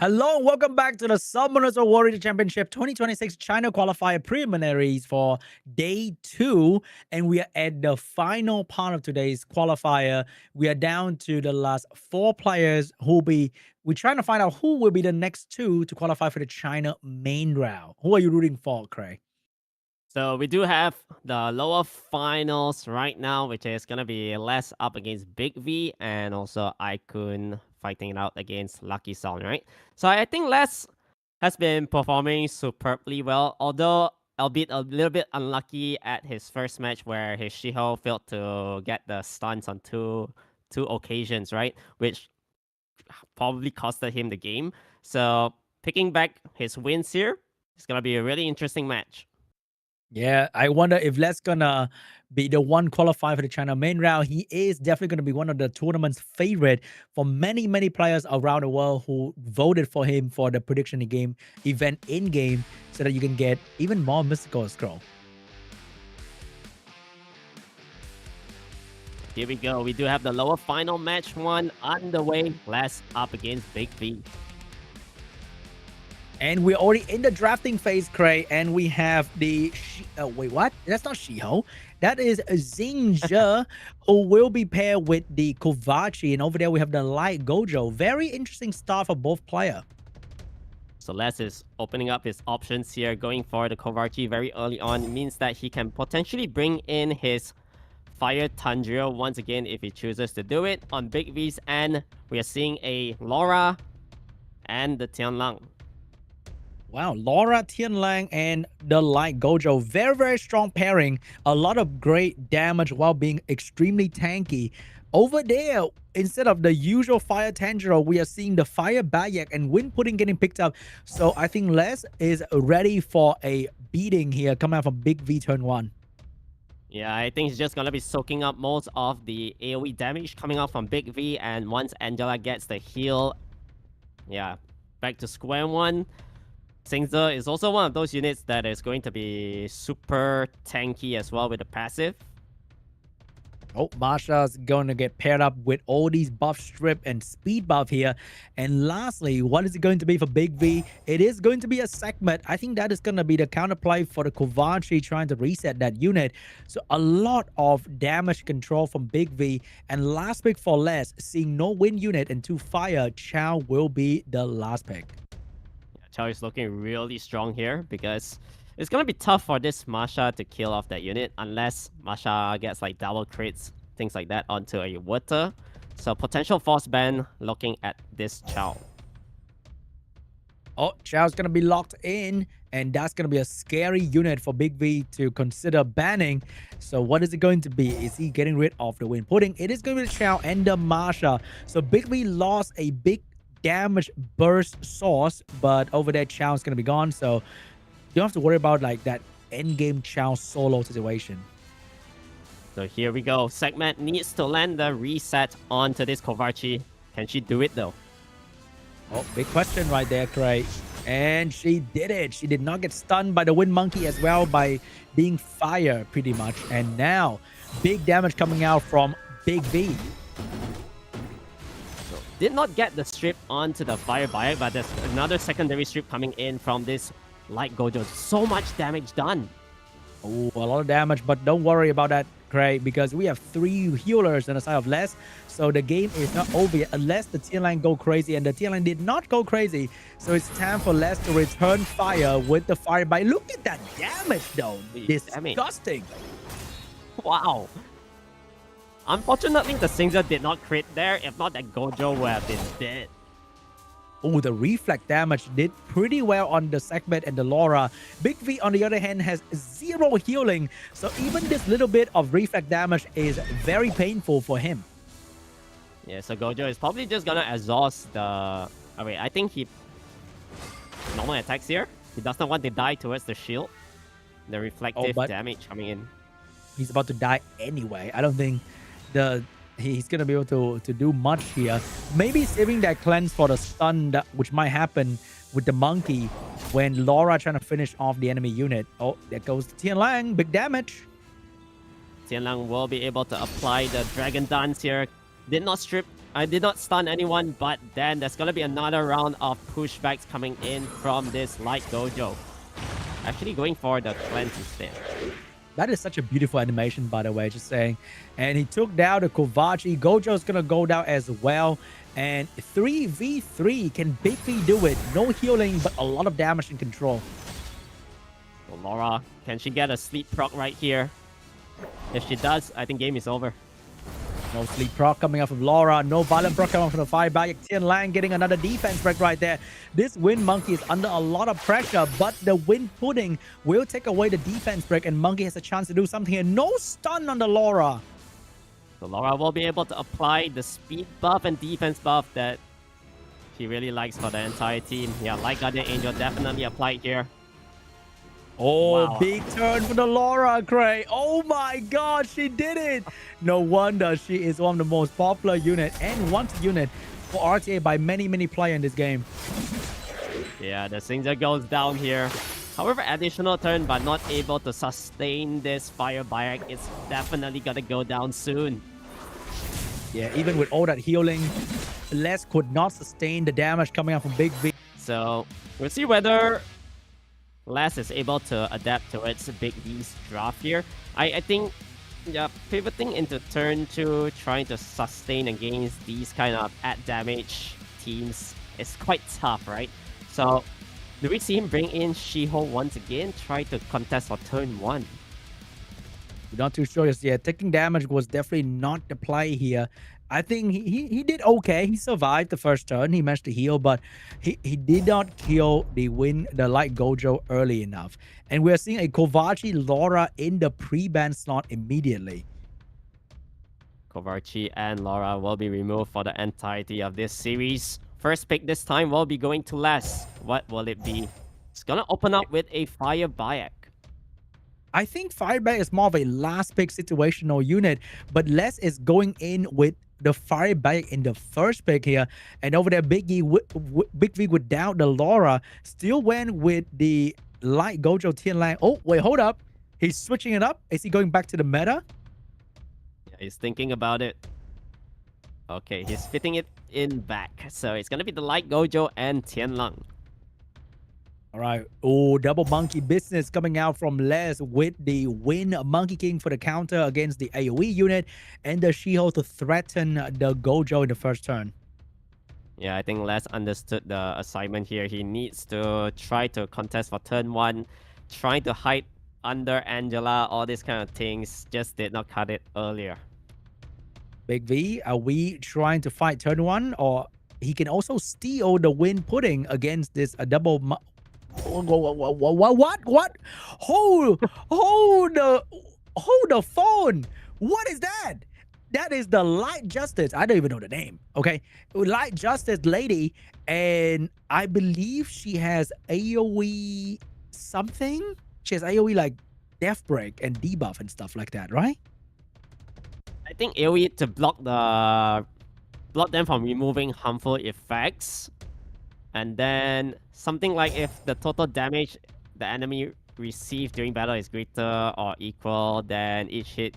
Hello and welcome back to the Summoners Warrior Championship 2026 China Qualifier Preliminaries for Day 2. And we are at the final part of today's qualifier. We are down to the last 4 players we're trying to find out who will be the next 2 to qualify for the China main round. Who are you rooting for, Craig? So we do have the lower finals right now, which is going to be Les up against Big V and also IKUN fighting it out against LUCKYSOUND, right? So I think Les has been performing superbly well, although albeit a little bit unlucky at his first match where his Shiho failed to get the stuns on two occasions, right? Which probably costed him the game. So picking back his wins here, it's going to be a really interesting match. Yeah, I wonder if Les gonna be the one qualified for the China main round. He is definitely gonna be one of the tournament's favorite for many, many players around the world who voted for him for the prediction game event in game, so that you can get even more mystical scroll. Here we go. We do have the lower final match 1 underway. Les up against Big V. And we're already in the drafting phase, Cray, and we have the... wait, what? That's not Shiho. That is Xingzhe, who will be paired with the Kovaci. And over there, we have the Light Gojo. Very interesting start for both players. So Les is opening up his options here, going for the Kovaci very early on. It means that he can potentially bring in his Fire Tanjiro once again if he chooses to do it. On Big V's end, we are seeing a Laura and the Tianlang. Wow, Laura, Tianlang, and the Light Gojo. Very, very strong pairing. A lot of great damage while being extremely tanky. Over there, instead of the usual Fire Tanjiro, we are seeing the Fire Bayak and Wind Pudding getting picked up. So I think Les is ready for a beating here coming out from Big V turn 1. Yeah, I think he's just going to be soaking up most of the AoE damage coming out from Big V. And once Angela gets the heal, yeah, back to square one. Xingzhe is also one of those units that is going to be super tanky as well with the passive. Oh, Masha's going to get paired up with all these buff strip and speed buff here. And lastly, what is it going to be for Big V? It is going to be a segment. I think that is going to be the counterplay for the Kovaci trying to reset that unit. So a lot of damage control from Big V. And last pick for Les, seeing no wind unit and 2 fire, Chow will be the last pick. Chow is looking really strong here because it's going to be tough for this Masha to kill off that unit unless Masha gets like double crits, things like that onto a water. So potential force ban looking at this Chow. Oh, Chow's going to be locked in, and that's going to be a scary unit for Big V to consider banning. So what is it going to be? Is he getting rid of the Wind Pudding? It is going to be the Chow and the Masha. So Big V lost a big damage burst source, but over there Chow's gonna be gone, so you don't have to worry about like that end game Chow solo situation. So here we go. Segment needs to land the reset onto this Kovaci. Can she do it though? Oh, big question right there, Craig. And she did it. She did not get stunned by the Wind Monkey as well by being fire pretty much. And now big damage coming out from Big V. Did not get the strip onto the Fire Bayak, but there's another secondary strip coming in from this Light Gojo. So much damage done. Oh, a lot of damage, but don't worry about that, Craig, because we have 3 healers on the side of Les. So the game is not over yet unless the Tianlang go crazy, and the Tianlang did not go crazy. So it's time for Les to return fire with the Fire Bayak. Look at that damage though. Disgusting. Wow. Unfortunately, the Xingzhe did not crit there. If not, that Gojo would have been dead. Oh, the reflect damage did pretty well on the segment and the Laura. Big V, on the other hand, has 0 healing. So even this little bit of reflect damage is very painful for him. Yeah, so Gojo is probably just gonna exhaust the... Oh, wait, I think he... Normal attacks here. He does not want to die towards the shield. The reflective damage coming in. He's about to die anyway. I don't think he's gonna be able to do much here. Maybe saving that cleanse for the stun which might happen with the monkey when Laura trying to finish off the enemy unit. Oh, there goes Tianlang. Big damage. Tianlang will be able to apply the Dragon Dance here. Did not strip I did not stun anyone, but then there's gonna be another round of pushbacks coming in from this Light Gojo. Actually going for the cleanse instead. That is such a beautiful animation, by the way, just saying. And he took down the Kovachi. Gojo's going to go down as well. And 3v3. Can Big V do it? No healing, but a lot of damage and control. So Laura, can she get a sleep proc right here? If she does, I think game is over. No sleep proc coming up from Laura. No violent proc coming from the fire back. Tian Lang getting another defense break right there. This Wind Monkey is under a lot of pressure, but the Wind Pudding will take away the defense break, and Monkey has a chance to do something here. No stun on the Laura. So Laura will be able to apply the speed buff and defense buff that she really likes for the entire team. Yeah, Light Guardian Angel definitely applied here. Oh, wow. Big turn for the Laura, Cray. Oh my god, she did it. No wonder she is one of the most popular unit and wanted unit for RTA by many players in this game. Yeah, the Singer goes down here. However, additional turn, but not able to sustain this Fire Bayek. It's definitely gonna go down soon. Yeah, even with all that healing, Les could not sustain the damage coming out from Big V. So, we'll see whether Les is able to adapt to its Big V's draft here. I think pivoting into turn 2, trying to sustain against these kind of at damage teams is quite tough, right? So, do we see him bring in Shiho once again, try to contest for turn 1? We're not too sure just yet. Taking damage was definitely not the play here. I think he did okay. He survived the first turn. He managed to heal, but he did not kill the Light Gojo early enough. And we're seeing a Kovachi Laura in the pre-ban slot immediately. Kovachi and Laura will be removed for the entirety of this series. First pick this time will be going to Les. What will it be? It's gonna open up with a Fire Bayek. I think Fireback is more of a last pick situational unit, but Les is going in with the Fireback in the first pick here. And over there, Big V without the Laura still went with the Light Gojo Tian Lang. Oh, wait, hold up. He's switching it up. Is he going back to the meta? Yeah, he's thinking about it. Okay, he's fitting it in back. So it's gonna be the Light Gojo and Tian Lang. All right. Oh, double monkey business coming out from Les with the Wind Monkey King for the counter against the AoE unit and the Shiho to threaten the Gojo in the first turn. Yeah, I think Les understood the assignment here. He needs to try to contest for turn 1, trying to hide under Angela, all these kind of things. Just did not cut it earlier. Big V, are we trying to fight turn 1, or he can also steal the Wind Pudding against this double what? Hold the phone. What is that? That is the Light Justice. I don't even know the name. Okay, Light Justice lady, and I believe she has AoE something. She has AoE like Death Break and debuff and stuff like that, right? I think AoE to block them from removing harmful effects. And then something like if the total damage the enemy received during battle is greater or equal, then each hit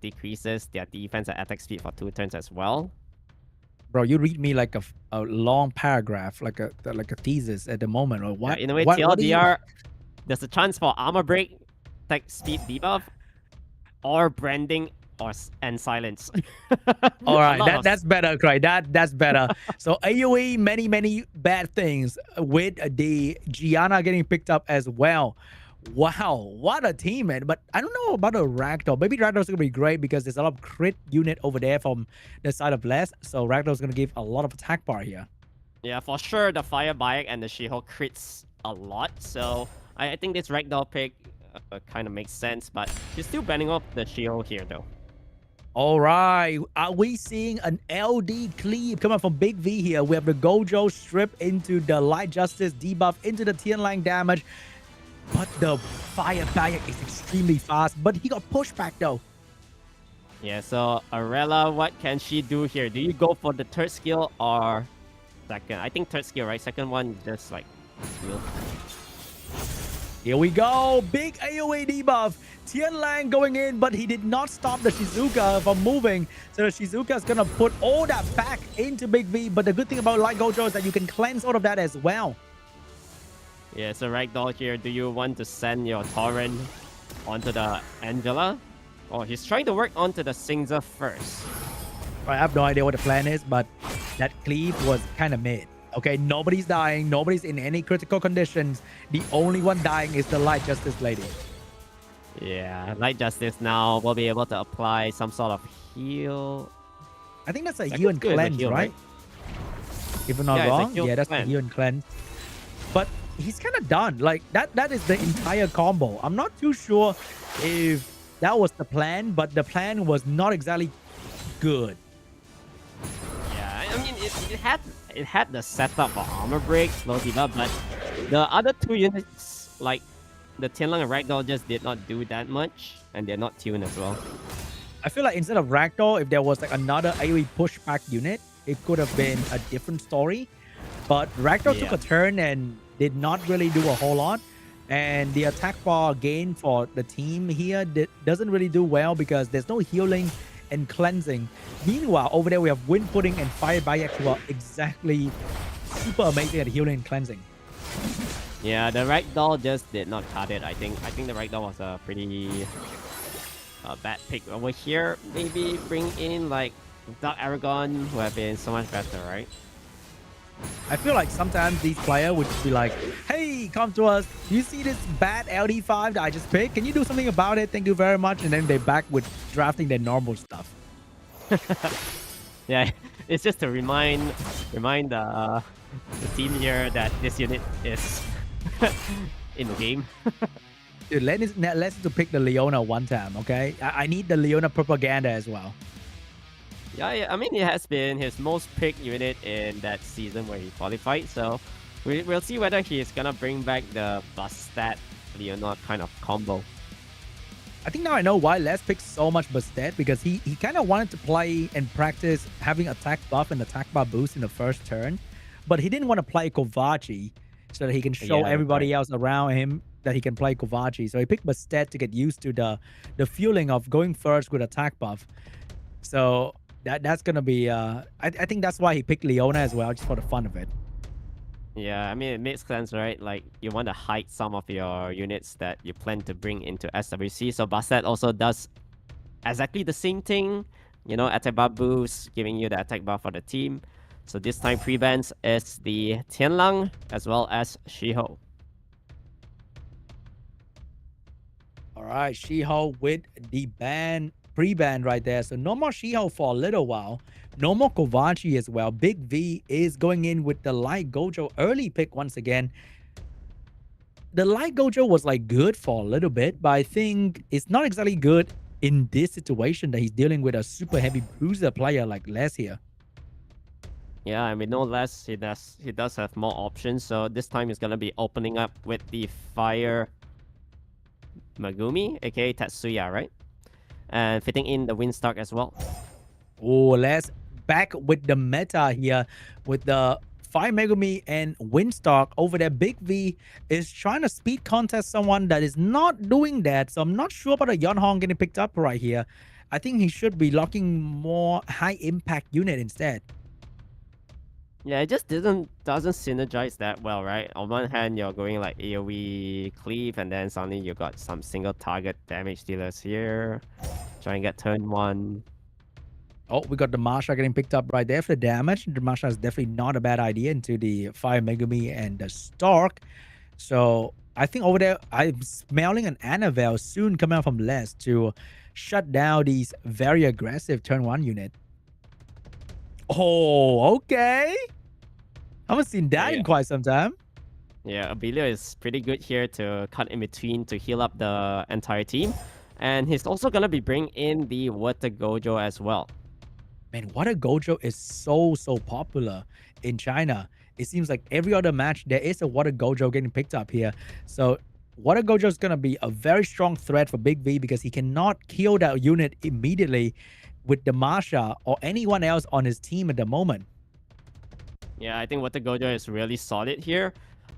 decreases their defense and attack speed for 2 turns as well. Bro, you read me like a long paragraph, like a thesis at the moment, or what? Yeah, in a way, what TLDR, there's a chance for armor break, attack speed debuff, or branding and silence. All right, that's better, Craig. That's better. So AoE, many bad things with the Gianna getting picked up as well. Wow, what a team, man. But I don't know about a Ragdoll. Maybe Ragdoll's gonna be great because there's a lot of crit unit over there from the side of Les. So Ragdoll's gonna give a lot of attack bar here. Yeah, for sure, the Fire Bayek and the She-Hulk crits a lot. So I think this Ragdoll pick kind of makes sense, but she's still banning off the She-Hulk here, though. All right, are we seeing an LD cleave coming from Big V here? We have the Gojo strip into the Light Justice debuff into the Tian Lang damage, but the Fire Bayek is extremely fast, but he got pushed back though. Yeah, so Arella, what can she do here? Do you go for the third skill or second? I think third skill, right? Second one, just like skill. Here we go. Big AoE debuff. Tianlang going in, but he did not stop the Shizuka from moving. So the Shizuka is going to put all that back into Big V. But the good thing about Light Gojo is that you can cleanse all of that as well. Yeah, so Ragdoll here, do you want to send your Torrent onto the Angela? Or he's trying to work onto the Singza first. I have no idea what the plan is, but that cleave was kind of mid. Okay, nobody's dying. Nobody's in any critical conditions. The only one dying is the Light Justice lady. Yeah, Light Justice now will be able to apply some sort of heal. I think that's a heal and cleanse, heal, right? If I'm not wrong. Yeah, that's cleanse. the heal and cleanse. But he's kind of done. Like, that is the entire combo. I'm not too sure if that was the plan, but the plan was not exactly good. Yeah, I mean, it had the setup for armor break, slow debuff, but the other two units, like the Tianlang and Ragdoll, just did not do that much, and they're not tuned as well. I feel like instead of Ragdoll, if there was like another AoE pushback unit, it could have been a different story. But Ragdoll took a turn and did not really do a whole lot. And the attack bar gain for the team here doesn't really do well because there's no healing and cleansing. Meanwhile, over there we have Wind Pudding and Fire Bayek who are exactly super amazing at healing and cleansing. Yeah, the Ragdoll just did not cut it. I think the Ragdoll was a pretty bad pick over here. Maybe bring in like Dark Aragon, who have been so much better, right? I feel like sometimes these players would be like, hey, come to us. You see this bad LD5 that I just picked? Can you do something about it? Thank you very much. And then they're back with drafting their normal stuff. Yeah, it's just to remind the team here that this unit is in the game. Dude, let's to pick the Leona one time, okay? I need the Leona propaganda as well. Yeah, I mean, it has been his most picked unit in that season where he qualified. So we'll see whether he's gonna bring back the Bastet Leona kind of combo. I think now I know why Les picked so much Bastet, because he kind of wanted to play and practice having attack buff and attack bar boost in the first turn, but he didn't want to play Kovaci so that he can show everybody else around him that he can play Kovaci. So he picked Bastet to get used to the feeling of going first with attack buff. So that's gonna be I think that's why he picked Leona as well, just for the fun of it. Yeah, I mean, it makes sense, right? Like, you want to hide some of your units that you plan to bring into SWC. So Bastet also does exactly the same thing, you know, attack buff boost, giving you the attack buff for the team. So this time pre-bans is the Tianlang as well as Shiho. All right, Shiho with the pre-ban right there. So no more Shiho for a little while. No more Kovaci as well. Big V is going in with the Light Gojo early pick once again. The Light Gojo was like good for a little bit, but I think it's not exactly good in this situation that he's dealing with a super heavy bruiser player like Les here. Yeah, and we know Les, he does have more options. So this time he's gonna be opening up with the Fire Megumi, aka Tatsuya, right? And fitting in the Windstalk as well. Oh, Les back with the meta here with the Fire Megumi and Windstalk over there. Big V is trying to speed contest someone that is not doing that. So I'm not sure about a Yonhong getting picked up right here. I think he should be locking more high impact unit instead. Yeah, it just doesn't synergize that well, right? On one hand, you're going like AoE cleave, and then suddenly you got some single target damage dealers here. Try and get turn one. Oh, we got the Masha getting picked up right there for the damage. The Masha is definitely not a bad idea into the Fire Megumi and the Stark. So I think over there, I'm smelling an Annabelle soon coming out from Les to shut down these very aggressive turn one unit. Oh, okay. I haven't seen that in quite some time. Yeah, Abilio is pretty good here to cut in between to heal up the entire team. And he's also going to be bringing in the Water Gojo as well. Man, Water Gojo is so popular in China. It seems like every other match, there is a Water Gojo getting picked up here. So Water Gojo is going to be a very strong threat for Big V because he cannot kill that unit immediately with the Masha or anyone else on his team at the moment. Yeah, I think Water Gojo is really solid here.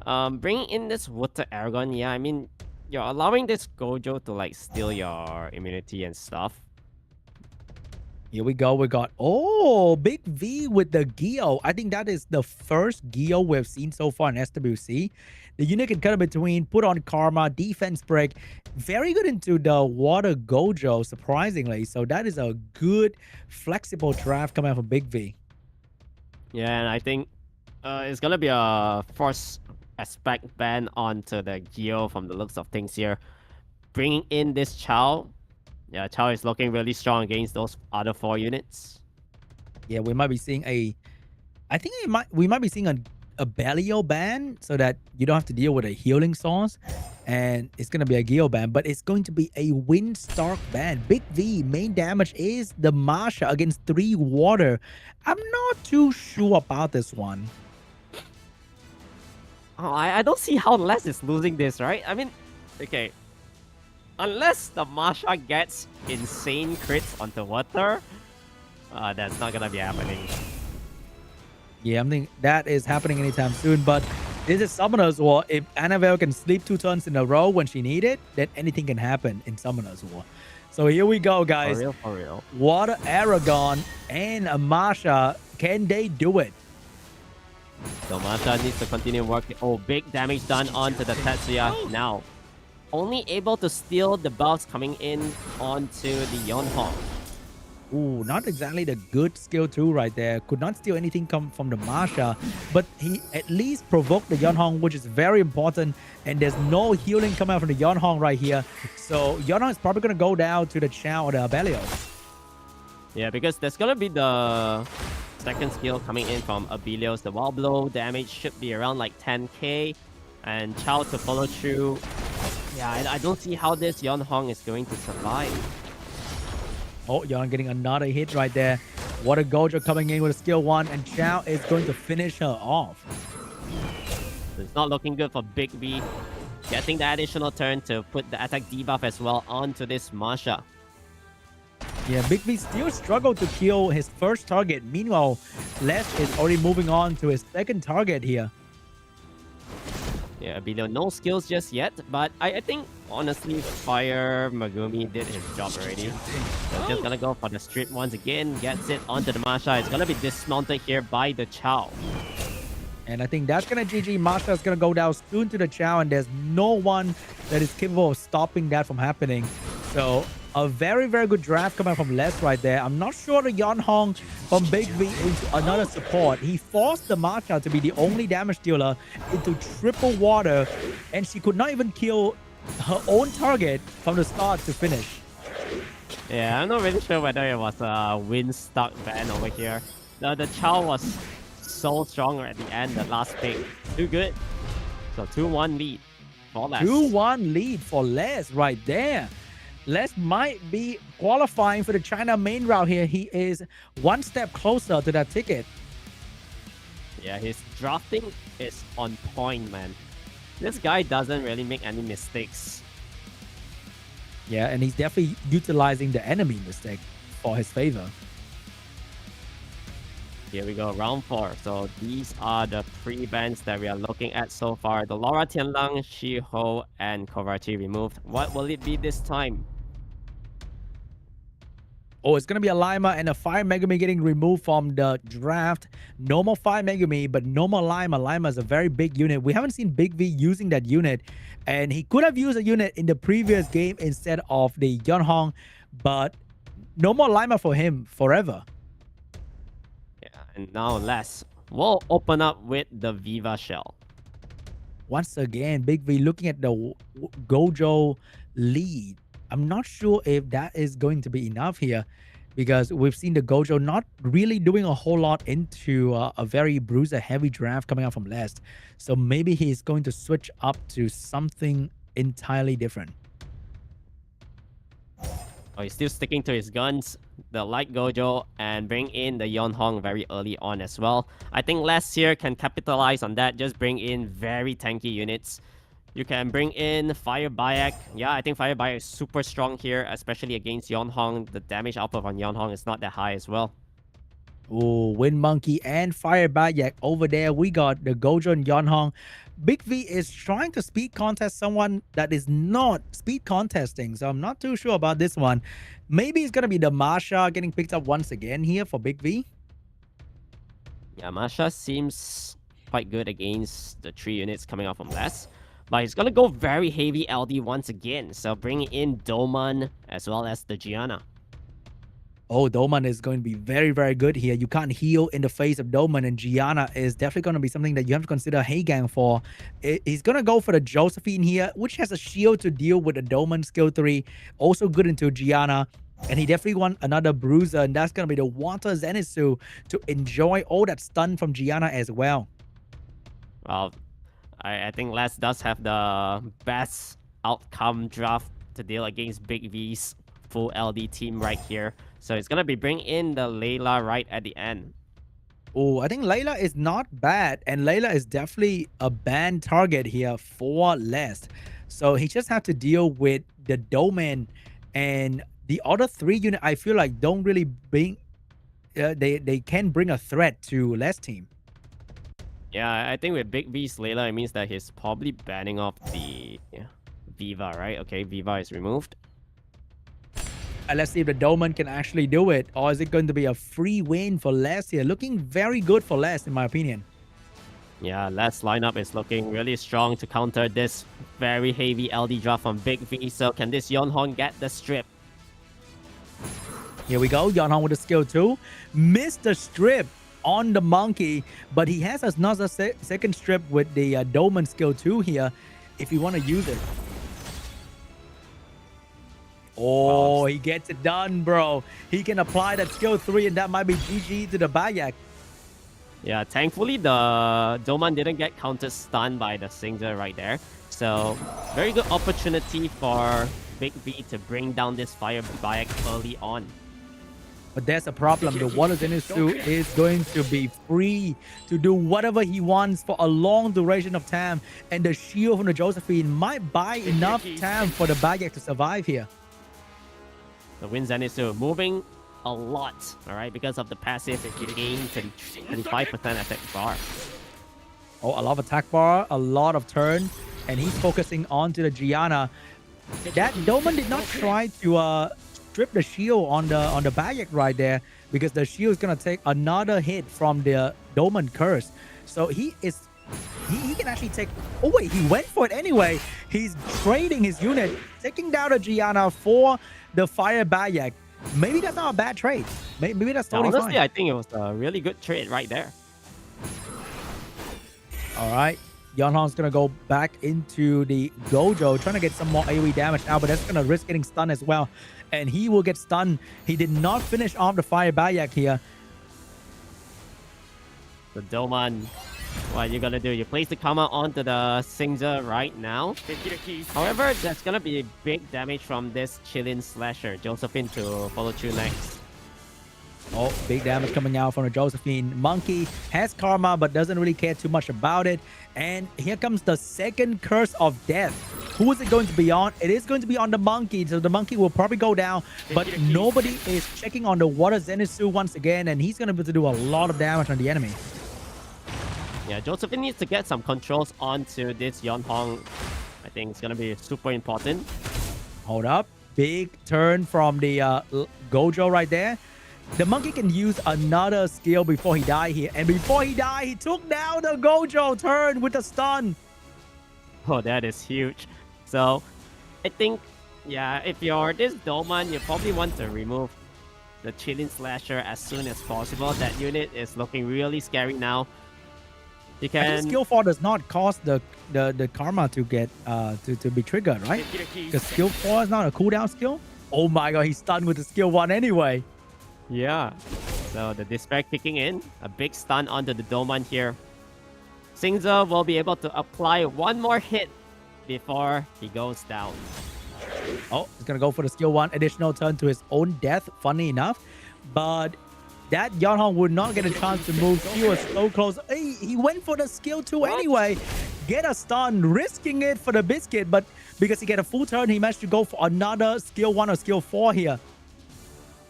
Bringing in this water Aragon, yeah, I mean, you're allowing this Gojo to like steal your immunity and stuff. Here we go. We got, oh, Big V with the Geo. I think that is the first Geo we've seen so far in SWC. The unit can cut in between, put on Karma, defense break. Very good into the water Gojo, surprisingly. So that is a good, flexible draft coming out from Big V. Yeah, and I think it's gonna be a force aspect ban onto the Geo from the looks of things here. Bringing in this Chao. Yeah, Chao is looking really strong against those other 4 units. Yeah, we might be seeing I think we might be seeing a Belial ban so that you don't have to deal with a healing source. And it's going to be a Geo ban, but it's going to be a Windstark ban. Big V, main damage is the Masha against 3 water. I'm not too sure about this one. Oh, I don't see how Les is losing this, right? I mean, okay. Unless the Masha gets insane crits onto water, that's not gonna be happening. Yeah, I think that is happening anytime soon, but this is Summoner's War. If Annabelle can sleep 2 turns in a row when she need it, then anything can happen in Summoner's War. So here we go, guys. For real. Water Aragon and Masha, can they do it? So Masha needs to continue working. Oh, big damage done onto the Tetsuya now. Only able to steal the buffs coming in onto the Yonhong. Ooh, not exactly the good skill too right there. Could not steal anything come from the Masha, but he at least provoked the Yonhong, which is very important. And there's no healing coming out from the Yonhong right here. So Yonhong is probably going to go down to the Chao or the Abelio. Yeah, because there's going to be the second skill coming in from Abelios. The Wild Blow damage should be around like 10k. And Chao to follow through. Yeah, I don't see how this Yonhong is going to survive. Oh, Yon getting another hit right there. Water Gojo coming in with a skill 1, and Chao is going to finish her off. It's not looking good for Big V. Getting the additional turn to put the attack debuff as well onto this Masha. Yeah, Big V still struggled to kill his first target. Meanwhile, Les is already moving on to his second target here. Yeah, Abelio, no skills just yet, but I think, honestly, Fire Megumi did his job already. So just gonna go for the strip once again, gets it onto the Masha. It's gonna be dismounted here by the Chao. And I think that's gonna GG. Masha is gonna go down soon to the Chao, and there's no one that is capable of stopping that from happening. So a very, very good draft coming from Les right there. I'm not sure the Yonhong from Big V into another support. He forced the Masha to be the only damage dealer into triple water, and she could not even kill her own target from the start to finish. Yeah, I'm not really sure whether it was a Windstark ban over here. The Chao was so strong at the end, the last pick. Too good. So 2-1 lead for Les. 2-1 lead for Les right there. Les might be qualifying for the China main route here. He is one step closer to that ticket. Yeah, his drafting is on point, man. This guy doesn't really make any mistakes. Yeah, and he's definitely utilizing the enemy mistake for his favor. Here we go, round 4. So these are the 3 bans that we are looking at so far. The Laura Tianlang, Shiho, and Kovachi removed. What will it be this time? Oh, it's going to be a Lima and a Fire Megumi getting removed from the draft. No more Fire Megumi, but no more Lima. Lima is a very big unit. We haven't seen Big V using that unit. And he could have used a unit in the previous game instead of the Yonhong. But no more Lima for him forever. Yeah, and now Les will open up with the Viva Shell. Once again, Big V looking at the Gojo lead. I'm not sure if that is going to be enough here, because we've seen the Gojo not really doing a whole lot into a very bruiser heavy draft coming out from last. So maybe he's going to switch up to something entirely different. Oh, he's still sticking to his guns, the light Gojo, and bring in the Yonhong very early on as well. I think Les here can capitalize on that, just bring in very tanky units. You can bring in Fire Bayek. Yeah, I think Fire Bayek is super strong here, especially against Yonhong. The damage output on Yonhong is not that high as well. Oh, Wind Monkey and Fire Bayak over there. We got the Gojo and Yeonhong. Big V is trying to speed contest someone that is not speed contesting. So I'm not too sure about this one. Maybe it's going to be the Masha getting picked up once again here for Big V. Yeah, Masha seems quite good against the 3 units coming out from less. But he's going to go very heavy LD once again. So bringing in Doman as well as the Gianna. Oh, Doman is going to be very, very good here. You can't heal in the face of Doman, and Gianna is definitely going to be something that you have to consider Hagang for. He's going to go for the Josephine here, which has a shield to deal with the Doman skill 3. Also good into Gianna. And he definitely want another bruiser, and that's going to be the Water Zenitsu to enjoy all that stun from Gianna as well. Well, I think Les does have the best outcome draft to deal against Big V's full LD team right here. So it's going to be bringing in the Layla right at the end. Oh, I think Layla is not bad, and Layla is definitely a ban target here for Les. So he just have to deal with the Domain, and the other 3 unit I feel like don't really bring they can bring a threat to Les team. Yeah, I think with Big V's Layla, it means that he's probably banning off the Viva, right? Okay, Viva is removed. And let's see if the Doman can actually do it, or is it going to be a free win for Les here? Looking very good for Les, in my opinion. Yeah, Les lineup is looking really strong to counter this very heavy LD draft from Big V. So can this Yeonhong get the strip? Here we go. Yeonhong with the skill 2. Missed the strip on the monkey, but he has another second strip with the Doman skill 2 here if you want to use it. Oh, he gets it done, bro. He can apply that skill 3, and that might be GG to the Bayak. Yeah, thankfully the Doman didn't get counter stunned by the Singer right there. So very good opportunity for Big V to bring down this Fire Bayak early on. But there's a problem. The Water Zenitsu is going to be free to do whatever he wants for a long duration of time. And the shield from the Josephine might buy enough time for the Bayak to survive here. The Wind Zenitsu moving a lot, all right, because of the passive. It gained 35% attack bar. Oh, a lot of attack bar, a lot of turn, and he's focusing on to the Gianna. That Doman did not try to strip the shield on the Bayak right there, because the shield is gonna take another hit from the Doman curse. So he can actually take. Oh wait, he went for it anyway. He's trading his unit, taking down the Gianna for the Fire Bayak. Maybe that's not a bad trade. Maybe that's totally honestly, fine. I think it was a really good trade right there. All right. Yeonhong's going to go back into the Gojo, trying to get some more AoE damage now, but that's going to risk getting stunned as well. And he will get stunned. He did not finish off the Fire Bayak here. The Doman, what are you going to do? You place the Kama onto the Singer right now. However, there's going to be big damage from this Chillin Slasher. Josephine to follow through next. Oh, big damage coming out from the Josephine. Monkey has karma, but doesn't really care too much about it. And here comes the second curse of death. Who is it going to be on? It is going to be on the monkey. So the monkey will probably go down, but nobody is checking on the Water Zenitsu once again. And he's going to be able to do a lot of damage on the enemy. Yeah, Josephine needs to get some controls onto this Yeonhong. I think it's going to be super important. Hold up. Big turn from the Gojo right there. The monkey can use another skill before he die here. And before he die, he took down the Gojo turn with a stun. Oh, that is huge. So, I think, yeah, if you're this Doman, you probably want to remove the Chillin Slasher as soon as possible. That unit is looking really scary now. You can... skill 4 does not cause the karma to get to be triggered, right? Because skill 4 is not a cooldown skill. Oh my god, he's stunned with the skill 1 anyway. Yeah. So the Despair kicking in. A big stun onto the Doman here. Singza will be able to apply one more hit before he goes down. Oh, he's going to go for the skill 1 additional turn to his own death, funny enough. But that Yeonhong would not get a chance to move. He was so close. Hey, he went for the skill 2 anyway. Get a stun, risking it for the biscuit. But because he get a full turn, he managed to go for another skill 1 or skill 4 here.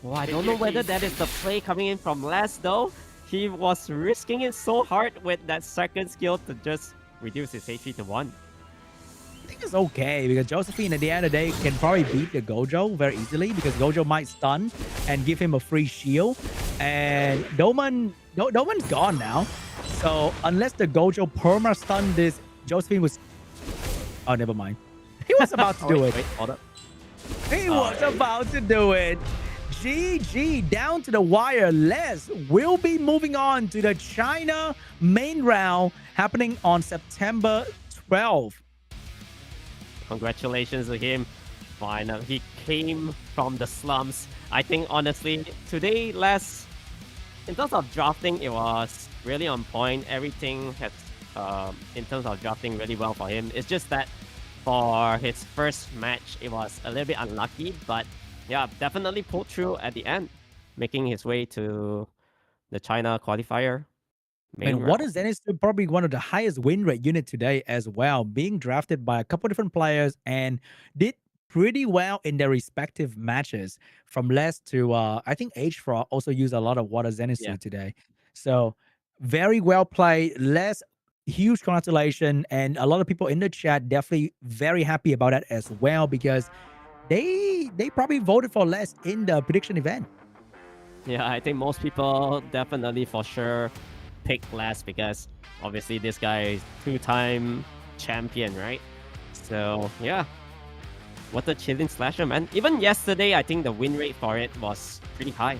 Oh, I don't know whether that is the play coming in from Les though. He was risking it so hard with that second skill to just reduce his HP to 1. I think it's okay because Josephine at the end of the day can probably beat the Gojo very easily because Gojo might stun and give him a free shield. And Doman's gone now. So unless the Gojo perma stun this, Josephine was... Oh, never mind. He was about to do it. Wait, hold up. He was about to do it. GG, down to the wire. Les will be moving on to the China main round happening on September 12th. Congratulations to him. Finally, he came from the slums. I think, honestly, today, Les, in terms of drafting, it was really on point. Everything had, in terms of drafting, really well for him. It's just that for his first match, it was a little bit unlucky, but yeah, definitely pulled through at the end, making his way to the China qualifier. And what is Zenith probably one of the highest win rate unit today as well, being drafted by a couple different players and did pretty well in their respective matches. From Les to I think H.FROG also used a lot of water Zenitsu today. So very well played. Les, huge congratulations. And a lot of people in the chat definitely very happy about that as well because they probably voted for Les in the prediction event. Yeah, I think most people definitely for sure pick Les because obviously this guy is 2-time champion, right? So yeah, what a chilling slasher, man. Even yesterday, I think the win rate for it was pretty high.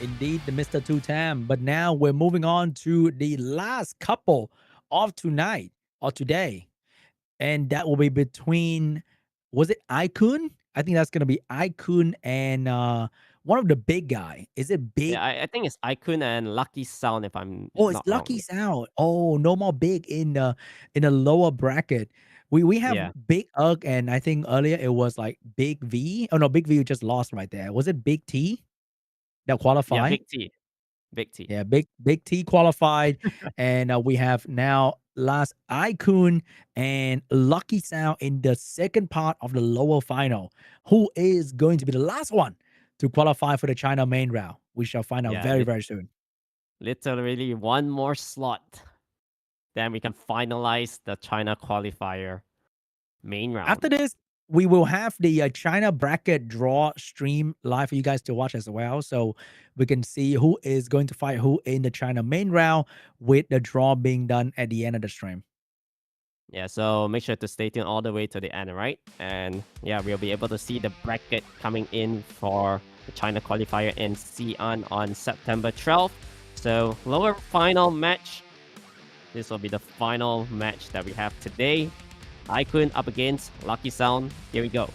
Indeed, the Mr. 2-time. But now we're moving on to the last couple of tonight or today. And that will be between, was it IKUN? I think that's going to be IKUN and one of the big guy. Is it big? Yeah, I think it's IKUN and LUCKYSOUND if I'm Oh, it's not wrong. LUCKYSOUND. Oh, no more big in the lower bracket. We have Big UG and I think earlier it was like Big V. Oh no, Big V just lost right there. Was it Big T that qualified? Yeah, Big T. Big T. Yeah, Big T qualified. And we have now last IKUN and LUCKYSOUND in the second part of the lower final. Who is going to be the last one to qualify for the China main round? We shall find out very soon. Literally one more slot. Then we can finalize the China qualifier main round. After this, we will have the China bracket draw stream live for you guys to watch as well. So we can see who is going to fight who in the China main round with the draw being done at the end of the stream. Yeah, so make sure to stay tuned all the way to the end, right? And yeah, we'll be able to see the bracket coming in for the China qualifier in Xi'an on September 12th. So lower final match. This will be the final match that we have today. IKUN up against LUCKYSOUND. Here we go.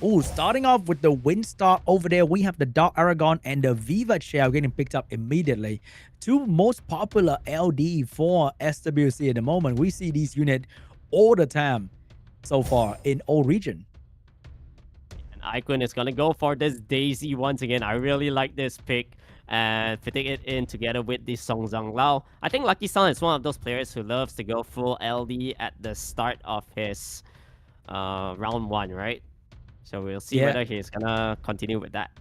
Oh, starting off with the Windstar over there, we have the Dark Aragon and the Viva Chair getting picked up immediately. Two most popular LD for SWC at the moment. We see these units all the time so far in all region. And IKUN is going to go for this Daisy once again. I really like this pick. And fitting it in together with the Song Zhang Lao. I think LUCKYSOUND is one of those players who loves to go full LD at the start of his round 1, right? So we'll see whether he's gonna continue with that.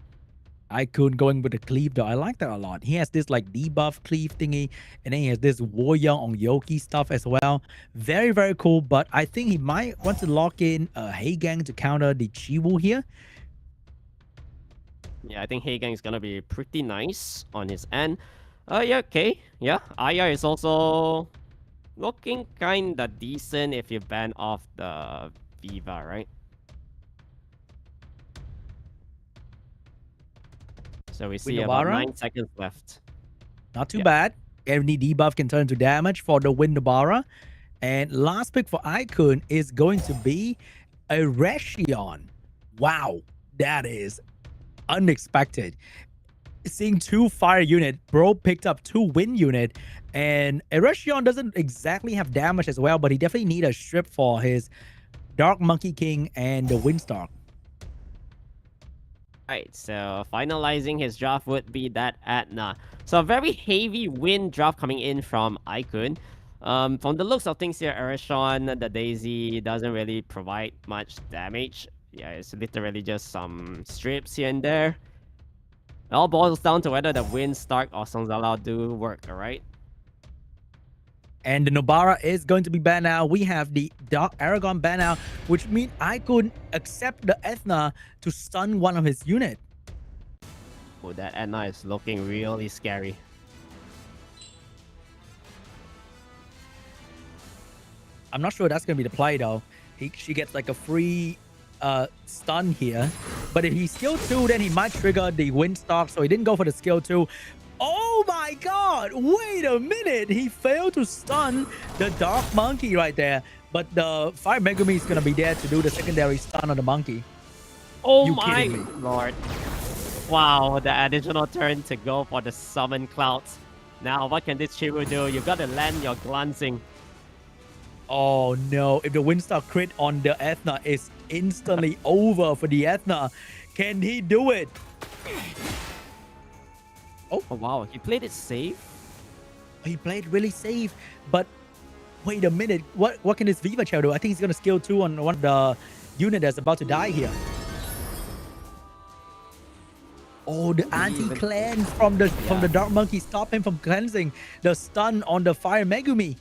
IKUN going with the cleave though. I like that a lot. He has this like debuff cleave thingy, and then he has this Warrior on Yoki stuff as well. Very cool. But I think he might want to lock in Heigang to counter the Chiwu here. Yeah, I think Heigang is gonna be pretty nice on his end. Yeah, okay. Yeah, IR is also looking kinda decent if you ban off the Viva, right? So we see about 9 seconds left. Not too bad. Any debuff can turn to damage for the Windabara. And last pick for IKUN is going to be a Reshion. Wow, that is unexpected. Seeing 2 fire unit, bro picked up 2 wind unit, and Erechion doesn't exactly have damage as well, but he definitely need a strip for his Dark Monkey King and the Windstar. Right, so finalizing his draft would be that Atna. So a very heavy wind draft coming in from IKUN. From the looks of things here, Erechion, the Daisy doesn't really provide much damage. Yeah, it's literally just some strips here and there. It all boils down to whether the Wind, Stark, or Songzala do work, alright? And the Nobara is going to be banned now. We have the Dark Aragon banned now, which means I could accept the Ethna to stun one of his unit. Oh, that Etna is looking really scary. I'm not sure that's going to be the play though. She gets like a free stun here. But if he's skill 2, then he might trigger the Windstalk. So he didn't go for the skill 2. Oh my god! Wait a minute! He failed to stun the Dark Monkey right there. But the Fire Megumi is going to be there to do the secondary stun on the monkey. Oh You my kidding me? lord. Wow, the additional turn to go for the Summon Clouds. Now, what can this Chiru do? You gotta land your glancing. Oh no, if the Windstalk crit on the Ethna is instantly over for the Ethna, can he do it? Oh wow, he played it safe. He played really safe, but wait a minute, what can this Viva Chair do? I think he's gonna skill 2 on one of the unit that's about to die here. Oh, the anti-cleanse from the Dark Monkey stop him from cleansing the stun on the Fire Megumi.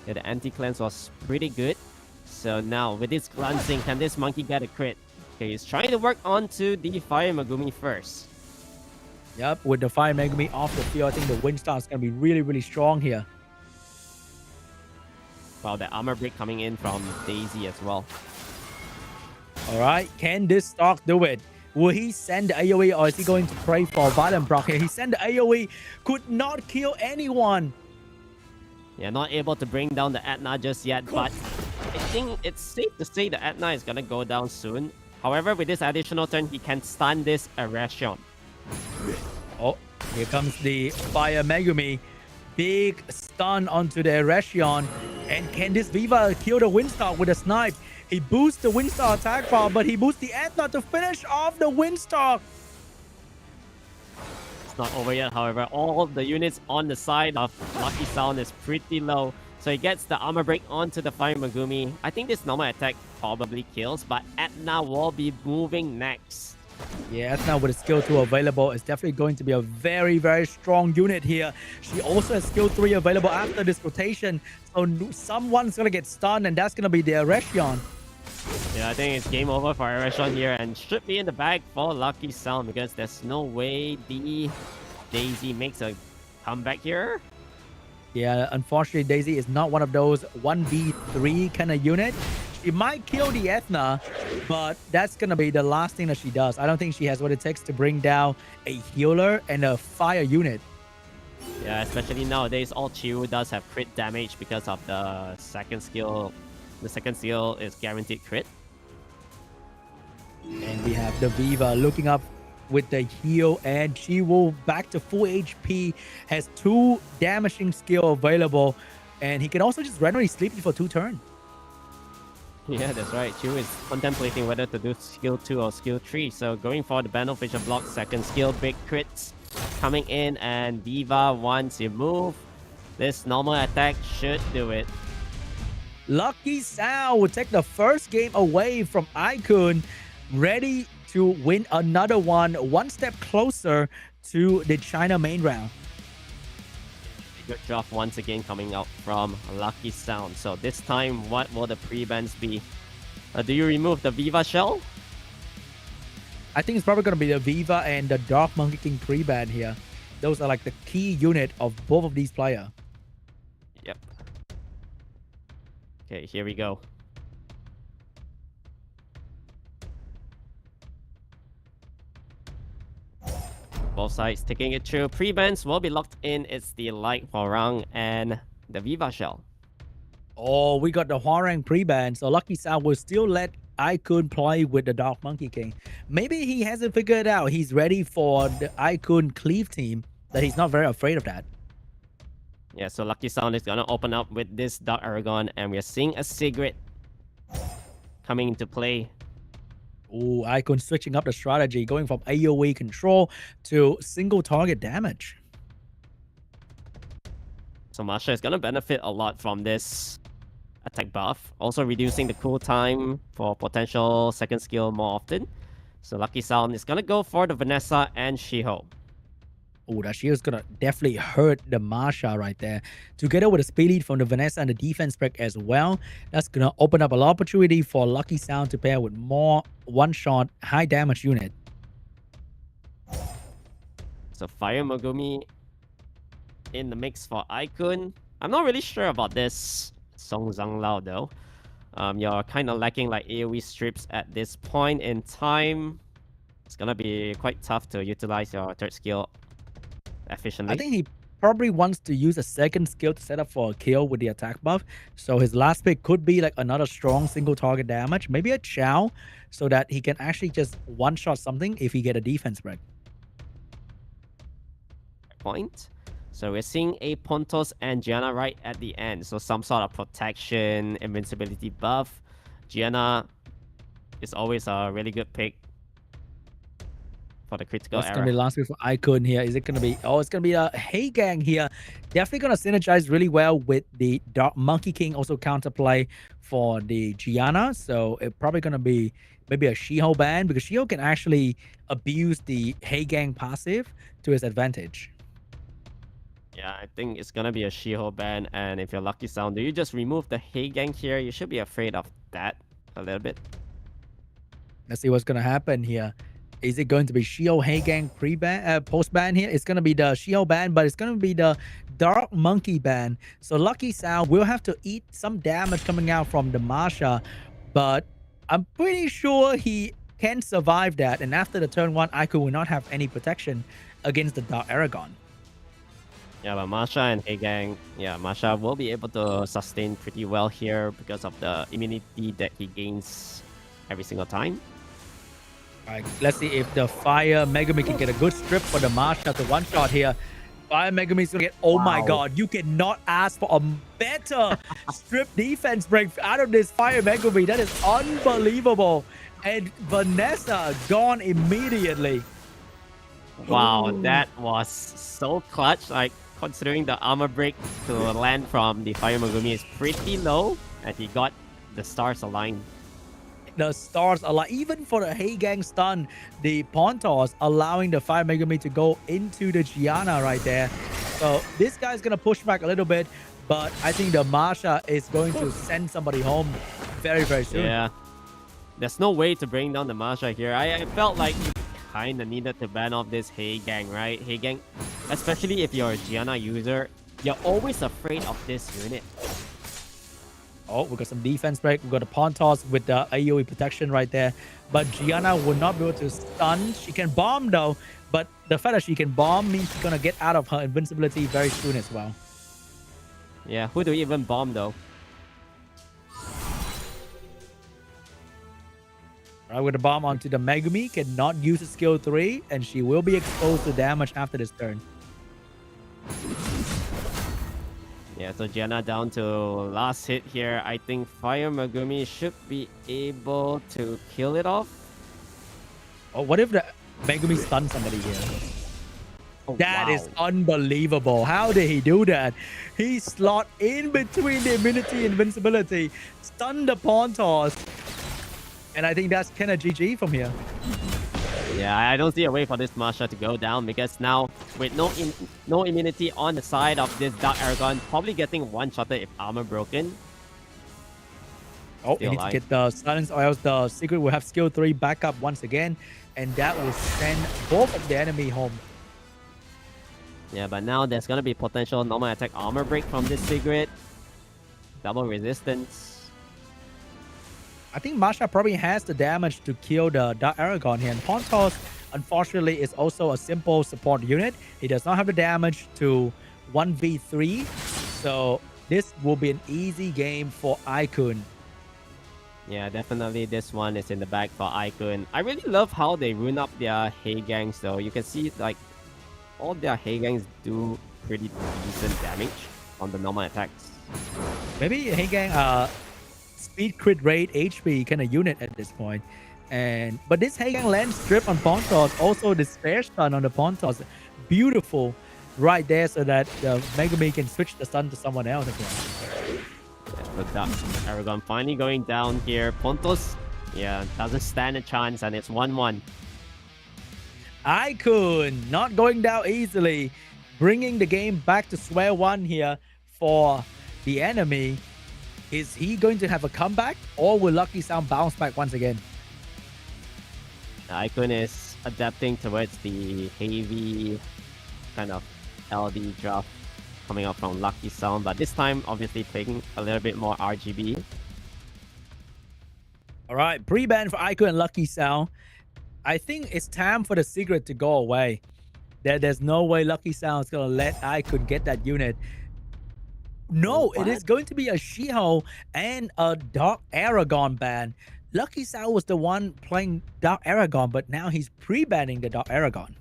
Yeah, the anti-cleanse was pretty good. So now, with this glancing, can this monkey get a crit? Okay, he's trying to work onto the Fire Megumi first. Yep, with the Fire Megumi off the field, I think the Windstar is going to be really, really strong here. Wow, the armor break coming in from Daisy as well. All right, can this stock do it? Will he send the AoE or is he going to pray for Violent Proc here? He sent the AoE, could not kill anyone. Yeah, not able to bring down the Etna just yet, but I think it's safe to say the Etna is gonna go down soon. However, with this additional turn, he can stun this Erection. Oh, here comes the Fire Megumi. Big stun onto the Erection. And can this Viva kill the Windstar with a snipe? He boosts the Windstar attack bar, but he boosts the Ethna to finish off the Windstar. It's not over yet, however. All the units on the side of Lucky Sound is pretty low. So he gets the armor break onto the Fire Megumi. I think this normal attack probably kills, but Etna will be moving next. Yeah, Ethna with a skill 2 available is definitely going to be a very, very strong unit here. She also has skill 3 available after this rotation. So someone's going to get stunned, and that's going to be the Erection. Yeah, I think it's game over for Erection here and should be in the bag for Lucky Sound because there's no way the Daisy makes a comeback here. Yeah, unfortunately, Daisy is not one of those 1v3 kind of unit. She might kill the Ethna, but that's going to be the last thing that she does. I don't think she has what it takes to bring down a healer and a fire unit. Yeah, especially nowadays, all Chiru does have crit damage because of the second skill. The second skill is guaranteed crit. And we have the Viva looking up with the heal, and she will back to full HP, has 2 damaging skill available, and he can also just randomly sleep for 2 turns. Yeah, that's right. Chiru is contemplating whether to do skill 2 or skill 3. So going for the beneficial block, second skill, big crits coming in, and Viva, once you move, this normal attack should do it. Lucky Sound will take the first game away from IKUN, ready to win another one step closer to the China main round. Good job once again coming out from Lucky Sound. So this time, what will the pre-bans be? Do you remove the Viva shell? I think it's probably going to be the Viva and the Dark Monkey King pre-ban here. Those are like the key unit of both of these players. Yep. Okay, here we go. Both sides taking it through. Pre-bans will be locked in. It's the Light Hwarang and the Viva Shell. Oh, we got the Hwarang pre-ban. So Lucky Sound will still let IKUN play with the Dark Monkey King. Maybe he hasn't figured it out. He's ready for the IKUN Cleave team. That he's not very afraid of that. Yeah, so Lucky Sound is gonna open up with this Dark Aragon, and we're seeing a Sigrid coming into play. Oh, IKUN switching up the strategy, going from AoE control to single target damage. So Masha is gonna benefit a lot from this attack buff, also reducing the cool time for potential second skill more often. So Lucky Sound is gonna go for the Vanessa and Shiho. Oh, that shield's gonna definitely hurt the Marsha right there. Together with the speed lead from the Vanessa and the defense break as well, that's gonna open up a lot of opportunity for Lucky Sound to pair with more one-shot, high damage unit. So Fire Megumi in the mix for IKUN. I'm not really sure about this Song Zhang Lao though. You're kind of lacking like AoE strips at this point in time. It's gonna be quite tough to utilize your third skill efficiently. I think he probably wants to use a second skill to set up for a kill with the attack buff. So his last pick could be like another strong single target damage, maybe a Chow, so that he can actually just one-shot something if he get a defense break. Point. So we're seeing a Pontos and Gianna right at the end. So some sort of protection, invincibility buff. Gianna is always a really good pick for the critical What's era. going to be the last pick for IKUN here? Is it going to be... Oh, it's going to be a Hey Gang here. Definitely going to synergize really well with the Dark Monkey King also counterplay for the Gianna. So it's probably going to be maybe a Shiho ban, because Shiho can actually abuse the Hey Gang passive to his advantage. Yeah, I think it's gonna be a Shiho ban, and if you're Lucky Sound, do you just remove the Hey Gang here? You should be afraid of that a little bit. Let's see what's going to happen here. Is it going to be Shiho Hey Gang pre-ban, post-ban here? It's going to be the Shiho ban, but it's going to be the Dark Monkey ban. So Lucky Sound will have to eat some damage coming out from the Marsha, but I'm pretty sure he can survive that. And after the turn 1, IKUN will not have any protection against the Dark Aragon. Yeah, but Marsha and Hey Gang, yeah, Marsha will be able to sustain pretty well here because of the immunity that he gains every single time. All right, let's see if the Fire Megumi can get a good strip for the Marsha to one-shot here. Fire Megumi is going to get... Oh my god, you cannot ask for a better strip defense break out of this Fire Megumi. That is unbelievable. And Vanessa gone immediately. Wow, that was so clutch. Like, considering the armor break to land from the Fire Megumi is pretty low, and he got the stars aligned. The stars aligned. Even for the Hey Gang stun, the Pontos allowing the Fire Megumi to go into the Gianna right there. So this guy's going to push back a little bit, but I think the Marsha is going to send somebody home very, very soon. Yeah. There's no way to bring down the Marsha here. I felt like you kind of needed to ban off this Hey Gang, right? Hey Gang, especially if you're a Gianna user, you're always afraid of this unit. Oh, we got some defense break. We got the Pontos with the AoE protection right there. But Gianna will not be able to stun. She can bomb though, but the fact that she can bomb means she's gonna get out of her invincibility very soon as well. Yeah, who do you even bomb though? Right, with the bomb onto the Megumi, cannot use the skill 3, and she will be exposed to damage after this turn. Yeah, so Gianna down to last hit here. I think Fire Megumi should be able to kill it off. Oh, what if the Megumi stuns somebody here? Oh, That wow. is unbelievable. How did he do that? He slot in between the immunity and invincibility, stunned the Pontos, and I think that's kind of GG from here. Yeah, I don't see a way for this Marsha to go down, because now with no immunity on the side of this Dark Aragon, probably getting one-shotted if armor broken. Oh, Still you need to alive. get the silence, or else the secret will have skill 3 back up once again, and that will send both of the enemy home. Yeah, but now there's gonna be potential normal attack armor break from this Sigrid. Double resistance. I think Marsha probably has the damage to kill the Dark Aragon here. And Pontos, unfortunately, is also a simple support unit. He does not have the damage to 1v3. So this will be an easy game for IKUN. Yeah, definitely this one is in the bag for IKUN. I really love how they rune up their Hey Gangs though. You can see like all their Hey Gangs do pretty decent damage on the normal attacks. Maybe Hey Gang, speed crit rate HP kind of unit at this point. But this Hey Gang land strip on Pontos, also the spare stun on the Pontos, beautiful right there, so that the Megumi can switch the stun to someone else as well. Look up. Aragon finally going down here. Pontos, yeah, doesn't stand a chance, and it's 1-1. IKUN not going down easily, bringing the game back to square one here for the enemy. Is he going to have a comeback, or will LUCKYSOUND bounce back once again? IKUN is adapting towards the heavy kind of LD draft coming out from LUCKYSOUND, but this time obviously taking a little bit more RGB. All right, pre-ban for IKUN and LUCKYSOUND. I think it's time for the secret to go away. There's no way LUCKYSOUND is going to let IKUN get that unit. No, it is going to be a Shiho and a Dark Aragon ban. LUCKYSOUND was the one playing Dark Aragon, but now he's pre-banning the Dark Aragon.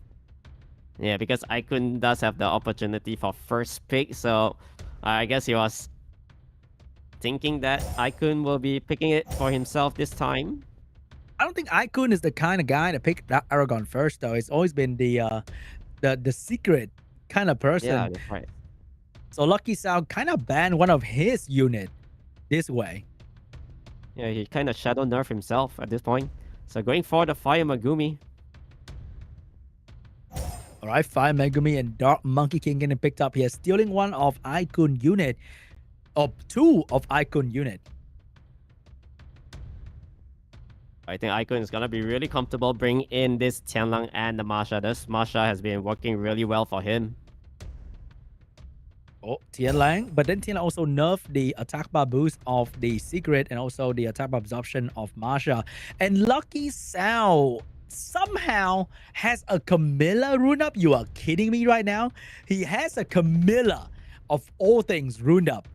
Yeah, because IKUN does have the opportunity for first pick, so I guess he was thinking that IKUN will be picking it for himself this time. I don't think IKUN is the kind of guy to pick Dark Aragon first, though. It's always been the secret kind of person. Yeah, that's right. So LUCKYSOUND kind of banned one of his unit this way. Yeah, he kind of shadow nerf himself at this point. So going for the Fire Megumi. All right, Fire Megumi and Dark Monkey King getting picked up here, stealing one of IKUN unit, or two of IKUN unit. I think IKUN is gonna be really comfortable bringing in this Tianlang and the Masha. This Masha has been working really well for him. Oh, Tianlang, but then Tianlang also nerfed the attack bar boost of the secret and also the attack bar absorption of Masha. And LUCKYSOUND somehow has a Camilla rune up. You are kidding me right now? He has a Camilla of all things runed up.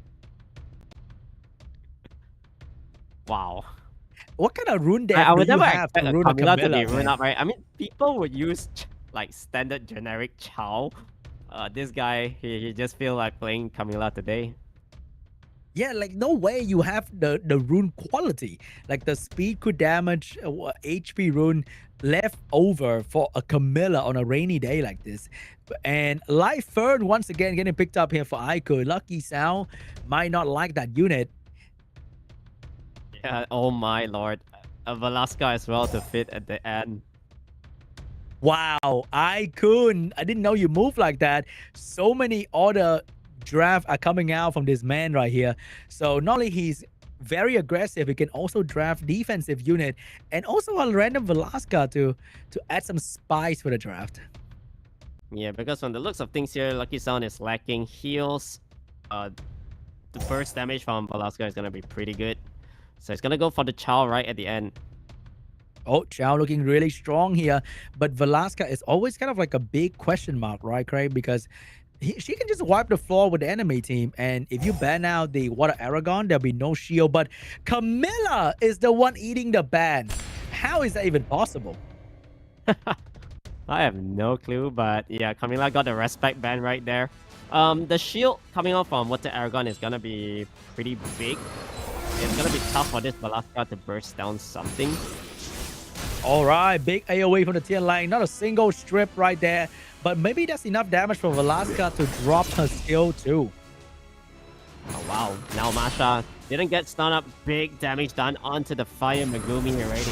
Wow. What kind of rune deck I would do you never have expect to a rune a Camilla to Camilla? be rune up, right? I mean, people would use like standard generic Chow. This guy, he just feel like playing Camilla today. Yeah, like no way you have the rune quality, like the speed could damage HP rune left over for a Camilla on a rainy day like this. And Life Fern once again getting picked up here for IKUN. LUCKYSOUND might not like that unit. Yeah, oh my lord. A Velasca as well to fit at the end. Wow, IKUN, I didn't know you move like that. So many other drafts are coming out from this man right here. So not only he's very aggressive, he can also draft defensive unit and also a random Velasca to add some spice for the draft. Yeah, because from the looks of things here, LUCKYSOUND is lacking heals. The burst damage from Velasca is gonna be pretty good. So it's gonna go for the Chow right at the end. Oh, Chow looking really strong here, but Velasca is always kind of like a big question mark, right, Craig? Because she can just wipe the floor with the enemy team, and if you ban out the Water Aragon, there'll be no shield. But Camilla is the one eating the ban. How is that even possible? I have no clue, but yeah, Camilla got the respect ban right there. The shield coming out from Water Aragon is gonna be pretty big. It's gonna be tough for this Velasca to burst down something. All right, big AoE from the Tianlang. Not a single strip right there, but maybe that's enough damage for Velasca to drop her skill too. Oh wow, now Masha didn't get stun up. Big damage done onto the Fire Megumi already.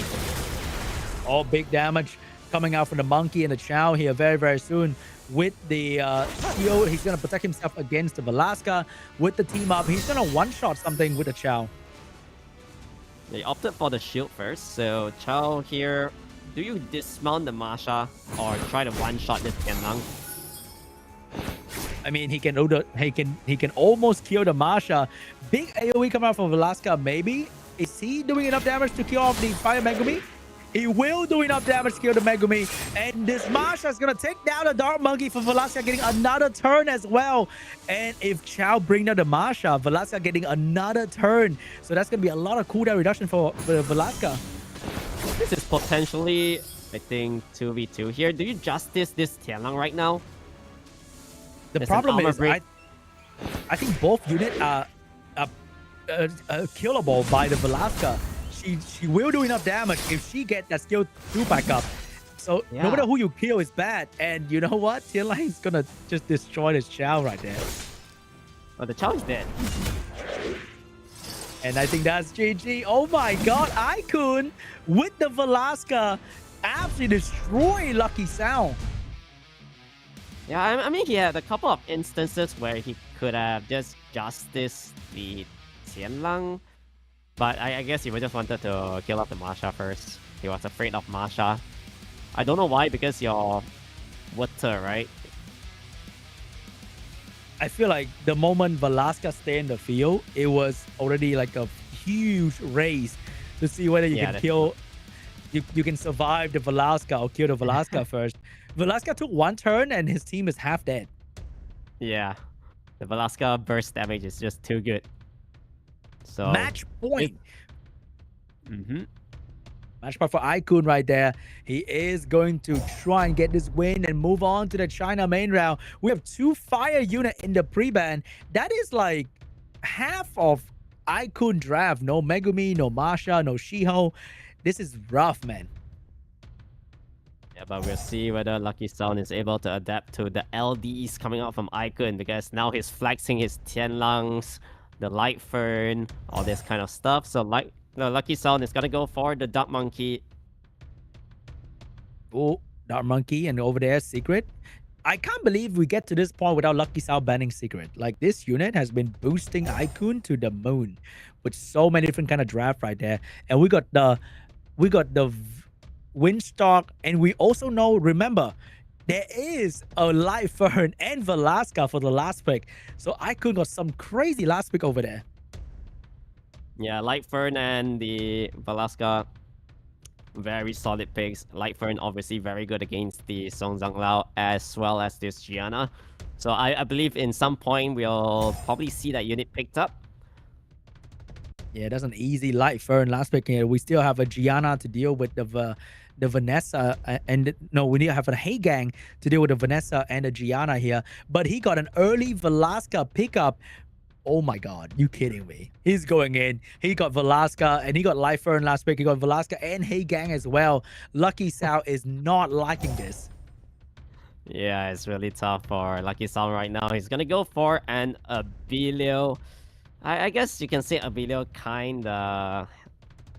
Oh, big damage coming out from the Monkey and the Chow here very, very soon. With the shield, he's going to protect himself against the Velasca. With the team up, he's going to one-shot something with the Chow. They opted for the shield first, so Chow here, do you dismount the Masha or try to one-shot this Tianlang? I mean, he can do he can almost kill the Masha. Big AoE coming out from Velasca, maybe. Is he doing enough damage to kill off the Fire Megumi? He will do enough damage to kill the Megumi. And this Masha is going to take down the Dark Monkey for Velasca getting another turn as well. And if Chow bring down the Masha, Velasca getting another turn. So that's going to be a lot of cooldown reduction for Velasca. This is potentially, I think, 2v2 here. Do you justice this Tianlang right now? The There's problem is, break. I think both units are killable by the Velasca. She will do enough damage if she gets that skill 2 back up. So Yeah. no matter who you kill is bad. And you know what? Tianlang's gonna just destroy this Chow right there. Oh, the Chow is dead. And I think that's GG. Oh my god, IKUN with the Velasca absolutely destroy LUCKYSOUND. Yeah, I mean, he had a couple of instances where he could have just justice the Tianlang, but I guess he just wanted to kill off the Masha first. He was afraid of Masha. I don't know why, because you're water, right? I feel like the moment Velasca stayed in the field, it was already like a huge race to see whether you can kill, you can survive the Velasca or kill the Velasca first. Velasca took one turn and his team is half dead. Yeah, the Velasca burst damage is just too good. So match point. Match point for IKUN right there. He is going to try and get this win and move on to the China main round. We have 2 fire unit in the pre-ban. That is like half of IKUN draft. No Megumi, no Masha, no Shiho. This is rough, man. Yeah, but we'll see whether LUCKYSOUND is able to adapt to the LDs coming out from IKUN, because now he's flexing his Tianlangs, the Light Fern, all this kind of stuff. So LUCKYSOUND is gonna go for the Dark Monkey. Oh, Dark Monkey, and over there, Secret. I can't believe we get to this point without LUCKYSOUND banning Secret. Like, this unit has been boosting IKUN to the moon with so many different kind of draft right there. And we got the Windstalk, and we also know, remember, there is a Light Fern and Velasca for the last pick. So IKUN got some crazy last pick over there. Yeah, Light Fern and the Velasca, very solid picks. Light Fern obviously very good against the Song Zhang Lao as well as this Gianna. So I believe in some point we'll probably see that unit picked up. Yeah, that's an easy Light Fern last pick here. We still have a Gianna to deal with the Vanessa, and no, we need to have a Hey Gang to deal with the Vanessa and the Gianna here. But he got an early Velasca pickup. Oh my god, you kidding me? He's going in. He got Velasca and he got Light Fern last pick. He got Velasca and Hey Gang as well. LUCKYSOUND is not liking this. Yeah, it's really tough for LUCKYSOUND right now. He's gonna go for an Abilio. I guess you can say Abilio kinda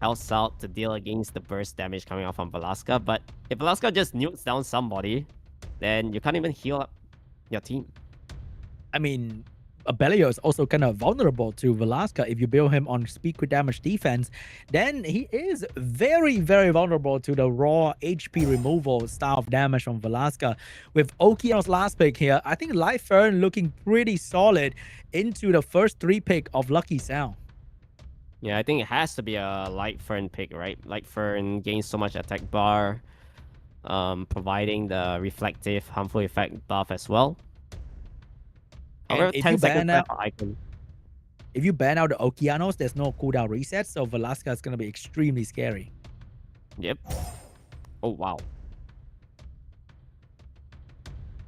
helps out to deal against the burst damage coming out from Velasca. But if Velasca just nukes down somebody, then you can't even heal up your team. I mean, Abelio is also kind of vulnerable to Velasca. If you build him on speed crit damage defense, then he is very, very vulnerable to the raw HP removal style of damage from Velasca. With Okeano's last pick here, I think Light Fern looking pretty solid into the first 3 pick of LUCKYSOUND. Yeah, I think it has to be a Light Fern pick, right? Light Fern gains so much attack bar, providing the reflective harmful effect buff as well. And if you ban out, IKUN. if you ban out the Okeanos, there's no cooldown reset, so Velasca is going to be extremely scary. Yep. Oh, wow.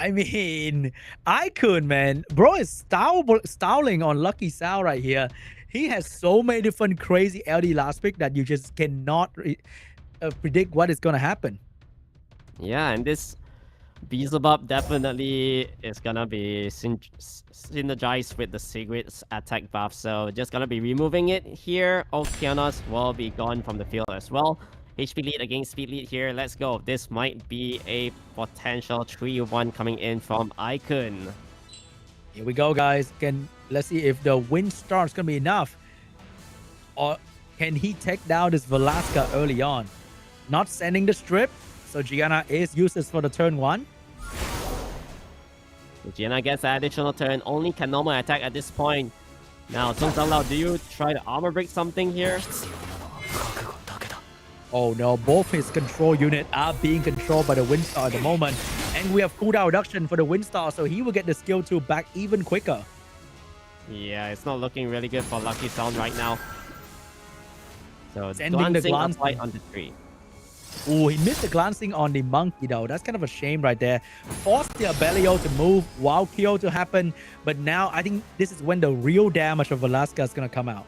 I mean, IKUN, man. Bro is styling on LUCKYSOUND right here. He has so many different crazy LD last pick that you just cannot predict what is going to happen. Yeah, and this Beelzebub definitely is gonna be synergized with the Sigrid's attack buff, so just gonna be removing it here. Okeanos will be gone from the field as well. HP lead against speed lead here. Let's go. This might be a potential 3-1 coming in from IKUN. Here we go, guys. Let's see if the wind start's gonna be enough, or can he take down this Velasca early on? Not sending the strip. So Gianna is useless for the turn 1. Gianna gets an additional turn. Only can normal attack at this point. Now, Song Zhang Lao, do you try to armor break something here? Oh no, both his control unit are being controlled by the Windstar at the moment. And we have cooldown reduction for the Windstar, so he will get the skill 2 back even quicker. Yeah, it's not looking really good for LUCKYSOUND right now. So, Sending the glance on the 3. Oh, he missed the glancing on the monkey though. That's kind of a shame right there. Forced the Abelio to move, wild kill to happen. But now I think this is when the real damage of Velasca is going to come out.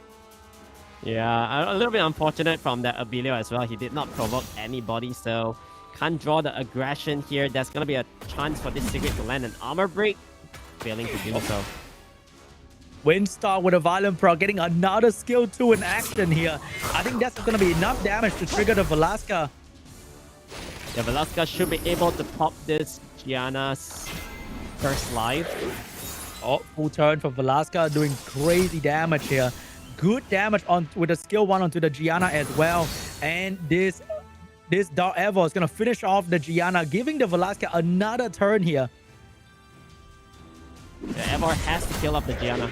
Yeah, a little bit unfortunate from that Abilio as well. He did not provoke anybody, so can't draw the aggression here. There's going to be a chance for this Secret to land an armor break. Failing to do so. Windstar with a Violent Pro getting another skill 2 in action here. I think that's going to be enough damage to trigger the Velasca. Yeah, Velasca should be able to pop this Gianna's first life. Oh, full turn for Velasca, doing crazy damage here. Good damage on with the skill 1 onto the Gianna as well. And this Dark Evo is going to finish off the Gianna, giving the Velasca another turn here. The Evo has to kill up the Gianna.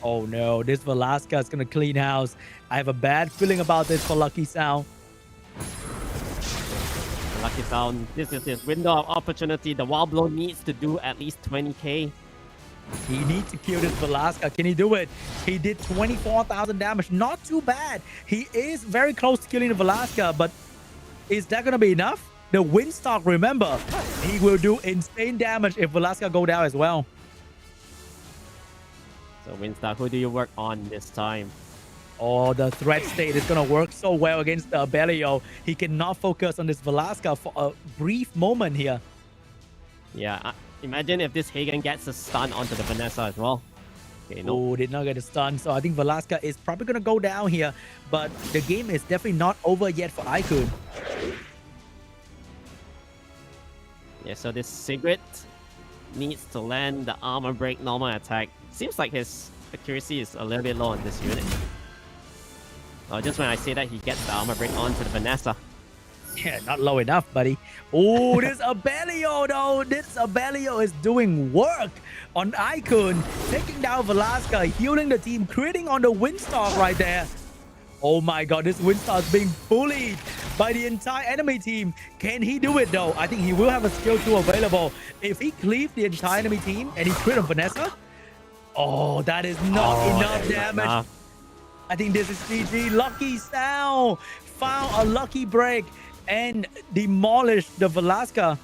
Oh no, this Velasca is going to clean house. I have a bad feeling about this for LUCKYSOUND. LUCKYSOUND, this is his window of opportunity. The Wild Blow needs to do at least 20k. He needs to kill this Velasca. Can he do it? He did 24,000 damage. Not too bad. He is very close to killing the Velasca, but is that going to be enough? The Windstalk, remember, he will do insane damage if Velasca go down as well. So Windstar, who do you work on this time? Oh, the threat state is going to work so well against the Abellio. He cannot focus on this Velasca for a brief moment here. Yeah, imagine if this Hagen gets a stun onto the Vanessa as well. Okay, no. Oh, did not get a stun. So I think Velasca is probably going to go down here. But the game is definitely not over yet for IKUN. Yeah, so this Sigrid needs to land the armor break normal attack. Seems like his accuracy is a little bit low on this unit. Just when I say that, he gets the armor break onto the Vanessa. Yeah, not low enough, buddy. Oh, this Abellio, though. This Abellio is doing work on IKUN. Taking down Velasca, healing the team, critting on the Windstalk right there. Oh my god, this Windstar is being bullied by the entire enemy team. Can he do it, though? I think he will have a skill 2 available. If he cleaves the entire enemy team and he crit on Vanessa, oh, that is not enough damage. I think this is GG. LUCKYSOUND found a lucky break and demolished the Velasca.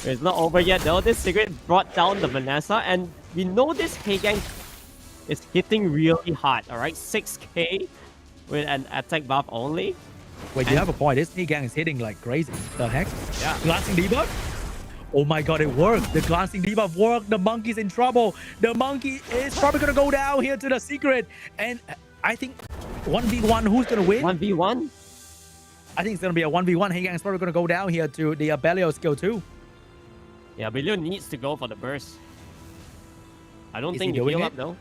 It's not over yet, though. This Sigrid brought down the Vanessa, and we know this Hagang is hitting really hard, all right? 6k with an attack buff only. Wait, you have a point. This Hagang is hitting like crazy. The heck? Yeah. Glancing debuff? Oh my god, it worked. The glancing debuff worked. The monkey's in trouble. The monkey is probably going to go down here to the Secret. And I think 1v1, who's going to win? 1v1? I think it's going to be a 1v1. Hagang is probably going to go down here to the Abellio skill 2. Yeah, Abellio needs to go for the burst. I don't think he you heal it? up, though.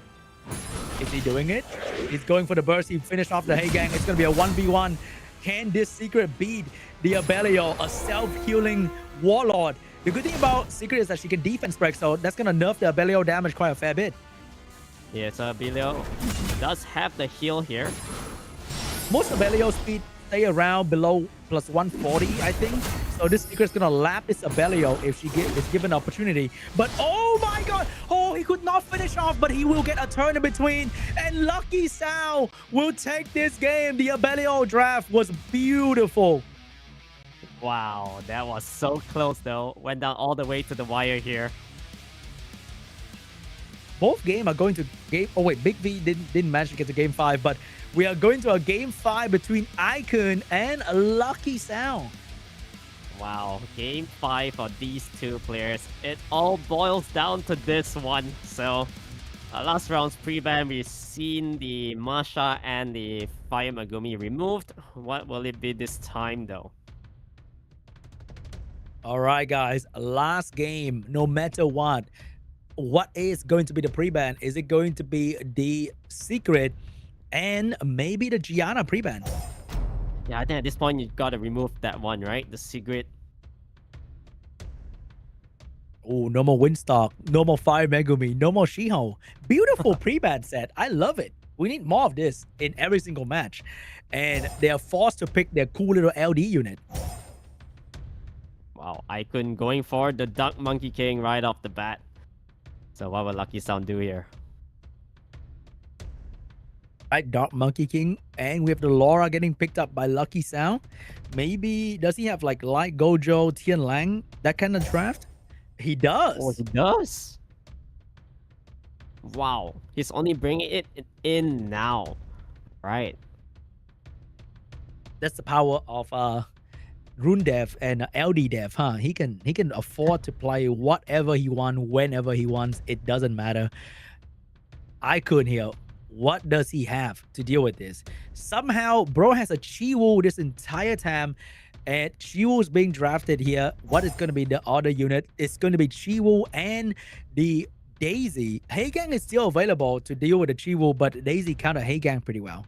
Is he doing it? He's going for the burst. He finished off the Hagang. It's going to be a 1v1. Can this Secret beat the Abellio, a self-healing warlord? The good thing about Secret is that she can defense break, so that's going to nerf the Abellio damage quite a fair bit. Yeah, so Abellio does have the heal here. Most Abellio speed stay around below plus 140, I think. So this Secret's going to lap this Abellio if she is given an opportunity. But oh my god! Oh, he could not finish off, but he will get a turn in between. And LUCKYSOUND will take this game. The Abellio draft was beautiful. Wow, that was so close, though. Went down all the way to the wire here. Both games are going to game. Oh wait, Big V didn't manage to get to game 5, but we are going to a game 5 between IKUN and LUCKYSOUND. Wow, game 5 for these two players. It all boils down to this one. So, last round's pre-ban, we've seen the Masha and the Fire Megumi removed. What will it be this time, though? All right, guys, last game. No matter what is going to be the pre-ban? Is it going to be the Secret and maybe the Gianna pre-ban? Yeah, I think at this point you gotta remove that one, right? The Secret. Oh, no more Windstalk, no more Fire Megumi, no more Shiho. Beautiful pre-ban set. I love it. We need more of this in every single match. And they are forced to pick their cool little LD unit. Wow, IKUN going for the Duck Monkey King right off the bat. So what will LUCKYSOUND do here? Right, Dark Monkey King, and we have the Laura getting picked up by LUCKYSOUND. Maybe, does he have like Light Gojo, Tian Lang, that kind of draft? He does. Oh, he does? Wow, he's only bringing it in now. Right. That's the power of Rune Dev and LD Dev, huh? He can afford to play whatever he wants, whenever he wants. It doesn't matter. IKUN here. What does he have to deal with this? Somehow, bro has a Chiwu this entire time, and Chiwu is being drafted here. What is going to be the other unit? It's going to be Chiwu and the Daisy. Heigang is still available to deal with the Chiwu, but Daisy counter Heigang pretty well.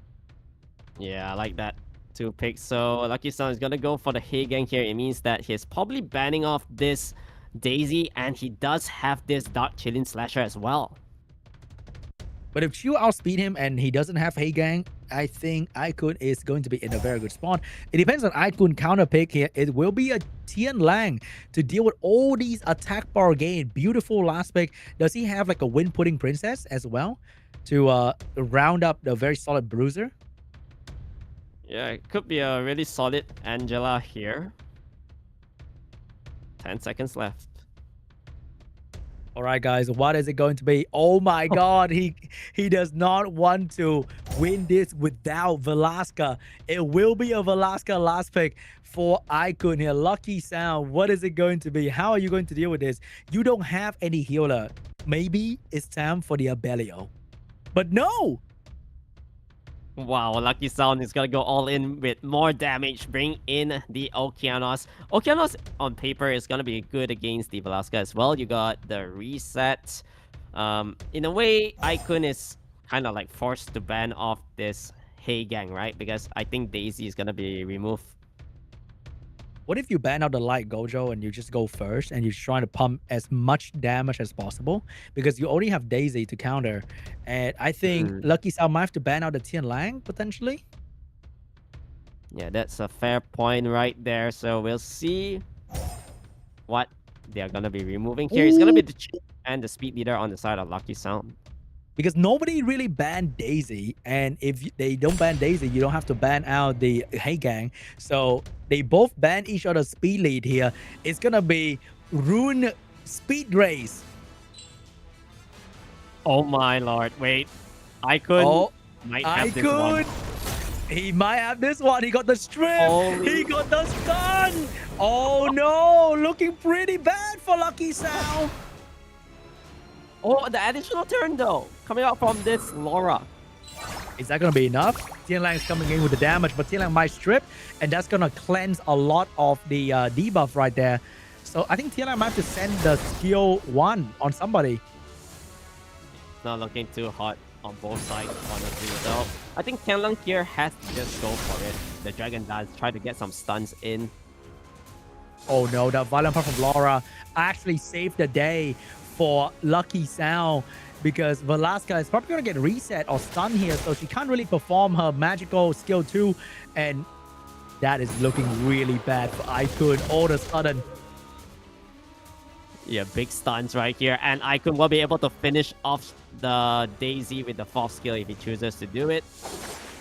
Yeah, I like that. 2 picks. So LUCKYSOUND is gonna go for the Heigang here. It means that he's probably banning off this Daisy, and he does have this Dark Chilling Slasher as well. But if Chiu outspeed him and he doesn't have Heigang, I think IKUN is going to be in a very good spot. It depends on IKUN counter pick here. It will be a Tian Lang to deal with all these attack bar gain. Beautiful last pick. Does he have like a Wind Pudding Princess as well to round up the very solid bruiser? Yeah, it could be a really solid Angela here. 10 seconds left. All right, guys, what is it going to be? Oh my God, he does not want to win this without Velasca. It will be a Velasca last pick for IKUN here. LUCKYSOUND, what is it going to be? How are you going to deal with this? You don't have any healer. Maybe it's time for the Abelio. But no! Wow, LUCKYSOUND is gonna go all in with more damage, bring in the Okeanos. Okeanos on paper is gonna be good against the Velasca as well. You got the reset. In a way, IKUN is kind of like forced to ban off this Heigang, right? Because I think Daisy is gonna be removed. What if you ban out the light Gojo and you just go first and you're trying to pump as much damage as possible? Because you already have Daisy to counter. And I think LUCKYSOUND might have to ban out the Tian Lang, potentially. Yeah, that's a fair point right there. So we'll see what they're going to be removing here. It's going to be the Chief and the Speed Leader on the side of LUCKYSOUND. Because nobody really banned Daisy, and if they don't ban Daisy, you don't have to ban out the Heigang. So they both ban each other's speed lead here. It's gonna be Rune Speed Race. Oh my lord! Wait, IKUN might have this one. He might have this one. He got the strip. He got the stun. Oh no! Looking pretty bad for LUCKYSOUND. Oh, the additional turn though, coming out from this Laura. Is that going to be enough? Tian Lang is coming in with the damage, but Tian Lang might strip, and that's going to cleanse a lot of the debuff right there. So I think Tian Lang might have to send the skill 1 on somebody. Not looking too hot on both sides, honestly. So I think Tian Lang here has to just go for it. The Dragon Dance, try to get some stuns in. Oh no, that violent part from Laura actually saved the day for LUCKYSOUND, because Velasca is probably going to get reset or stun here, so she can't really perform her magical skill 2, and that is looking really bad for IKUN all of a sudden. Yeah, big stuns right here, and IKUN will be able to finish off the Daisy with the 4th skill if he chooses to do it.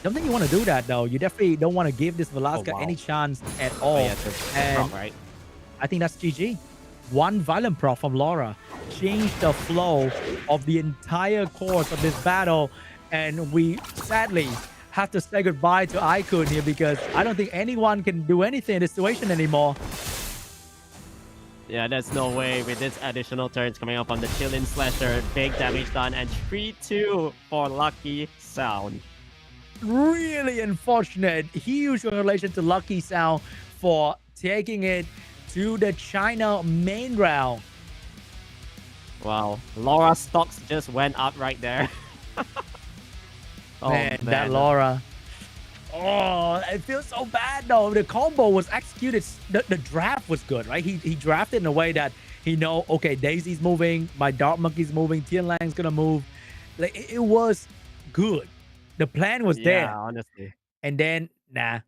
Don't think you want to do that though. You definitely don't want to give this Velasca any chance at all. Yeah, and right? I think that's GG. One violent proc from Laura changed the flow of the entire course of this battle, and we sadly have to say goodbye to IKUN here, because I don't think anyone can do anything in this situation anymore. Yeah, there's no way with this additional turns coming up on the Chilling Slasher. Big damage done, and 3-2 for LUCKYSOUND. Really unfortunate. Huge congratulations to LUCKYSOUND for taking it to the China main round. Wow, Laura's stocks just went up right there. Man, that Laura. Oh, it feels so bad though. The combo was executed. The draft was good, right? He drafted in a way that he know, okay, Daisy's moving, my Dark Monkey's moving, Tian Lang's gonna move. Like it was good. The plan was there. Yeah, honestly. And then, nah.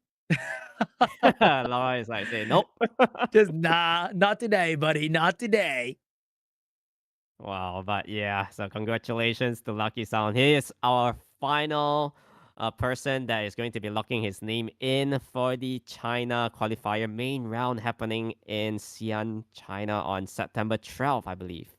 Laura is like, saying, nope. Just nah, not today, buddy, not today. Wow, but yeah, so congratulations to LUCKYSOUND. He is our final person that is going to be locking his name in for the China qualifier main round happening in Xi'an, China on September 12th, I believe.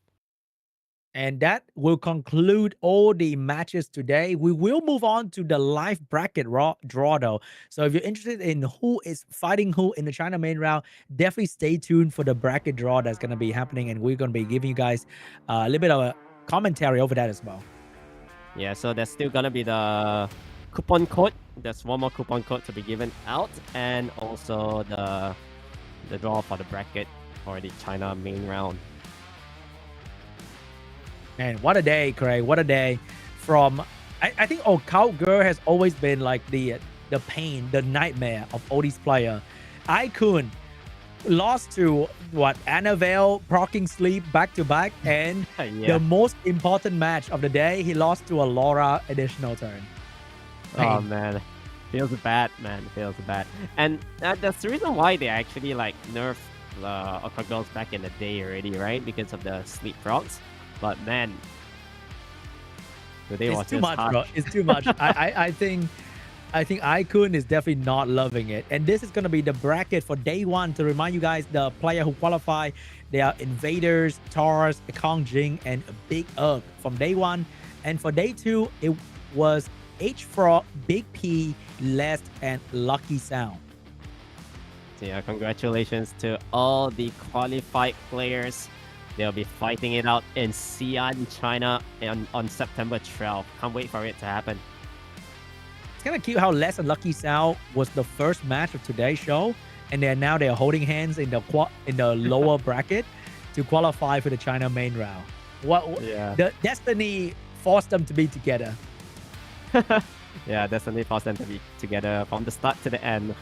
And that will conclude all the matches today. We will move on to the live bracket draw though. So if you're interested in who is fighting who in the China main round, definitely stay tuned for the bracket draw that's going to be happening. And we're going to be giving you guys a little bit of a commentary over that as well. Yeah, so there's still gonna be the coupon code. There's one more coupon code to be given out, and also the draw for the bracket for the China main round. And what a day, Craig! What a day! From I think Cowgirl has always been like the pain, the nightmare of all these players. IKUN lost to what, Annabelle proccing sleep back to back, and Yeah. the most important match of the day, he lost to a Laura additional turn. Oh man, feels bad, man. Feels bad. And that's the reason why they actually like nerfed Aqua Girls back in the day already, right? Because of the sleep frogs. But man, today was It's too just much, harsh. bro. It's too much. I think IKUN is definitely not loving it. And this is going to be the bracket for day one. To remind you guys, the player who qualify, they are Invaders, Taurus, Kong Jing, and Big Ugg from day one. And for day two, it was H.FROG, Big P, Lest, and LUCKYSOUND. So yeah, congratulations to all the qualified players. They'll be fighting it out in Xi'an, China on September 12th. Can't wait for it to happen. It's kind of cute how Les and LUCKYSOUND was the first match of today's show, and they're holding hands in the lower bracket to qualify for the China main round. Yeah. The destiny forced them to be together. Yeah, definitely forced them to be together from the start to the end.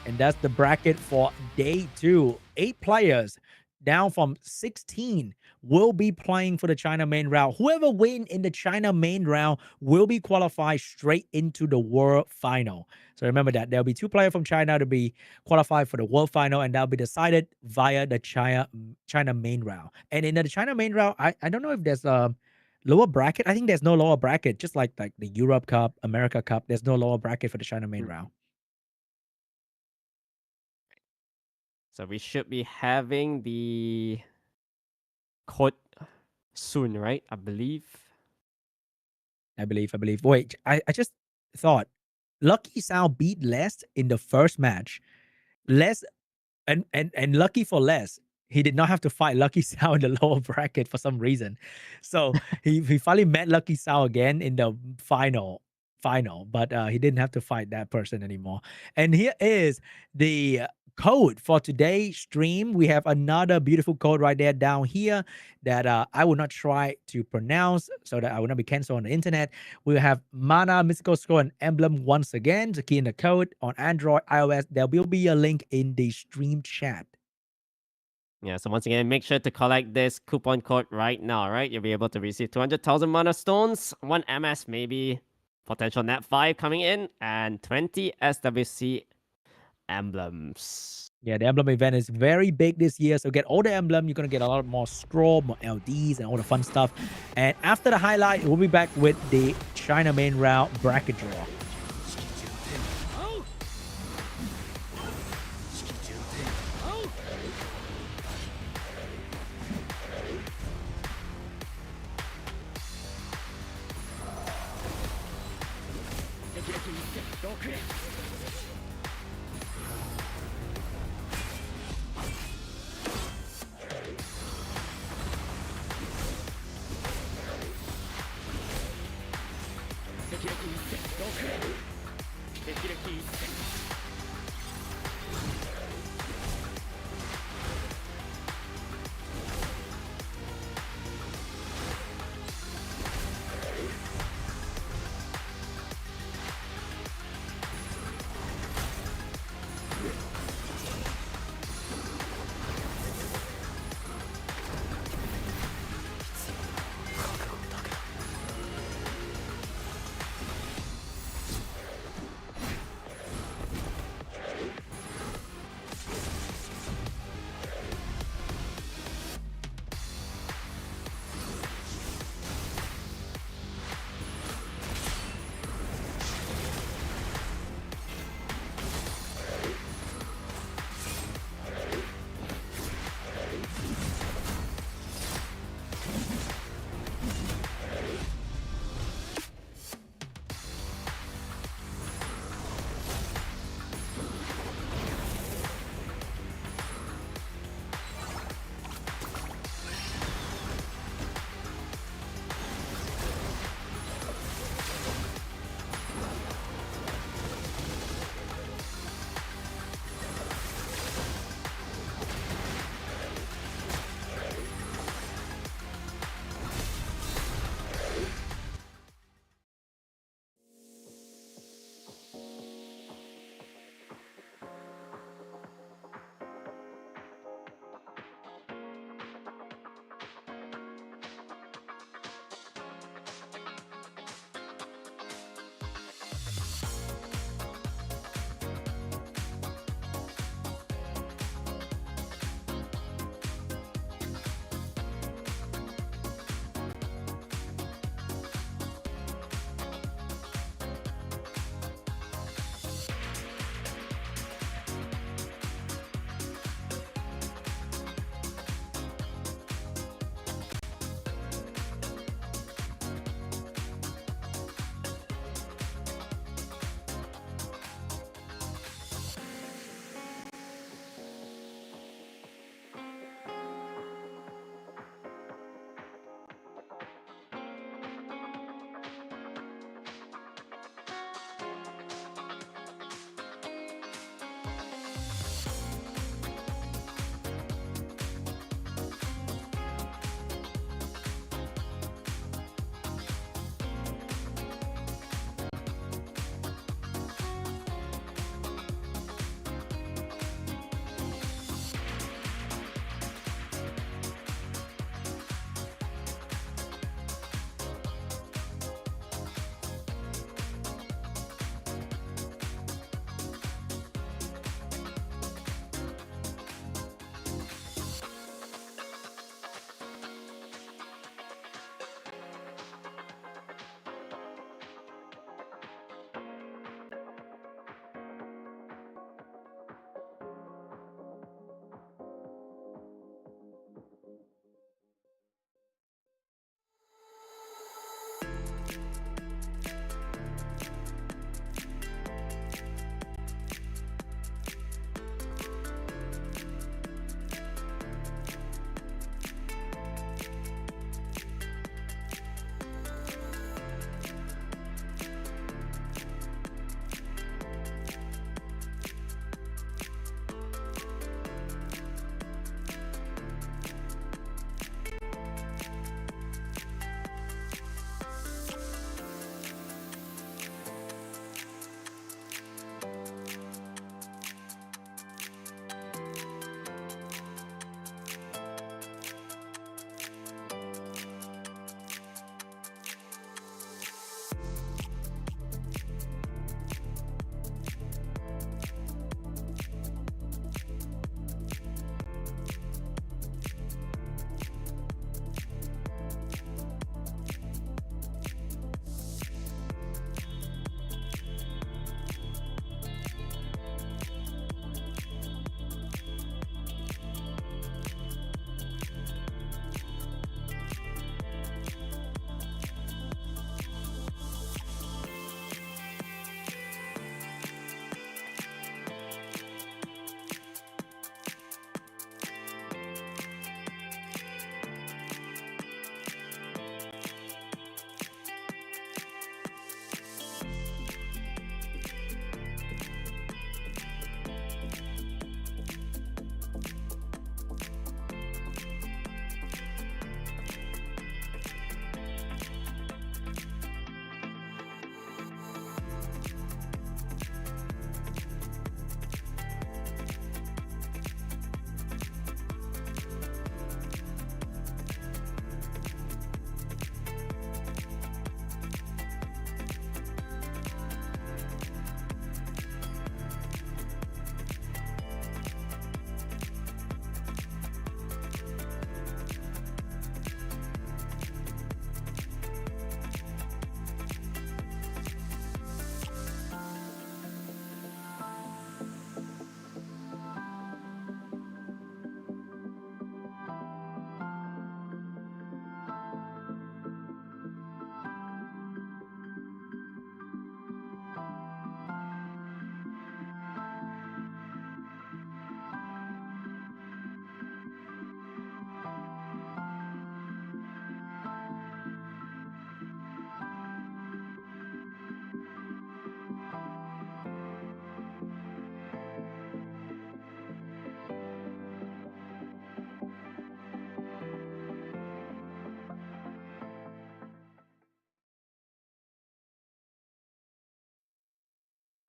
And that's the bracket for day two. 8 players down from 16 will be playing for the China main round. Whoever win in the China main round will be qualified straight into the world final. So remember that there'll be 2 players from China to be qualified for the world final, and that'll be decided via the China main round. And in the China main round, I don't know if there's a lower bracket. I think there's no lower bracket, just like the Europe Cup, America Cup. There's no lower bracket for the China main round. So we should be having the code soon, right? I believe. I believe. Wait, I just thought LUCKYSOUND beat Les in the first match. Les and lucky for Les, he did not have to fight LUCKYSOUND in the lower bracket for some reason. So he finally met LUCKYSOUND again in the final, but he didn't have to fight that person anymore. And here is the code for today's stream. We have another beautiful code right there down here that I will not try to pronounce so that I will not be canceled on the internet. We have mana, mystical score, and emblem once again to key in the code on Android, iOS. There will be a link in the stream chat. Yeah, so once again, make sure to collect this coupon code right now, right? You'll be able to receive 200,000 mana stones, 1 MS maybe, potential net 5 coming in, and 20 SWC emblems. Yeah, the emblem event is very big this year. So get all the emblem. You're going to get a lot more scroll, more LDs, and all the fun stuff. And after the highlight, we'll be back with the China main round bracket draw.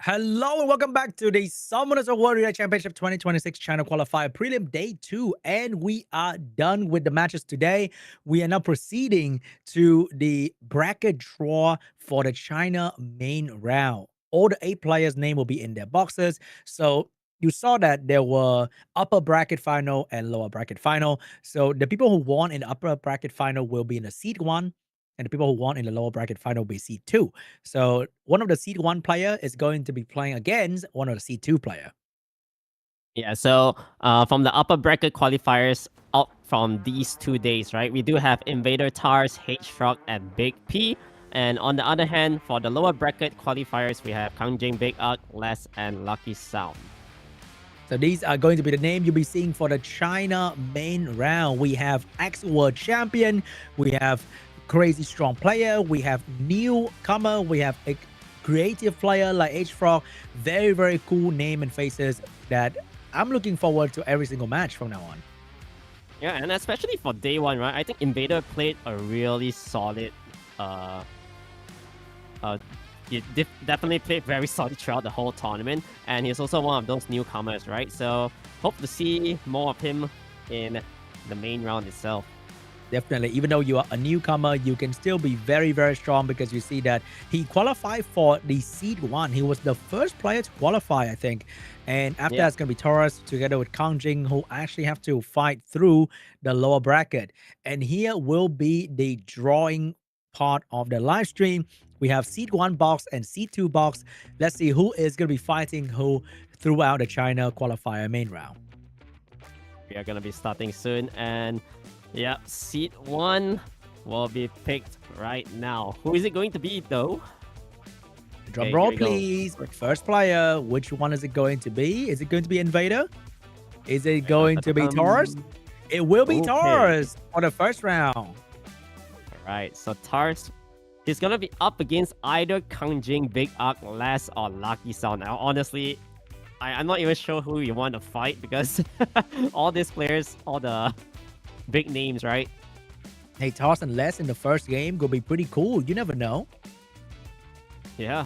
Hello and welcome back to the Summoners of Championship 2026 China Qualifier Prelim Day 2. And we are done with the matches today. We are now proceeding to the bracket draw for the China main round. All the 8 players' name will be in their boxes. So you saw that there were upper bracket final and lower bracket final. So the people who won in the upper bracket final will be in the seed 1. And the people who won in the lower bracket final will be seed 2. So one of the seed 1 player is going to be playing against one of the seed 2 player. Yeah, so from the upper bracket qualifiers out from these 2 days, right? We do have Invader Tars, H.FROG, and Big P. And on the other hand, for the lower bracket qualifiers, we have Kangjing, Big UG, Les, and LUCKYSOUND. So these are going to be the name you'll be seeing for the China main round. We have ex-world champion. We have crazy strong player. We have newcomer. We have a creative player like H.FROG. Very, very cool name and faces that I'm looking forward to every single match from now on. Yeah, and especially for day 1, right? I think Invader played a really solid he definitely played very solid throughout the whole tournament, and he's also one of those newcomers, right? So hope to see more of him in the main round itself. Definitely, even though you are a newcomer, you can still be very, very strong because you see that he qualified for the seed 1. He was the first player to qualify, I think. And after that's going to be Taurus together with Kangjing, who actually have to fight through the lower bracket. And here will be the drawing part of the live stream. We have seed 1 box and seed 2 box. Let's see who is going to be fighting who throughout the China qualifier main round. We are going to be starting soon, and yeah, seed 1 will be picked right now. Who is it going to be, though? Drum roll, please. First player, which one is it going to be? Is it going to be Invader? Is it going to be Taurus? It will be Taurus for the first round. All right, so Taurus, he's going to be up against either Kangjing, Big UG, Les, or LUCKYSOUND. Now, honestly, I'm not even sure who you want to fight because all these players, all the big names, right? Hey, Taurus and Les in the first game will be pretty cool. You never know. Yeah.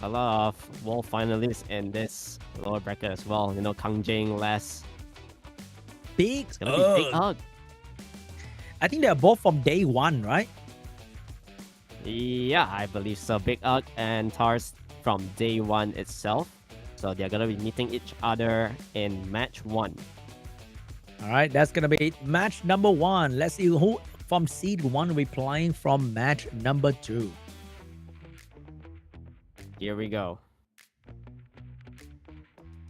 A lot of world finalists in this lower bracket as well. You know, Kangjing, Les. Big gonna be Big UG. I think they're both from day 1, right? Yeah, I believe so. Big UG and Taurus from day 1 itself. So they're gonna be meeting each other in match 1. All right, that's going to be match number 1. Let's see who from seed 1 will be playing from match number 2. Here we go.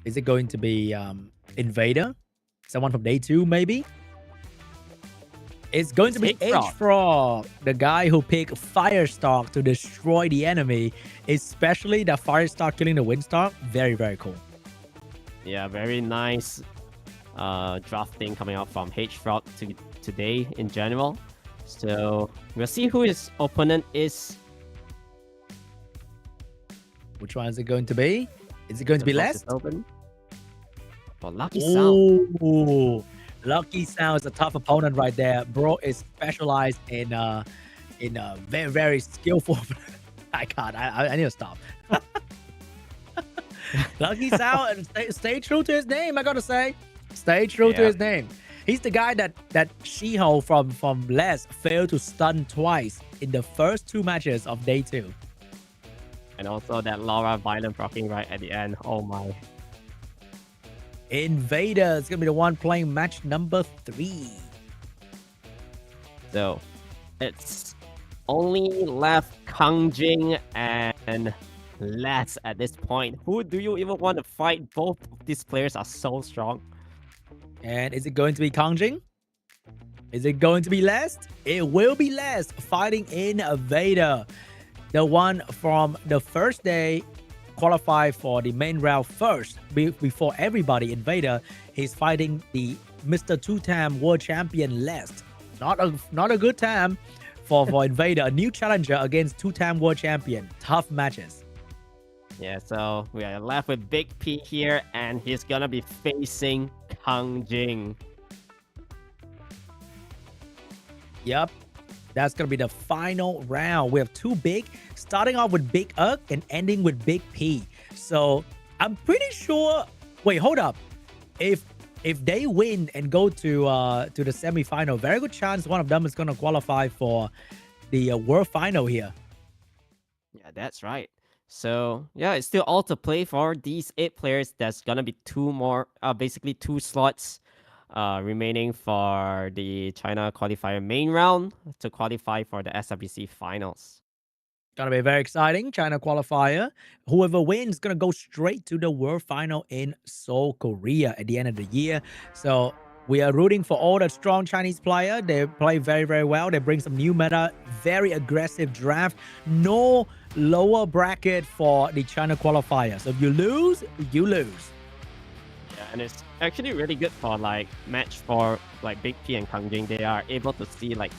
Is it going to be Invader? Someone from day 2, maybe? It's going to be H.FROG, the guy who picked Firestalk to destroy the enemy, especially the Firestalk killing the Windstalk. Very, very cool. Yeah, very nice drafting coming out from H.FROG today in general. So we'll see who his opponent is. Which one is it going to be? Is it going to be Les? For LUCKYSOUND. Oh, LUCKYSOUND is a tough opponent right there. Bro is specialized in very, very skillful. I can't. I need to stop. LUCKYSOUND, stay true to his name. I gotta say. Stay true to his name. He's the guy that Shiho from Les failed to stun twice in the first 2 matches of day 2. And also that Laura violent blocking right at the end. Oh my. Invader is gonna be the one playing match number 3. So it's only left Kangjing and Les at this point. Who do you even want to fight? Both of these players are so strong. And is it going to be Kangjing? Is it going to be Les? It will be Les fighting Invader. The one from the first day qualified for the main round first before everybody. Invader, he's fighting the Mr. 2-time world champion Les. Not a good time for Invader. A new challenger against 2-time world champion. Tough matches. Yeah, so we are left with Big P here, and he's gonna be facing Kangjing. Yep. That's going to be the final round. We have two big, starting off with Big Ugg and ending with Big P. So I'm pretty sure. Wait, hold up. If they win and go to the semi-final, very good chance one of them is going to qualify for the world final here. Yeah, that's right. So yeah, it's still all to play for these 8 players. There's gonna be 2 more, basically 2 slots remaining for the China qualifier main round to qualify for the SWC finals. Gonna be very exciting. China qualifier. Whoever wins is gonna go straight to the world final in Seoul, Korea at the end of the year. So we are rooting for all the strong Chinese player. They play very, very well. They bring some new meta, very aggressive draft. No lower bracket for the China qualifier. So if you lose, you lose. Yeah, and it's actually really good for like match for like Big P and Kang Jing. They are able to see like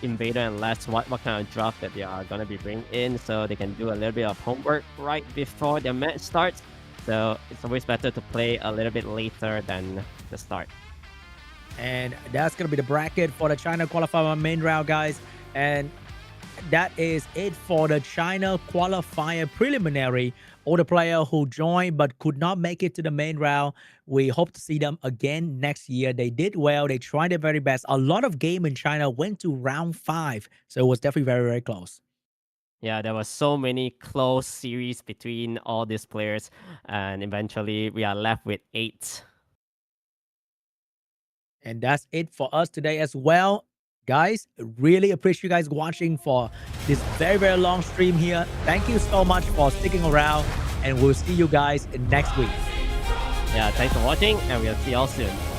Invader and Last what kind of draft that they are gonna be bringing in, so they can do a little bit of homework right before the match starts. So it's always better to play a little bit later than the start. And that's gonna be the bracket for the China qualifier main round, guys. And that is it for the China qualifier preliminary. All the players who joined but could not make it to the main round, we hope to see them again next year. They did well. They tried their very best. A lot of game in China went to round 5. So it was definitely very, very close. Yeah, there was so many close series between all these players. And eventually we are left with 8. And that's it for us today as well. Guys, really appreciate you guys watching for this very, very long stream here. Thank you so much for sticking around, and we'll see you guys next week. Yeah, thanks for watching, and we'll see you all soon.